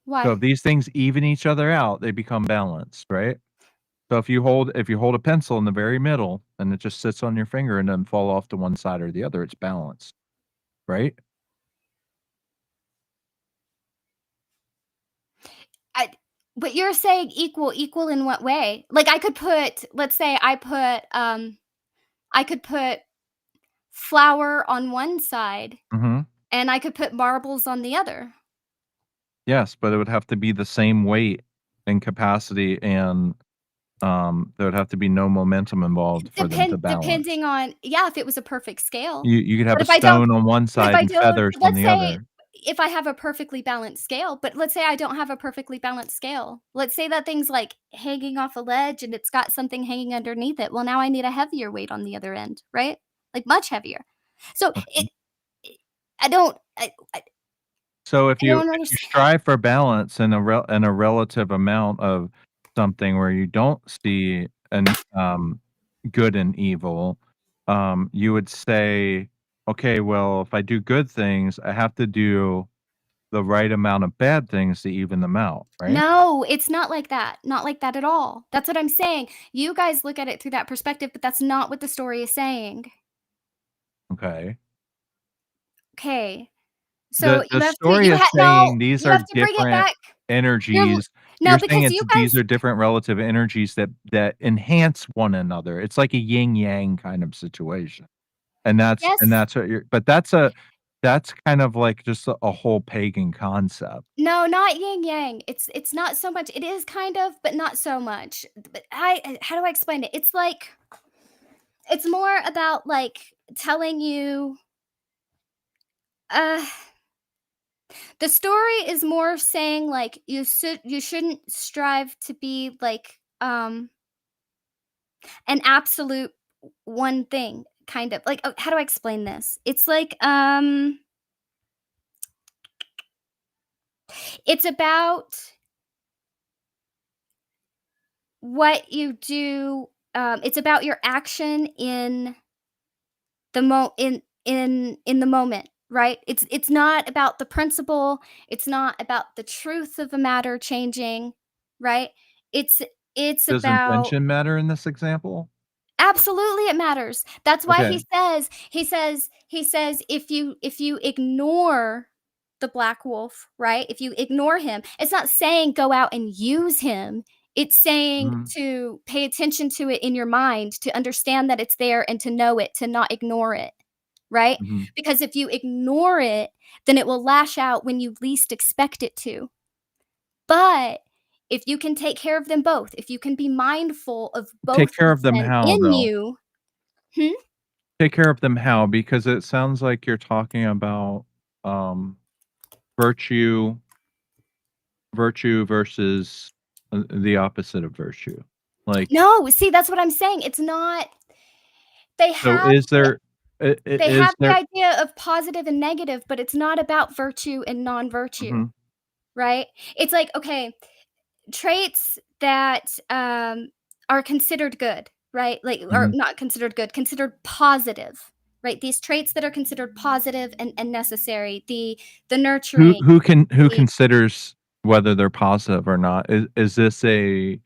Why? So if these things even each other out, they become balanced, right? So if you hold a pencil in the very middle and it just sits on your finger and doesn't fall off to one side or the other, it's balanced, right? But you're saying equal in what way? Like I could put, let's say I could put flour on one side Mm-hmm. and I could put marbles on the other. Yes, but it would have to be the same weight and capacity, and there would have to be no momentum involved for them to balance. Depending on, if it was a perfect scale. You could have But a if I don't, stone on one but if side I and don't, feathers on let's the say other. if I have a perfectly balanced scale, but let's say I don't have a perfectly balanced scale. Let's say that thing's like hanging off a ledge and it's got something hanging underneath it. Well, now I need a heavier weight on the other end, right? Like much heavier. So So if I you don't if you understand. strive for balance in a relative amount of something where you don't see an good and evil, you would say, okay, well, if I do good things, I have to do the right amount of bad things to even them out, right? No, it's not like that. Not like that at all. That's what I'm saying. You guys look at it through that perspective, but that's not what the story is saying. Okay. Okay. So The you have to story is no, saying these you are have to bring it different back. energies. No, You're saying because you these guys are different relative energies that enhance one another. It's like a yin yang kind of situation. And Yes. that's what you're but that's kind of like just a whole pagan concept. No, not yin yang. It's not so much. It is kind of, but not so much. But how do I explain it? It's like it's more about like telling you uh the story is more saying like you shouldn't strive to be like an absolute one thing kind of. Like how do I explain this? It's like it's about what you do. It's about your action in the in the moment, right? It's not about the principle. It's not about the truth of the matter changing, right? It's it's Does about intention matter in this example? absolutely it matters. That's why Okay. he says if you ignore the black wolf, right? If you ignore him, it's not saying go out and use him. It's saying Mhm. to pay attention to it in your mind, to understand that it's there and to know it, to not ignore it, right? Mhm. Because if you ignore it, then it will lash out when you least expect it to. But if you can take care of them both, if you can be mindful of Take both care of them within how, in though? you. Hmm? Take care of them how? Because it sounds like you're talking about, um, virtue virtue versus, the opposite of virtue. Like, No, see, that's what I'm saying. It's not they so have is the there I they have is the there idea of positive and negative, but it's not about virtue and non-virtue, Mhm. right? It's like, okay, traits that, are considered good, right? Like or Mhm. not considered good, considered positive, right? These traits that are considered positive and necessary, the nurturing, Who the considers whether they're positive or not? Is this a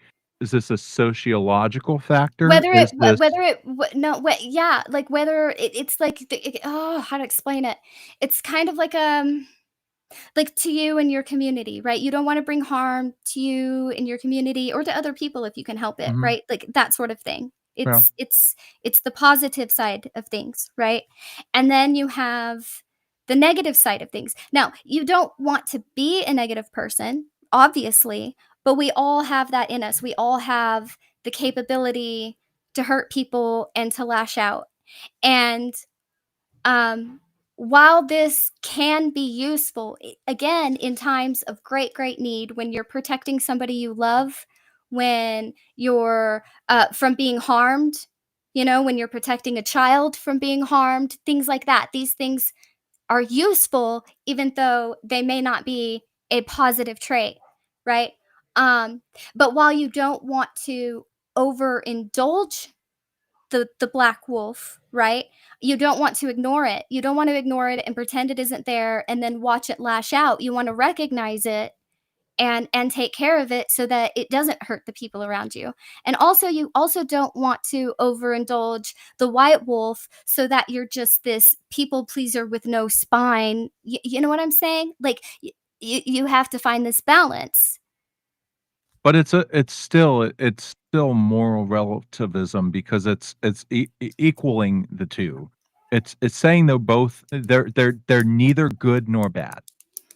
sociological factor? whether it Is this whether it no, yeah, like whether it's like how to explain it? It's kind of like to you and your community, right? You don't want to bring harm to you and your community or to other people if you can help it, Mhm. right? Like that sort of thing. Yeah. It's the positive side of things, right? And then you have the negative side of things. Now, you don't want to be a negative person, obviously, but we all have that in us. We all have the capability to hurt people and to lash out. And um, while this can be useful, again, in times of great need, when you're protecting somebody you love, when you're from being harmed, when you're protecting a child from being harmed, things like that. These things are useful, even though they may not be a positive trait, right? Um, but while you don't want to overindulge the black wolf, right? You don't want to ignore it. You don't want to ignore it and pretend it isn't there and then watch it lash out. You want to recognize it and take care of it so that it doesn't hurt the people around you. And also you also don't want to overindulge the white wolf so that you're just this people pleaser with no spine. You know what I'm saying? Like you have to find this balance. But it's still moral relativism because it's equaling the 2. It's saying they're neither good nor bad,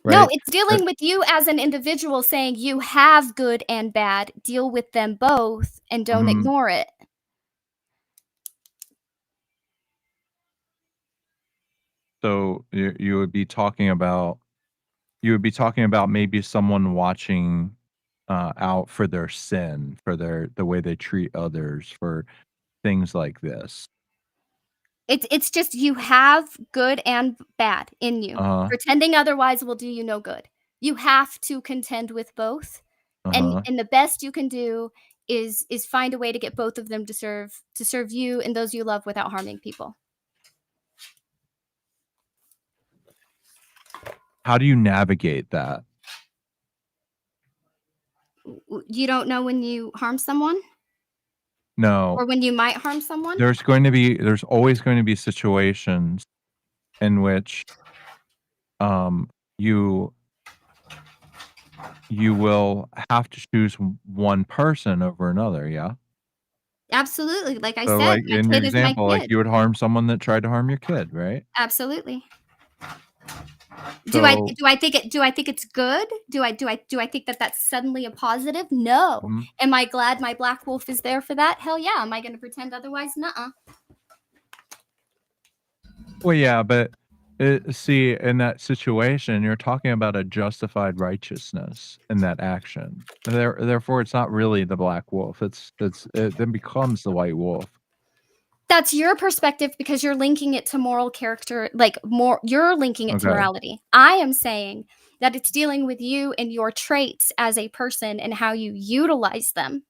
No, right? it's dealing with you as an individual saying you have good and bad. Deal with them both and don't Mhm. ignore it. So you would be talking about maybe someone watching, out for their sin, for the way they treat others, for things like this. It's just you have good and bad in you. Uh-huh. Pretending otherwise will do you no good. You have to contend with both, and Uh-huh. and the best you can do is find a way to get both of them to serve you and those you love without harming people. How do you navigate that? You don't know when you harm someone? No. Or when you might harm someone? There's always going to be situations in which you will have to choose one person over another, yeah? Absolutely. Like I So, said, like, my in your kid is my example, like, kid. you would harm someone that tried to harm your kid, right? Absolutely. So Do I think it's good? Do I think that that's suddenly a positive? No. Mhm. Am I glad my black wolf is there for that? Hell yeah. Am I going to pretend otherwise? Nuh-uh. Well, yeah, but see, in that situation, you're talking about a justified righteousness in that action. Therefore, it's not really the black wolf. It then becomes the white wolf. That's your perspective because you're linking it to moral character, you're linking it to Okay. morality. I am saying that it's dealing with you and your traits as a person and how you utilize them.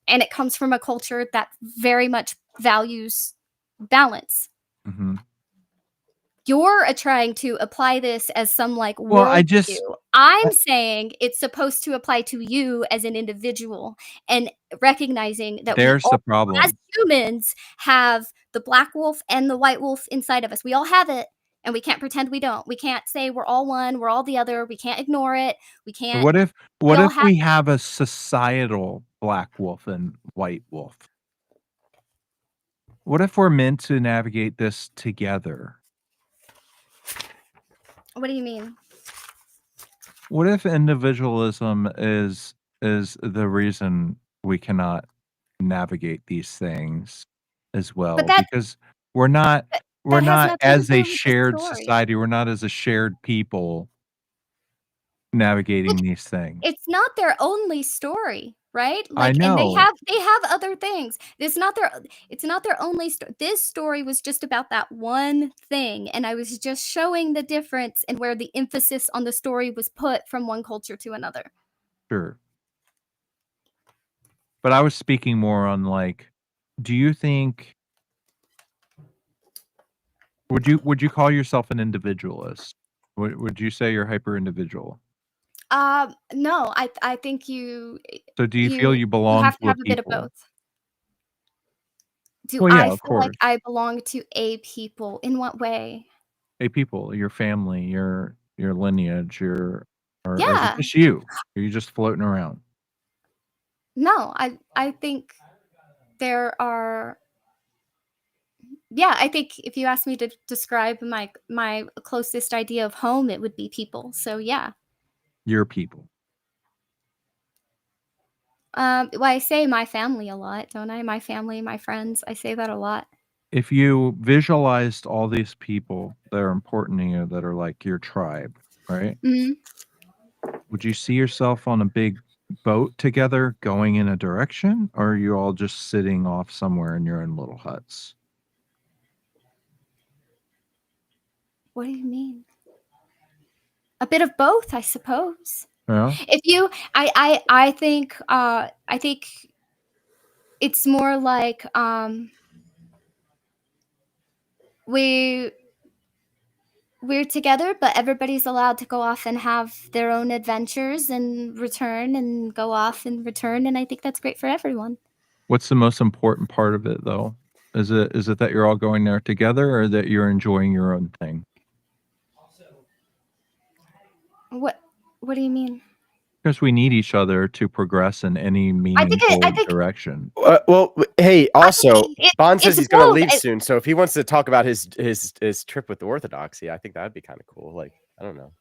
And it comes from a culture that very much values balance. Mm-hmm. You're trying to apply this as some like Well, worldview. I'm saying it's supposed to apply to you as an individual and recognizing that we There's the all, problem. as humans, have the black wolf and the white wolf inside of us. We all have it, and we can't pretend we don't. We can't say we're all one, we're all the other. We can't ignore it. We can't. What if We all have we it. have a societal black wolf and white wolf? What if we're meant to navigate this together? What do you mean? What if individualism is the reason we cannot navigate these things as well? Because we're not that has nothing to as do a with the shared story. society, we're not as a shared people navigating these things. It's not their only story, right? I And they know. have other things. It's not their only story. This story was just about that one thing, and I was just showing the difference in where the emphasis on the story was put from one culture to another. Sure. But I was speaking more on like, do you think would you call yourself an individualist? Would you say you're hyper individual? No, I think you So do you feel you you belong have to to a have a bit of people? both. Do Well, yeah, I of feel like course. I belong to a people? In what way? A people, your family, your lineage, or is it Yeah. just you? Are you just floating around? No, I think there are. Yeah, I think if you asked me to describe my closest idea of home, it would be people. So yeah. Your people. Well, I say my family a lot, don't I? My family, my friends. I say that a lot. If you visualized all these people that are important to you, that are like your tribe, right? Mhm. Would you see yourself on a big boat together going in a direction, or are you all just sitting off somewhere in your own little huts? What do you mean? A bit of both, I suppose. Yeah. If you I think it's more like we're together, but everybody's allowed to go off and have their own adventures and return and go off and return, and I think that's great for everyone. What's the most important part of it, though? Is it that you're all going there together, or that you're enjoying your own thing? What do you mean? Because we need each other to progress in any I meaningful think direction. Well, hey, also, Bond says it's he's going to both. leave soon. So if he wants to talk about his trip with the Orthodoxy, I think that'd be kind of cool. Like, I don't know.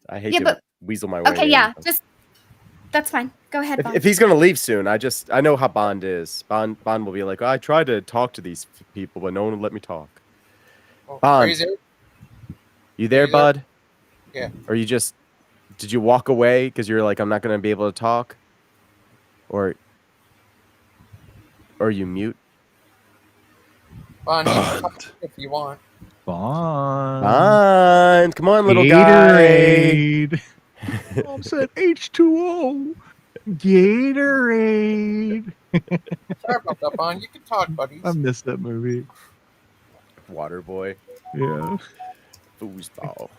I hate Yeah, to but weasel my way okay, in. yeah, just that's fine. Go ahead, Bob. If he's going to leave soon, I know how Bond is. Bond will be like, I tried to talk to these people, but no one would let me talk. Bond, you there, bud? Yeah. Or did you walk away because you're like, I'm not going to be able to talk? Or you mute? Bond, you can talk if you want. Bond, come on, little Gatorade. guy. Mom said H2O. Gatorade. Sorry about that, Bond. You can talk, buddies. I missed that movie. Water boy. Yeah. Foosball.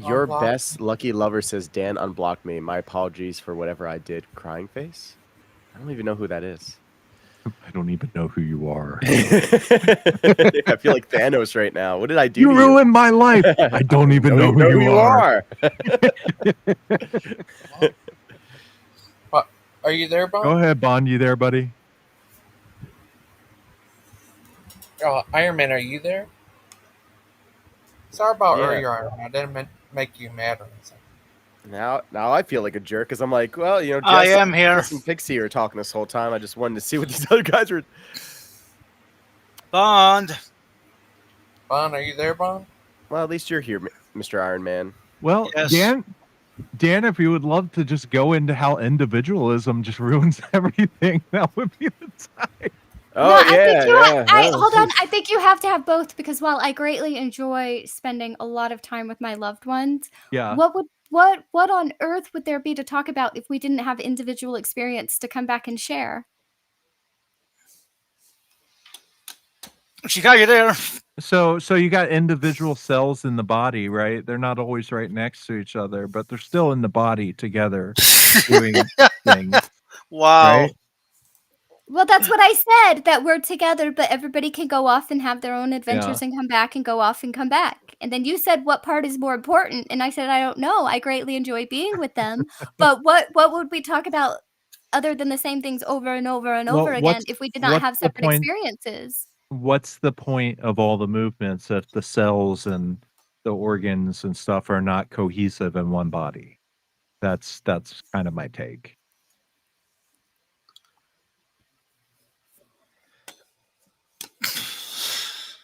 Your Unblock? best lucky lover says Dan unblocked me. My apologies for whatever I did. Crying face? I don't even know who that is. I don't even know who you are. I feel like Thanos right now. What did I do You to ruined my life. I don't even know who you are. What? Are you there, Bond? Go ahead, Bond. You there, buddy? Iron Man, are you there? Sorry about Yeah. earlier, Iron Man. I didn't make you mad or anything. Now I feel like a jerk because I'm like, well, Jess, I am here. Jess and Pixie are talking this whole time. I just wanted to see what these other guys were. Bond. Bond, are you there, Bond? Well, at least you're here, Mr. Iron Man. Well, Yes. Dan, if you would love to just go into how individualism just ruins everything, that would be the time. Oh No, yeah, I think you yeah. hold on. I think you have to have both because while I greatly enjoy spending a lot of time with my loved ones, Yeah. what on earth would there be to talk about if we didn't have individual experience to come back and share? She got you there. So you got individual cells in the body, right? They're not always right next to each other, but they're still in the body together doing things. Wow. Right? Well, that's what I said, that we're together, but everybody can go off and have their own adventures and come back and go off and come back. And then you said, what part is more important? And I said, I don't know. I greatly enjoy being with them. But what would we talk about other than the same things over and over and over again if we did not have separate experiences? What's the point of all the movements if the cells and the organs and stuff are not cohesive in one body? That's kind of my take.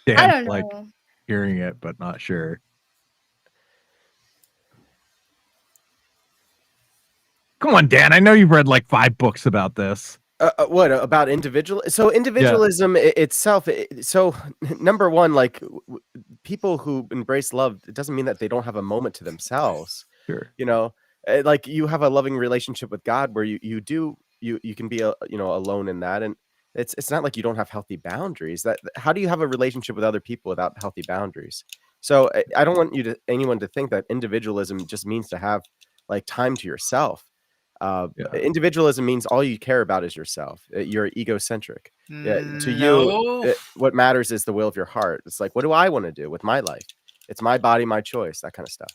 Dan, I don't like know. hearing it, but not sure. Come on, Dan. I know you've read like 5 books about this. What about individual? So individualism itself. So number one, like people who embrace love, it doesn't mean that they don't have a moment to themselves. Sure. You know, like you have a loving relationship with God where you can be alone in that, and it's not like you don't have healthy boundaries. That how do you have a relationship with other people without healthy boundaries? So I don't want anyone to think that individualism just means to have like time to yourself. Individualism means all you care about is yourself. You're egocentric. To you, what matters is the will of your heart. It's like, what do I want to do with my life? It's my body, my choice, that kind of stuff.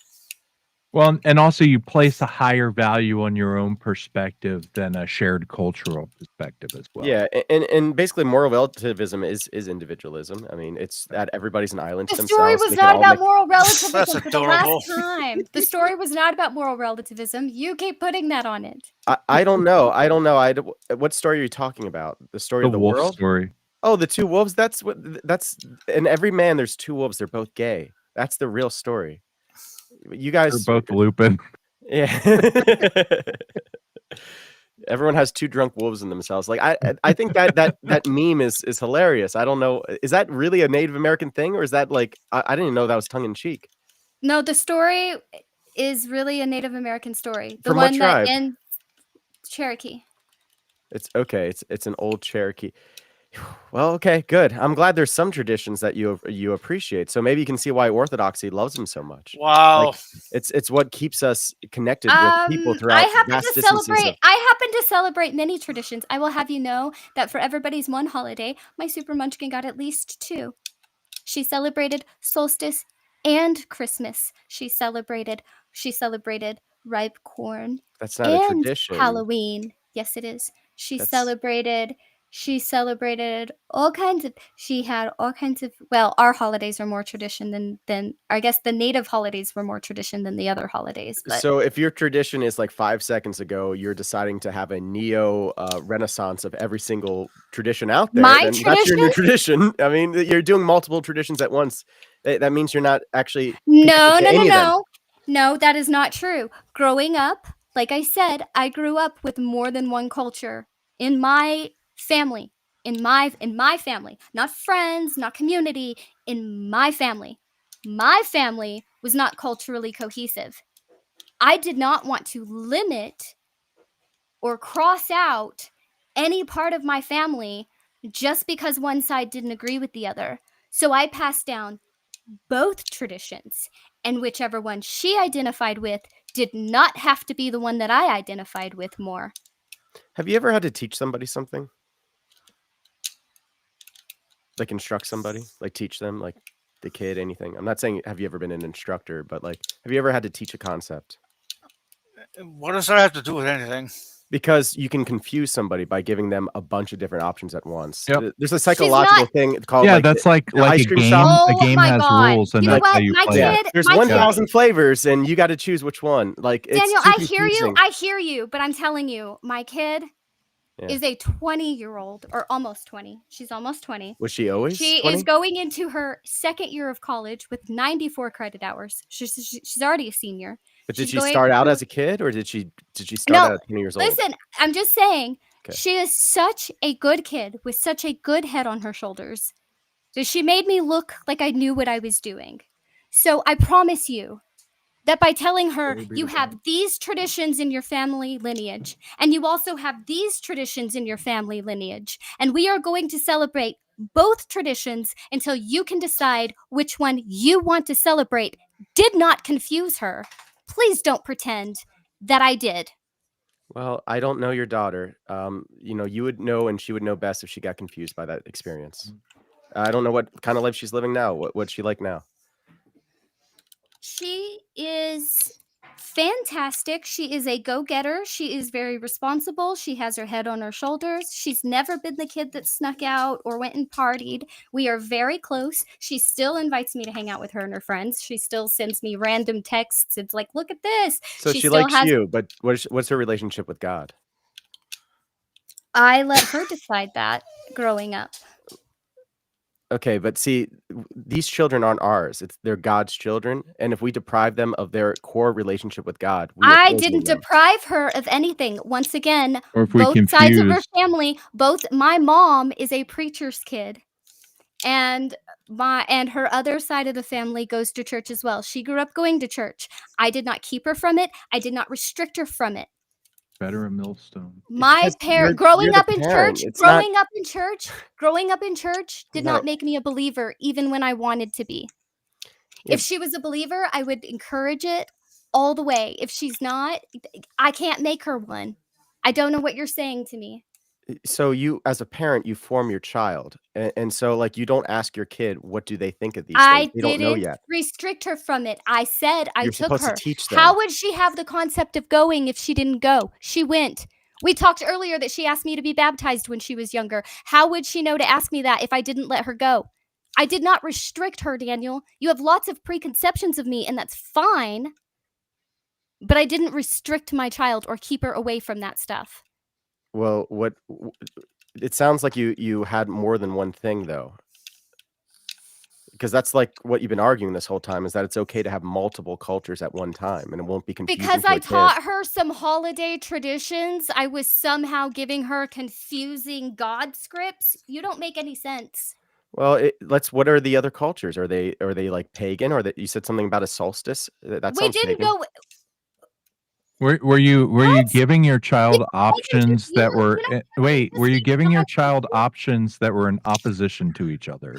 Well, and also you place a higher value on your own perspective than a shared cultural perspective as well. Yeah, and basically moral relativism is individualism. I mean, it's that everybody's an island to The themselves. story was They can not all about make- moral relativism That's for the adorable. last time. The story was not about moral relativism. You keep putting that on it. I don't know. What story are you talking about? The story The of the wolf world? story. Oh, the two wolves. That's in every man. There's two wolves. They're both gay. That's the real story. You guys They're both looping. Yeah. Everyone has two drunk wolves in themselves. Like I think that meme is hilarious. I don't know. Is that really a Native American thing, or is that like I didn't even know that was tongue in cheek? No, the story is really a Native American story. The From what one tribe? that ends Cherokee. It's okay. It's an old Cherokee. Well, okay, good. I'm glad there's some traditions that you appreciate. So maybe you can see why Orthodoxy loves them so much. Wow. Like, it's what keeps us connected with people throughout I happen vast to distances. celebrate. I happen to celebrate many traditions. I will have you know that for everybody's one holiday, my super munchkin got at least 2. She celebrated solstice and Christmas. She celebrated ripe corn. That's not a and tradition. Halloween. Yes, it is. She celebrated all kinds of. She had all kinds of. Well, our holidays are more tradition than I guess the native holidays were more tradition than the other holidays. But So if your tradition is like 5 seconds ago, you're deciding to have a neo renaissance of every single tradition out there. My then that's your new tradition. I mean, you're doing multiple traditions at once. That means you're not actually no, connected to any of them. no, that is not true. Growing up, like I said, I grew up with more than one culture in my family. In my family, not friends, not community, in my family. My family was not culturally cohesive. I did not want to limit or cross out any part of my family just because one side didn't agree with the other. So I passed down both traditions, and whichever one she identified with did not have to be the one that I identified with more. Have you ever had to teach somebody something? Like instruct somebody, like teach them, like the kid, anything? I'm not saying have you ever been an instructor, but like have you ever had to teach a concept? What does that have to do with anything? Because you can confuse somebody by giving them a bunch of different options at once. Yep. There's a psychological thing called that's like the a ice cream game. shop. The game has rules, and You know that's how what? you My play kid- it. There's my 1,000 flavors, and you got to choose which one. Like it's Daniel, too I hear you. confusing. I hear you, but I'm telling you, my kid Yeah. is a 20-year-old, or almost 20. She's almost 20. Was she always? She 20? is going into her second year of college with 94 credit hours. She's already a senior. But did She's she going start out to- as a kid, or did she start No, out at 20 years old? listen, I'm just saying, Okay. she is such a good kid with such a good head on her shoulders that she made me look like I knew what I was doing. So I promise you that by telling her you have these traditions in your family lineage, and you also have these traditions in your family lineage, and we are going to celebrate both traditions until you can decide which one you want to celebrate, did not confuse her. Please don't pretend that I did. Well, I don't know your daughter. You would know, and she would know best if she got confused by that experience. I don't know what kind of life she's living now. What's she like now? She is fantastic. She is a go-getter. She is very responsible. She has her head on her shoulders. She's never been the kid that snuck out or went and partied. We are very close. She still invites me to hang out with her and her friends. She still sends me random texts. It's like, look at this. So she still likes has- you, but what's her relationship with God? I let her decide that growing up. Okay, but see, these children aren't ours. They're God's children, and if we deprive them of their core relationship with God, we are I poisoning didn't them. deprive her of anything. Once again, Or if we both sides of her confuse- family, my mom is a preacher's kid. And her other side of the family goes to church as well. She grew up going to church. I did not keep her from it. I did not restrict her from it. Better a millstone. My Because parent you're growing the up in parent. church, It's not- growing up in church did No. not make me a believer even when I wanted to be. Yeah. If she was a believer, I would encourage it all the way. If she's not, I can't make her one. I don't know what you're saying to me. So you, as a parent, you form your child, and so like you don't ask your kid what do they think of these I things. They don't know didn't yet. restrict her from it. I said I You're took supposed to her. teach How them. would she have the concept of going if she didn't go? She went. We talked earlier that she asked me to be baptized when she was younger. How would she know to ask me that if I didn't let her go? I did not restrict her, Daniel. You have lots of preconceptions of me, and that's fine. But I didn't restrict my child or keep her away from that stuff. Well, it sounds like you had more than one thing though, because that's like what you've been arguing this whole time, is that it's okay to have multiple cultures at one time and it won't be confusing Because to a I kid. taught her some holiday traditions, I was somehow giving her confusing God scripts. You don't make any sense. Well, what are the other cultures? Are they like pagan, or that you said something about a solstice? That We sounds didn't pagan. go. Were you giving your child options that were wait? Were you giving your child options that were in opposition to each other?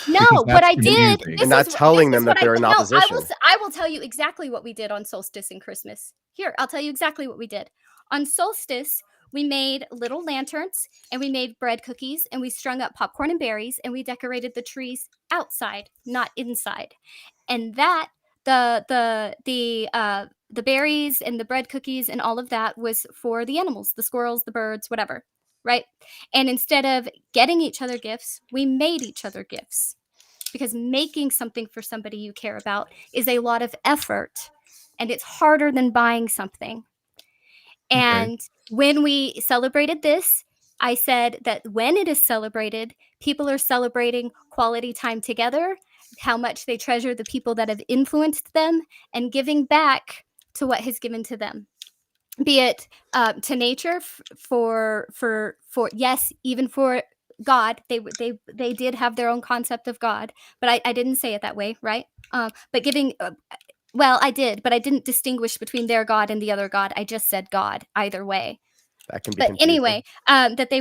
No, Because what that's I did. confusing. And not telling them that they're in No, opposition. I will tell you exactly what we did on solstice and Christmas. Here, I'll tell you exactly what we did. On solstice, we made little lanterns and we made bread cookies and we strung up popcorn and berries and we decorated the trees outside, not inside. And that the berries and the bread cookies and all of that was for the animals, the squirrels, the birds, whatever, right? And instead of getting each other gifts, we made each other gifts. Because making something for somebody you care about is a lot of effort and it's harder than buying something. And when we celebrated this, I said that when it is celebrated, people are celebrating quality time together, how much they treasure the people that have influenced them, and giving back to what has given to them. Be it to nature, for yes, even for God, they did have their own concept of God, but I didn't say it that way, right? But giving, well, I did, but I didn't distinguish between their God and the other God. I just said God either way. That can be But confusing. anyway, that they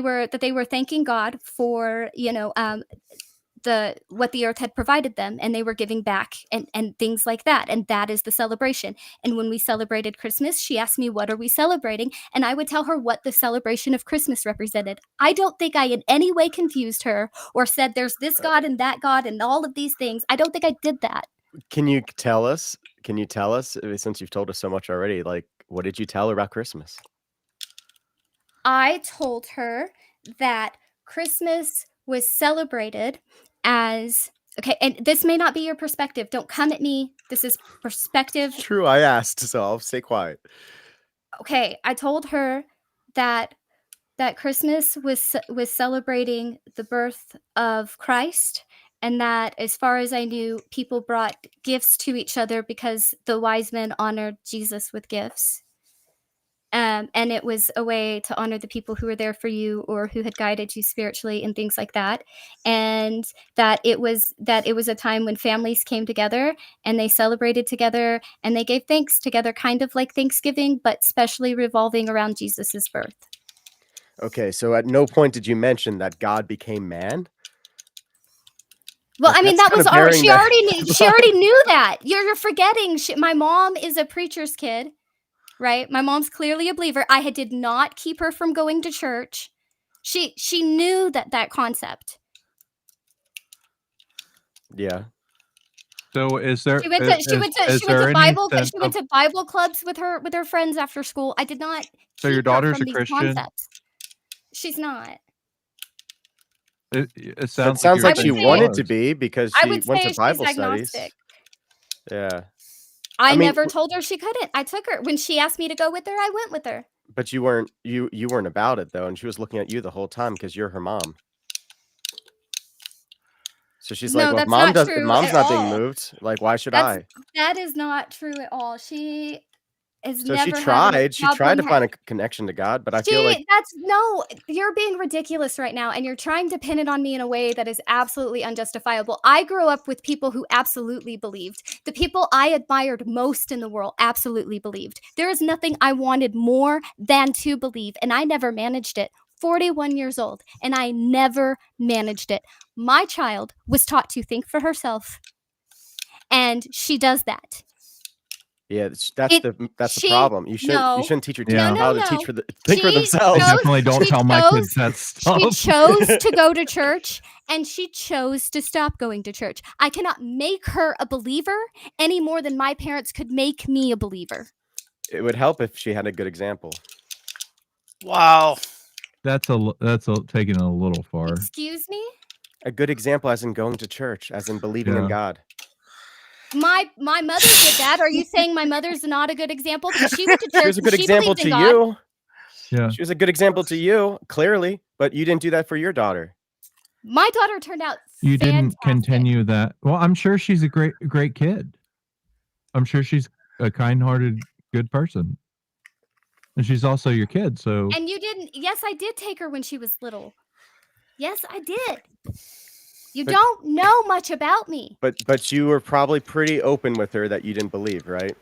were thanking God for what the earth had provided them, and they were giving back and things like that. And that is the celebration. And when we celebrated Christmas, she asked me, what are we celebrating? And I would tell her what the celebration of Christmas represented. I don't think I in any way confused her or said there's this God and that God and all of these things. I don't think I did that. Can you tell us, since you've told us so much already, like, what did you tell her about Christmas? I told her that Christmas was celebrated as, okay, and this may not be your perspective. Don't come at me. This is perspective. True, I asked, so I'll stay quiet. Okay, I told her that Christmas was celebrating the birth of Christ, and that as far as I knew, people brought gifts to each other because the wise men honored Jesus with gifts. And it was a way to honor the people who were there for you or who had guided you spiritually and things like that. And that it was a time when families came together and they celebrated together and they gave thanks together, kind of like Thanksgiving, but specially revolving around Jesus's birth. Okay, so at no point did you mention that God became man? Well, I mean, that was already. She already knew that. You're forgetting. My mom is a preacher's kid. Right? My mom's clearly a believer. I did not keep her from going to church. She knew that concept. Yeah. So is there? She went to Bible clubs with her friends after school. I did not. So your keep her daughter's from a these Christian? concepts. She's not. It sounds like she wanted to be because I she would went say to Bible she's studies. agnostic. Yeah. I mean, never told her she couldn't. I took her when she asked me to go with her. I went with her. But you weren't about it though, and she was looking at you the whole time because you're her mom. So she's like, well, if mom's not being moved, like, why should I? That is not true at all. She is So never she tried to had find a connection to God, but I feel like you're being ridiculous right now, and you're trying to pin it on me in a way that is absolutely unjustifiable. I grew up with people who absolutely believed. The people I admired most in the world absolutely believed. There is nothing I wanted more than to believe, and I never managed it. 41 years old, and I never managed it. My child was taught to think for herself, and she does that. yeah, that's the problem. You shouldn't teach your child how to think for themselves. I definitely don't tell my kids that stuff. She chose to go to church, and she chose to stop going to church. I cannot make her a believer any more than my parents could make me a believer. It would help if she had a good example. Wow. That's taking it a little far. Excuse me? A good example as in going to church, as in believing in God. My mother did that. Are you saying my mother's not a good example? Because she went to church. She was a good example to you. Yeah. She was a good example to you, clearly, but you didn't do that for your daughter. My daughter turned out You didn't continue that. Well, I'm sure she's a great kid. I'm sure she's a kind-hearted, good person. And she's also your kid, so. And you didn't. Yes, I did take her when she was little. Yes, I did. You don't know much about me. But you were probably pretty open with her that you didn't believe, right?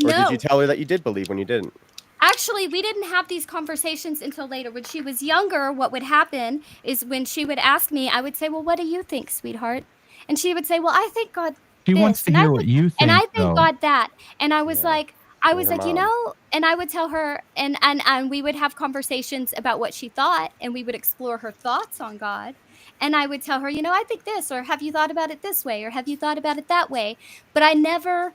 Or No. did you tell her that you did believe when you didn't? Actually, we didn't have these conversations until later. When she was younger, what would happen is when she would ask me, I would say, well, what do you think, sweetheart? And she would say, well, I think God She wants to hear what you think. and I think though. God that. And I was like, Your you mom. know, and I would tell her, and we would have conversations about what she thought, and we would explore her thoughts on God. And I would tell her, you know, I think this, or have you thought about it this way, or have you thought about it that way? But I never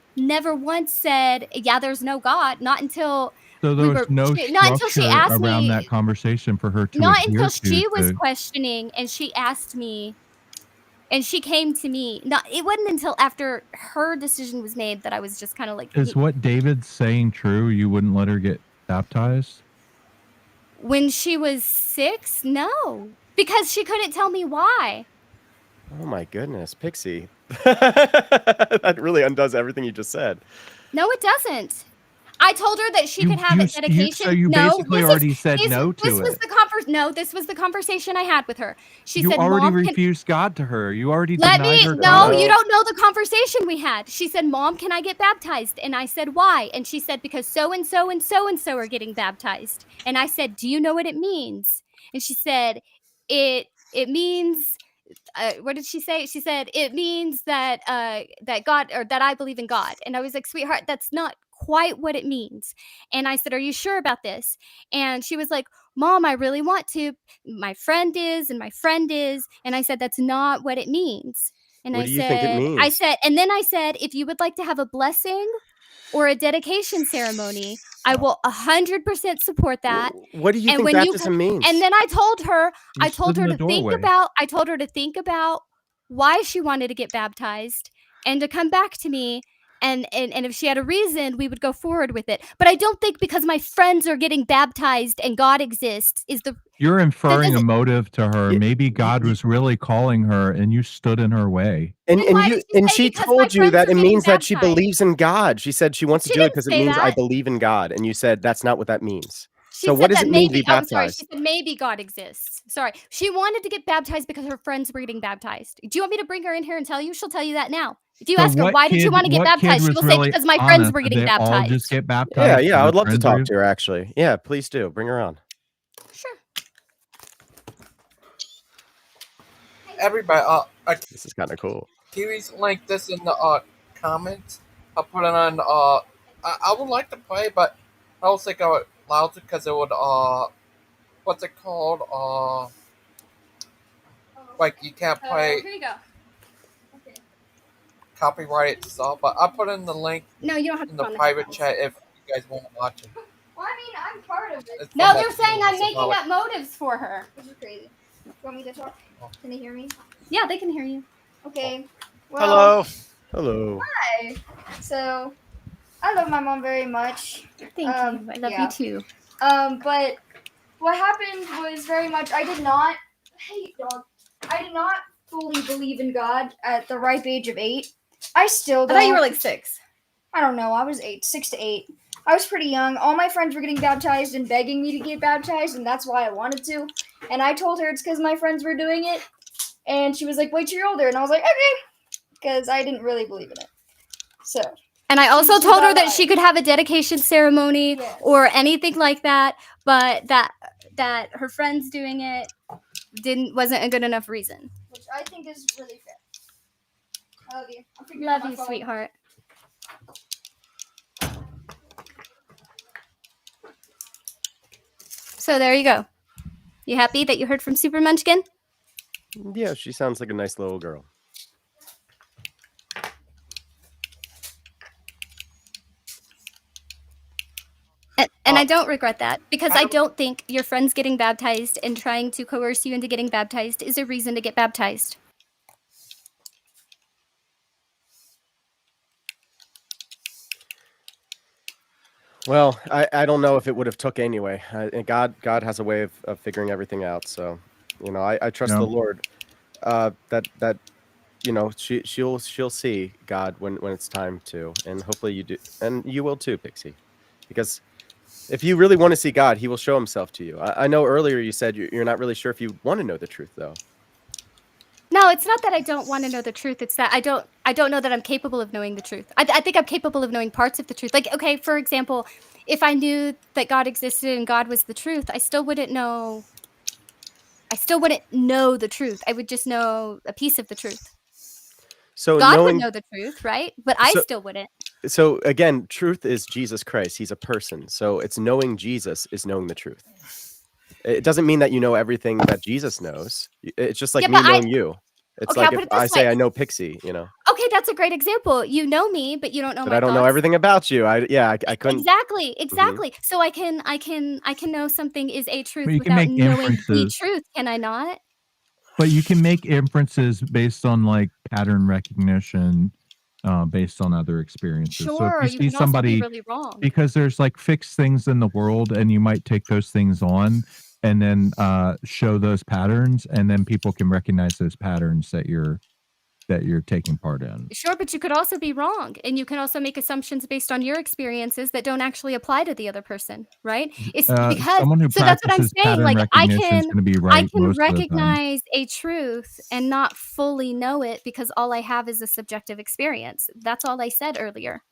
once said, yeah, there's no God, not until So there was no not until she structure asked around me, that conversation for her to not adhere until to. she was questioning, and she asked me, and she came to me. No, it wasn't until after her decision was made that I was just kind of like, Is what David's saying true? You wouldn't let her get baptized? when she was 6, no, because she couldn't tell me why. Oh my goodness, Pixie. That really undoes everything you just said. No, it doesn't. I told her that she could have a dedication. So you basically already said no to this was it. this was the conversation I had with her. She You said, already Mom, refused God to her. You already let denied me, her no, God. you don't know the conversation we had. She said, Mom, can I get baptized? And I said, why? And she said, because so and so and so and so are getting baptized. And I said, do you know what it means? And she said, it means what did she say? She said it means that that God, or that I believe in God. And I was like, sweetheart, that's not quite what it means. And I said, are you sure about this? And she was like, Mom, I really want to. My friend is, and my friend is. And I said, that's not what it means. And What do you think it means? and then I said, if you would like to have a blessing or a dedication ceremony, I will 100% support that. What do you And think when baptism means? And then I told her, You stood in the doorway. I told her to think about why she wanted to get baptized and to come back to me. And if she had a reason, we would go forward with it. But I don't think because my friends are getting baptized and God exists is the. You're inferring a motive to her. Maybe God was really calling her, and you stood in her way. And she told you that it means that she believes in God. She said she wants to do it because it means I believe in God. And you said that's not what that means. So what does it mean to be I'm sorry. baptized? She said maybe God exists. Sorry. She wanted to get baptized because her friends were getting baptized. Do you want me to bring her in here and tell you? She'll tell you that now. If you So ask her, what why did you kid- want to get what kid baptized, she was will say, really because my friends honest? were Did getting they all baptized. just get baptized? Yeah, because I would her love to friends talk were- to her actually. Yeah, please do. Bring her on. Everybody, This is kind of cool. Kiwi's link this in the comments. I'll put it on. I would like to play, but I don't think I would allow to because it would. What's it called? Like you can't play Here you go. copyrighted stuff. But I'll put in the link No, you don't have to in the put on the private comments. chat if you guys want to watch it. Well, I mean, I'm part of it. It's No, from they're that saying I'm Kiwi's making about- up motives for her. This is crazy. You want me to talk? Can they hear me? Yeah, they can hear you. Okay. Hello. Hello. Hi. So, I love my mom very much. Thank you. I love you too. But what happened was very much I did not fully believe in God at the ripe age of 8. I still don't. I thought you were like 6. I don't know. I was 8, 6 to 8. I was pretty young. All my friends were getting baptized and begging me to get baptized, and that's why I wanted to. And I told her it's because my friends were doing it, and she was like, "Wait till you're older." And I was like, "Okay," because I didn't really believe in it. So. And I also She told her got that lied. she could have a dedication ceremony or anything like that, but that her friends doing it wasn't a good enough reason. Which I think is really fair. I love you. I'm figuring Love out my you, phone. sweetheart. So there you go. You happy that you heard from Super Munchkin? Yeah, she sounds like a nice little girl. And I don't regret that because I don't think your friends getting baptized and trying to coerce you into getting baptized is a reason to get baptized. Well, I don't know if it would have took anyway. And God has a way of figuring everything out. So, I trust Yeah. the Lord. That she'll see God when it's time to, and hopefully you do, and you will too, Pixie, because if you really want to see God, He will show Himself to you. I know earlier you said you're not really sure if you want to know the truth, though. No, it's not that I don't want to know the truth. It's that I don't know that I'm capable of knowing the truth. I think I'm capable of knowing parts of the truth. Like, okay, for example, if I knew that God existed and God was the truth, I still wouldn't know the truth. I would just know a piece of the truth. So God knowing, would know the truth, right? But I still wouldn't. So again, truth is Jesus Christ. He's a person. So it's knowing Jesus is knowing the truth. It doesn't mean that you know everything that Jesus knows. It's just like Yeah, me but knowing you. It's Okay, like I'll put if it this I say way. I know Pixie, Okay, that's a great example. You know me, but you don't know but my I don't know thoughts. everything about you. I couldn't. Exactly. So I can know something is a truth But you can without make knowing the inferences. truth, can I not? But you can make inferences based on like pattern recognition, based on other experiences. So Sure, if you you see can also be somebody, really wrong. because there's like fixed things in the world, and you might take those things on and then show those patterns, and then people can recognize those patterns that you're taking part in. Sure, but you could also be wrong, and you can also make assumptions based on your experiences that don't actually apply to the other person, right? It's because Someone who so that's what I'm practices saying. pattern Like I recognition is can going to be right most of the time. recognize a truth and not fully know it because all I have is a subjective experience. That's all I said earlier.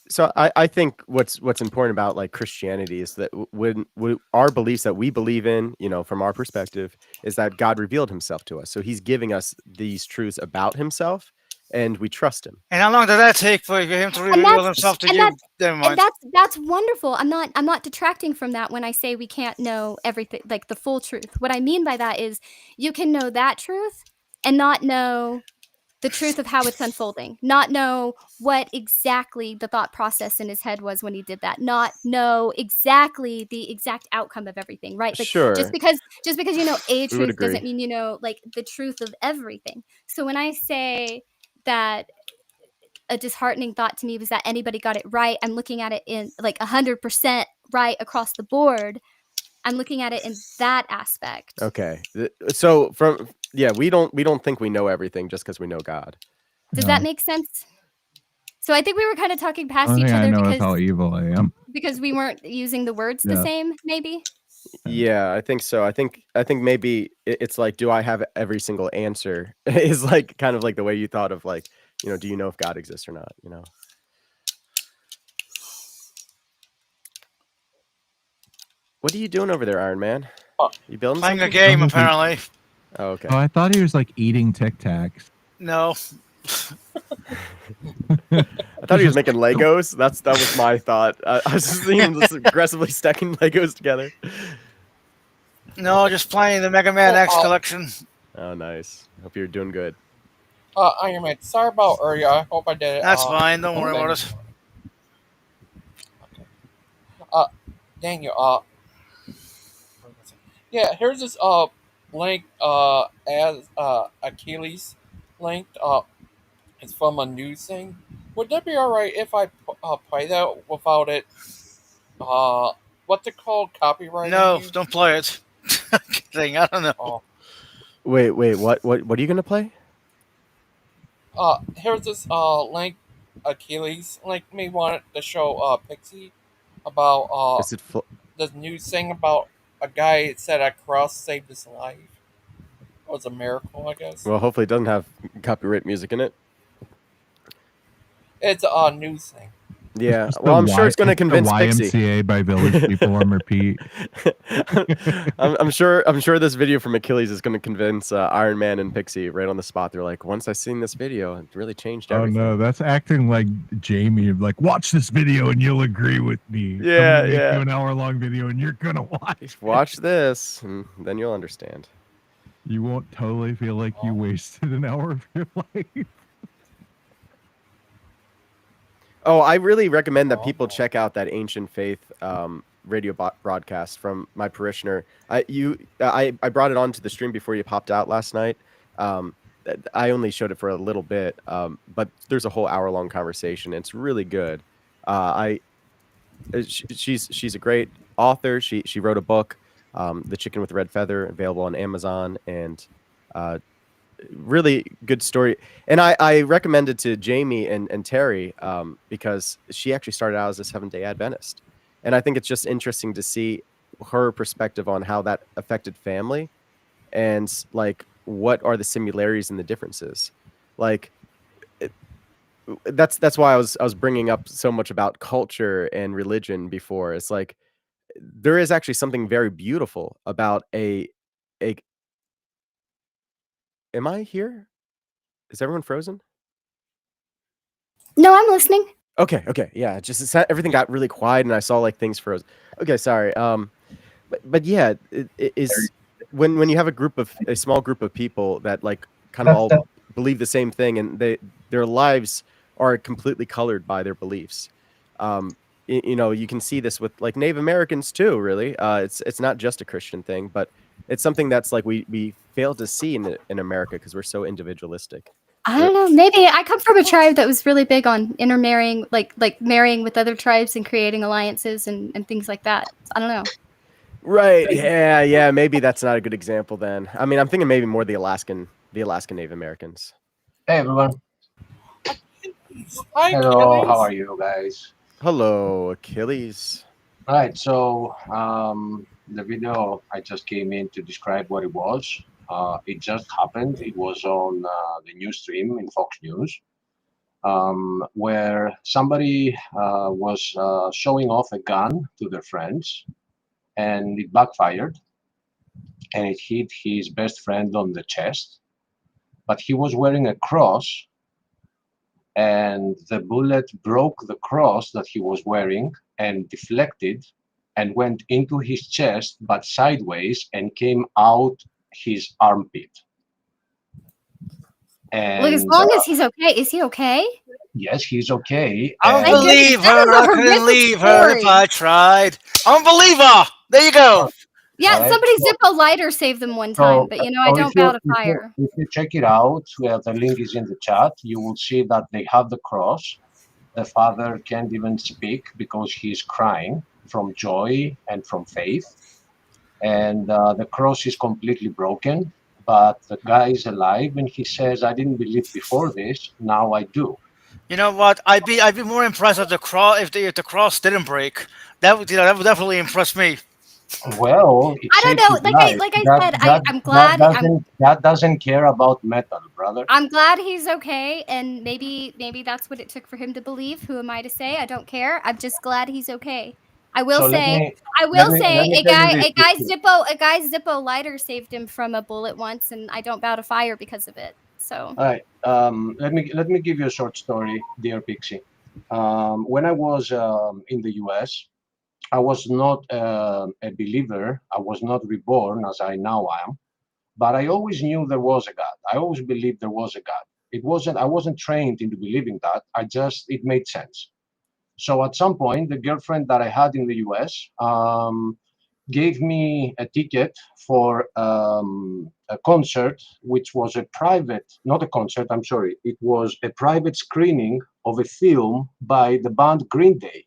So I think what's important about like Christianity is that when our beliefs that we believe in, from our perspective, is that God revealed himself to us. So he's giving us these truths about himself, and we trust him. And how long did that take for him to And reveal himself to you? Never mind. that's wonderful. I'm not detracting from that when I say we can't know everything, like the full truth. What I mean by that is you can know that truth and not know the truth of how it's unfolding, not know what exactly the thought process in his head was when he did that, not know exactly the exact outcome of everything, right? Like Sure. just because you know a We would truth agree. doesn't mean you know like the truth of everything. So when I say that a disheartening thought to me was that anybody got it right, I'm looking at it in like 100% right across the board. I'm looking at it in that aspect. Okay. So we don't think we know everything just because we know God. Does that make sense? So I think we were kind of talking past Only each thing I other know is how evil I am. because we weren't using the words the Yeah. same, maybe. Yeah, I think so. I think maybe it's like, do I have every single answer? Is like kind of like the way you thought of like, do you know if God exists or not? What are you doing over there, Iron Man? You building Playing a something? game, apparently. Oh, okay. Oh, I thought he was like eating Tic Tacs. No. I thought he was making Legos. That was my thought. I was just seeing him just aggressively stacking Legos together. No, just playing the Mega Man X collection. Oh, nice. Hope you're doing good. Iron Man, sorry about earlier. I hope I did it. That's fine. Don't worry about it. Daniel, yeah, here's this link as Achilles linked. It's from a news thing. Would that be alright if I play that without it? What's it called? Copyright? No, don't play it. Kidding. I don't know. Oh. Wait. What are you gonna play? Here's this link. Achilles linked me wanted to show Pixie about Is it this news thing about a guy that said a cross saved his life. It was a miracle, I guess. Well, hopefully it doesn't have copyright music in it. It's a news thing. Yeah, well, I'm sure it's going to convince the Pixie. YMCA by Village People on repeat. I'm sure this video from Achilles is going to convince Iron Man and Pixie right on the spot. They're like, once I seen this video, it really changed everything. Oh no, that's acting like Jamie. Like, watch this video and you'll agree with me. Yeah, I'm gonna make yeah. you an hour-long video and you're gonna watch. Watch this, and then you'll understand. You won't totally feel like you wasted an hour of your life. Oh, I really recommend that people check out that Ancient Faith radio broadcast from my parishioner. I brought it onto the stream before you popped out last night. I only showed it for a little bit, but there's a whole hour-long conversation. It's really good. She's a great author. She wrote a book, The Chicken with the Red Feather, available on Amazon, and really good story. And I recommend it to Jamie and Terry because she actually started out as a Seventh-day Adventist. And I think it's just interesting to see her perspective on how that affected family and like what are the similarities and the differences. Like that's why I was bringing up so much about culture and religion before. It's like there is actually something very beautiful about a Am I here? Is everyone frozen? No, I'm listening. Okay, yeah. Just everything got really quiet, and I saw like things froze. Okay, sorry. But yeah, it is when you have a small group of people that like kind of all believe the same thing, and their lives are completely colored by their beliefs. You can see this with like Native Americans too. Really, it's not just a Christian thing, but it's something that's like we fail to see in America because we're so individualistic. I don't know. Maybe I come from a tribe that was really big on intermarrying, like marrying with other tribes and creating alliances and things like that. I don't know. Right. Yeah. Maybe that's not a good example then. I mean, I'm thinking maybe more the Alaskan Native Americans. Hey everyone. Hi, Hello, Achilles. how are you guys? Hello, Achilles. Right, so the video I just came in to describe what it was. It just happened. It was on the news stream in Fox News. where somebody was showing off a gun to their friends, and it backfired, and it hit his best friend on the chest. But he was wearing a cross, and the bullet broke the cross that he was wearing and deflected and went into his chest, but sideways, and came out his armpit. And Look, as long as he's okay. Is he okay? yes, he's okay. I don't and- believe That is her. a I couldn't horrific leave her if story. I tried. Unbeliever. There you go. Yeah, Alright, somebody so- Zippo lighter saved them one time, So, but I so don't bow to fire. If you check it out, the link is in the chat, you will see that they have the cross. The father can't even speak because he's crying from joy and from faith. And the cross is completely broken, but the guy is alive, and he says, I didn't believe before this, now I do. You know what? I'd be more impressed if the cross if the cross didn't break. That would definitely impress me. Well, it I don't saved know. his Like life. I said, I'm glad. That doesn't care about metal, brother. I'm glad he's okay, and maybe that's what it took for him to believe. Who am I to say? I don't care. I'm just glad he's okay. I will So let say, me- I will let me- say, let me a tell you guy this, a guy Zippo lighter saved him from a bullet once, and I don't bow to fire because of it. So All right. Let me give you a short story, dear Pixie. When I was in the U.S., I was not a believer. I was not reborn as I now am, but I always knew there was a God. I always believed there was a God. I wasn't trained into believing that. It made sense. So at some point, the girlfriend that I had in the U.S. Gave me a ticket for a concert, which was not a concert, I'm sorry, it was a private screening of a film by the band Green Day.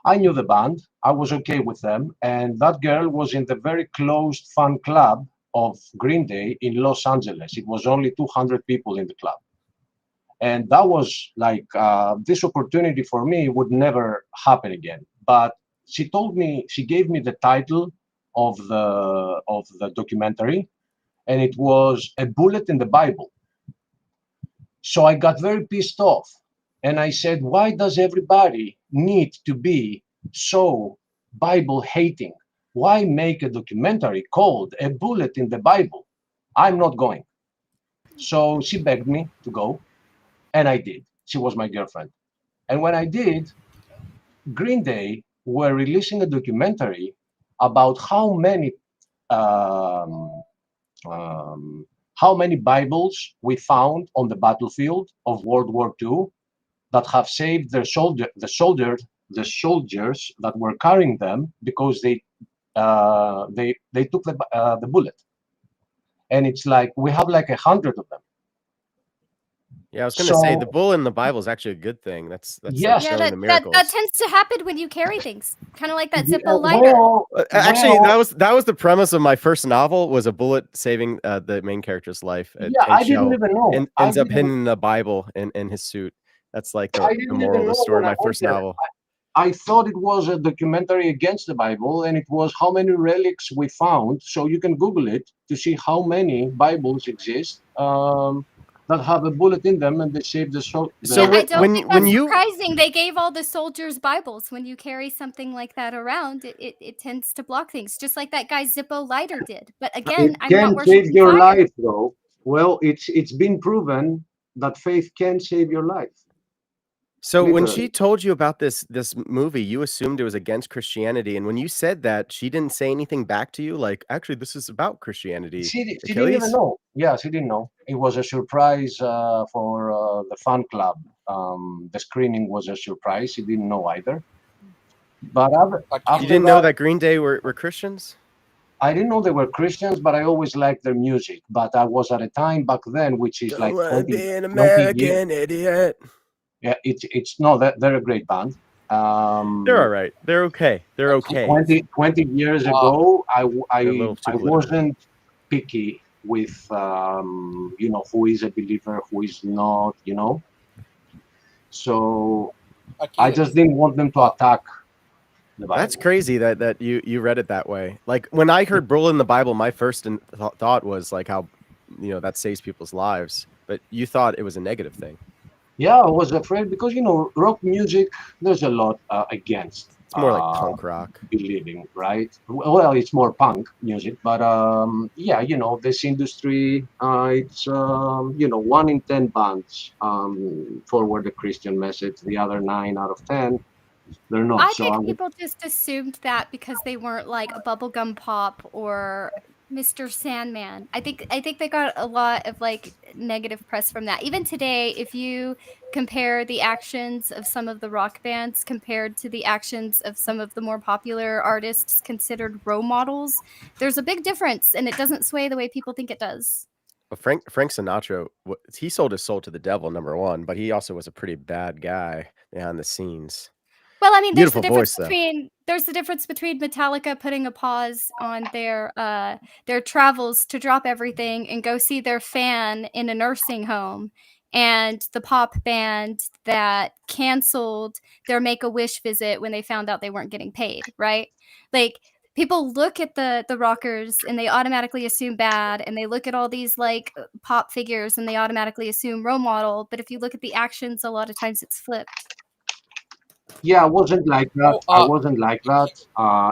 I knew the band, I was okay with them, and that girl was in the very closed fan club of Green Day in Los Angeles. It was only 200 people in the club. And that was like, this opportunity for me would never happen again. But she gave me the title of the documentary, and it was A Bullet in the Bible. So I got very pissed off, and I said, why does everybody need to be so Bible hating? Why make a documentary called A Bullet in the Bible? I'm not going. So she begged me to go, and I did. She was my girlfriend. And when I did, Green Day were releasing a documentary about how many Bibles we found on the battlefield of World War II that have saved the soldiers that were carrying them because they took the bullet. And it's like we have like 100 of them. Yeah, I was going to say the bull in the Bible is actually a good thing. That's Yes. like showing the that miracles. tends to happen when you carry things, kind of like that Yeah, Zippo lighter. Actually, that was the premise of my first novel, was a bullet saving the main character's life. Yeah, I didn't even know. And ends up hidden in the Bible in his suit. That's like the moral of the story of my first novel. I thought it was a documentary against the Bible, and it was how many relics we found. So you can Google it to see how many Bibles exist that have a bullet in them, and they save the soul. So I don't think that's surprising. They gave all the soldiers Bibles. When you carry something like that around, it tends to block things, just like that guy Zippo lighter did. But again, It I'm not can worshiping save your fire. life, though. Well, it's been proven that faith can save your life. So when Literally. she told you about this movie, you assumed it was against Christianity, and when you said that, she didn't say anything back to you, like, actually, this is about Christianity. She didn't Achilles? even know. Yeah, she didn't know. It was a surprise for the fan club. The screening was a surprise. She didn't know either. But after You didn't know that Green Day were Christians? I didn't know they were Christians, but I always liked their music. But I was at a time back then, which is like 20, be an 20 American years. idiot. Yeah, it's no, they're a great band. They're all right. They're okay. They're okay. 20 years ago, I They're a little too I political. wasn't picky with who is a believer, who is not, So I just didn't want them to attack the Bible. That's crazy that you read it that way. Like when I heard "bull in the Bible," my first thought was like how that saves people's lives. But you thought it was a negative thing. Yeah, I was afraid because rock music. There's a lot against It's more like punk rock. believing, right? Well, it's more punk music, but yeah, this industry, it's 1 in 10 bands forward the Christian message. The other 9 out of 10, they're not. I So think people just assumed that because they weren't like bubblegum pop or Mr. Sandman. I think they got a lot of like negative press from that. Even today, if you compare the actions of some of the rock bands compared to the actions of some of the more popular artists considered role models, there's a big difference, and it doesn't sway the way people think it does. Well, Frank Sinatra, he sold his soul to the devil, number one, but he also was a pretty bad guy behind the scenes. Well, I mean, Beautiful voice, though. there's the difference between Metallica putting a pause on their travels to drop everything and go see their fan in a nursing home, and the pop band that canceled their Make-A-Wish visit when they found out they weren't getting paid, right? Like, people look at the rockers and they automatically assume bad, and they look at all these like pop figures and they automatically assume role model, but if you look at the actions, a lot of times it's flipped. yeah, I wasn't like that. I wasn't like that.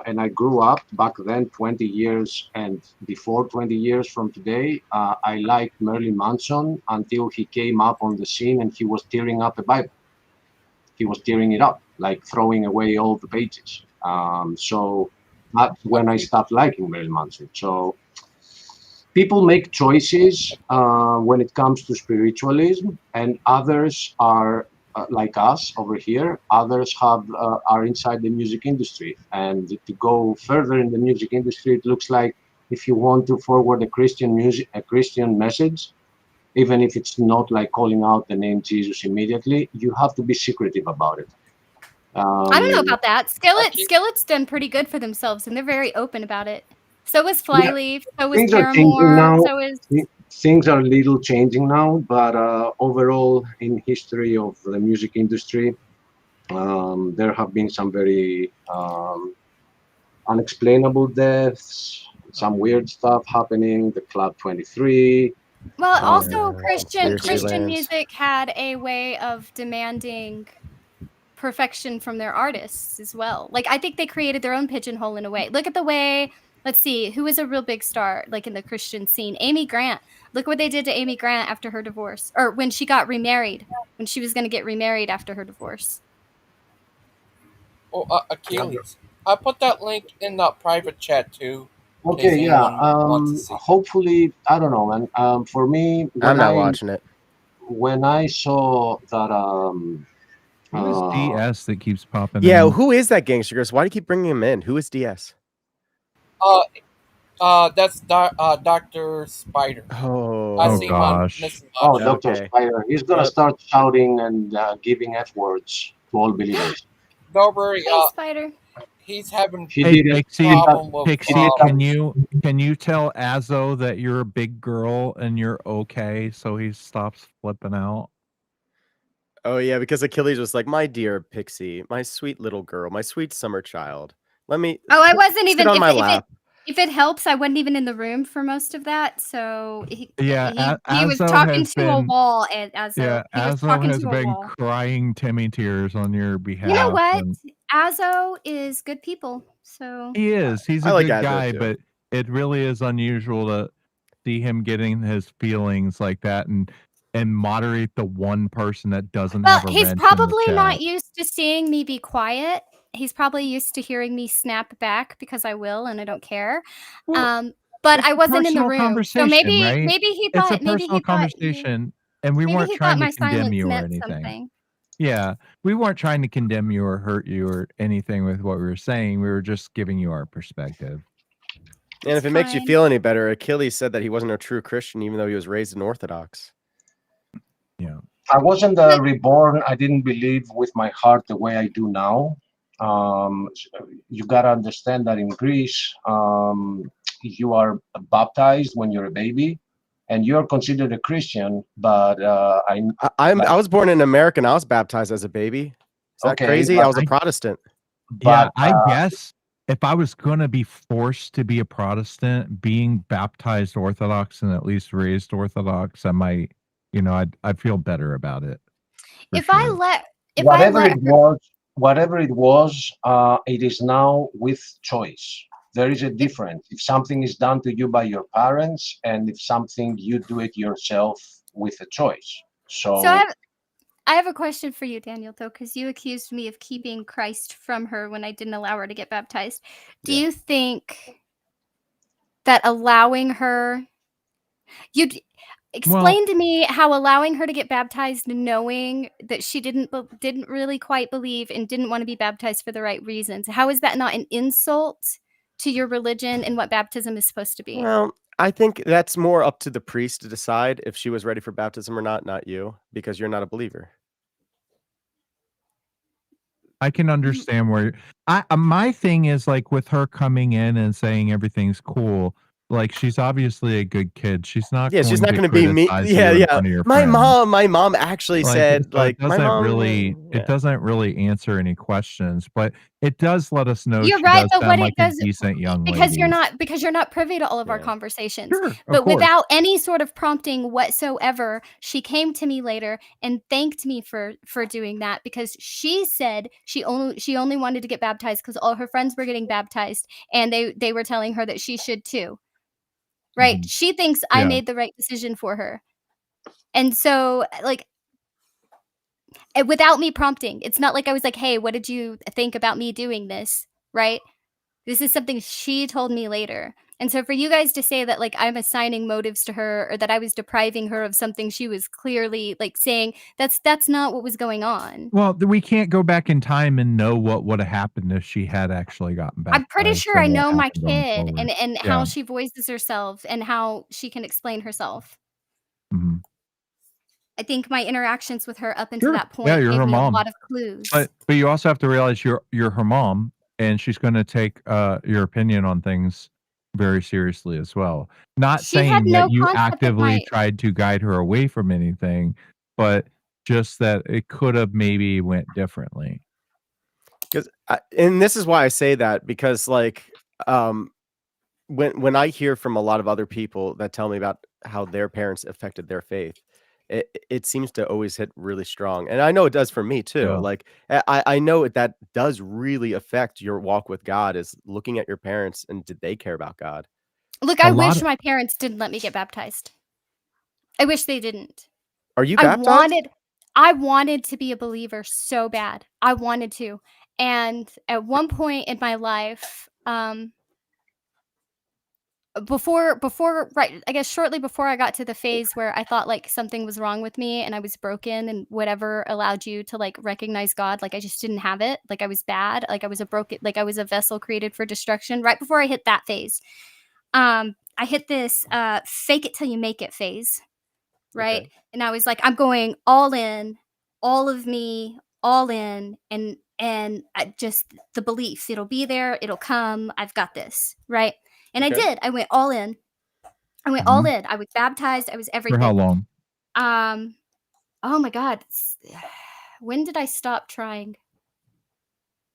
And I grew up back then, 20 years and before 20 years from today. I liked Marilyn Manson until he came up on the scene and he was tearing up the Bible. He was tearing it up, like throwing away all the pages. So that's when I stopped liking Marilyn Manson. So people make choices when it comes to spiritualism, and others are like us over here. Others are inside the music industry, and to go further in the music industry, it looks like if you want to forward a Christian message, even if it's not like calling out the name Jesus immediately, you have to be secretive about it. I don't know about that. Skillet's done pretty good for themselves, and they're very open about it. So is Flyleaf. So is Things are changing Paramore. now. So is Things are a little changing now, but overall, in history of the music industry, there have been some very unexplainable deaths, some weird stuff happening. The Club 23. well. Also, Dixieland. Christian music had a way of demanding perfection from their artists as well. Like, I think they created their own pigeonhole in a way. Look at the way. Let's see, who was a real big star, like in the Christian scene? Amy Grant. Look what they did to Amy Grant after her divorce, or when she got remarried, when she was going to get remarried after her divorce. Oh, Achilles. I put that link in the private chat too. in case Okay, yeah. anyone wants to see. Hopefully, I don't know, man. For me, I'm not watching it. When I saw that, Who is DS that keeps popping Yeah, in? who is that gangster? Girls? Why do you keep bringing him in? Who is DS? That's Dr. Spider. I see him on Missing Oh, Mojo. Dr. Spider. He's gonna start shouting and giving F words to all believers. Don't worry. Hey, Spider. He's having Hey, a Pixie, problem with can you tell Azzo that you're a big girl and you're okay, so he stops flipping out? Oh yeah, because Achilles was like, "My dear Pixie, my sweet little girl, my sweet summer child. Let me." Oh, I wasn't sit even. on my lap. If it helps, I wasn't even in the room for most of that. So he was Azzo talking has to a been- wall, and Azzo. Yeah, he was Azzo talking has to a been wall. crying Timmy tears on your behalf. You know what? and Azzo is good people. So He is. He's I a like good Azzo, guy, too. but it really is unusual to see him getting his feelings like that and moderate the one person that doesn't Well, have a he's wrench in the probably chat. not used to seeing me be quiet. He's probably used to hearing me snap back because I will and I don't care. But I wasn't in the Personal room, so conversation, maybe right? he It's a thought personal conversation, and we weren't he trying thought to my condemn silence you or meant anything. something. Yeah, we weren't trying to condemn you or hurt you or anything with what we were saying. We were just giving you our perspective. And if it makes you fine. feel any better, Achilles said that he wasn't a true Christian, even though he was raised in Orthodox. Yeah. I wasn't reborn. I didn't believe with my heart the way I do now. You gotta understand that in Greece, you are baptized when you're a baby, and you're considered a Christian. But I was born in America and I was baptized as a baby. Is that Okay, crazy? but I was a Protestant. Yeah, But, I guess if I was going to be forced to be a Protestant, being baptized Orthodox and at least raised Orthodox, I might, I'd feel better about it. for If sure. Whatever it was, it is now with choice. There is a difference. If something is done to you by your parents, and if something you do it yourself with a choice. So I have a question for you, Daniel, though, because you accused me of keeping Christ from her when I didn't allow her to get baptized. Do you think that allowing her, explain to me how allowing her to get baptized, knowing that she didn't really quite believe and didn't want to be baptized for the right reasons, how is that not an insult to your religion and what baptism is supposed to be? Well, I think that's more up to the priest to decide if she was ready for baptism or not you, because you're not a believer. I can understand where my thing is, like, with her coming in and saying everything's cool, like, she's obviously a good kid. She's not Yeah, going she's not to going to be me. criticize Yeah, you in yeah. front of your My friends. mom actually Like, said, so like, my mom. it doesn't really answer any questions, but it does let us know You're she right, does but what sound it like a does, decent young because lady. you're not privy to all of our conversations. Sure, of But course. without any sort of prompting whatsoever, she came to me later and thanked me for doing that, because she said she only wanted to get baptized because all her friends were getting baptized, and they were telling her that she should too. Right? She thinks I made the right decision for her. And so, like, without me prompting, it's not like I was like, "Hey, what did you think about me doing this?" Right? This is something she told me later. And so for you guys to say that, like, I'm assigning motives to her, or that I was depriving her of something she was clearly, like, saying, that's not what was going on. Well, we can't go back in time and know what would have happened if she had actually gotten I'm pretty baptized sure I and what know my happened going kid forward. and how Yeah. she voices herself and how she can explain herself. Mhm. I think my interactions with her up until Sure. that Yeah, point you're gave her me a mom. lot of clues. But you also have to realize you're her mom, and she's gonna take, your opinion on things very seriously as well. Not She had saying that no you concept of actively my tried to guide her away from anything, but just that it could have maybe went differently. And this is why I say that, because, like, when I hear from a lot of other people that tell me about how their parents affected their faith, it seems to always hit really strong, and I know it does for me too. Yeah. Like, I know that does really affect your walk with God, is looking at your parents and did they care about God? Look, I wish my parents didn't let me get baptized. I wish they didn't. Are you I baptized? wanted to be a believer so bad. I wanted to. And at one point in my life, before right, I guess shortly before I got to the phase where I thought, like, something was wrong with me and I was broken, and whatever allowed you to, like, recognize God, like, I just didn't have it. Like, I was bad. Like, I was a vessel created for destruction. Right before I hit that phase, I hit this fake it till you make it phase. Right? Okay. And I was like, I'm going all in, all of me, all in, and I just the belief, it'll be there, it'll come, I've got this, right? And I Okay. did. I went all in. I went all in. I was baptized. I was everything. For how long? Oh my God. When did I stop trying?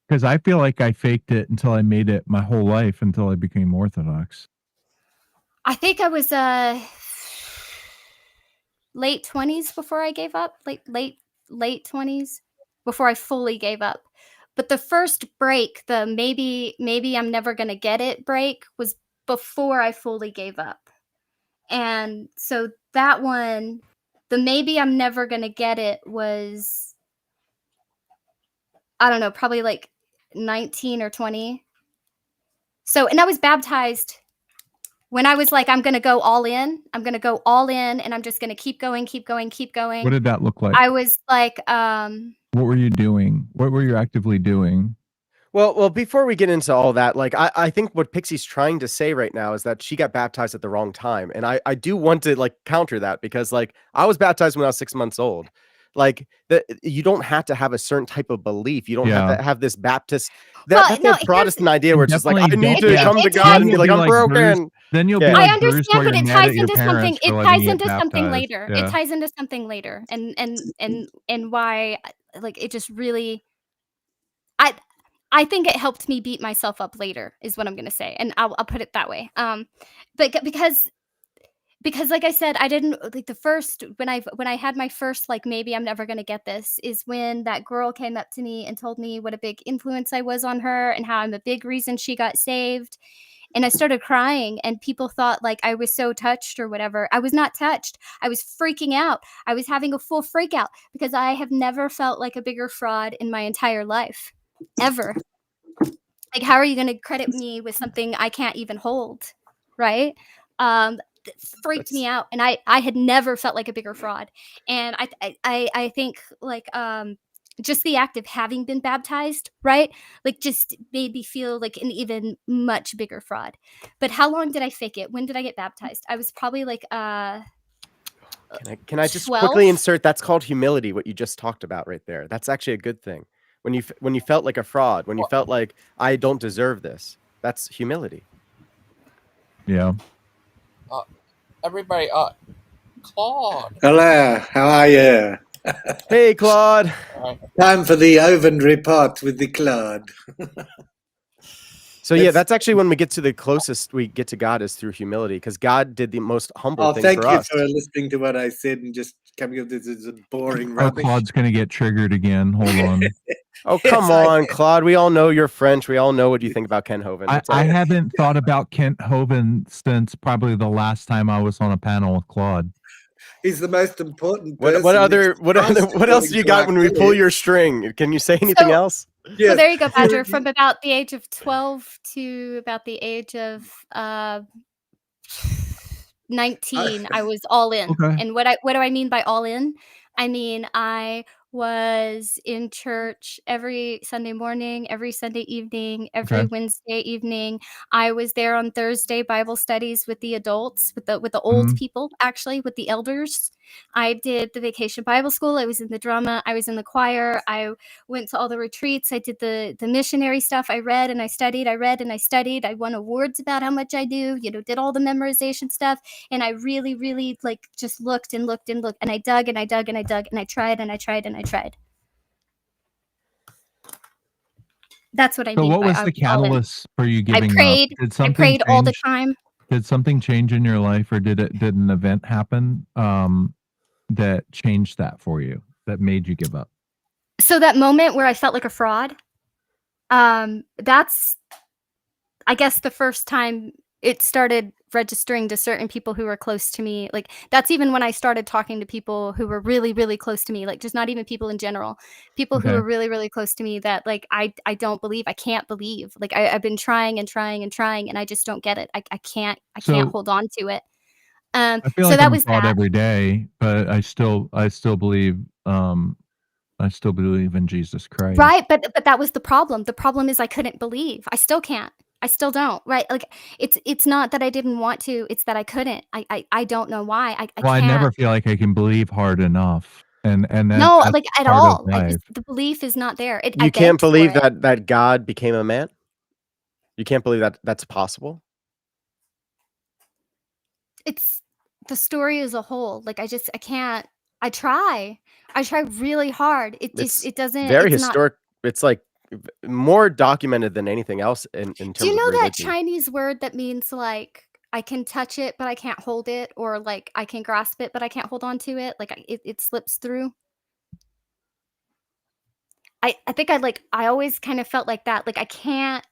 Because I feel like I faked it until I made it my whole life until I became Orthodox. I think I was late 20s before I gave up. Late 20s before I fully gave up. But the first break, the maybe I'm never gonna get it break, was before I fully gave up. And so that one, the maybe I'm never gonna get it was, I don't know, probably like 19 or 20. So, and I was baptized when I was like, I'm gonna go all in. I'm gonna go all in, and I'm just gonna keep going, keep going, keep going. What did that look like? I was like, What were you doing? What were you actively doing? Well, before we get into all that, like, I think what Pixie's trying to say right now is that she got baptized at the wrong time. And I do want to, like, counter that, because, like, I was baptized when I was 6 months old. Like, you don't have to have a certain type of belief. You don't have to have this Baptist. That's no, a Protestant idea where it's just like, I Definitely need don't- to yeah. come to It God and be Then like, you'll I'm be like Bruce- broken. Then you'll be Yeah. like I Bruce, understand, where but you're it mad ties at your into something. parents for It letting ties you get into something baptized. later. Yeah. It ties into something later, and why, like, it just really, I think it helped me beat myself up later, is what I'm gonna say, and I'll put it that way. But because because like I said, I didn't like the first when I had my first like maybe I'm never gonna get this is when that girl came up to me and told me what a big influence I was on her and how I'm a big reason she got saved. And I started crying and people thought like I was so touched or whatever. I was not touched. I was freaking out. I was having a full freak out because I have never felt like a bigger fraud in my entire life. Ever. Like, how are you going to credit me with something I can't even hold? Right? That freaked me out. And I had never felt like a bigger fraud. And I think like, just the act of having been baptized, right? Like just made me feel like an even much bigger fraud. But how long did I fake it? When did I get baptized? I was probably like Can I just 12? quickly insert that's called humility, what you just talked about right there. That's actually a good thing. When you felt like a fraud, when you felt like I don't deserve this, that's humility. Yeah. Everybody, Claude. Hello, how are you? Hey, Claude. Time for the oven report with the Claude. So yeah, that's actually when we get to the closest we get to God is through humility, because God did the most humble thing thank for you us. for listening to what I said and just coming up with this boring Oh, rubbish. Claude's gonna get triggered again. Hold on. Oh, come on, Claude. We all know you're French. We all know what you think about Ken Hovind. I haven't thought about Kent Hovind since probably the last time I was on a panel with Claude. He's the most important What person. what else do you got when we pull your string? Can you say anything else? Well, there you go, Badger. From about the age of 12 to about the age of 19, I was all in. Okay. And what do I mean by all in? I mean, I was in church every Sunday morning, every Sunday evening, every Okay. Wednesday evening. I was there on Thursday Bible studies with the adults, with the old people, actually, with the elders. I did the vacation Bible school. I was in the drama. I was in the choir. I went to all the retreats. I did the missionary stuff. I read and I studied. I read and I studied. I won awards about how much I do, did all the memorization stuff. And I really, really like just looked and looked and looked. And I dug and I dug and I dug and I tried and I tried and I tried. That's what I So mean. what by was I the was all in. catalyst for you giving I prayed. up? Did I something prayed all the change? time. Did something change in your life, or did an event happen that changed that for you, that made you give up? So that moment where I felt like a fraud, that's, I guess, the first time it started registering to certain people who were close to me. Like that's even when I started talking to people who were really, really close to me, like just not even people in general, people who Okay. were really, really close to me that like, I don't believe, I can't believe, like I've been trying and trying and trying and I just don't get it. I can't So- hold on to it. I feel So like that I'm was fraud that. every day, but I still believe in Jesus Christ. Right, but that was the problem. The problem is I couldn't believe. I still can't. I still don't. Right? Like it's not that I didn't want to. It's that I couldn't. I don't know why. I Well, I can't. never feel like I can believe hard enough, and No, that's like at part of all. life. The belief is not there. I You can't begged for believe it. that God became a man? You can't believe that that's possible? It's the story as a whole. Like I can't. I try really hard. It just it doesn't. Very It's not. historic. It's like more documented than anything else in terms Do you of know that religion. Chinese word that means like I can touch it but I can't hold it, or like I can grasp it but I can't hold on to it? Like it slips through. I think I always kind of felt like that. Like I can't,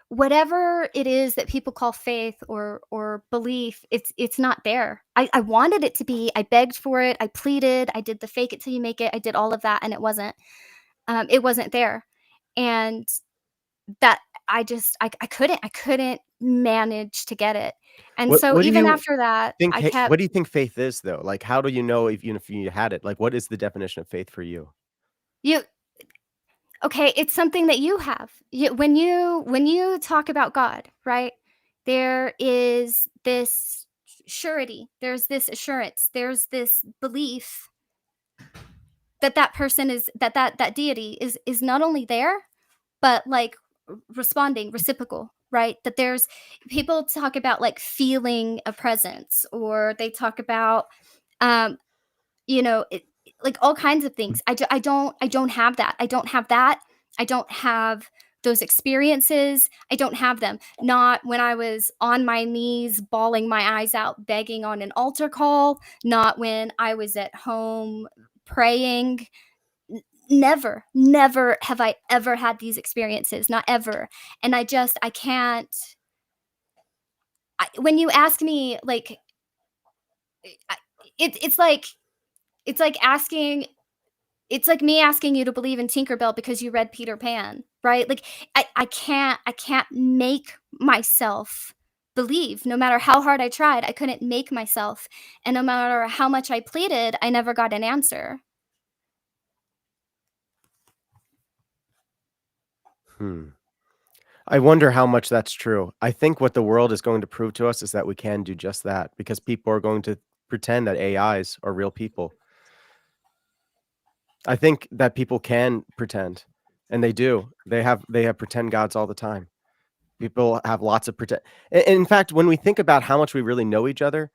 whatever it is that people call faith or belief, it's not there. I wanted it to be. I begged for it. I pleaded. I did the fake it till you make it. I did all of that and it wasn't there. And that I couldn't manage to get it. And so What do even you after that, think? I kept. What do you think faith is, though? Like, how do you know even if you had it? Like, what is the definition of faith for you? Okay, it's something that you have. When you talk about God, right? There is this surety. There's this assurance. There's this belief that person is that deity is not only there, but like responding, reciprocal, right? That there's people talk about like feeling a presence, or they talk about like all kinds of things. I don't have that. I don't have that. I don't have those experiences, I don't have them. Not when I was on my knees, bawling my eyes out, begging on an altar call, not when I was at home praying. Never have I ever had these experiences, not ever. And I can't. When you ask me, like, it's like asking. It's like me asking you to believe in Tinkerbell because you read Peter Pan, right? Like I can't make myself believe. No matter how hard I tried, I couldn't make myself. And no matter how much I pleaded, I never got an answer. I wonder how much that's true. I think what the world is going to prove to us is that we can do just that, because people are going to pretend that AIs are real people. I think that people can pretend, and they do. They have pretend gods all the time. People have lots of pretend. In fact, when we think about how much we really know each other,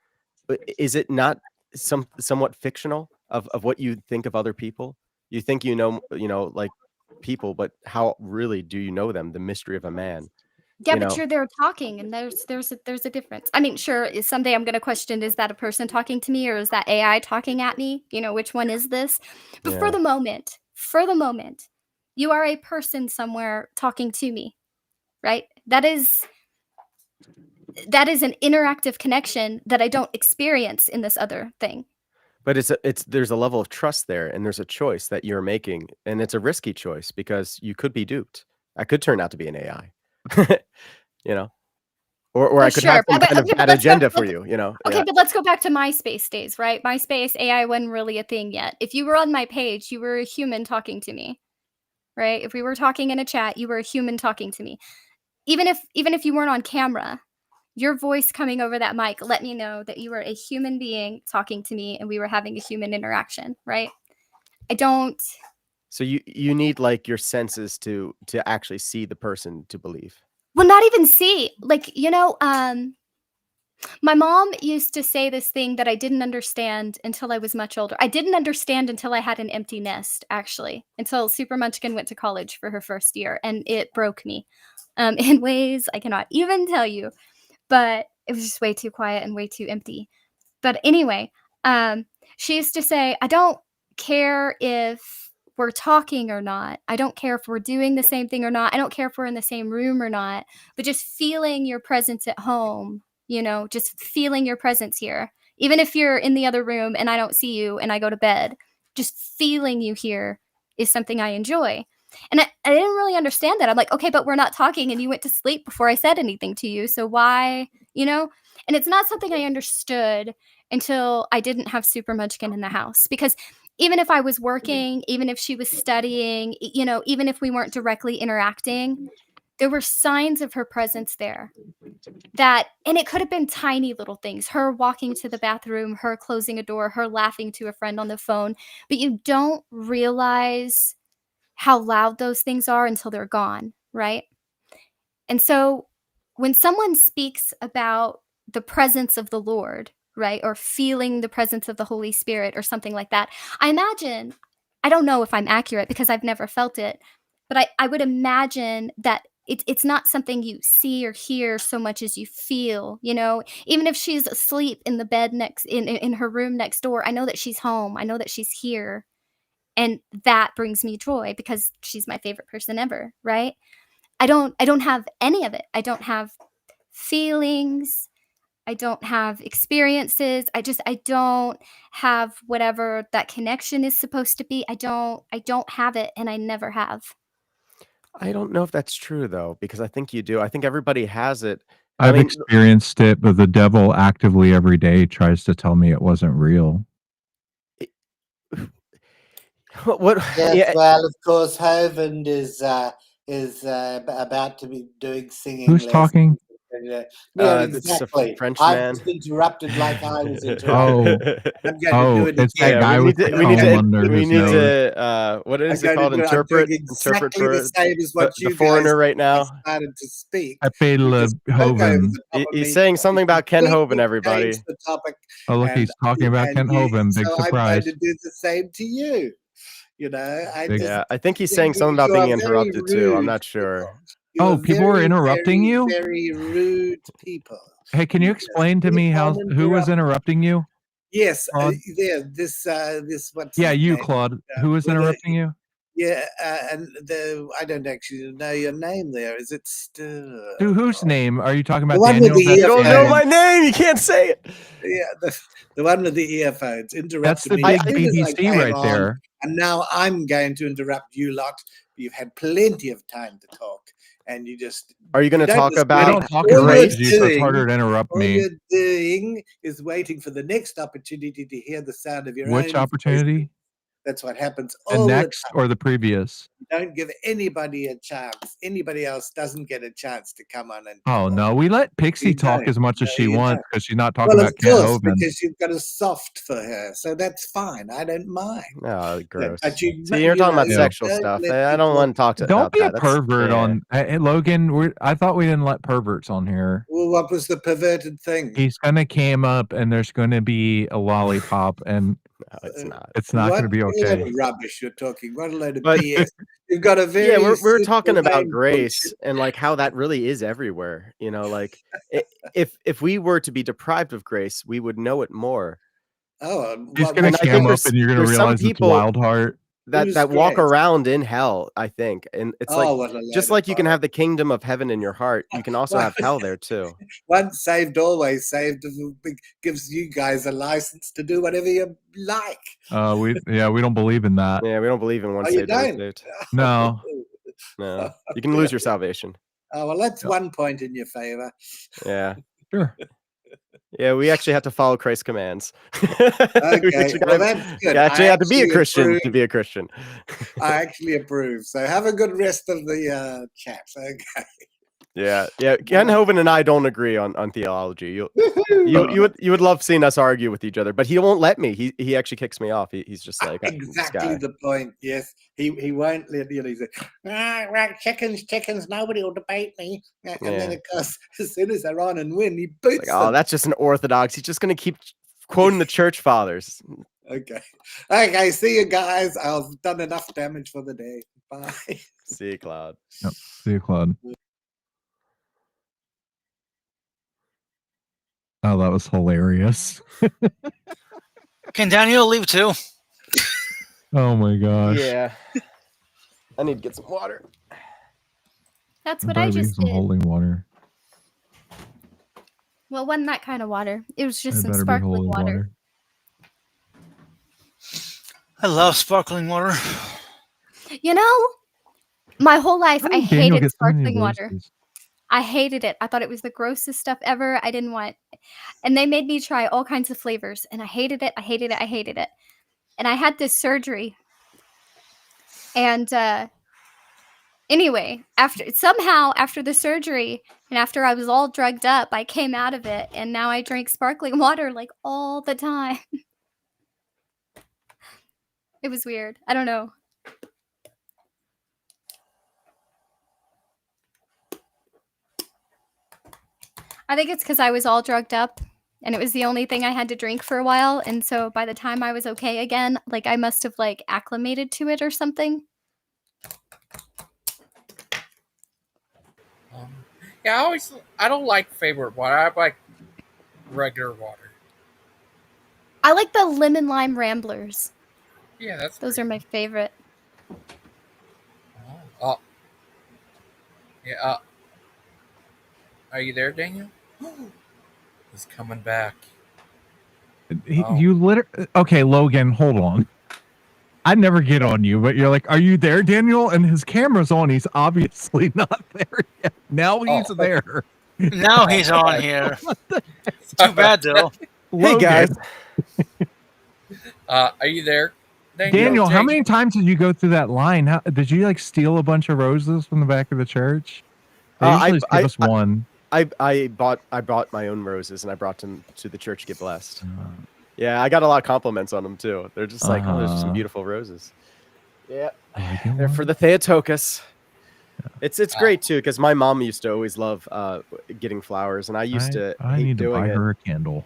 is it not somewhat fictional of what you think of other people? You think you know, like people, but how really do you know them? The mystery of a man. Yeah, but you're there talking, and there's a difference. I mean, sure, someday I'm going to question, is that a person talking to me or is that AI talking at me? Which one is this? But for the moment, you are a person somewhere talking to me, right? That is an interactive connection that I don't experience in this other thing. But there's a level of trust there, and there's a choice that you're making, and it's a risky choice because you could be duped. I could turn out to be an AI. Or I could have some kind of bad agenda for you, Okay, but let's go back to MySpace days, right? MySpace, AI wasn't really a thing yet. If you were on my page, you were a human talking to me, right? If we were talking in a chat, you were a human talking to me. Even if you weren't on camera, your voice coming over that mic let me know that you were a human being talking to me and we were having a human interaction, right? I don't. So you need like your senses to actually see the person to believe. Well, not even see. Like, my mom used to say this thing that I didn't understand until I was much older. I didn't understand until I had an empty nest, actually, until Super Munchkin went to college for her first year, and it broke me in ways I cannot even tell you. But it was just way too quiet and way too empty. But anyway, she used to say, I don't care if we're talking or not. I don't care if we're doing the same thing or not. I don't care if we're in the same room or not. But just feeling your presence at home, just feeling your presence here. Even if you're in the other room and I don't see you and I go to bed, just feeling you here is something I enjoy. And I didn't really understand that. I'm like, okay, but we're not talking and you went to sleep before I said anything to you. So why, And it's not something I understood until I didn't have Super Munchkin in the house. Because even if I was working, even if she was studying, even if we weren't directly interacting, there were signs of her presence there. And it could have been tiny little things. Her walking to the bathroom, her closing a door, her laughing to a friend on the phone. But you don't realize how loud those things are until they're gone, right? And so when someone speaks about the presence of the Lord, right, or feeling the presence of the Holy Spirit or something like that, I imagine, I don't know if I'm accurate because I've never felt it, but I would imagine that it's not something you see or hear so much as you feel, even if she's asleep in the bed in her room next door, I know that she's home. I know that she's here. And that brings me joy because she's my favorite person ever, right? I don't have any of it. I don't have feelings. I don't have experiences. I don't have whatever that connection is supposed to be. I don't have it, and I never have. I don't know if that's true though, because I think you do. I think everybody has it. I've experienced it, but the devil actively every day tries to tell me it wasn't real. What? Yes, Yeah. well, of course, Hovind is about to be doing singing. Who's talking? Yeah, It's a exactly. French I've man. just interrupted like I was Oh, interrupted. I'm going to do it it's that again. guy with the comb under We his need nose. to. What is it called? I'm Interpret doing exactly for the same as what the you foreigner guys right now. started to speak. Pepe You Le just spoke over Hoven. the top of He's me. saying something about Ken Hovind, everybody. Changed the topic. Oh, look, he's talking about Kent Hovind. Big So I'm going surprise. to do the same to you. You know, Yeah, I think he's saying something about you are being very interrupted too. I'm rude. not sure. You Oh, are people were very, interrupting very, you? very rude people. Hey, can you You just explain to keep me on who was interrupting. interrupting you? Yes, Claude? this what's Yeah, his you, name? Claude. Who was Well, interrupting you? yeah, and I don't actually know your name. There is it. Whose name are you talking The about? one with Daniel? the You don't know earphones. my name. You can't say it. Yeah, the one with the earphones That's interrupted the me big as soon as I BBC came right on, there. and now I'm going to interrupt you lot. You've had plenty of time to talk, and you just Are you going to don't talk listen. I about don't talk All as much you're as you, so it's doing, harder to interrupt all me. you're doing is waiting for the next opportunity to hear the sound of your Which own voice. opportunity? That's what happens The all the next time. or the previous? You don't give anybody a chance. Anybody else doesn't get a chance to come on and Oh no, we let Pixie you talk don't. as much as No, she you wants don't. because she's not talking Well, of about Kent course, Hovind. because you've got a soft for her, so that's fine. I don't mind. Oh, gross. But you, See, you're you talking know, about you sexual don't stuff. let I don't people. want to talk Don't about be a that. That's, pervert yeah. on hey, Logan. I thought we didn't let perverts on here. Well, what was the perverted thing? He's gonna cam up and there's gonna be a lollipop and No, it's not. it's not What gonna be a load okay. of rubbish you're talking. What a load of But BS. You've got a very yeah, we're simple talking about name, grace bullshit. and like how that really is everywhere. You know, like if we were to be deprived of grace, we would know it more. Oh, He's what gonna And I cam think up and you're gonna there's some realize it's people Wild Heart. Who's that walk grace? around in hell, I think. And it's like Oh, what a load just of like you can bollocks. have the kingdom of heaven in your heart, you can also Well, have hell there too. once saved, always saved gives you guys a license to do whatever you like. We don't believe in that. Yeah, we don't believe in Oh, once you saved, always don't? saved. No. No. You can lose your salvation. Oh, well, that's 1 point in your favor. Yeah. Sure. Yeah, we actually have to follow Christ's commands. Okay, well, that's good. You actually I have to be a actually Christian approve. to be a Christian. I actually approve. So have a good rest of the chat. Okay. Yeah. Ken Hovind and I don't agree on theology. You would love seeing us argue with each other, but he won't let me. He actually kicks me off. He's just like this Exactly guy. the point. Yes, he won't let you. He said, right, chickens. Nobody will debate me. And then, Yeah. of course, as soon as they're on and win, he boots Like, oh, them. that's just an orthodox. He's just gonna keep quoting the church fathers. Okay. See you guys. I've done enough damage for the day. Bye. See you, Cloud. Yep. See you, Claude. Oh, that was hilarious. Can Daniel leave too? Oh my gosh. Yeah. I need to get some water. That's what I better leave just some did. holding water. Well, wasn't that kind of water. It was just I some better be sparkling holding water. I love sparkling water. You know, my whole life How I did Daniel hated get so many sparkling water. roses? I hated it. I thought it was the grossest stuff ever. I didn't want, and they made me try all kinds of flavors, and I hated it. I hated it. I hated it. And I had this surgery, and anyway, after the surgery, and after I was all drugged up, I came out of it, and now I drink sparkling water like all the time. It was weird. I don't know. I think it's because I was all drugged up and it was the only thing I had to drink for a while. And so by the time I was okay again, like I must have like acclimated to it or something. Yeah, I don't like favorite water. I like regular water. I like the lemon lime ramblers. Yeah, those are my favorite. Oh. Yeah. Are you there, Daniel? He's coming back. You literally okay, Logan. Hold on. I never get on you, but you're like, "Are you there, Daniel?" And his camera's on. He's obviously not there yet. Now he's there. Now he's on here. Too bad though. Hey guys. Are you there, Daniel? How many times did you go through that line? Did you like steal a bunch of roses from the back of the church? They usually just give us one. I bought my own roses and I brought them to the church to get blessed. Yeah, I got a lot of compliments on them too. They're just like, oh, there's some beautiful roses. Yeah, they're for the Theotokos. It's great too because my mom used to always love getting flowers, and I used to I hate need to doing buy it. her a candle.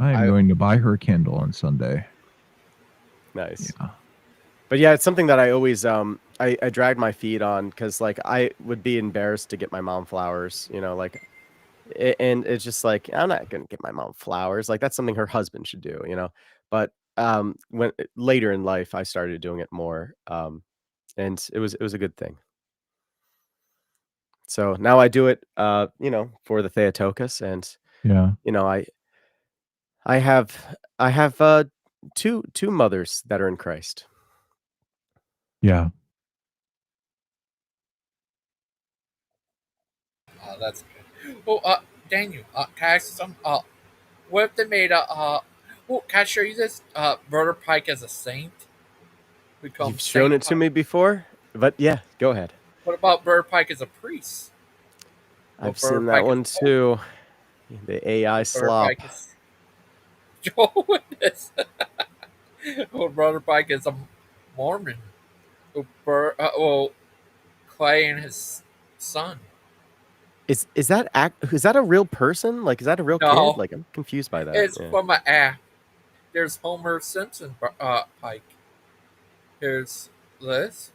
I am going to buy her a candle on Sunday. Nice. Yeah. But yeah, it's something that I always I dragged my feet on because like I would be embarrassed to get my mom flowers, like and it's just like I'm not gonna get my mom flowers. Like that's something her husband should do. But when later in life I started doing it more, and it was a good thing. So now I do it, for the Theotokos, and Yeah. I have two mothers that are in Christ. Yeah. Oh, that's good. Well, Daniel, can I ask you something? What if they made can I show you this? Brother Pike as a saint? Become You've shown Saint it to Pike. me before, but yeah, go ahead. What about Brother Pike as a priest? I've Brother seen that Pike one as too. The AI Brother slop. Pike is Joe is. Brother Pike is a Mormon. Clay and his son. Is that a real person? Like, is that a real kid? No, Like, I'm confused by that. it's Yeah. from an app. There's Homer Simpson Pike. There's Liz.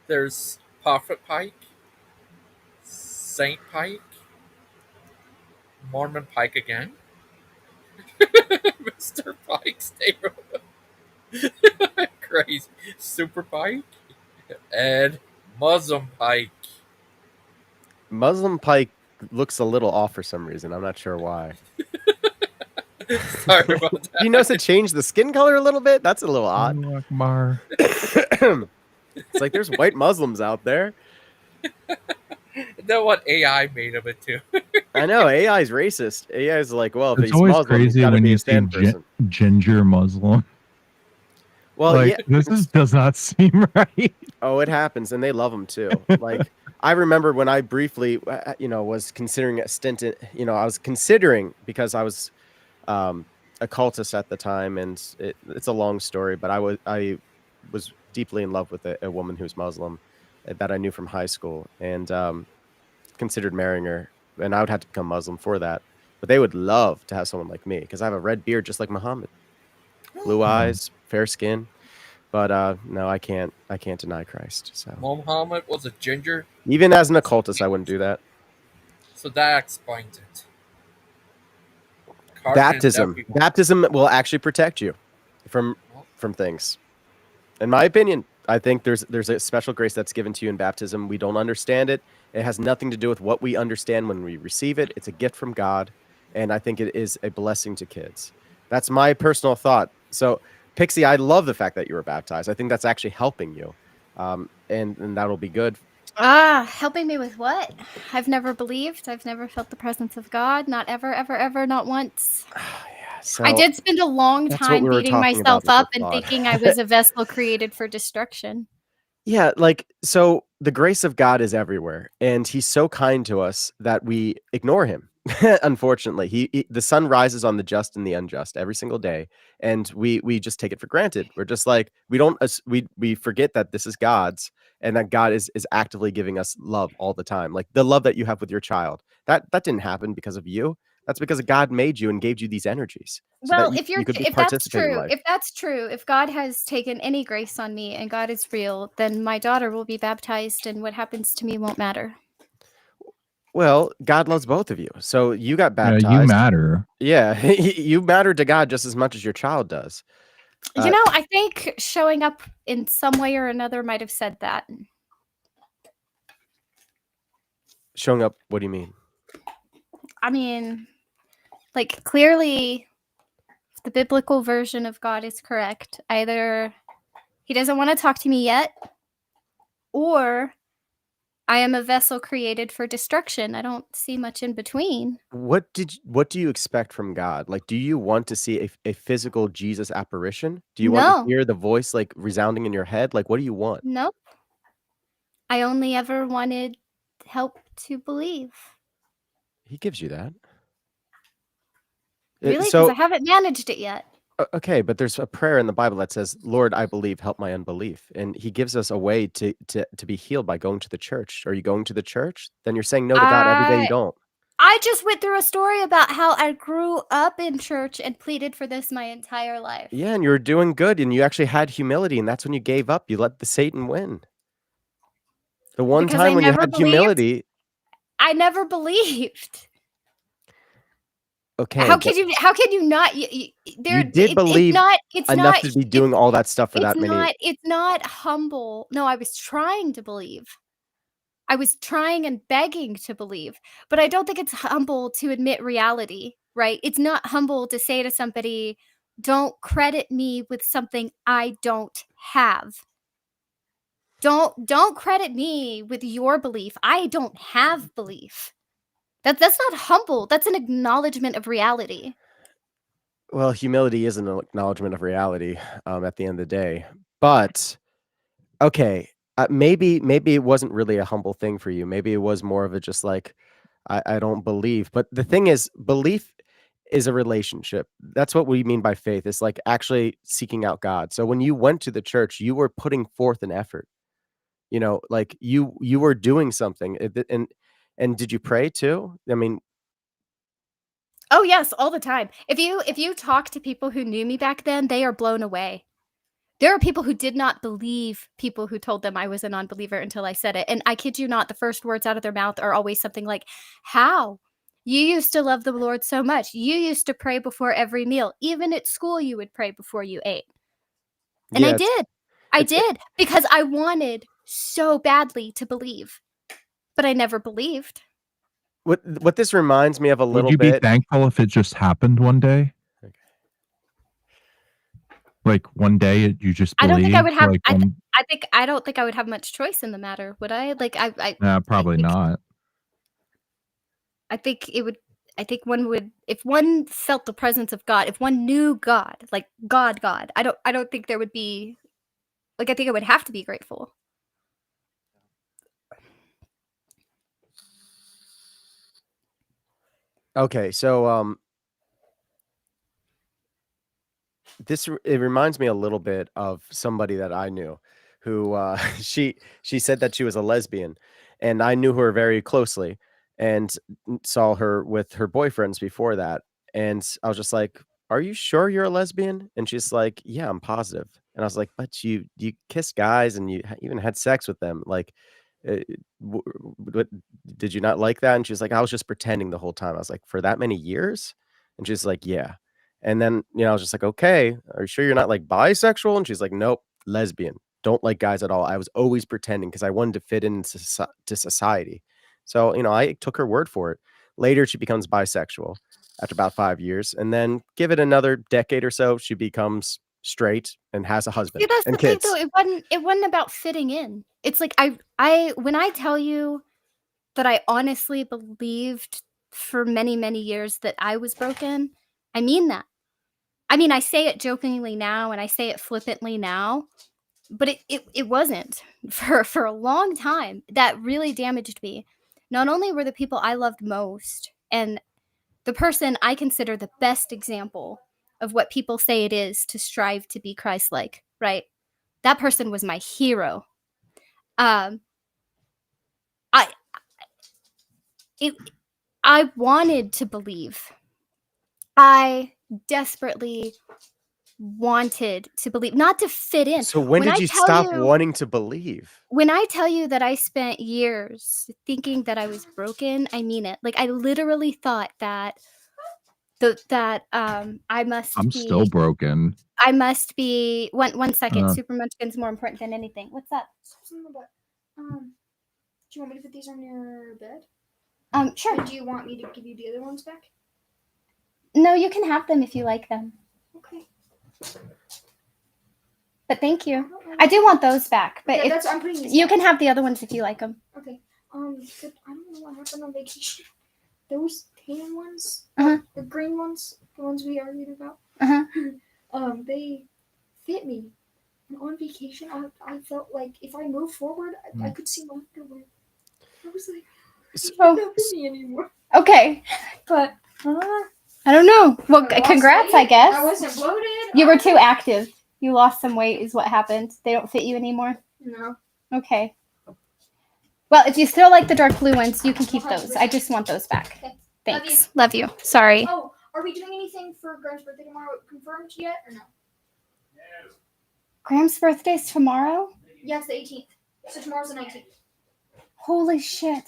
There's Prophet Pike. Saint Pike. Mormon Pike again. Mr. Pike's neighborhood. Crazy. Super Pike. And Muslim Pike. Muslim Pike looks a little off for some reason. I'm not sure why. Sorry about that. You notice it changed the skin color a little bit? That's a little odd. Allahu Akbar. It's like there's white Muslims out there. Know what AI made of it too. I know AI is racist. AI is like, well, if It's he's always Muslim, he's crazy got to when be you a see stand person. ginger Muslim. Well, like, yeah, does not seem right. Oh, it happens, and they love them too. Like I remember when I briefly, was considering a stint. I was considering because I was a cultist at the time, and it's a long story. But I was deeply in love with a woman who's Muslim that I knew from high school, and considered marrying her. And I would have to become Muslim for that. But they would love to have someone like me because I have a red beard just like Muhammad, blue eyes, fair skin. But no, I can't deny Christ. So Muhammad was a ginger, even as an occultist, I wouldn't do that. so that explains it. Carton Baptism will actually protect you from things. In my opinion, I think there's a special grace that's given to you in baptism. We don't understand it. It has nothing to do with what we understand when we receive it. It's a gift from God, and I think it is a blessing to kids. That's my personal thought. So, Pixie, I love the fact that you were baptized. I think that's actually helping you, and that'll be good. Helping me with what? I've never believed. I've never felt the presence of God. Not ever, ever, ever, not once. So I did spend a long that's what time we were beating talking myself about up and before, Claude. thinking I was a vessel created for destruction. Yeah, so the grace of God is everywhere, and he's so kind to us that we ignore him. Unfortunately, the sun rises on the just and the unjust every single day, and we just take it for granted. We're just like we forget that this is God's, and that God is actively giving us love all the time, like the love that you have with your child. That didn't happen because of you. That's because God made you and gave you these energies. So Well, that you could if that's participate in true, life. if that's true, if God has taken any grace on me and God is real, then my daughter will be baptized, and what happens to me won't matter. Well, God loves both of you. So you got Yeah, baptized. you matter. Yeah, you matter to God just as much as your child does. I think showing up in some way or another might have said that. Showing up, what do you mean? I mean, like, clearly the biblical version of God is correct. Either he doesn't want to talk to me yet, or I am a vessel created for destruction. I don't see much in between. What do you expect from God? Like, do you want to see a physical Jesus apparition? Do you want No. to hear the voice like resounding in your head? Like, what do you want? Nope. I only ever wanted help to believe. He gives you that. Really? Because So I haven't managed it yet. okay, but there's a prayer in the Bible that says, "Lord, I believe, help my unbelief," and He gives us a way to be healed by going to the church. Are you going to the church? Then you're saying no to God every day. You don't. I just went through a story about how I grew up in church and pleaded for this my entire life. Yeah, and you were doing good, and you actually had humility, and that's when you gave up. You let the Satan win. The one Because time I when you never had believed. humility, I never believed. okay, How but could you? How can you not? There, you did believe It's enough not. to be doing all that stuff for It's that many. not. It's not humble. No, I was trying to believe. I was trying and begging to believe, but I don't think it's humble to admit reality, right? It's not humble to say to somebody, "Don't credit me with something I don't have." Don't credit me with your belief. I don't have belief. That's not humble. That's an acknowledgement of reality. Well, humility is an acknowledgement of reality at the end of the day. But okay, maybe it wasn't really a humble thing for you. Maybe it was more of a just like I don't believe. But the thing is, belief is a relationship. That's what we mean by faith. It's like actually seeking out God. So when you went to the church, you were putting forth an effort. You know, like you were doing something. And did you pray too? I mean, Oh yes, all the time. If you talk to people who knew me back then, they are blown away. There are people who did not believe people who told them I was a non-believer until I said it. And I kid you not, the first words out of their mouth are always something like, "How? You used to love the Lord so much. You used to pray before every meal. Even at school you would pray before you ate." And I yeah, did. I did because I wanted so badly to believe. But I never believed. what this reminds me of a Would little you be bit. thankful if it just happened one day? Like one day you just I don't think I believed? would have. Like I don't think I would have much choice in the matter, would I? Like nah, probably not. I think it would. I think one would, if one felt the presence of God, if one knew God, like God. I don't think there would be. Like I think I would have to be grateful. Okay, so it reminds me a little bit of somebody that I knew who she said that she was a lesbian, and I knew her very closely and saw her with her boyfriends before that, and I was just like, "Are you sure you're a lesbian?" And she's like, "Yeah, I'm positive." And I was like, "But you kiss guys and you even had sex with them, like uh, what, did you not like that?" And she's like, "I was just pretending the whole time." I was like, "For that many years?" And she's like, "Yeah." And then, I was just like, "Okay, are you sure you're not like bisexual?" And she's like, "Nope, lesbian. Don't like guys at all. I was always pretending because I wanted to fit into to society." So, I took her word for it. Later, she becomes bisexual after about 5 years. And then give it another decade or so, she becomes straight and has a See, husband that's and the thing kids. though. It wasn't about fitting in. It's like I when I tell you that I honestly believed for many, many years that I was broken, I mean that. I mean, I say it jokingly now and I say it flippantly now, but it wasn't for a long time. That really damaged me. Not only were the people I loved most and the person I consider the best example of what people say it is to strive to be Christ-like, right? That person was my hero. Um, I I wanted to believe. I desperately wanted to believe, not to fit in. So when did you stop wanting to believe? When I tell you that I spent years thinking that I was broken, I mean it. Like I literally thought that I must I'm be still broken. I must be one second. Uh. Super Munchkin's more important than anything. What's that? Do you want me to put these on your bed? Sure. Or do you want me to give you the other ones back? No, you can have them if you like them. Okay. But thank you. I do want those back. But Yeah, I'm putting these you back. can have the other ones if you like them. Okay. But I don't know what happened on vacation. Those tan ones, the green ones, the ones we argued about. They fit me. And on vacation, I felt like if I moved forward, I could see my underwear. I was like, it's not fit me anymore. Okay. But I don't know. Well, congrats, I guess. I wasn't bloated. You were too active. You lost some weight is what happened. They don't fit you anymore? No. Okay. Well, if you still like the dark blue ones, you can keep those. I just want those back. Thanks. Love you. Sorry. Oh, are we doing anything for Graham's birthday tomorrow confirmed yet or no? Graham's birthday's tomorrow? Yes, the 18th. So tomorrow's the 19th. Holy shit.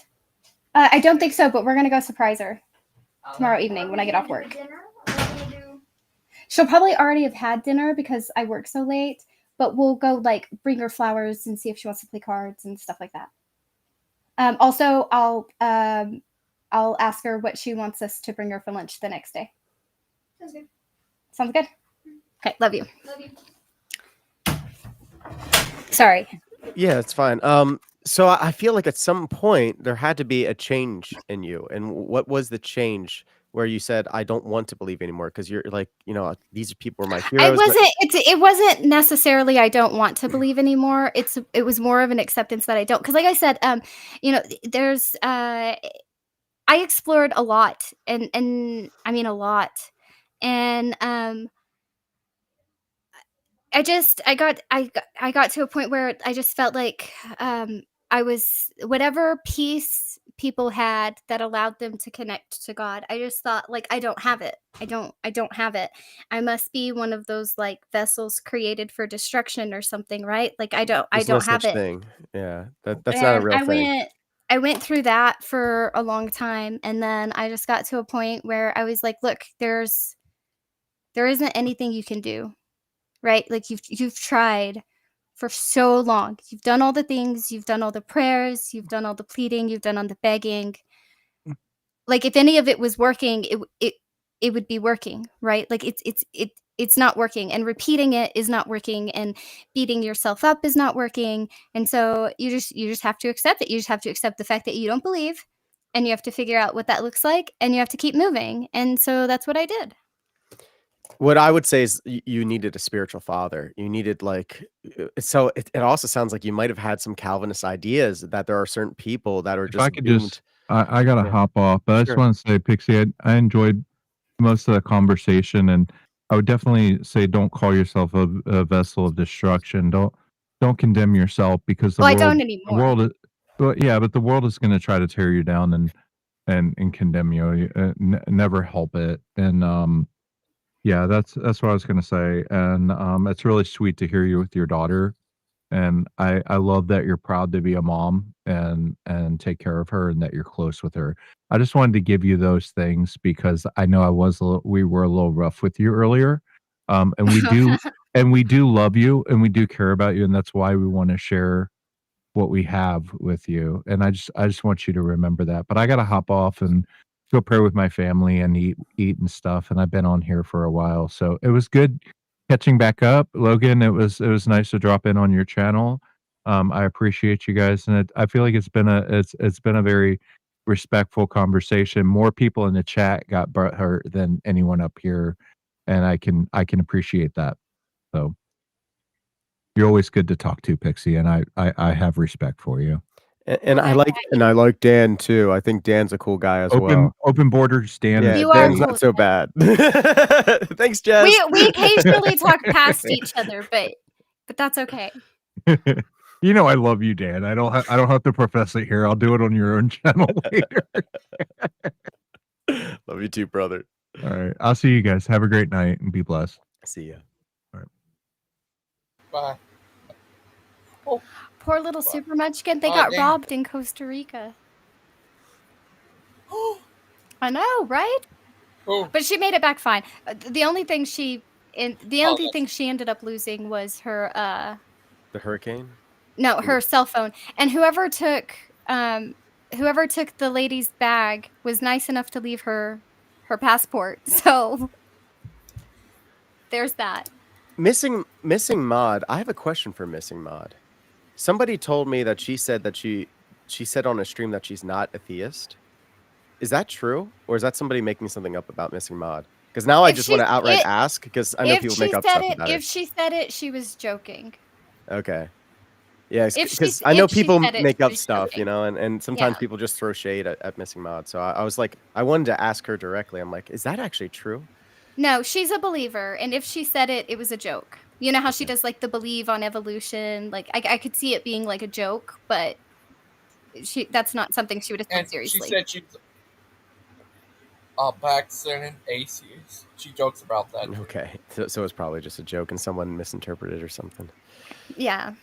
I don't think so, but we're going to go surprise her tomorrow evening when I get off work. She'll probably already have had dinner because I work so late, but we'll go like bring her flowers and see if she wants to play cards and stuff like that. Also, I'll ask her what she wants us to bring her for lunch the next day. Sounds good. Sounds good? Okay, love you. Love you. Sorry. Yeah, it's fine. So I feel like at some point there had to be a change in you. And what was the change where you said, I don't want to believe anymore? Because you're like, these people were my heroes. It wasn't necessarily I don't want to believe anymore. It was more of an acceptance that I don't. Because like I said, there's I explored a lot and I mean a lot. And I got to a point where I just felt like I was whatever peace people had that allowed them to connect to God. I just thought like I don't have it. I don't have it. I must be one of those like vessels created for destruction or something, right? Like I don't There's no have such it. thing. Yeah, that's not a And real thing. I went through that for a long time, and then I just got to a point where I was like, look, there isn't anything you can do. Right? Like you've tried for so long. You've done all the things, you've done all the prayers, you've done all the pleading, you've done all the begging. Like if any of it was working, it would be working, right? Like it's not working, and repeating it is not working, and beating yourself up is not working. And so you just have to accept it. You just have to accept the fact that you don't believe, and you have to figure out what that looks like, and you have to keep moving. And so that's what I did. What I would say is you needed a spiritual father. You needed so it also sounds like you might have had some Calvinist ideas that there are certain people that are If just I could doomed. I gotta hop off, but I just Sure. want to say, Pixie, I enjoyed most of the conversation, and I would definitely say don't call yourself a vessel of destruction. Don't condemn yourself, because I don't anymore. But the world is going to try to tear you down and condemn you. Never help it. And yeah, that's what I was going to say. And it's really sweet to hear you with your daughter. And I love that you're proud to be a mom and take care of her, and that you're close with her. I just wanted to give you those things because I know we were a little rough with you earlier. And we do love you, and we do care about you, and that's why we want to share what we have with you. And I just want you to remember that. But I got to hop off and go pray with my family and eat and stuff. And I've been on here for a while, so it was good catching back up. Logan, it was nice to drop in on your channel. I appreciate you guys, and I feel like it's been a very respectful conversation. More people in the chat got hurt than anyone up here, and I can appreciate that. So you're always good to talk to, Pixie, and I have respect for you. And I like Dan too. I think Dan's a cool guy as well. Open borders, Dan. Yeah, You are Dan's cool. not so bad. Thanks, Jess. We occasionally talk past each other, but that's okay. You know I love you, Dan. I don't have to profess it here. I'll do it on your own channel later. Love you too, brother. All right. I'll see you guys. Have a great night and be blessed. See ya. All right. Bye. Poor little Super Munchkin. They Oh, got damn. robbed in Costa Rica. I know, right? Oh. But she made it back fine. The only thing she ended up losing was her The hurricane? her cell phone. And whoever took the lady's bag was nice enough to leave her passport. So there's that. Missing Mod. I have a question for Missing Mod. Somebody told me that she said she said on a stream that she's not a theist. Is that true, or is that somebody making something up about Missing Mod? Because now I just want to outright ask, because I know people make up stuff about it. If she said it, she was joking. Okay. Yeah, If she- because I know if she people said it, make she up was stuff, joking. and sometimes Yeah. people just throw shade at Missing Mod. So I was like, I wanted to ask her directly. I'm like, is that actually true? No, she's a believer, and if she said it, it was a joke. You know how she does like the believe on evolution? Like I could see it being like a joke, but that's not something she would have taken And she seriously. said she. backstabbing atheists. She jokes about that. Okay, so it's probably just a joke and someone misinterpreted or something. Yeah.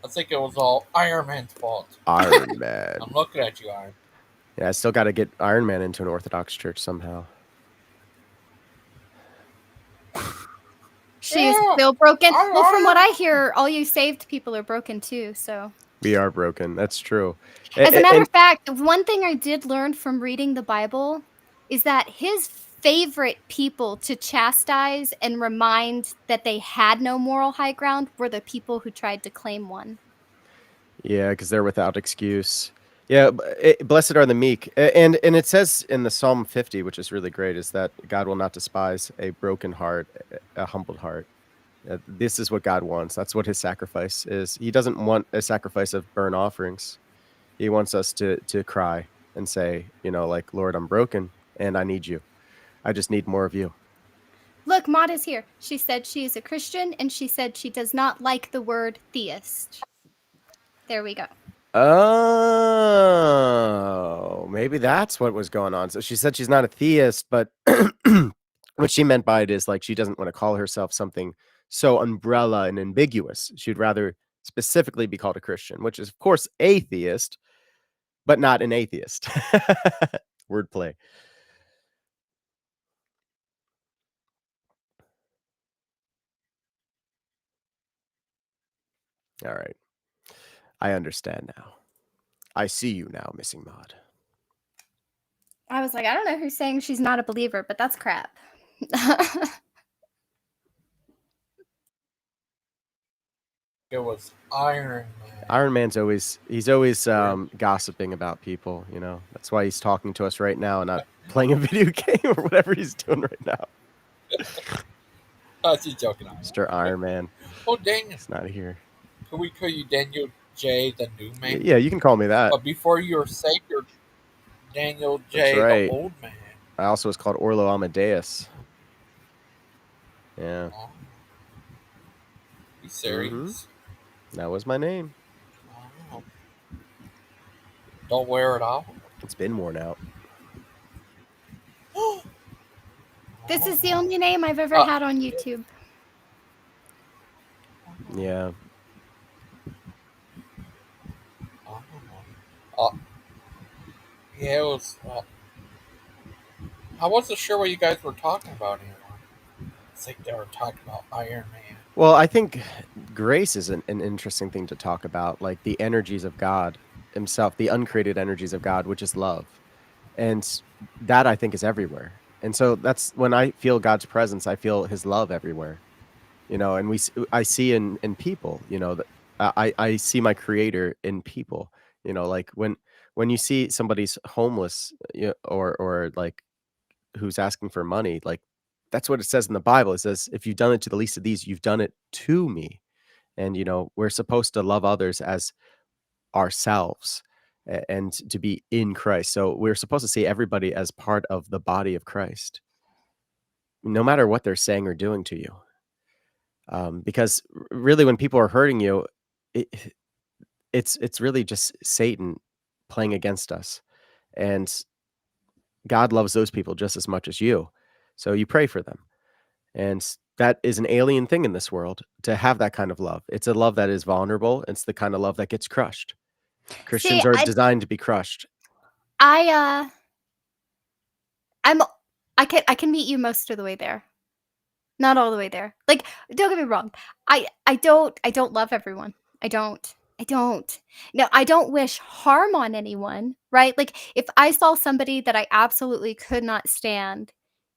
I think it was all Iron Man's fault. Iron Man. I'm looking at you, Iron. Yeah, I still got to get Iron Man into an Orthodox church somehow. She is still broken. Well, from what I hear, all you saved people are broken too. So, We are broken. That's true. as a matter of fact, one thing I did learn from reading the Bible is that his favorite people to chastise and remind that they had no moral high ground were the people who tried to claim one. Yeah, because they're without excuse. Yeah, blessed are the meek, and it says in the Psalm 50, which is really great, is that God will not despise a broken heart, a humbled heart. This is what God wants. That's what His sacrifice is. He doesn't want a sacrifice of burnt offerings. He wants us to cry and say, like, Lord, I'm broken and I need you. I just need more of you. Look, Maud is here. She said she is a Christian, and she said she does not like the word theist. There we go. Oh, maybe that's what was going on. So she said she's not a theist, but what she meant by it is like she doesn't want to call herself something so umbrella and ambiguous. She'd rather specifically be called a Christian, which is, of course, atheist, but not an atheist. Wordplay. All right. I understand now. I see you now, Missing Maud. I was like, I don't know who's saying she's not a believer, but that's crap. It was Iron Man. Iron Man's always gossiping about people, That's why he's talking to us right now and not playing a video game or whatever he's doing right now. I was just joking. Mr. Iron Man. Oh, dang. He's not here. Can we call you Daniel J. the Neumann? Yeah, you can call me that. But before you were Savior, Daniel J. That's right. the Old Man. I also was called Orlo Amadeus. Yeah. You serious? That was my name. Oh. Don't wear it out. It's been worn out. This is the only name I've ever had on YouTube. Yeah. Yeah, it was. I wasn't sure what you guys were talking about anymore. I think they were talking about Iron Man. Well, I think grace is an interesting thing to talk about, like the energies of God Himself, the uncreated energies of God, which is love. And that, I think, is everywhere. And so that's when I feel God's presence, I feel His love everywhere. And I see in people, that I see my Creator in people. Like when you see somebody's homeless, or like who's asking for money, like that's what it says in the Bible. It says, if you've done it to the least of these, you've done it to me. And, we're supposed to love others as ourselves and to be in Christ. So we're supposed to see everybody as part of the body of Christ, no matter what they're saying or doing to you. Because really, when people are hurting you, it's really just Satan playing against us. And God loves those people just as much as you. So you pray for them. And that is an alien thing in this world, to have that kind of love. It's a love that is vulnerable. It's the kind of love that gets crushed. Christians are designed to be crushed. I can meet you most of the way there. Not all the way there. Like, don't get me wrong. I don't love everyone. I don't. No, I don't wish harm on anyone, right? Like, if I saw somebody that I absolutely could not stand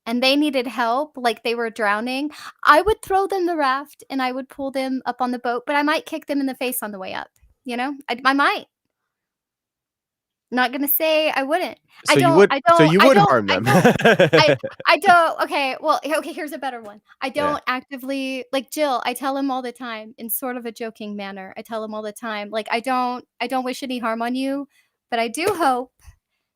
and they needed help, like they were drowning, I would throw them the raft and I would pull them up on the boat, but I might kick them in the face on the way up. I might. Not gonna say I wouldn't. So you would harm them. I don't. Okay. Well, okay. Here's a better one. I don't actively, like Jill. I tell him all the time in sort of a joking manner. I tell him all the time, like, I don't wish any harm on you, but I do hope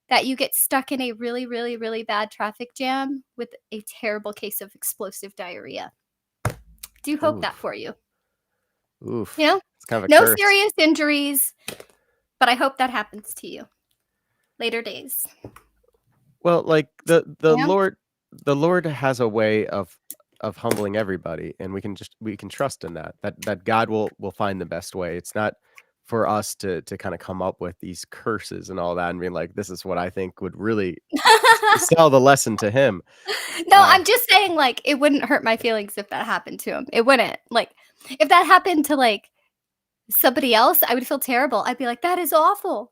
that you get stuck in a really, really, really bad traffic jam with a terrible case of explosive diarrhea. Do hope that for you. Oof. It's kind of a no curse. serious injuries, but I hope that happens to you. later days. Well, like the Yeah. Lord has a way of humbling everybody, and we can trust in that God will find the best way. It's not for us to kind of come up with these curses and all that and be like, this is what I think would really sell the lesson to him. No, I'm just saying, like, it wouldn't hurt my feelings if that happened to him. It wouldn't. Like, if that happened to, like, somebody else, I would feel terrible. I'd be like, that is awful.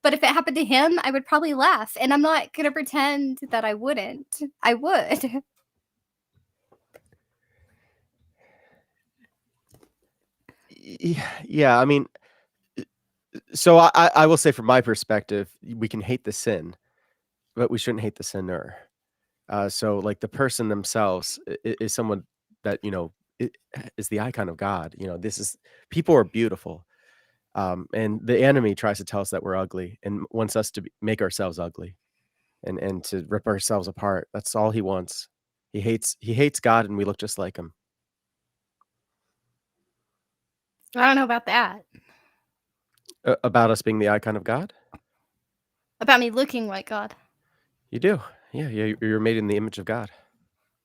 But if it happened to him, I would probably laugh. And I'm not going to pretend that I wouldn't. I would. Yeah, I mean, so I will say from my perspective, we can hate the sin, but we shouldn't hate the sinner. So like the person themselves is someone that, is the icon of God. People are beautiful. And the enemy tries to tell us that we're ugly and wants us to make ourselves ugly and to rip ourselves apart. That's all he wants. He hates God, and we look just like him. I don't know about that. About us being the icon of God? About me looking like God. You do. Yeah, you're made in the image of God.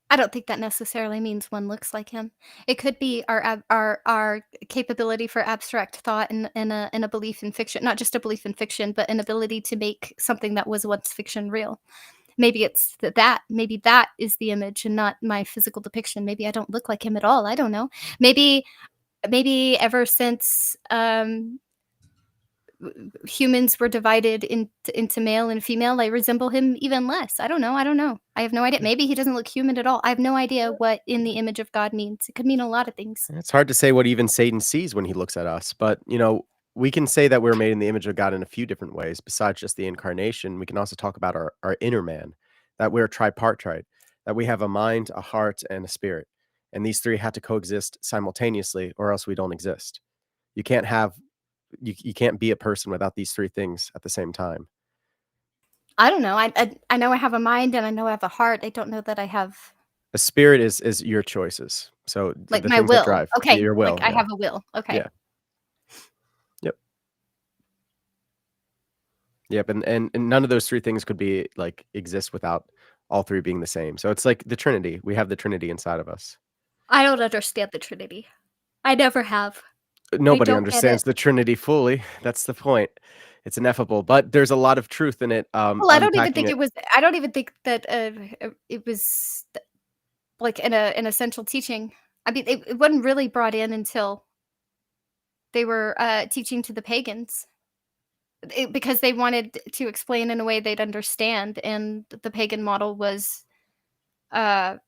I don't think that necessarily means one looks like him. It could be our capability for abstract thought and a belief in fiction, not just a belief in fiction, but an ability to make something that was once fiction real. Maybe it's that. Maybe that is the image and not my physical depiction. Maybe I don't look like him at all. I don't know. Maybe ever since humans were divided into male and female, I resemble him even less. I don't know. I have no idea. Maybe he doesn't look human at all. I have no idea what in the image of God means. It could mean a lot of things. It's hard to say what even Satan sees when he looks at us, but we can say that we're made in the image of God in a few different ways. Besides just the incarnation, we can also talk about our inner man, that we're tripartite, that we have a mind, a heart, and a spirit. And these three have to coexist simultaneously, or else we don't exist. You can't be a person without these three things at the same time. I don't know. I know I have a mind and I know I have a heart. I don't know that I have A spirit is your choices. So like the my things that will. drive Okay. your will. Like I have a will. Okay. Yeah. Yep. And none of those three things could be exist without all three being the same. So it's like the Trinity. We have the Trinity inside of us. I don't understand the Trinity. I never have. Nobody don't get understands it. the Trinity fully. That's the point. It's ineffable, but there's a lot of truth in it. Well, I don't even Unpacking think it. it was. I don't even think that it was like an essential teaching. I mean, it wasn't really brought in until they were teaching to the pagans, because they wanted to explain in a way they'd understand, and the pagan model was the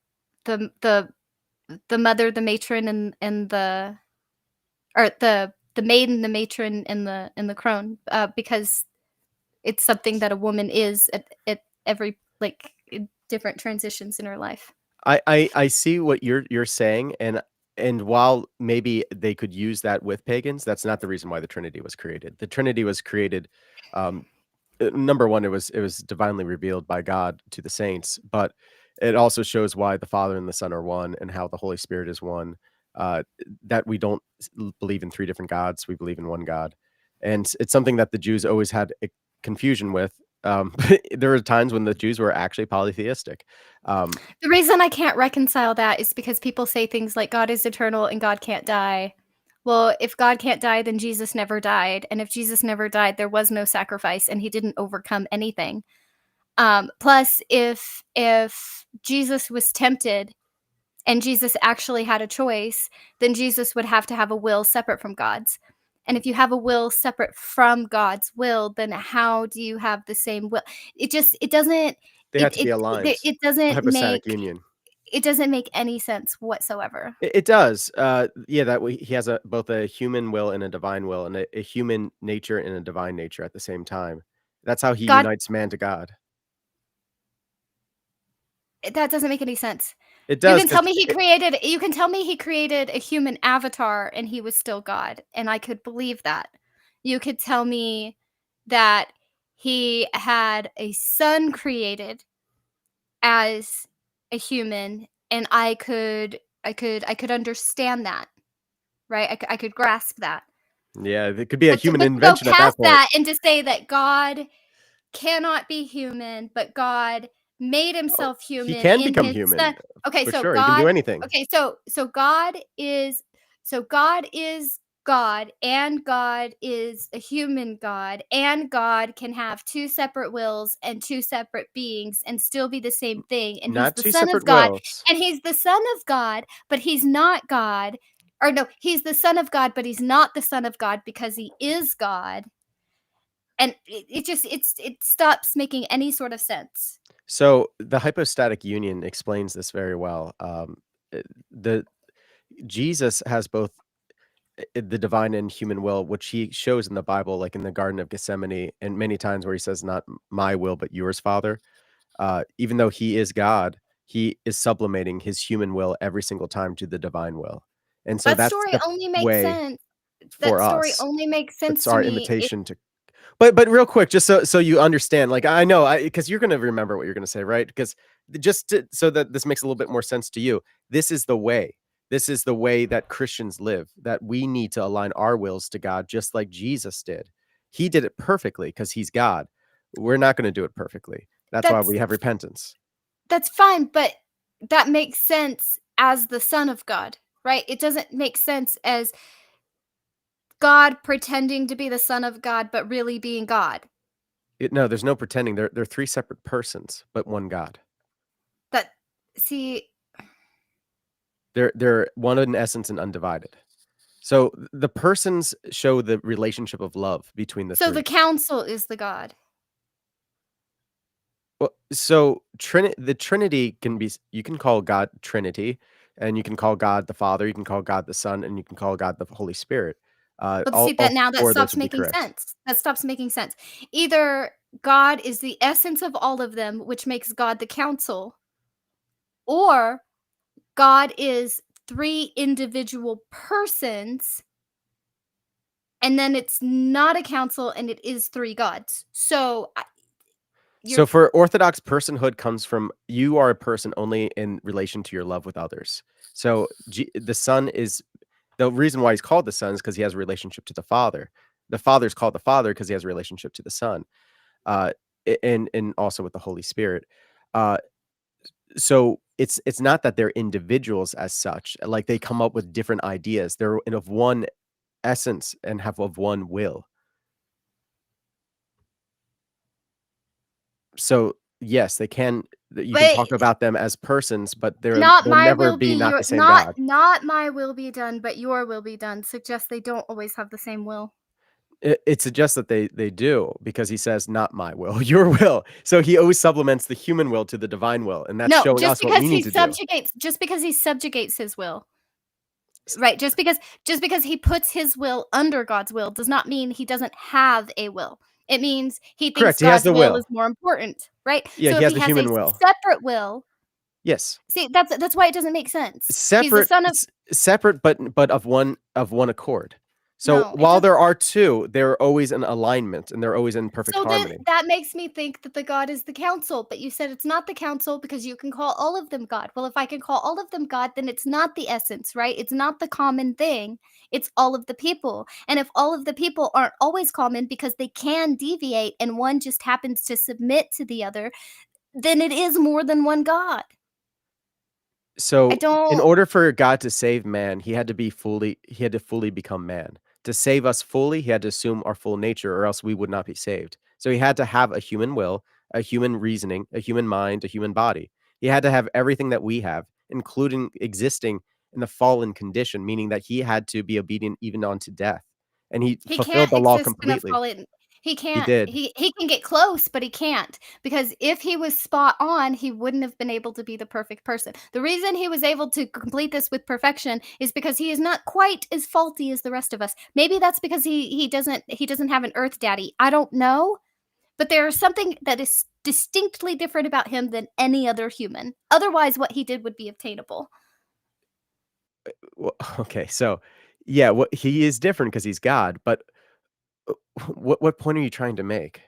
mother, the matron, and the maiden, the matron, and the crone, because it's something that a woman is at every in different transitions in her life. I see what you're saying, and while maybe they could use that with pagans, that's not the reason why the Trinity was created. The Trinity was created. Number one, it was divinely revealed by God to the saints, but it also shows why the Father and the Son are one, and how the Holy Spirit is one. That we don't believe in three different gods; we believe in one God, and it's something that the Jews always had a confusion with. There were times when the Jews were actually polytheistic. The reason I can't reconcile that is because people say things like God is eternal and God can't die. Well, if God can't die, then Jesus never died. And if Jesus never died, there was no sacrifice and he didn't overcome anything. Plus, if Jesus was tempted and Jesus actually had a choice, then Jesus would have to have a will separate from God's. And if you have a will separate from God's will, then how do you have the same will? It doesn't. They have to be aligned. It doesn't Hypostatic make union. It doesn't make any sense whatsoever. It does. Yeah, he has both a human will and a divine will, and a human nature and a divine nature at the same time. That's how he unites man to God. That doesn't make any sense. It does. You can tell me he created a human avatar and he was still God, and I could believe that. You could tell me that he had a son created as a human, and I could understand that, right? I could grasp that. Yeah, it could be a human But invention go at that past point. that and to say that God cannot be human, but God made himself human. He can in become his human. son. Okay, For so sure. He can do God. anything. Okay, so God is God, and God is a human God, and God can have two separate wills and two separate beings and still be the same thing. And he's Not the two Son of separate God, wills. and he's the Son of God, but he's not God. Or no, he's the Son of God, but he's not the Son of God because he is God. And it stops making any sort of sense. So the hypostatic union explains this very well. The Jesus has both the divine and human will, which he shows in the Bible, like in the Garden of Gethsemane, and many times where he says, "Not my will, but yours, Father." Even though he is God, he is sublimating his human will every single time to the divine will, and so That that's story the only makes way sense. That for story us. only makes It's sense to our me if invitation to. But real quick, just so you understand, like I know, because you're gonna remember what you're gonna say, right? Because so that this makes a little bit more sense to you. This is the way. This is the way that Christians live. That we need to align our wills to God, just like Jesus did. He did it perfectly because he's God. We're not going to do it perfectly. That's why that's we have repentance. that's fine, but that makes sense as the Son of God, right? It doesn't make sense as God pretending to be the Son of God, but really being God. No, there's no pretending. They're three separate persons, but one God. That see, They're one in essence and undivided. So the persons show the relationship of love between the so three. the council is the God. Well, so the Trinity can be, you can call God Trinity, and you can call God the Father, you can call God the Son, and you can call God the Holy Spirit. But All see that now that four of those stops would be making correct. sense. That stops making sense. Either God is the essence of all of them, which makes God the council, or God is three individual persons, and then it's not a council and it is three gods. So So for Orthodox, personhood comes from you are a person only in relation to your love with others. So the Son is the reason why he's called the Son is because he has a relationship to the Father. The Father is called the Father because he has a relationship to the Son, and also with the Holy Spirit. So it's not that they're individuals as such. Like they come up with different ideas. They're of one essence and have of one will. So yes, they can. You can talk about them as persons, but they'll never be not the same God. Not my will be done, but your will be done suggests they don't always have the same will. It suggests that they do because he says, "Not my will, your will." So he always supplements the human will to the divine will, and that's No, showing just us what we because need to do. just because he subjugates his will. Right, just because he puts his will under God's will does not mean he doesn't have a will. It means he thinks Correct, he has God's the will will. is more important, right? Yeah, So he if has he the has a human will. separate will, Yes, see that's why it doesn't make sense. He's the separate, son of separate, but of one accord. So No, it while doesn't. there are two, they're always in alignment and they're always in perfect So then harmony. that makes me think that the God is the council, but you said it's not the council because you can call all of them God. Well, if I can call all of them God, then it's not the essence, right? It's not the common thing. It's all of the people. And if all of the people aren't always common because they can deviate and one just happens to submit to the other, then it is more than one God. So in don't- order for God to save man, he had to fully become man. To save us fully, he had to assume our full nature, or else we would not be saved. So he had to have a human will, a human reasoning, a human mind, a human body. He had to have everything that we have, including existing in the fallen condition, meaning that he had to be obedient even unto death. And he He fulfilled can't the law exist in a completely. fallen. He He can't. did. He can get close, but he can't because if he was spot on, he wouldn't have been able to be the perfect person. The reason he was able to complete this with perfection is because he is not quite as faulty as the rest of us. Maybe that's because he doesn't have an earth daddy. I don't know, but there is something that is distinctly different about him than any other human. Otherwise, what he did would be obtainable. Well, okay, so yeah, he is different because he's God, but what point are you trying to make?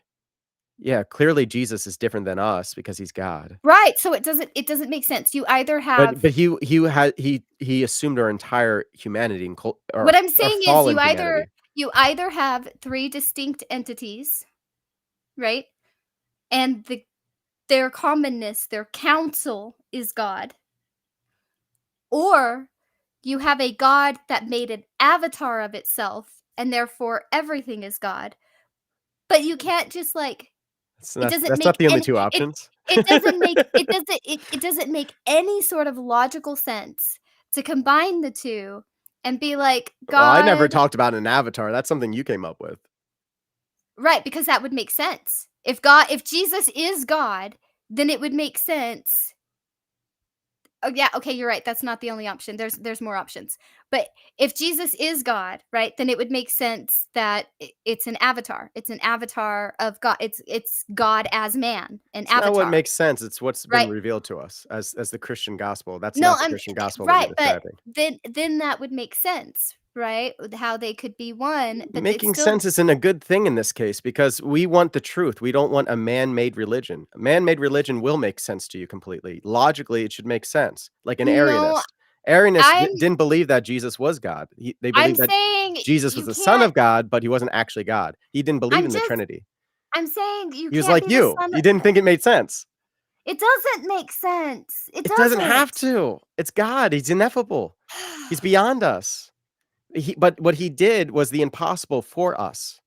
Yeah, clearly Jesus is different than us because he's God. Right, so it doesn't make sense. You either have But he assumed our entire humanity and What I'm our saying is fallen humanity. you either have three distinct entities, right? and their commonness, their counsel is God. Or you have a God that made an avatar of itself, and therefore everything is God. But you can't just like So it that's doesn't not make the only any two options. it doesn't make it doesn't make any sort of logical sense to combine the two and be like Well, I never God, talked about an avatar. That's something you came up with. right? Because that would make sense. If Jesus is God, then it would make sense. Oh yeah, okay, you're right. That's not the only option. There's more options. But if Jesus is God, right, then it would make sense that it's an avatar. It's an avatar of God. It's God as man, an It's not what avatar, makes sense. It's what's been right? revealed to us as the Christian gospel. That's No, not the I'm Christian gospel that right, you're but describing. then that would make sense, right? With how they could be one, but it's Making still sense isn't a good thing in this case because we want the truth. We don't want a man-made religion. A man-made religion will make sense to you completely. Logically, it should make sense. Like an no. Arianist. Arianists I'm didn't believe that Jesus was God. They I'm believed that saying Jesus was you the Son can't. of God, but he wasn't actually God. He didn't believe in the Trinity. I'm saying you He was can't like be the you. son. He didn't think it made sense. It doesn't make sense. It It doesn't doesn't. have to. It's God. He's ineffable. He's beyond us. But what he did was the impossible for us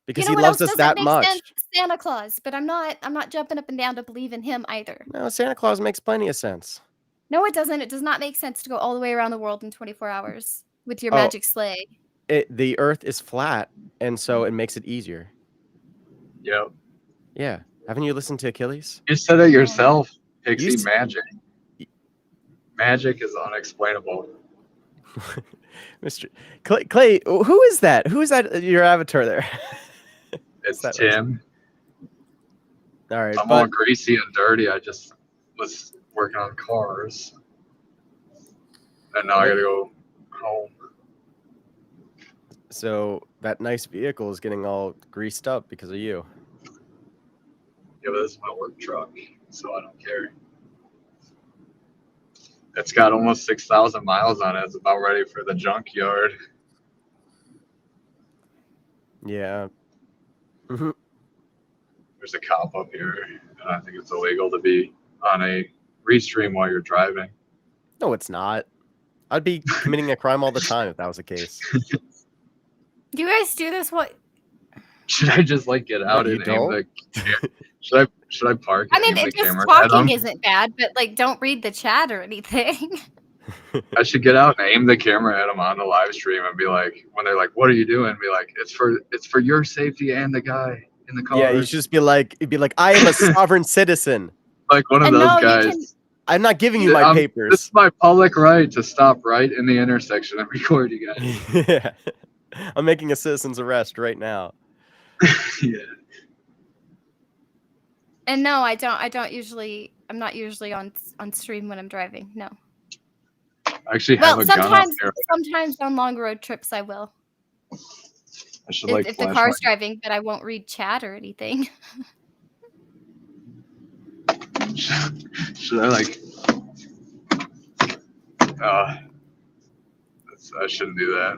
You because know he what loves else us doesn't that make sense? much. Santa Claus, but I'm not jumping up and down to believe in him either. No, Santa Claus makes plenty of sense. No, it doesn't. It does not make sense to go all the way around the world in 24 hours with your Oh, magic sleigh. the Earth is flat, and so it makes it easier. Yep. Yeah. Haven't you listened to Achilles? You said it yourself, Pixie. You s- Magic. Magic is unexplainable. Mr. Clay, who is that? Who is that? Your avatar there? It's that Tim. All right, I'm all but greasy and dirty. I just was working on cars, and now I gotta go home. so that nice vehicle is getting all greased up because of you. Yeah, but this is my work truck, so I don't care. It's got almost 6,000 miles on it. It's about ready for the junkyard. Yeah. Mhm. There's a cop up here, and I think it's illegal to be on a restream while you're driving. No, it's not. I'd be committing a crime all the time if that was the case. Do you guys do this? What? Should I just like get out you and aim don't? the? Should I park I and mean, aim the just camera at talking them? isn't bad, but like, don't read the chat or anything. I should get out and aim the camera at them on the live stream and be like, when they're like, "What are you doing?" Be like, "It's for your safety and the guy in the car." Yeah, you should just be like, I am a sovereign citizen. Like one of And those no, you guys. can. I'm not giving you my This papers. is my public right to stop right in the intersection and record you guys. Yeah. I'm making a citizen's arrest right now. Yeah. And no, I don't usually. I'm not usually on stream when I'm driving. No. I actually Well, have a gun up here. sometimes on long road trips I will. I should like If the flash car's driving, but I won't read chat or anything. Should I like? I shouldn't do that.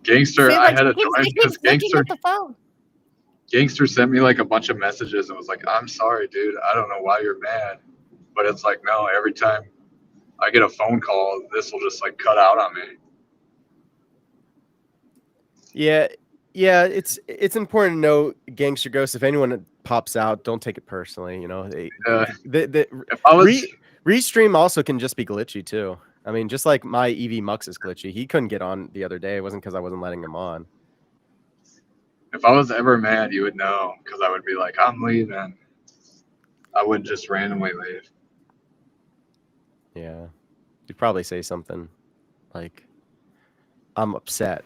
Gangster, See, I like, had a he joint keeps because looking at the phone. Gangster sent me like a bunch of messages and was like, "I'm sorry, dude. I don't know why you're mad," but it's like, no. Every time I get a phone call, this will just like cut out on me. Yeah, it's important to know, Gangster Ghost. If anyone pops out, don't take it personally. You know, If I was, restream also can just be glitchy too. I mean, just like my EV Mux is glitchy. He couldn't get on the other day. It wasn't because I wasn't letting him on. if I was ever mad, you would know because I would be like, "I'm leaving." I wouldn't just randomly leave. Yeah, you'd probably say something like, "I'm upset.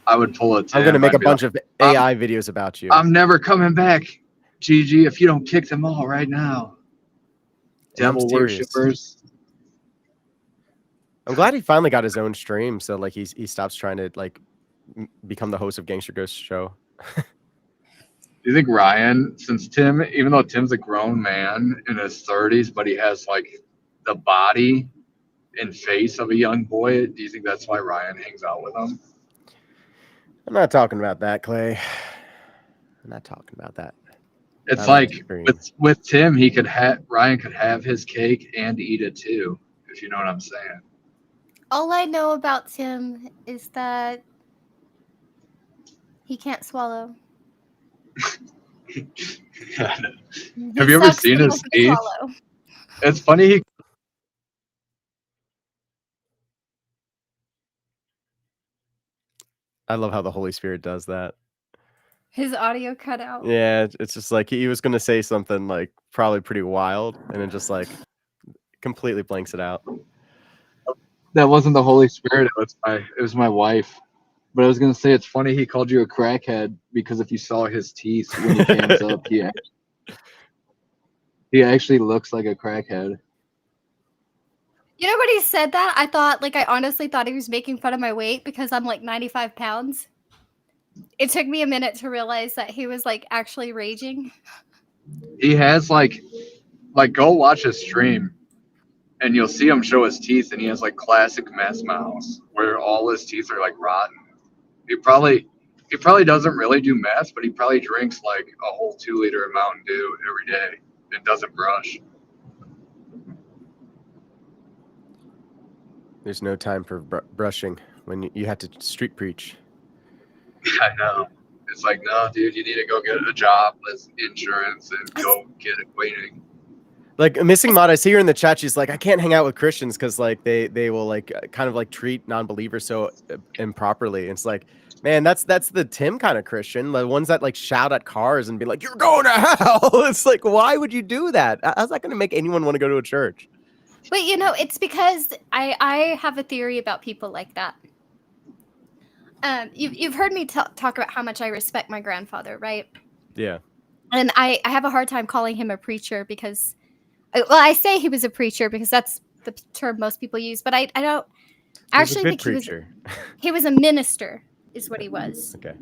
I would pull a Tim. I'm gonna make I'd a be bunch like, of AI videos about you." I'm never coming back, GG, if you don't kick them all right now. And I'm Devil serious. worshippers. I'm glad he finally got his own stream, so like he stops trying to like become the host of Gangster Ghost show. Do you think Ryan, since Tim, even though Tim's a grown man in his 30s, but he has like the body and face of a young boy, do you think that's why Ryan hangs out with him? I'm not talking about that, Clay. I'm not talking about that. It's Not on like screen. with Tim, Ryan could have his cake and eat it too, if you know what I'm saying. All I know about Tim is that he can't swallow. Have you ever sucks, seen but he his can teeth? swallow. It's funny. I love how the Holy Spirit does that. His audio cut out. Yeah, it's just like he was going to say something like probably pretty wild, and then just like completely blanks it out. That wasn't the Holy Spirit. It was my wife. But I was gonna say it's funny he called you a crackhead because if you saw his teeth when he cams up, he actually looks like a crackhead. You know when he said that? I honestly thought he was making fun of my weight because I'm like 95 pounds. It took me a minute to realize that he was like actually raging. He has like go watch his stream and you'll see him show his teeth, and he has like classic mess mouths where all his teeth are like rotten. He probably doesn't really do meth, but he probably drinks like a whole 2-liter of Mountain Dew every day and doesn't brush. There's no time for brushing when you have to street preach. I know. It's like, no, dude, you need to go get a job with insurance and go get acquainted. Like Missing Mod, I see her in the chat. She's like, I can't hang out with Christians because like they will like kind of like treat non-believers so improperly. And it's like, man, that's the Tim kind of Christian, the ones that like shout at cars and be like, "You're going to hell." It's like, why would you do that? How's that going to make anyone want to go to a church? But it's because I have a theory about people like that. You've heard me talk about how much I respect my grandfather, right? Yeah. And I have a hard time calling him a preacher because, well, I say he was a preacher because that's the term most people use, but I don't actually think he was a minister is what he was. Okay.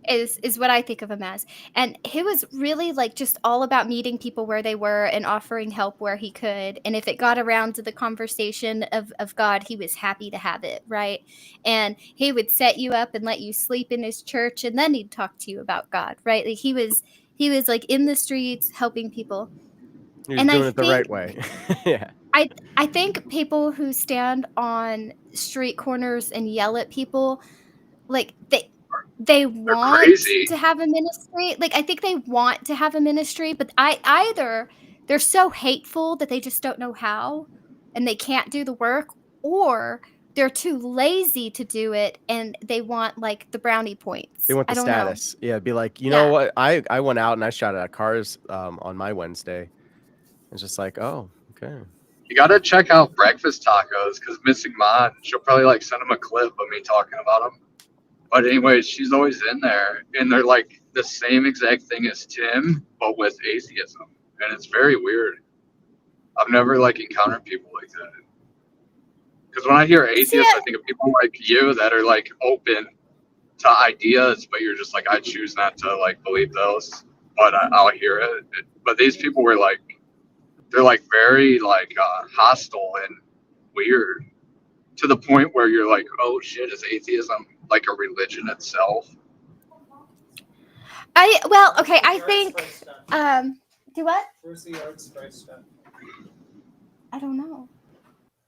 Is what I think of him as. And he was really like just all about meeting people where they were and offering help where he could. And if it got around to the conversation of God, he was happy to have it, right? And he would set you up and let you sleep in his church, and then he'd talk to you about God, right? Like he was like in the streets helping people. He was doing it the right way. Yeah. I think people who stand on street corners and yell at people, like they want crazy. to have a ministry. Like I think they want to have a ministry, but either they're so hateful that they just don't know how and they can't do the work, or they're too lazy to do it and they want like the brownie points. They want the I don't status. know. Yeah, be like, you know what? I went out and I shouted at cars on my Wednesday. It's just like, oh, okay. You gotta check out Breakfast Tacos because Missing Mod, she'll probably like send him a clip of me talking about them. But anyways, she's always in there, and they're like the same exact thing as Tim, but with atheism, and it's very weird. I've never like encountered people like that. Because when I hear atheists, I think of people like you that are like open to ideas, but you're just like, I choose not to like believe those, but I'll hear it. But these people were like, they're like very like hostile and weird to the point where you're like, oh shit, is atheism like a religion itself? I think do what? Where's the yard spray stuff? I don't know.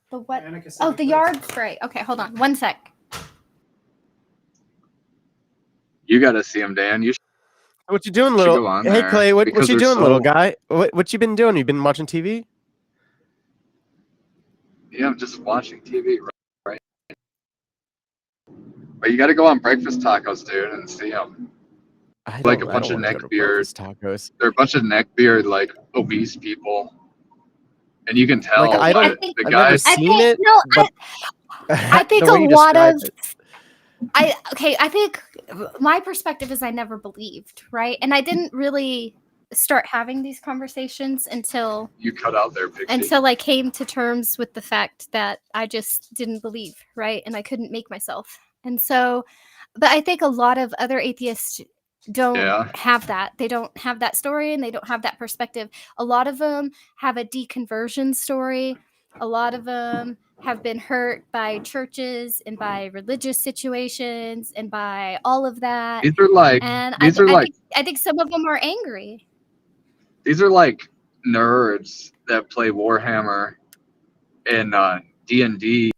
The what? Oh, the yard spray. Okay, hold on. 1 sec. You gotta see him, Dan. You What you doing, should little? go on Hey, there Clay, what because you they're doing, little so- guy? What you been doing? You been watching TV? Yeah, I'm just watching TV, right? But you gotta go on Breakfast Tacos, dude, and see them. Like a bunch of neckbeard tacos. They're a bunch of neckbeard, like obese people, and you can tell. Like, I don't. the I've guys. never seen it. But I think the way a you lot of describe it. I think my perspective is I never believed, right? And I didn't really start having these conversations until You cut out there, Pixie. I came to terms with the fact that I just didn't believe, right? And I couldn't make myself. And so, but I think a lot of other atheists don't have that. They don't have that story and they don't have that perspective. A lot of them have a deconversion story. A lot of them have been hurt by churches and by religious situations and by all of that. These are like And I think some of them are angry. these are like nerds that play Warhammer and D&D.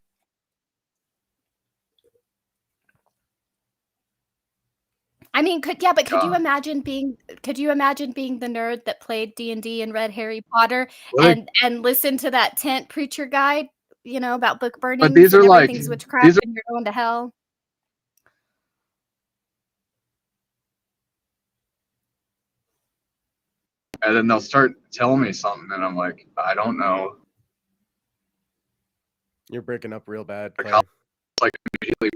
I mean, could you imagine being the nerd that played D&D and read Harry Potter Well, and listened to that tent preacher guide, about book burnings But these and are like everything's witchcraft these are, and you're going to hell? and then they'll start telling me something, and I'm like, I don't know. You're breaking up real bad. Like, Clay. like immediately,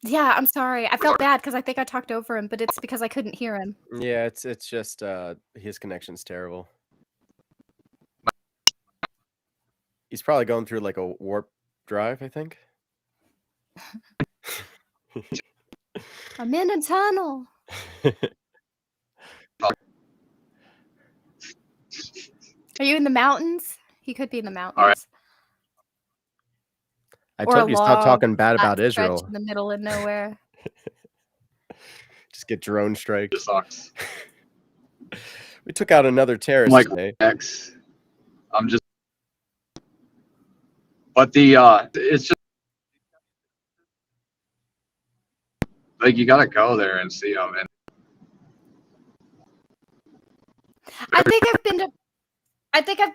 Yeah, I'm sorry. I felt bad because I think I talked over him, but it's because I couldn't hear him. Yeah, it's just his connection's terrible. He's probably going through like a warp drive, I think. I'm in a tunnel. Are you in the mountains? He could be in the mountains. All right. I Or told a you stop log talking bad about flat stretch Israel. in the middle of nowhere. Just get drone strike. Sucks. We took out another terrorist like today. X. I'm just, but it's just like you gotta go there and see them. And I think I've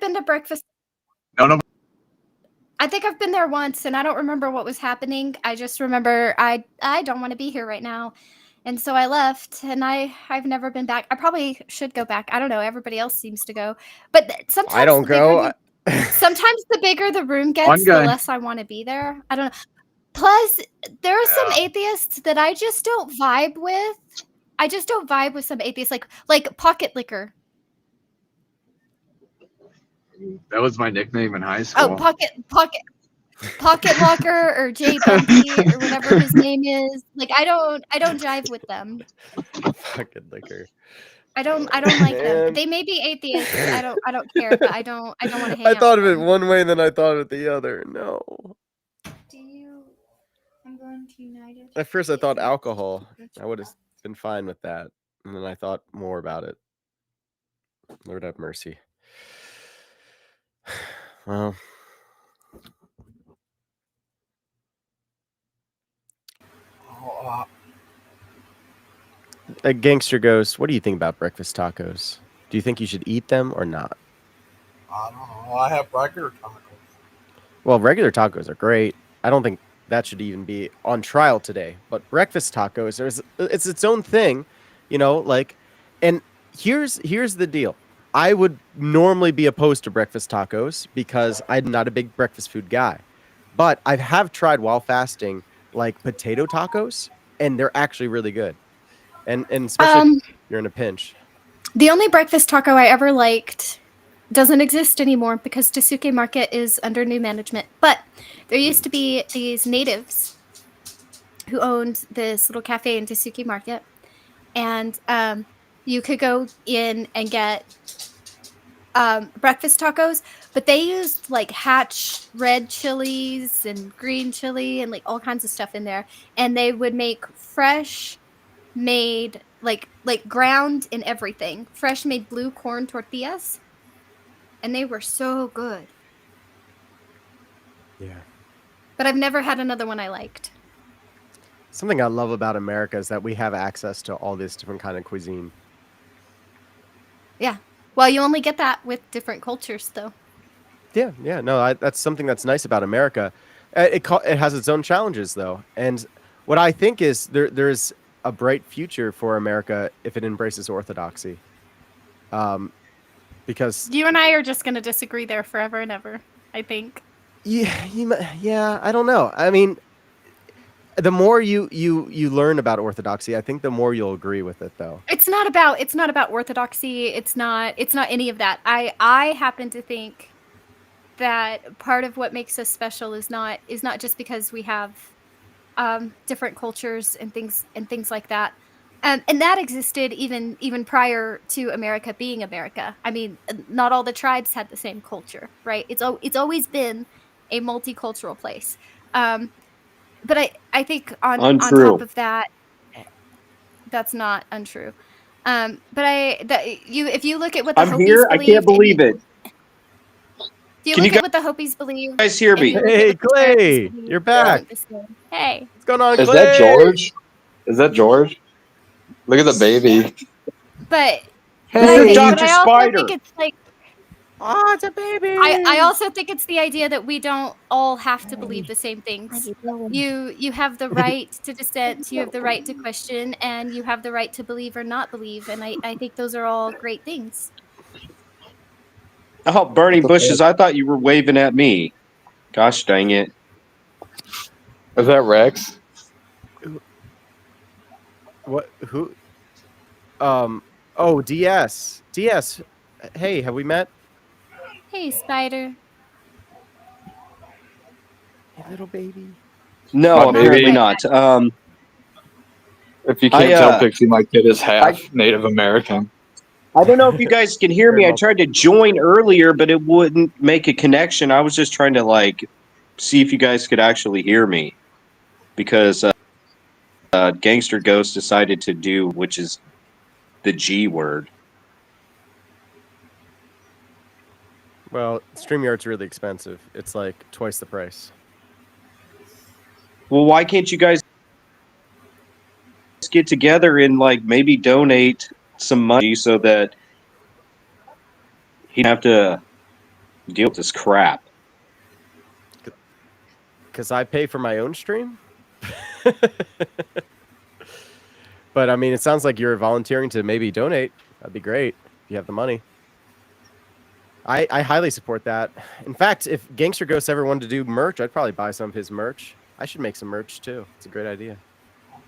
been to breakfast. no. I think I've been there once and I don't remember what was happening. I just remember I don't want to be here right now. And so I left and I've never been back. I probably should go back. I don't know. Everybody else seems to go. But sometimes I don't go. sometimes the bigger the room One gets, the guy. less I want to be there. I don't know. Plus, there are some atheists that I just don't vibe with. I just don't vibe with some atheists like Pocket Liquor. That was my nickname in high school. Oh, Pocket Locker or Jay Bumpy or whatever his name is. Like I don't jive with them. Fucking liquor. I don't like them. They may be atheists. I don't care, but I don't want to hang I out thought of with it them. one way, then I thought of it the other. No. I'm going to United. At first, I thought alcohol. I would have been fine with that, and then I thought more about it. Lord have mercy. Well, a gangster goes, what do you think about breakfast tacos? Do you think you should eat them or not? I don't know. I have regular tacos. Well, regular tacos are great. I don't think that should even be on trial today. But breakfast tacos, it's its own thing, and here's the deal. I would normally be opposed to breakfast tacos because I'm not a big breakfast food guy. But I have tried while fasting like potato tacos, and they're actually really good. And especially if you're in a pinch. The only breakfast taco I ever liked doesn't exist anymore because Tasuke Market is under new management. But there used to be these natives who owned this little cafe in Tasuke Market. And you could go in and get breakfast tacos, but they used like Hatch red chilies and green chili and like all kinds of stuff in there. And they would make fresh made like ground and everything, fresh made blue corn tortillas, and they were so good. Yeah. But I've never had another one I liked. Something I love about America is that we have access to all this different kind of cuisine. Yeah. Well, you only get that with different cultures, though. Yeah. No, that's something that's nice about America. It has its own challenges, though. And what I think is there's a bright future for America if it embraces orthodoxy. Because you and I are just going to disagree there forever and ever, I think. Yeah, I don't know. I mean, the more you learn about orthodoxy, I think the more you'll agree with it, though. It's not about orthodoxy. It's not any of that. I happen to think that part of what makes us special is not just because we have different cultures and things like that. And that existed even prior to America being America. I mean, not all the tribes had the same culture, right? It's always been a multicultural place. But I think on Untrue. top of that, that's not untrue. But if you look at what the I'm Hopis here. I believed, can't believe it. if you Can look you at what the Hopis believe, guys hear and me? you look at Hey, what the Cherokee Clay, believe, you're it back. isn't the same. Hey, What's going on, Is Clay? that George? Is that George? Look at the baby. but This is Dr. I also Spider. think it's like oh, it's a baby. I also think it's the idea that we don't all have to believe the same things. You have the right to dissent, you have the right to question, and you have the right to believe or not believe. And I think those are all great things. Oh, burning bushes. I thought you were waving at me. Gosh dang it. Is that Rex? What? Who? Oh, DS. DS. Hey, have we met? Hey, Spider. Hey, little baby. No, My apparently baby. not. If you can't tell, Pixie, my kid is half Native American. I don't know if you guys can hear me. I tried to join earlier, but it wouldn't make a connection. I was just trying to see if you guys could actually hear me, because Gangster Ghost decided to do, which is the G word. Well, StreamYard's really expensive. It's like twice the price. Well, why can't you guys get together and maybe donate some money so that he'd have to deal with this crap? Because I pay for my own stream? But I mean, it sounds like you're volunteering to maybe donate. That'd be great if you have the money. I highly support that. In fact, if Gangster Ghost ever wanted to do merch, I'd probably buy some of his merch. I should make some merch too. It's a great idea.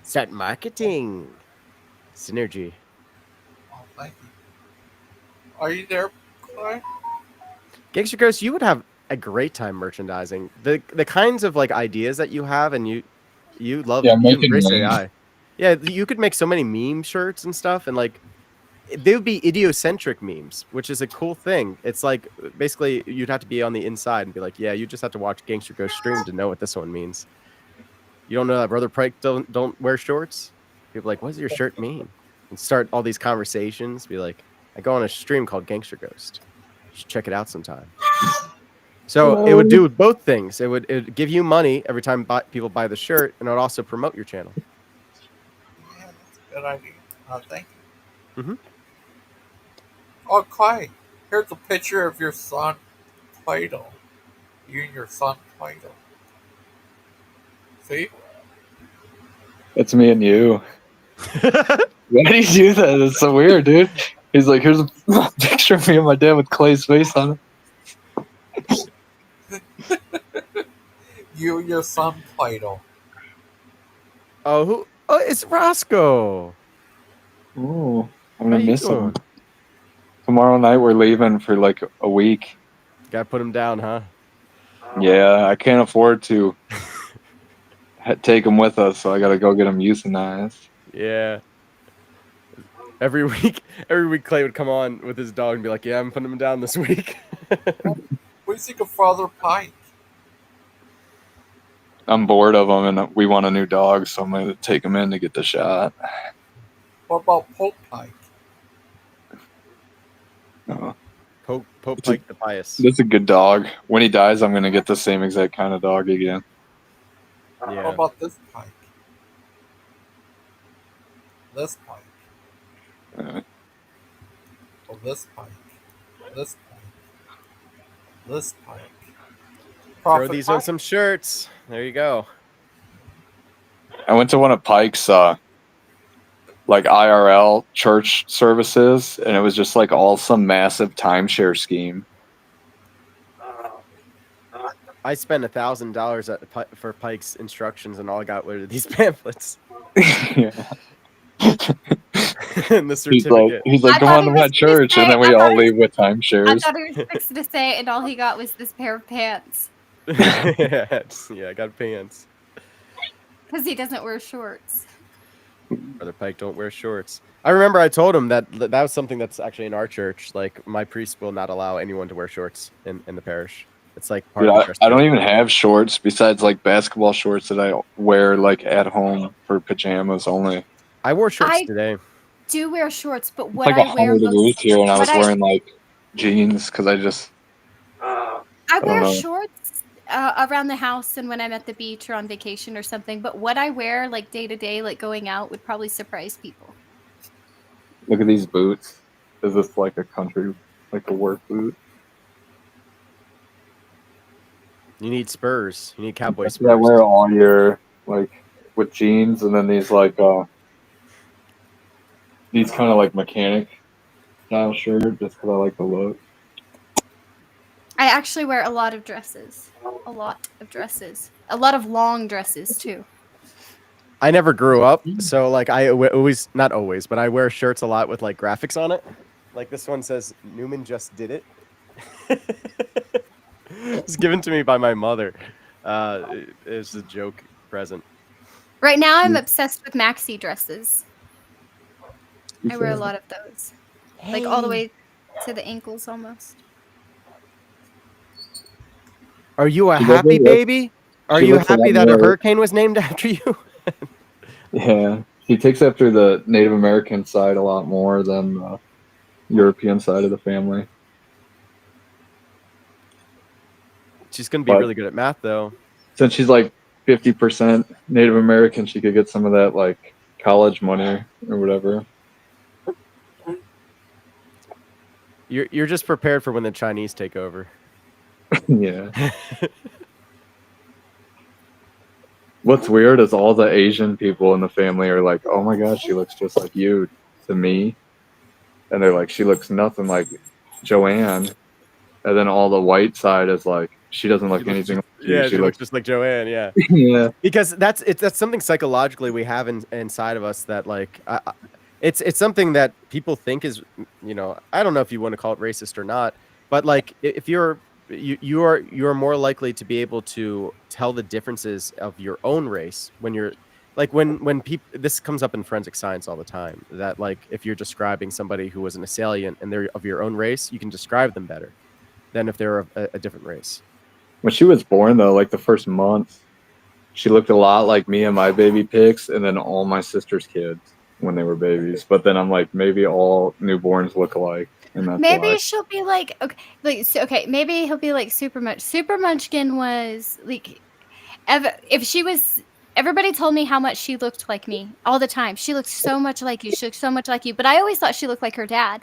Start marketing. Synergy. Oh, thank you. Are you there, Clay? Gangster Ghost, you would have a great time merchandising. The kinds of ideas that you have, and you love you embrace AI. Yeah, you could make so many meme shirts and stuff, and they would be idiocentric memes, which is a cool thing. It's basically you'd have to be on the inside and be like, yeah, you just have to watch Gangster Ghost stream to know what this one means. You don't know that Brother Pike don't wear shorts? People are like, what does your shirt mean? And start all these conversations. Be like, I go on a stream called Gangster Ghost. You should check it out sometime. So it would do both things. It would give you money every time people buy the shirt, and it would also promote your channel. Yeah, that's a good idea. Thank you. Mm-hmm. Oh, Clay, here's a picture of your son, Plato. You and your son, Plato. See? It's me and you. Why do you do that? It's so weird, dude. He's like, here's a picture of me and my dad with Clay's face on it. You and your son, Plato. Oh, who? Oh, it's Roscoe. Oh, I'm How gonna you miss him. doing? Tomorrow night we're leaving for a week. Gotta put him down, huh? Yeah, I can't afford to take him with us, so I gotta go get him euthanized. Yeah. Every week Clay would come on with his dog and be like, yeah, I'm putting him down this week. What do you think of Father Pike? I'm bored of him, and we want a new dog, so I'm gonna take him in to get the shot. What about Pope Pike? Pope Pike the Pious. That's a good dog. When he dies, I'm gonna get the same exact kind of dog again. Yeah. What about this Pike? This Pike. Or this Pike. This Pike. This Pike. Throw Prophet these Pike. on some shirts. There you go. I went to one of Pike's IRL church services, and it was just all some massive timeshare scheme. I spent $1,000 for Pike's instructions, and all I got were these pamphlets. Yeah. And the certificate. He's like, I come thought on he to was my gonna church, say- and then I we thought all he- leave with I timeshares. thought he was fixing to say, and all he got was this pair of pants Yeah, I got pants. because he doesn't wear shorts. Brother Pike, don't wear shorts. I remember I told him that was something that's actually in our church. Like, my priest will not allow anyone to wear shorts in the parish. It's like part Dude, of the dress I don't code. even have shorts besides like basketball shorts that I wear like at home for pajamas only. I wore shorts I today. do wear shorts, but It's what like I wear 100 degrees most, here, and I what was wearing like jeans because I I don't wear know. shorts around the house and when I'm at the beach or on vacation or something. But what I wear like day to day, like going out, would probably surprise people. Look at these boots. Is this like a country, like a work boot? You need spurs. You need cowboy That's what I spurs. wear all year, like with jeans, and then these like these kind of like mechanic style shirt, just because I like the look. I actually wear a lot of dresses. A lot of dresses. A lot of long dresses too. I never grew up, so like I always, not always, but I wear shirts a lot with like graphics on it. Like this one says, "Neumann just did it." It's given to me by my mother. It's a joke present. Right now, I'm obsessed with maxi dresses. I wear a lot of those, like all the way to the ankles almost. Are you a She does happy look- baby? Are she you looks a lot happy that a more- hurricane was named after you? Yeah, he takes after the Native American side a lot more than the European side of the family. She's gonna be But- really good at math, though. Since she's like 50% Native American, she could get some of that like college money or whatever. You're just prepared for when the Chinese take over. Yeah. What's weird is all the Asian people in the family are like, "Oh my gosh, she looks just like you," to me, and they're like, "She looks nothing like Joanne," and then all the white side is like, "She doesn't look anything like you. Yeah, she looks just like Joanne. Yeah, Yeah. Because that's something psychologically we have inside of us that like it's something that people think is, you know, I don't know if you want to call it racist or not, but like if you're more likely to be able to tell the differences of your own race when you're like when people, this comes up in forensic science all the time, that like if you're describing somebody who was an assailant and they're of your own race, you can describe them better than if they're of a different race. When she was born, though, like the first month, she looked a lot like me and my baby pics, and then all my sister's kids when they were babies. But then I'm like, maybe all newborns look alike, and that's Maybe why. she'll be like, okay, maybe he'll be like Super Munch. Super Munchkin was like, if she was, everybody told me how much she looked like me all the time. She looked so much like you. She looked so much like you. But I always thought she looked like her dad.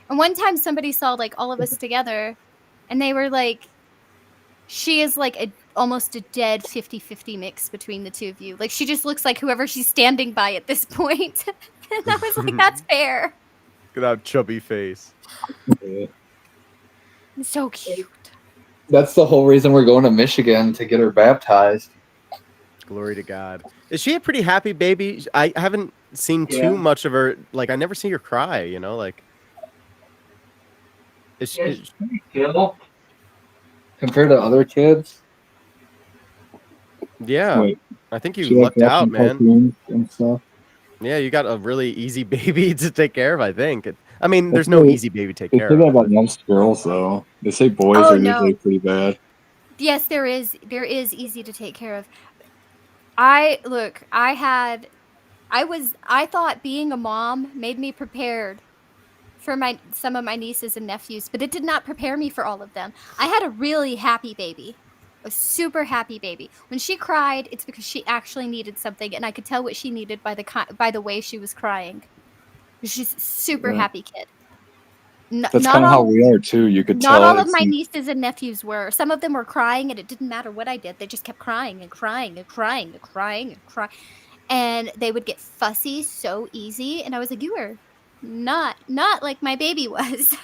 And one time somebody saw like all of us together, and they were like, she is like almost a dead 50-50 mix between the two of you. Like she just looks like whoever she's standing by at this point. And I was like, that's fair. Look at that chubby face. It's so cute. That's the whole reason we're going to Michigan, to get her baptized. Glory to God. Is she a pretty happy baby? I haven't seen Yeah. too much of her. Like I never see her cry. You know, like. Is she, Compared to other kids. yeah, Wait, I think you she likes lucked out, watching man. cartoons and stuff. Yeah, you got a really easy baby to take care of. I think. I mean, there's They no say- easy baby to take They care say that of. about most girls, though. They say boys Oh, are no. usually pretty bad. Yes, there is easy to take care of. I thought being a mom made me prepared for some of my nieces and nephews, but it did not prepare me for all of them. I had a really happy baby. A super happy baby. When she cried, it's because she actually needed something, and I could tell what she needed by the way she was crying. She's a super Yeah. happy kid. That's Not kind of how all- we are too. You could Not tell. all of it's my like- nieces and nephews were. Some of them were crying, and it didn't matter what I did. They just kept crying and crying and crying and crying and crying. And they would get fussy so easy. And I was like, you are not like my baby was.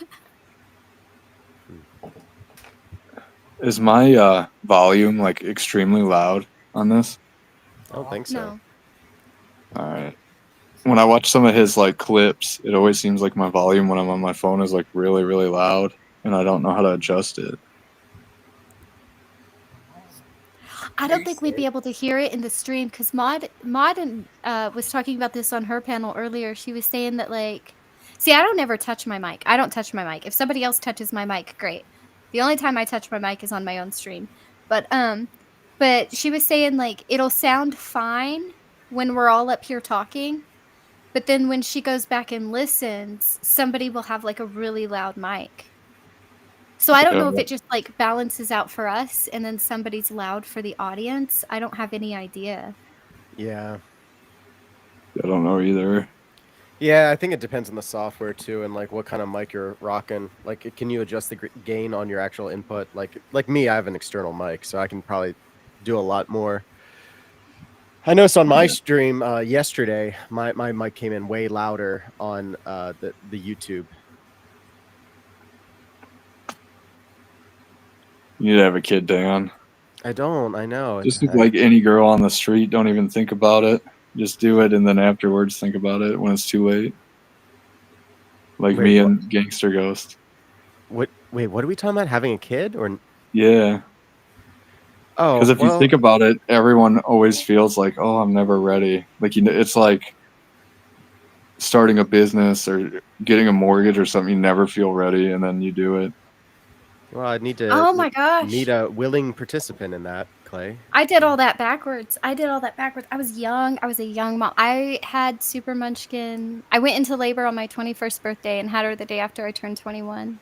Is my volume like extremely loud on this? I don't think so. No. All right. When I watch some of his like clips, it always seems like my volume when I'm on my phone is like really, really loud, and I don't know how to adjust it. I don't think we'd be able to hear it in the stream because Maud was talking about this on her panel earlier. She was saying that see, I don't ever touch my mic. I don't touch my mic. If somebody else touches my mic, great. The only time I touch my mic is on my own stream. But she was saying it'll sound fine when we're all up here talking, but then when she goes back and listens, somebody will have a really loud mic. So I don't know if it just balances out for us and then somebody's loud for the audience. I don't have any idea. Yeah. I don't know either. Yeah, I think it depends on the software too, and what kind of mic you're rocking. Can you adjust the gain on your actual input? Like me, I have an external mic, so I can probably do a lot more. I noticed on my stream yesterday, my mic came in way louder on the YouTube. You need to have a kid, Dan. I don't. I know. Just like any girl on the street, don't even think about it. Just do it, and then afterwards think about it when it's too late. Like me and Gangster Ghost. Wait, what are we talking about? Having a kid or? Yeah. Oh, because if you think about it, everyone always feels like, "Oh, I'm never ready." It's like starting a business or getting a mortgage or something. You never feel ready, and then you do it. Well, I need to. Oh my gosh. Need a willing participant in that, Clay. I did all that backwards. I was young. I was a young mom. I had Super Munchkin. I went into labor on my 21st birthday and had her the day after I turned 21.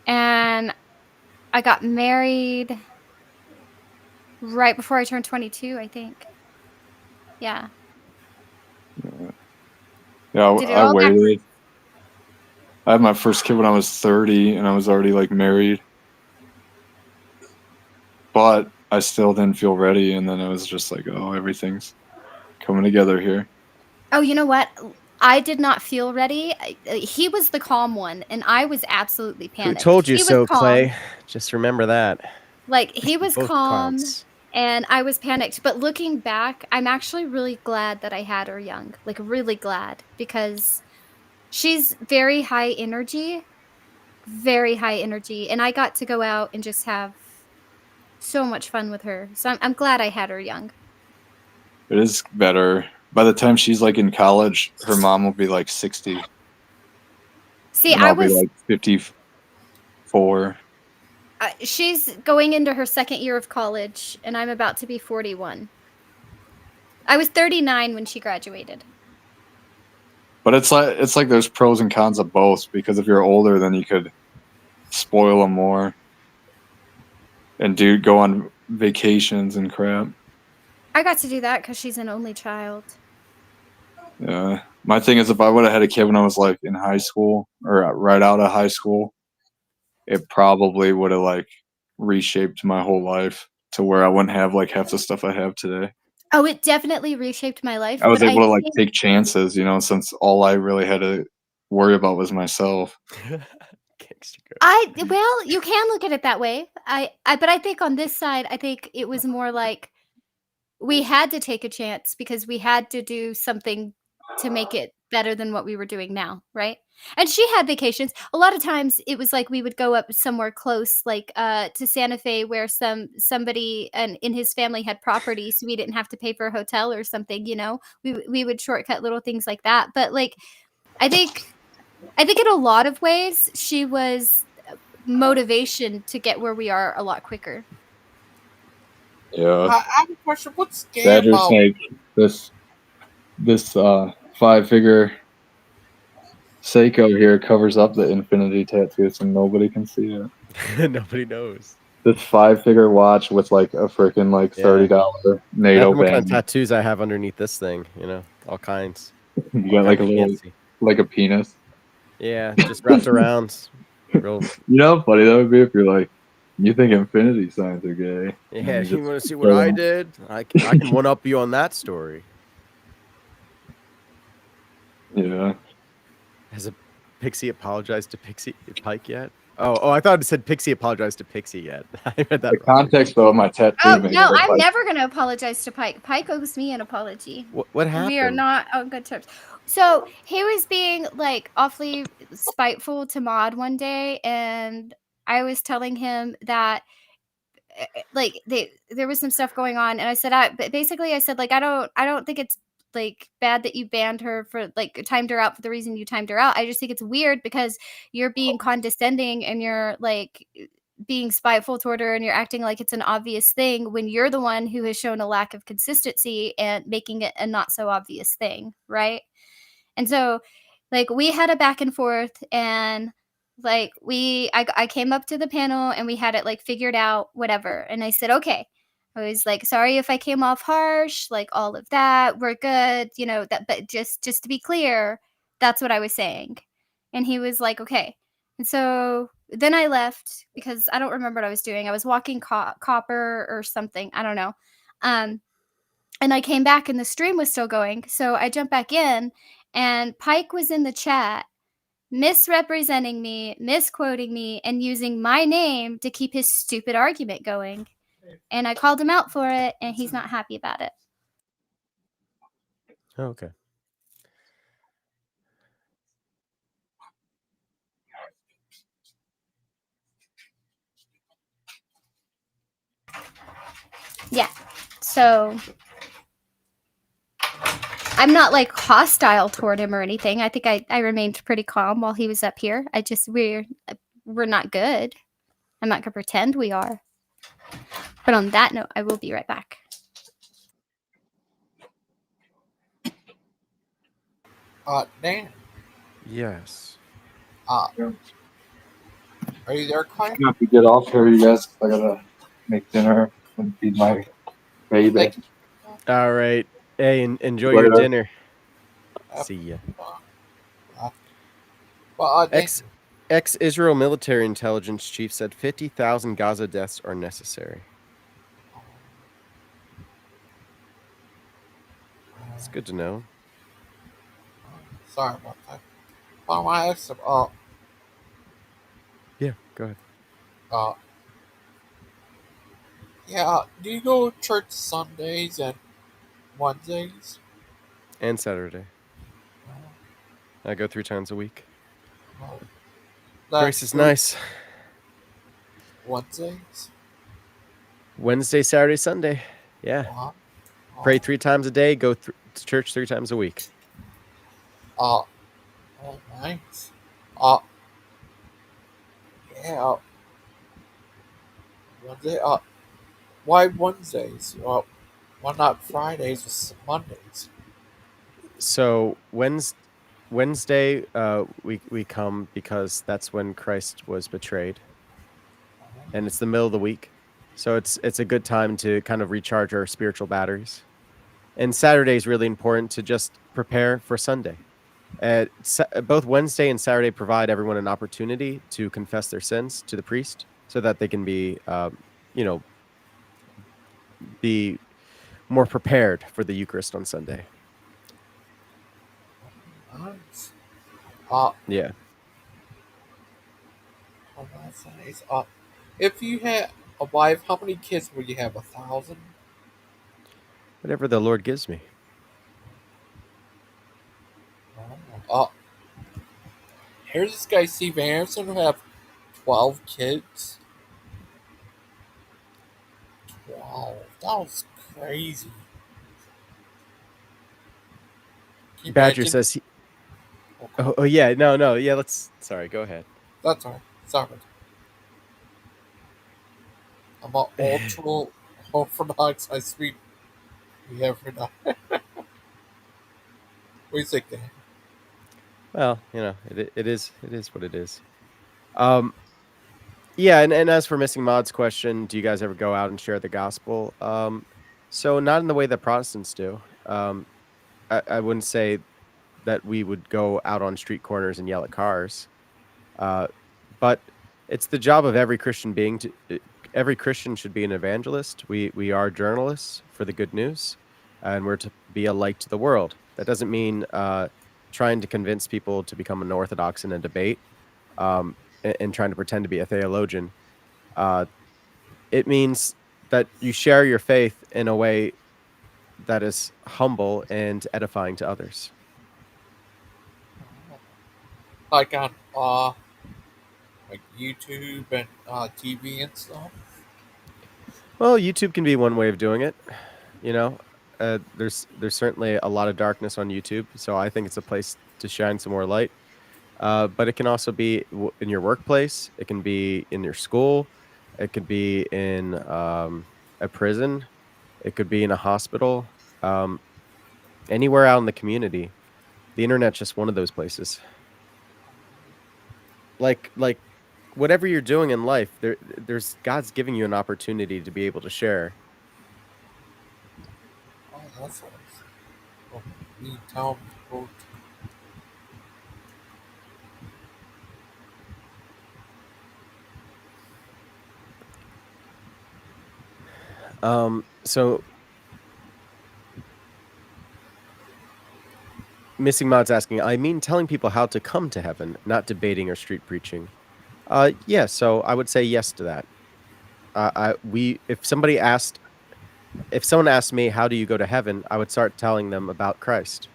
And I got married right before I turned 22, I think. Yeah. Yeah, I waited. I had my first kid when I was 30, and I was already married. But I still didn't feel ready, and then I was just like, "Oh, everything's coming together here." Oh, you know what? I did not feel ready. He was the calm one, and I was absolutely Who panicked. told you He was so, calm. Clay? Just remember that. He was Both calm, clowns. and I was panicked. But looking back, I'm actually really glad that I had her young. Really glad, because she's very high energy, and I got to go out and just have so much fun with her. So I'm glad I had her young. It is better. By the time she's in college, her mom will be 60. See, and I'll be 54. She's going into her second year of college, and I'm about to be 41. I was 39 when she graduated. But it's like there's pros and cons of both, because if you're older, then you could spoil them more and go on vacations and crap. I got to do that because she's an only child. Yeah. My thing is, if I would have had a kid when I was in high school or right out of high school, it probably would have reshaped my whole life to where I wouldn't have half the stuff I have today. Oh, it definitely reshaped my life. I was but able to think- take chances, since all I really had to worry about was myself. Well, you can look at it that way. But I think on this side, I think it was more like we had to take a chance because we had to do something to make it better than what we were doing now, right? And she had vacations. A lot of times it was we would go up somewhere close, to Santa Fe, where somebody in his family had property, so we didn't have to pay for a hotel or something, We would shortcut little things like that. But I think in a lot of ways she was motivation to get where we are a lot quicker. Yeah. I have a question. What's gay Badger's about? this 5-figure Seiko here covers up the infinity tattoo, so nobody can see it. Nobody knows. This 5-figure watch with a freaking $30 NATO What kind of band. tattoos I have underneath this thing? All kinds. You got a little, a penis. Yeah, just wrapped around. Real. How funny that would be if you're you think infinity signs are gay? Yeah, you want to see what I did? I can one up you on that story. Yeah. Has a Pixie apologized to Pike yet? Oh, I thought it said Pixie apologized to Pixie yet. I read that. The context though of my tattoo. Oh no, I'm never going to apologize to Pike. Pike owes me an apology. What happened? We are not on good terms. So he was being awfully spiteful to Maud one day, and I was telling him that like there was some stuff going on, and I said, but basically I said, like, I don't think it's like bad that you banned her for, like, timed her out for the reason you timed her out. I just think it's weird because you're being condescending and you're like being spiteful toward her, and you're acting like it's an obvious thing when you're the one who has shown a lack of consistency and making it a not so obvious thing, right? And so, like, we had a back and forth, and like I came up to the panel and we had it like figured out, whatever. And I said, okay. I was like, sorry if I came off harsh, like all of that. We're good, that, but just to be clear, that's what I was saying. And he was like, okay. And so then I left because I don't remember what I was doing. I was walking copper or something. I don't know. And I came back and the stream was still going. So I jumped back in and Pike was in the chat misrepresenting me, misquoting me, and using my name to keep his stupid argument going. And I called him out for it, and he's not happy about it. Okay. Yeah. So I'm not like hostile toward him or anything. I think I remained pretty calm while he was up here. We're not good. I'm not gonna pretend we are. But on that note, I will be right back. Dan. Yes. Are you there, Clint? I have to get off here, you guys. I gotta make dinner and feed my baby. All right. Hey, enjoy Later. your dinner. See ya. Ex-Israel military intelligence chief said 50,000 Gaza deaths are necessary. It's good to know. Sorry about that. Well, I asked him, Yeah, go ahead. yeah, do you go to church Sundays and Wednesdays? And Saturday. I go 3 times a week. Grace is nice. Wednesdays? Wednesday, Saturday, Sunday. Yeah. Pray 3 times a day. Go to church 3 times a week. Oh, nice. Yeah. Wednesday. Why Wednesdays? Well, why not Fridays or Mondays? So Wednesday, we come because that's when Christ was betrayed, and it's the middle of the week, so it's a good time to kind of recharge our spiritual batteries. And Saturday is really important to just prepare for Sunday. Both Wednesday and Saturday provide everyone an opportunity to confess their sins to the priest, so that they can be more prepared for the Eucharist on Sunday. Nice. Yeah. Oh, that's nice. If you had a wife, how many kids would you have? 1,000? Whatever the Lord gives me. Here's this guy, Steve Anderson, who have 12 kids. 12. That was crazy. Badger says he. Oh yeah, no, yeah. Sorry, go ahead. That's all right. Sorry. I'm an ultra orthodox. I sweet. We have for now. What do you think, Dan? Well, it is what it is. Yeah, and as for Missing Mod's question, do you guys ever go out and share the gospel? So not in the way that Protestants do. I wouldn't say that we would go out on street corners and yell at cars. But it's the job of every Christian being every Christian should be an evangelist. We are journalists for the good news, and we're to be a light to the world. That doesn't mean trying to convince people to become an orthodox in a debate and trying to pretend to be a theologian. It means that you share your faith in a way that is humble and edifying to others. Like on like YouTube and TV and stuff. Well, YouTube can be one way of doing it. You know, there's certainly a lot of darkness on YouTube, so I think it's a place to shine some more light. But it can also be in your workplace. It can be in your school. It could be in a prison. It could be in a hospital. Um, Anywhere out in the community. The internet's just one of those places. Like whatever you're doing in life, there's God's giving you an opportunity to be able to share. Oh, that's nice. Well, me telling people So Missing Mod's asking, I mean telling people how to come to heaven, not debating or street preaching. Yeah, so I would say yes to that. If someone asked me how do you go to heaven, I would start telling them about Christ.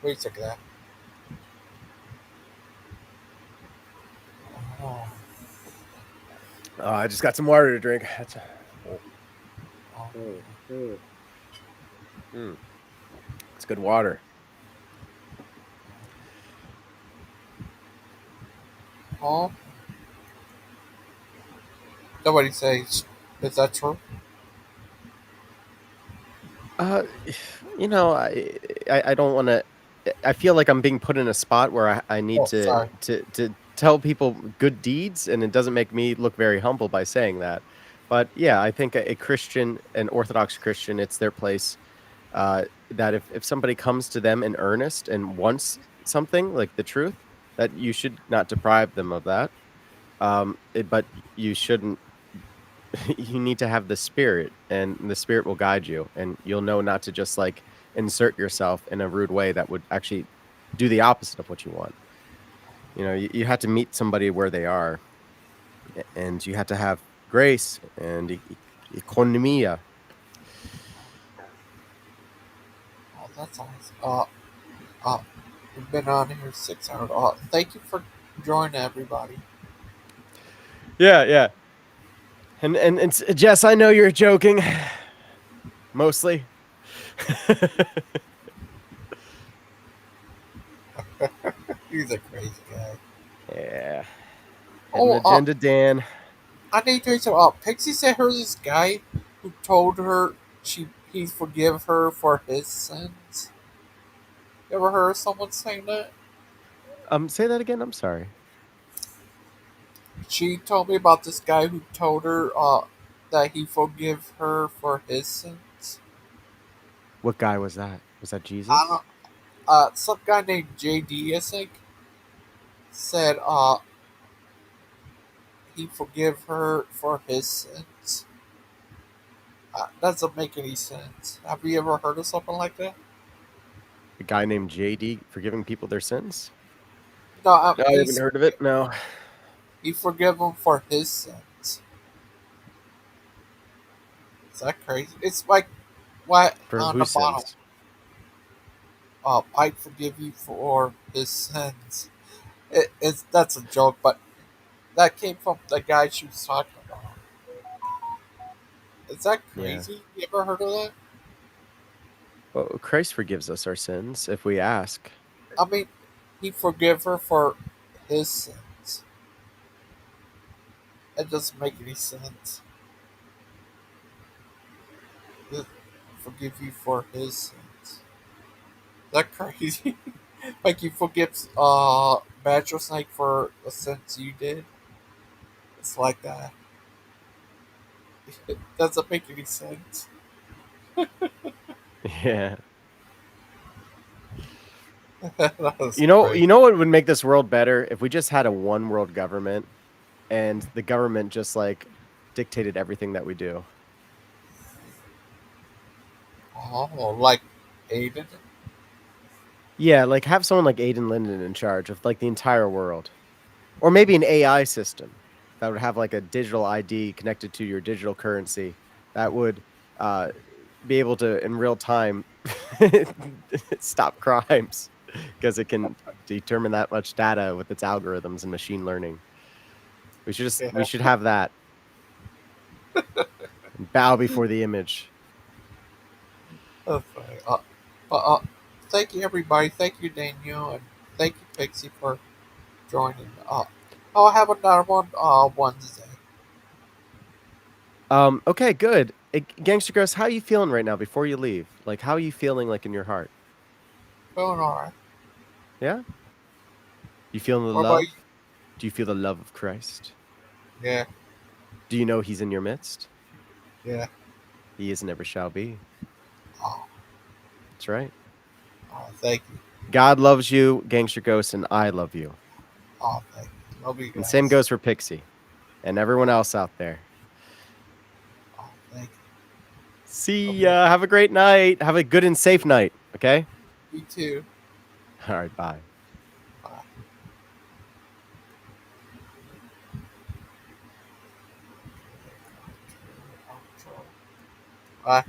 wait a second. Oh, I just got some water to drink. That's It's good water. oh. Nobody says, is that true? You know, I don't want to. I feel like I'm being put in a spot where I need Oh, sorry. to tell people good deeds, and it doesn't make me look very humble by saying that. But yeah, I think a Christian, an Orthodox Christian, it's their place. That if somebody comes to them in earnest and wants something like the truth, that you should not deprive them of that. But you shouldn't. You need to have the Spirit, and the Spirit will guide you, and you'll know not to just like insert yourself in a rude way that would actually do the opposite of what you want. You know, you have to meet somebody where they are, and you have to have grace and economia. Oh, that's nice. We've been on here 6 hours. Thank you for joining, everybody. Yeah. And Jess, I know you're joking, mostly. He's a crazy guy. Yeah. Oh, An agenda, Dan. I need to tell you, Pixie said her this guy who told her he forgive her for his sins. You ever heard someone saying that? Say that again. I'm sorry. She told me about this guy who told her that he forgive her for his sins. What guy was that? Was that Jesus? I don't. Some guy named JD, I think, said he forgive her for his sins. Doesn't make any sense. Have you ever heard of something like that? A guy named JD forgiving people their sins? No, I haven't heard of it. No. He forgive them for his sins. Is that crazy? It's like what For on the whose bottom. sins? I forgive you for his sins. That's a joke, but that came from the guy she was talking about. Is that crazy? You ever heard of that? Well, Christ forgives us our sins if we ask. I mean, he forgive her for his sins. It doesn't make any sense. He'll forgive you for his sins. Is that crazy? Like you forgive Badger Snake for the sins you did? It's like that. It doesn't make any sense. Yeah. That was You know crazy. what would make this world better if we just had a one world government, and the government just like dictated everything that we do. Oh, like Aiden? Yeah, like have someone like Aiden Linden in charge of like the entire world, or maybe an AI system that would have like a digital ID connected to your digital currency that would be able to in real time stop crimes because it can determine that much data with its algorithms and machine learning. We should have that. Bow before the image. Okay. Thank you, everybody. Thank you, Daniel, and thank you, Pixie, for joining. I'll have another one Wednesday. Okay, good. Gangster Ghost, how are you feeling right now before you leave? Like, how are you feeling, like, in your heart? Feeling all right. Yeah? You feeling the What about love? you? Do you feel the love of Christ? Yeah. Do you know he's in your midst? Yeah. He is and never shall be. Oh. That's right. Oh, thank you. God loves you, Gangster Ghost, and I love you. Oh, thank you. Love you guys. And same goes for Pixie and everyone else out there. Oh, thank you. See ya. Have a great night. Have a good and safe night. Okay? You too. All right. Bye. Bye.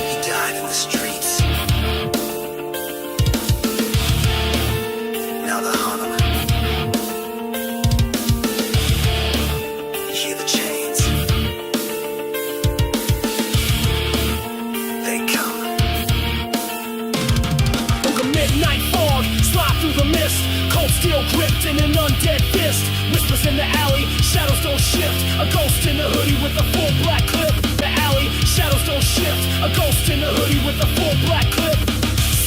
He died in the streets. Now they're on him. You hear the chains. They come. Through the midnight fog, slide through the mist. Cold steel gripped in an undead fist. Whispers in the alley, shadows don't shift. A ghost in the hoodie with a full black clip. The alley, shadows don't shift. A ghost in the hoodie with a full black clip.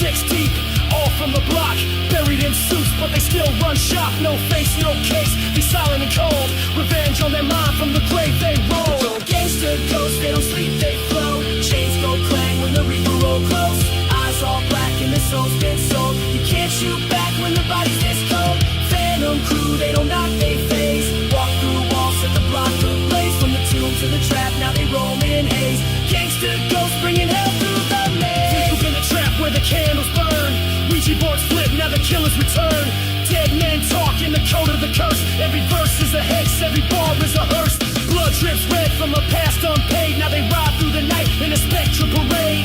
6 deep, all from the block. Buried in suits, but they still run shop. No face, no case, be silent and cold. Revenge on their mind from the grave they roll. Gangster ghosts, they don't sleep, they float. Chains go clang when the reaper roll close. Eyes all black and the soul's been sold. You can't shoot back when the body's this cold. Phantom crew, they don't knock, they phase. Walk through walls, set the block ablaze. From the tomb to the trap, now they roam in haze. Gangster ghosts bringing hell through the maze. You've been a trap where the candles burn. Ouija boards flip, now the killers return. Dead men talk in the code of the curse. Every verse is a hex, every bar is a hearse. Blood drips red from a past unpaid. Now they ride through the night in a spectral parade.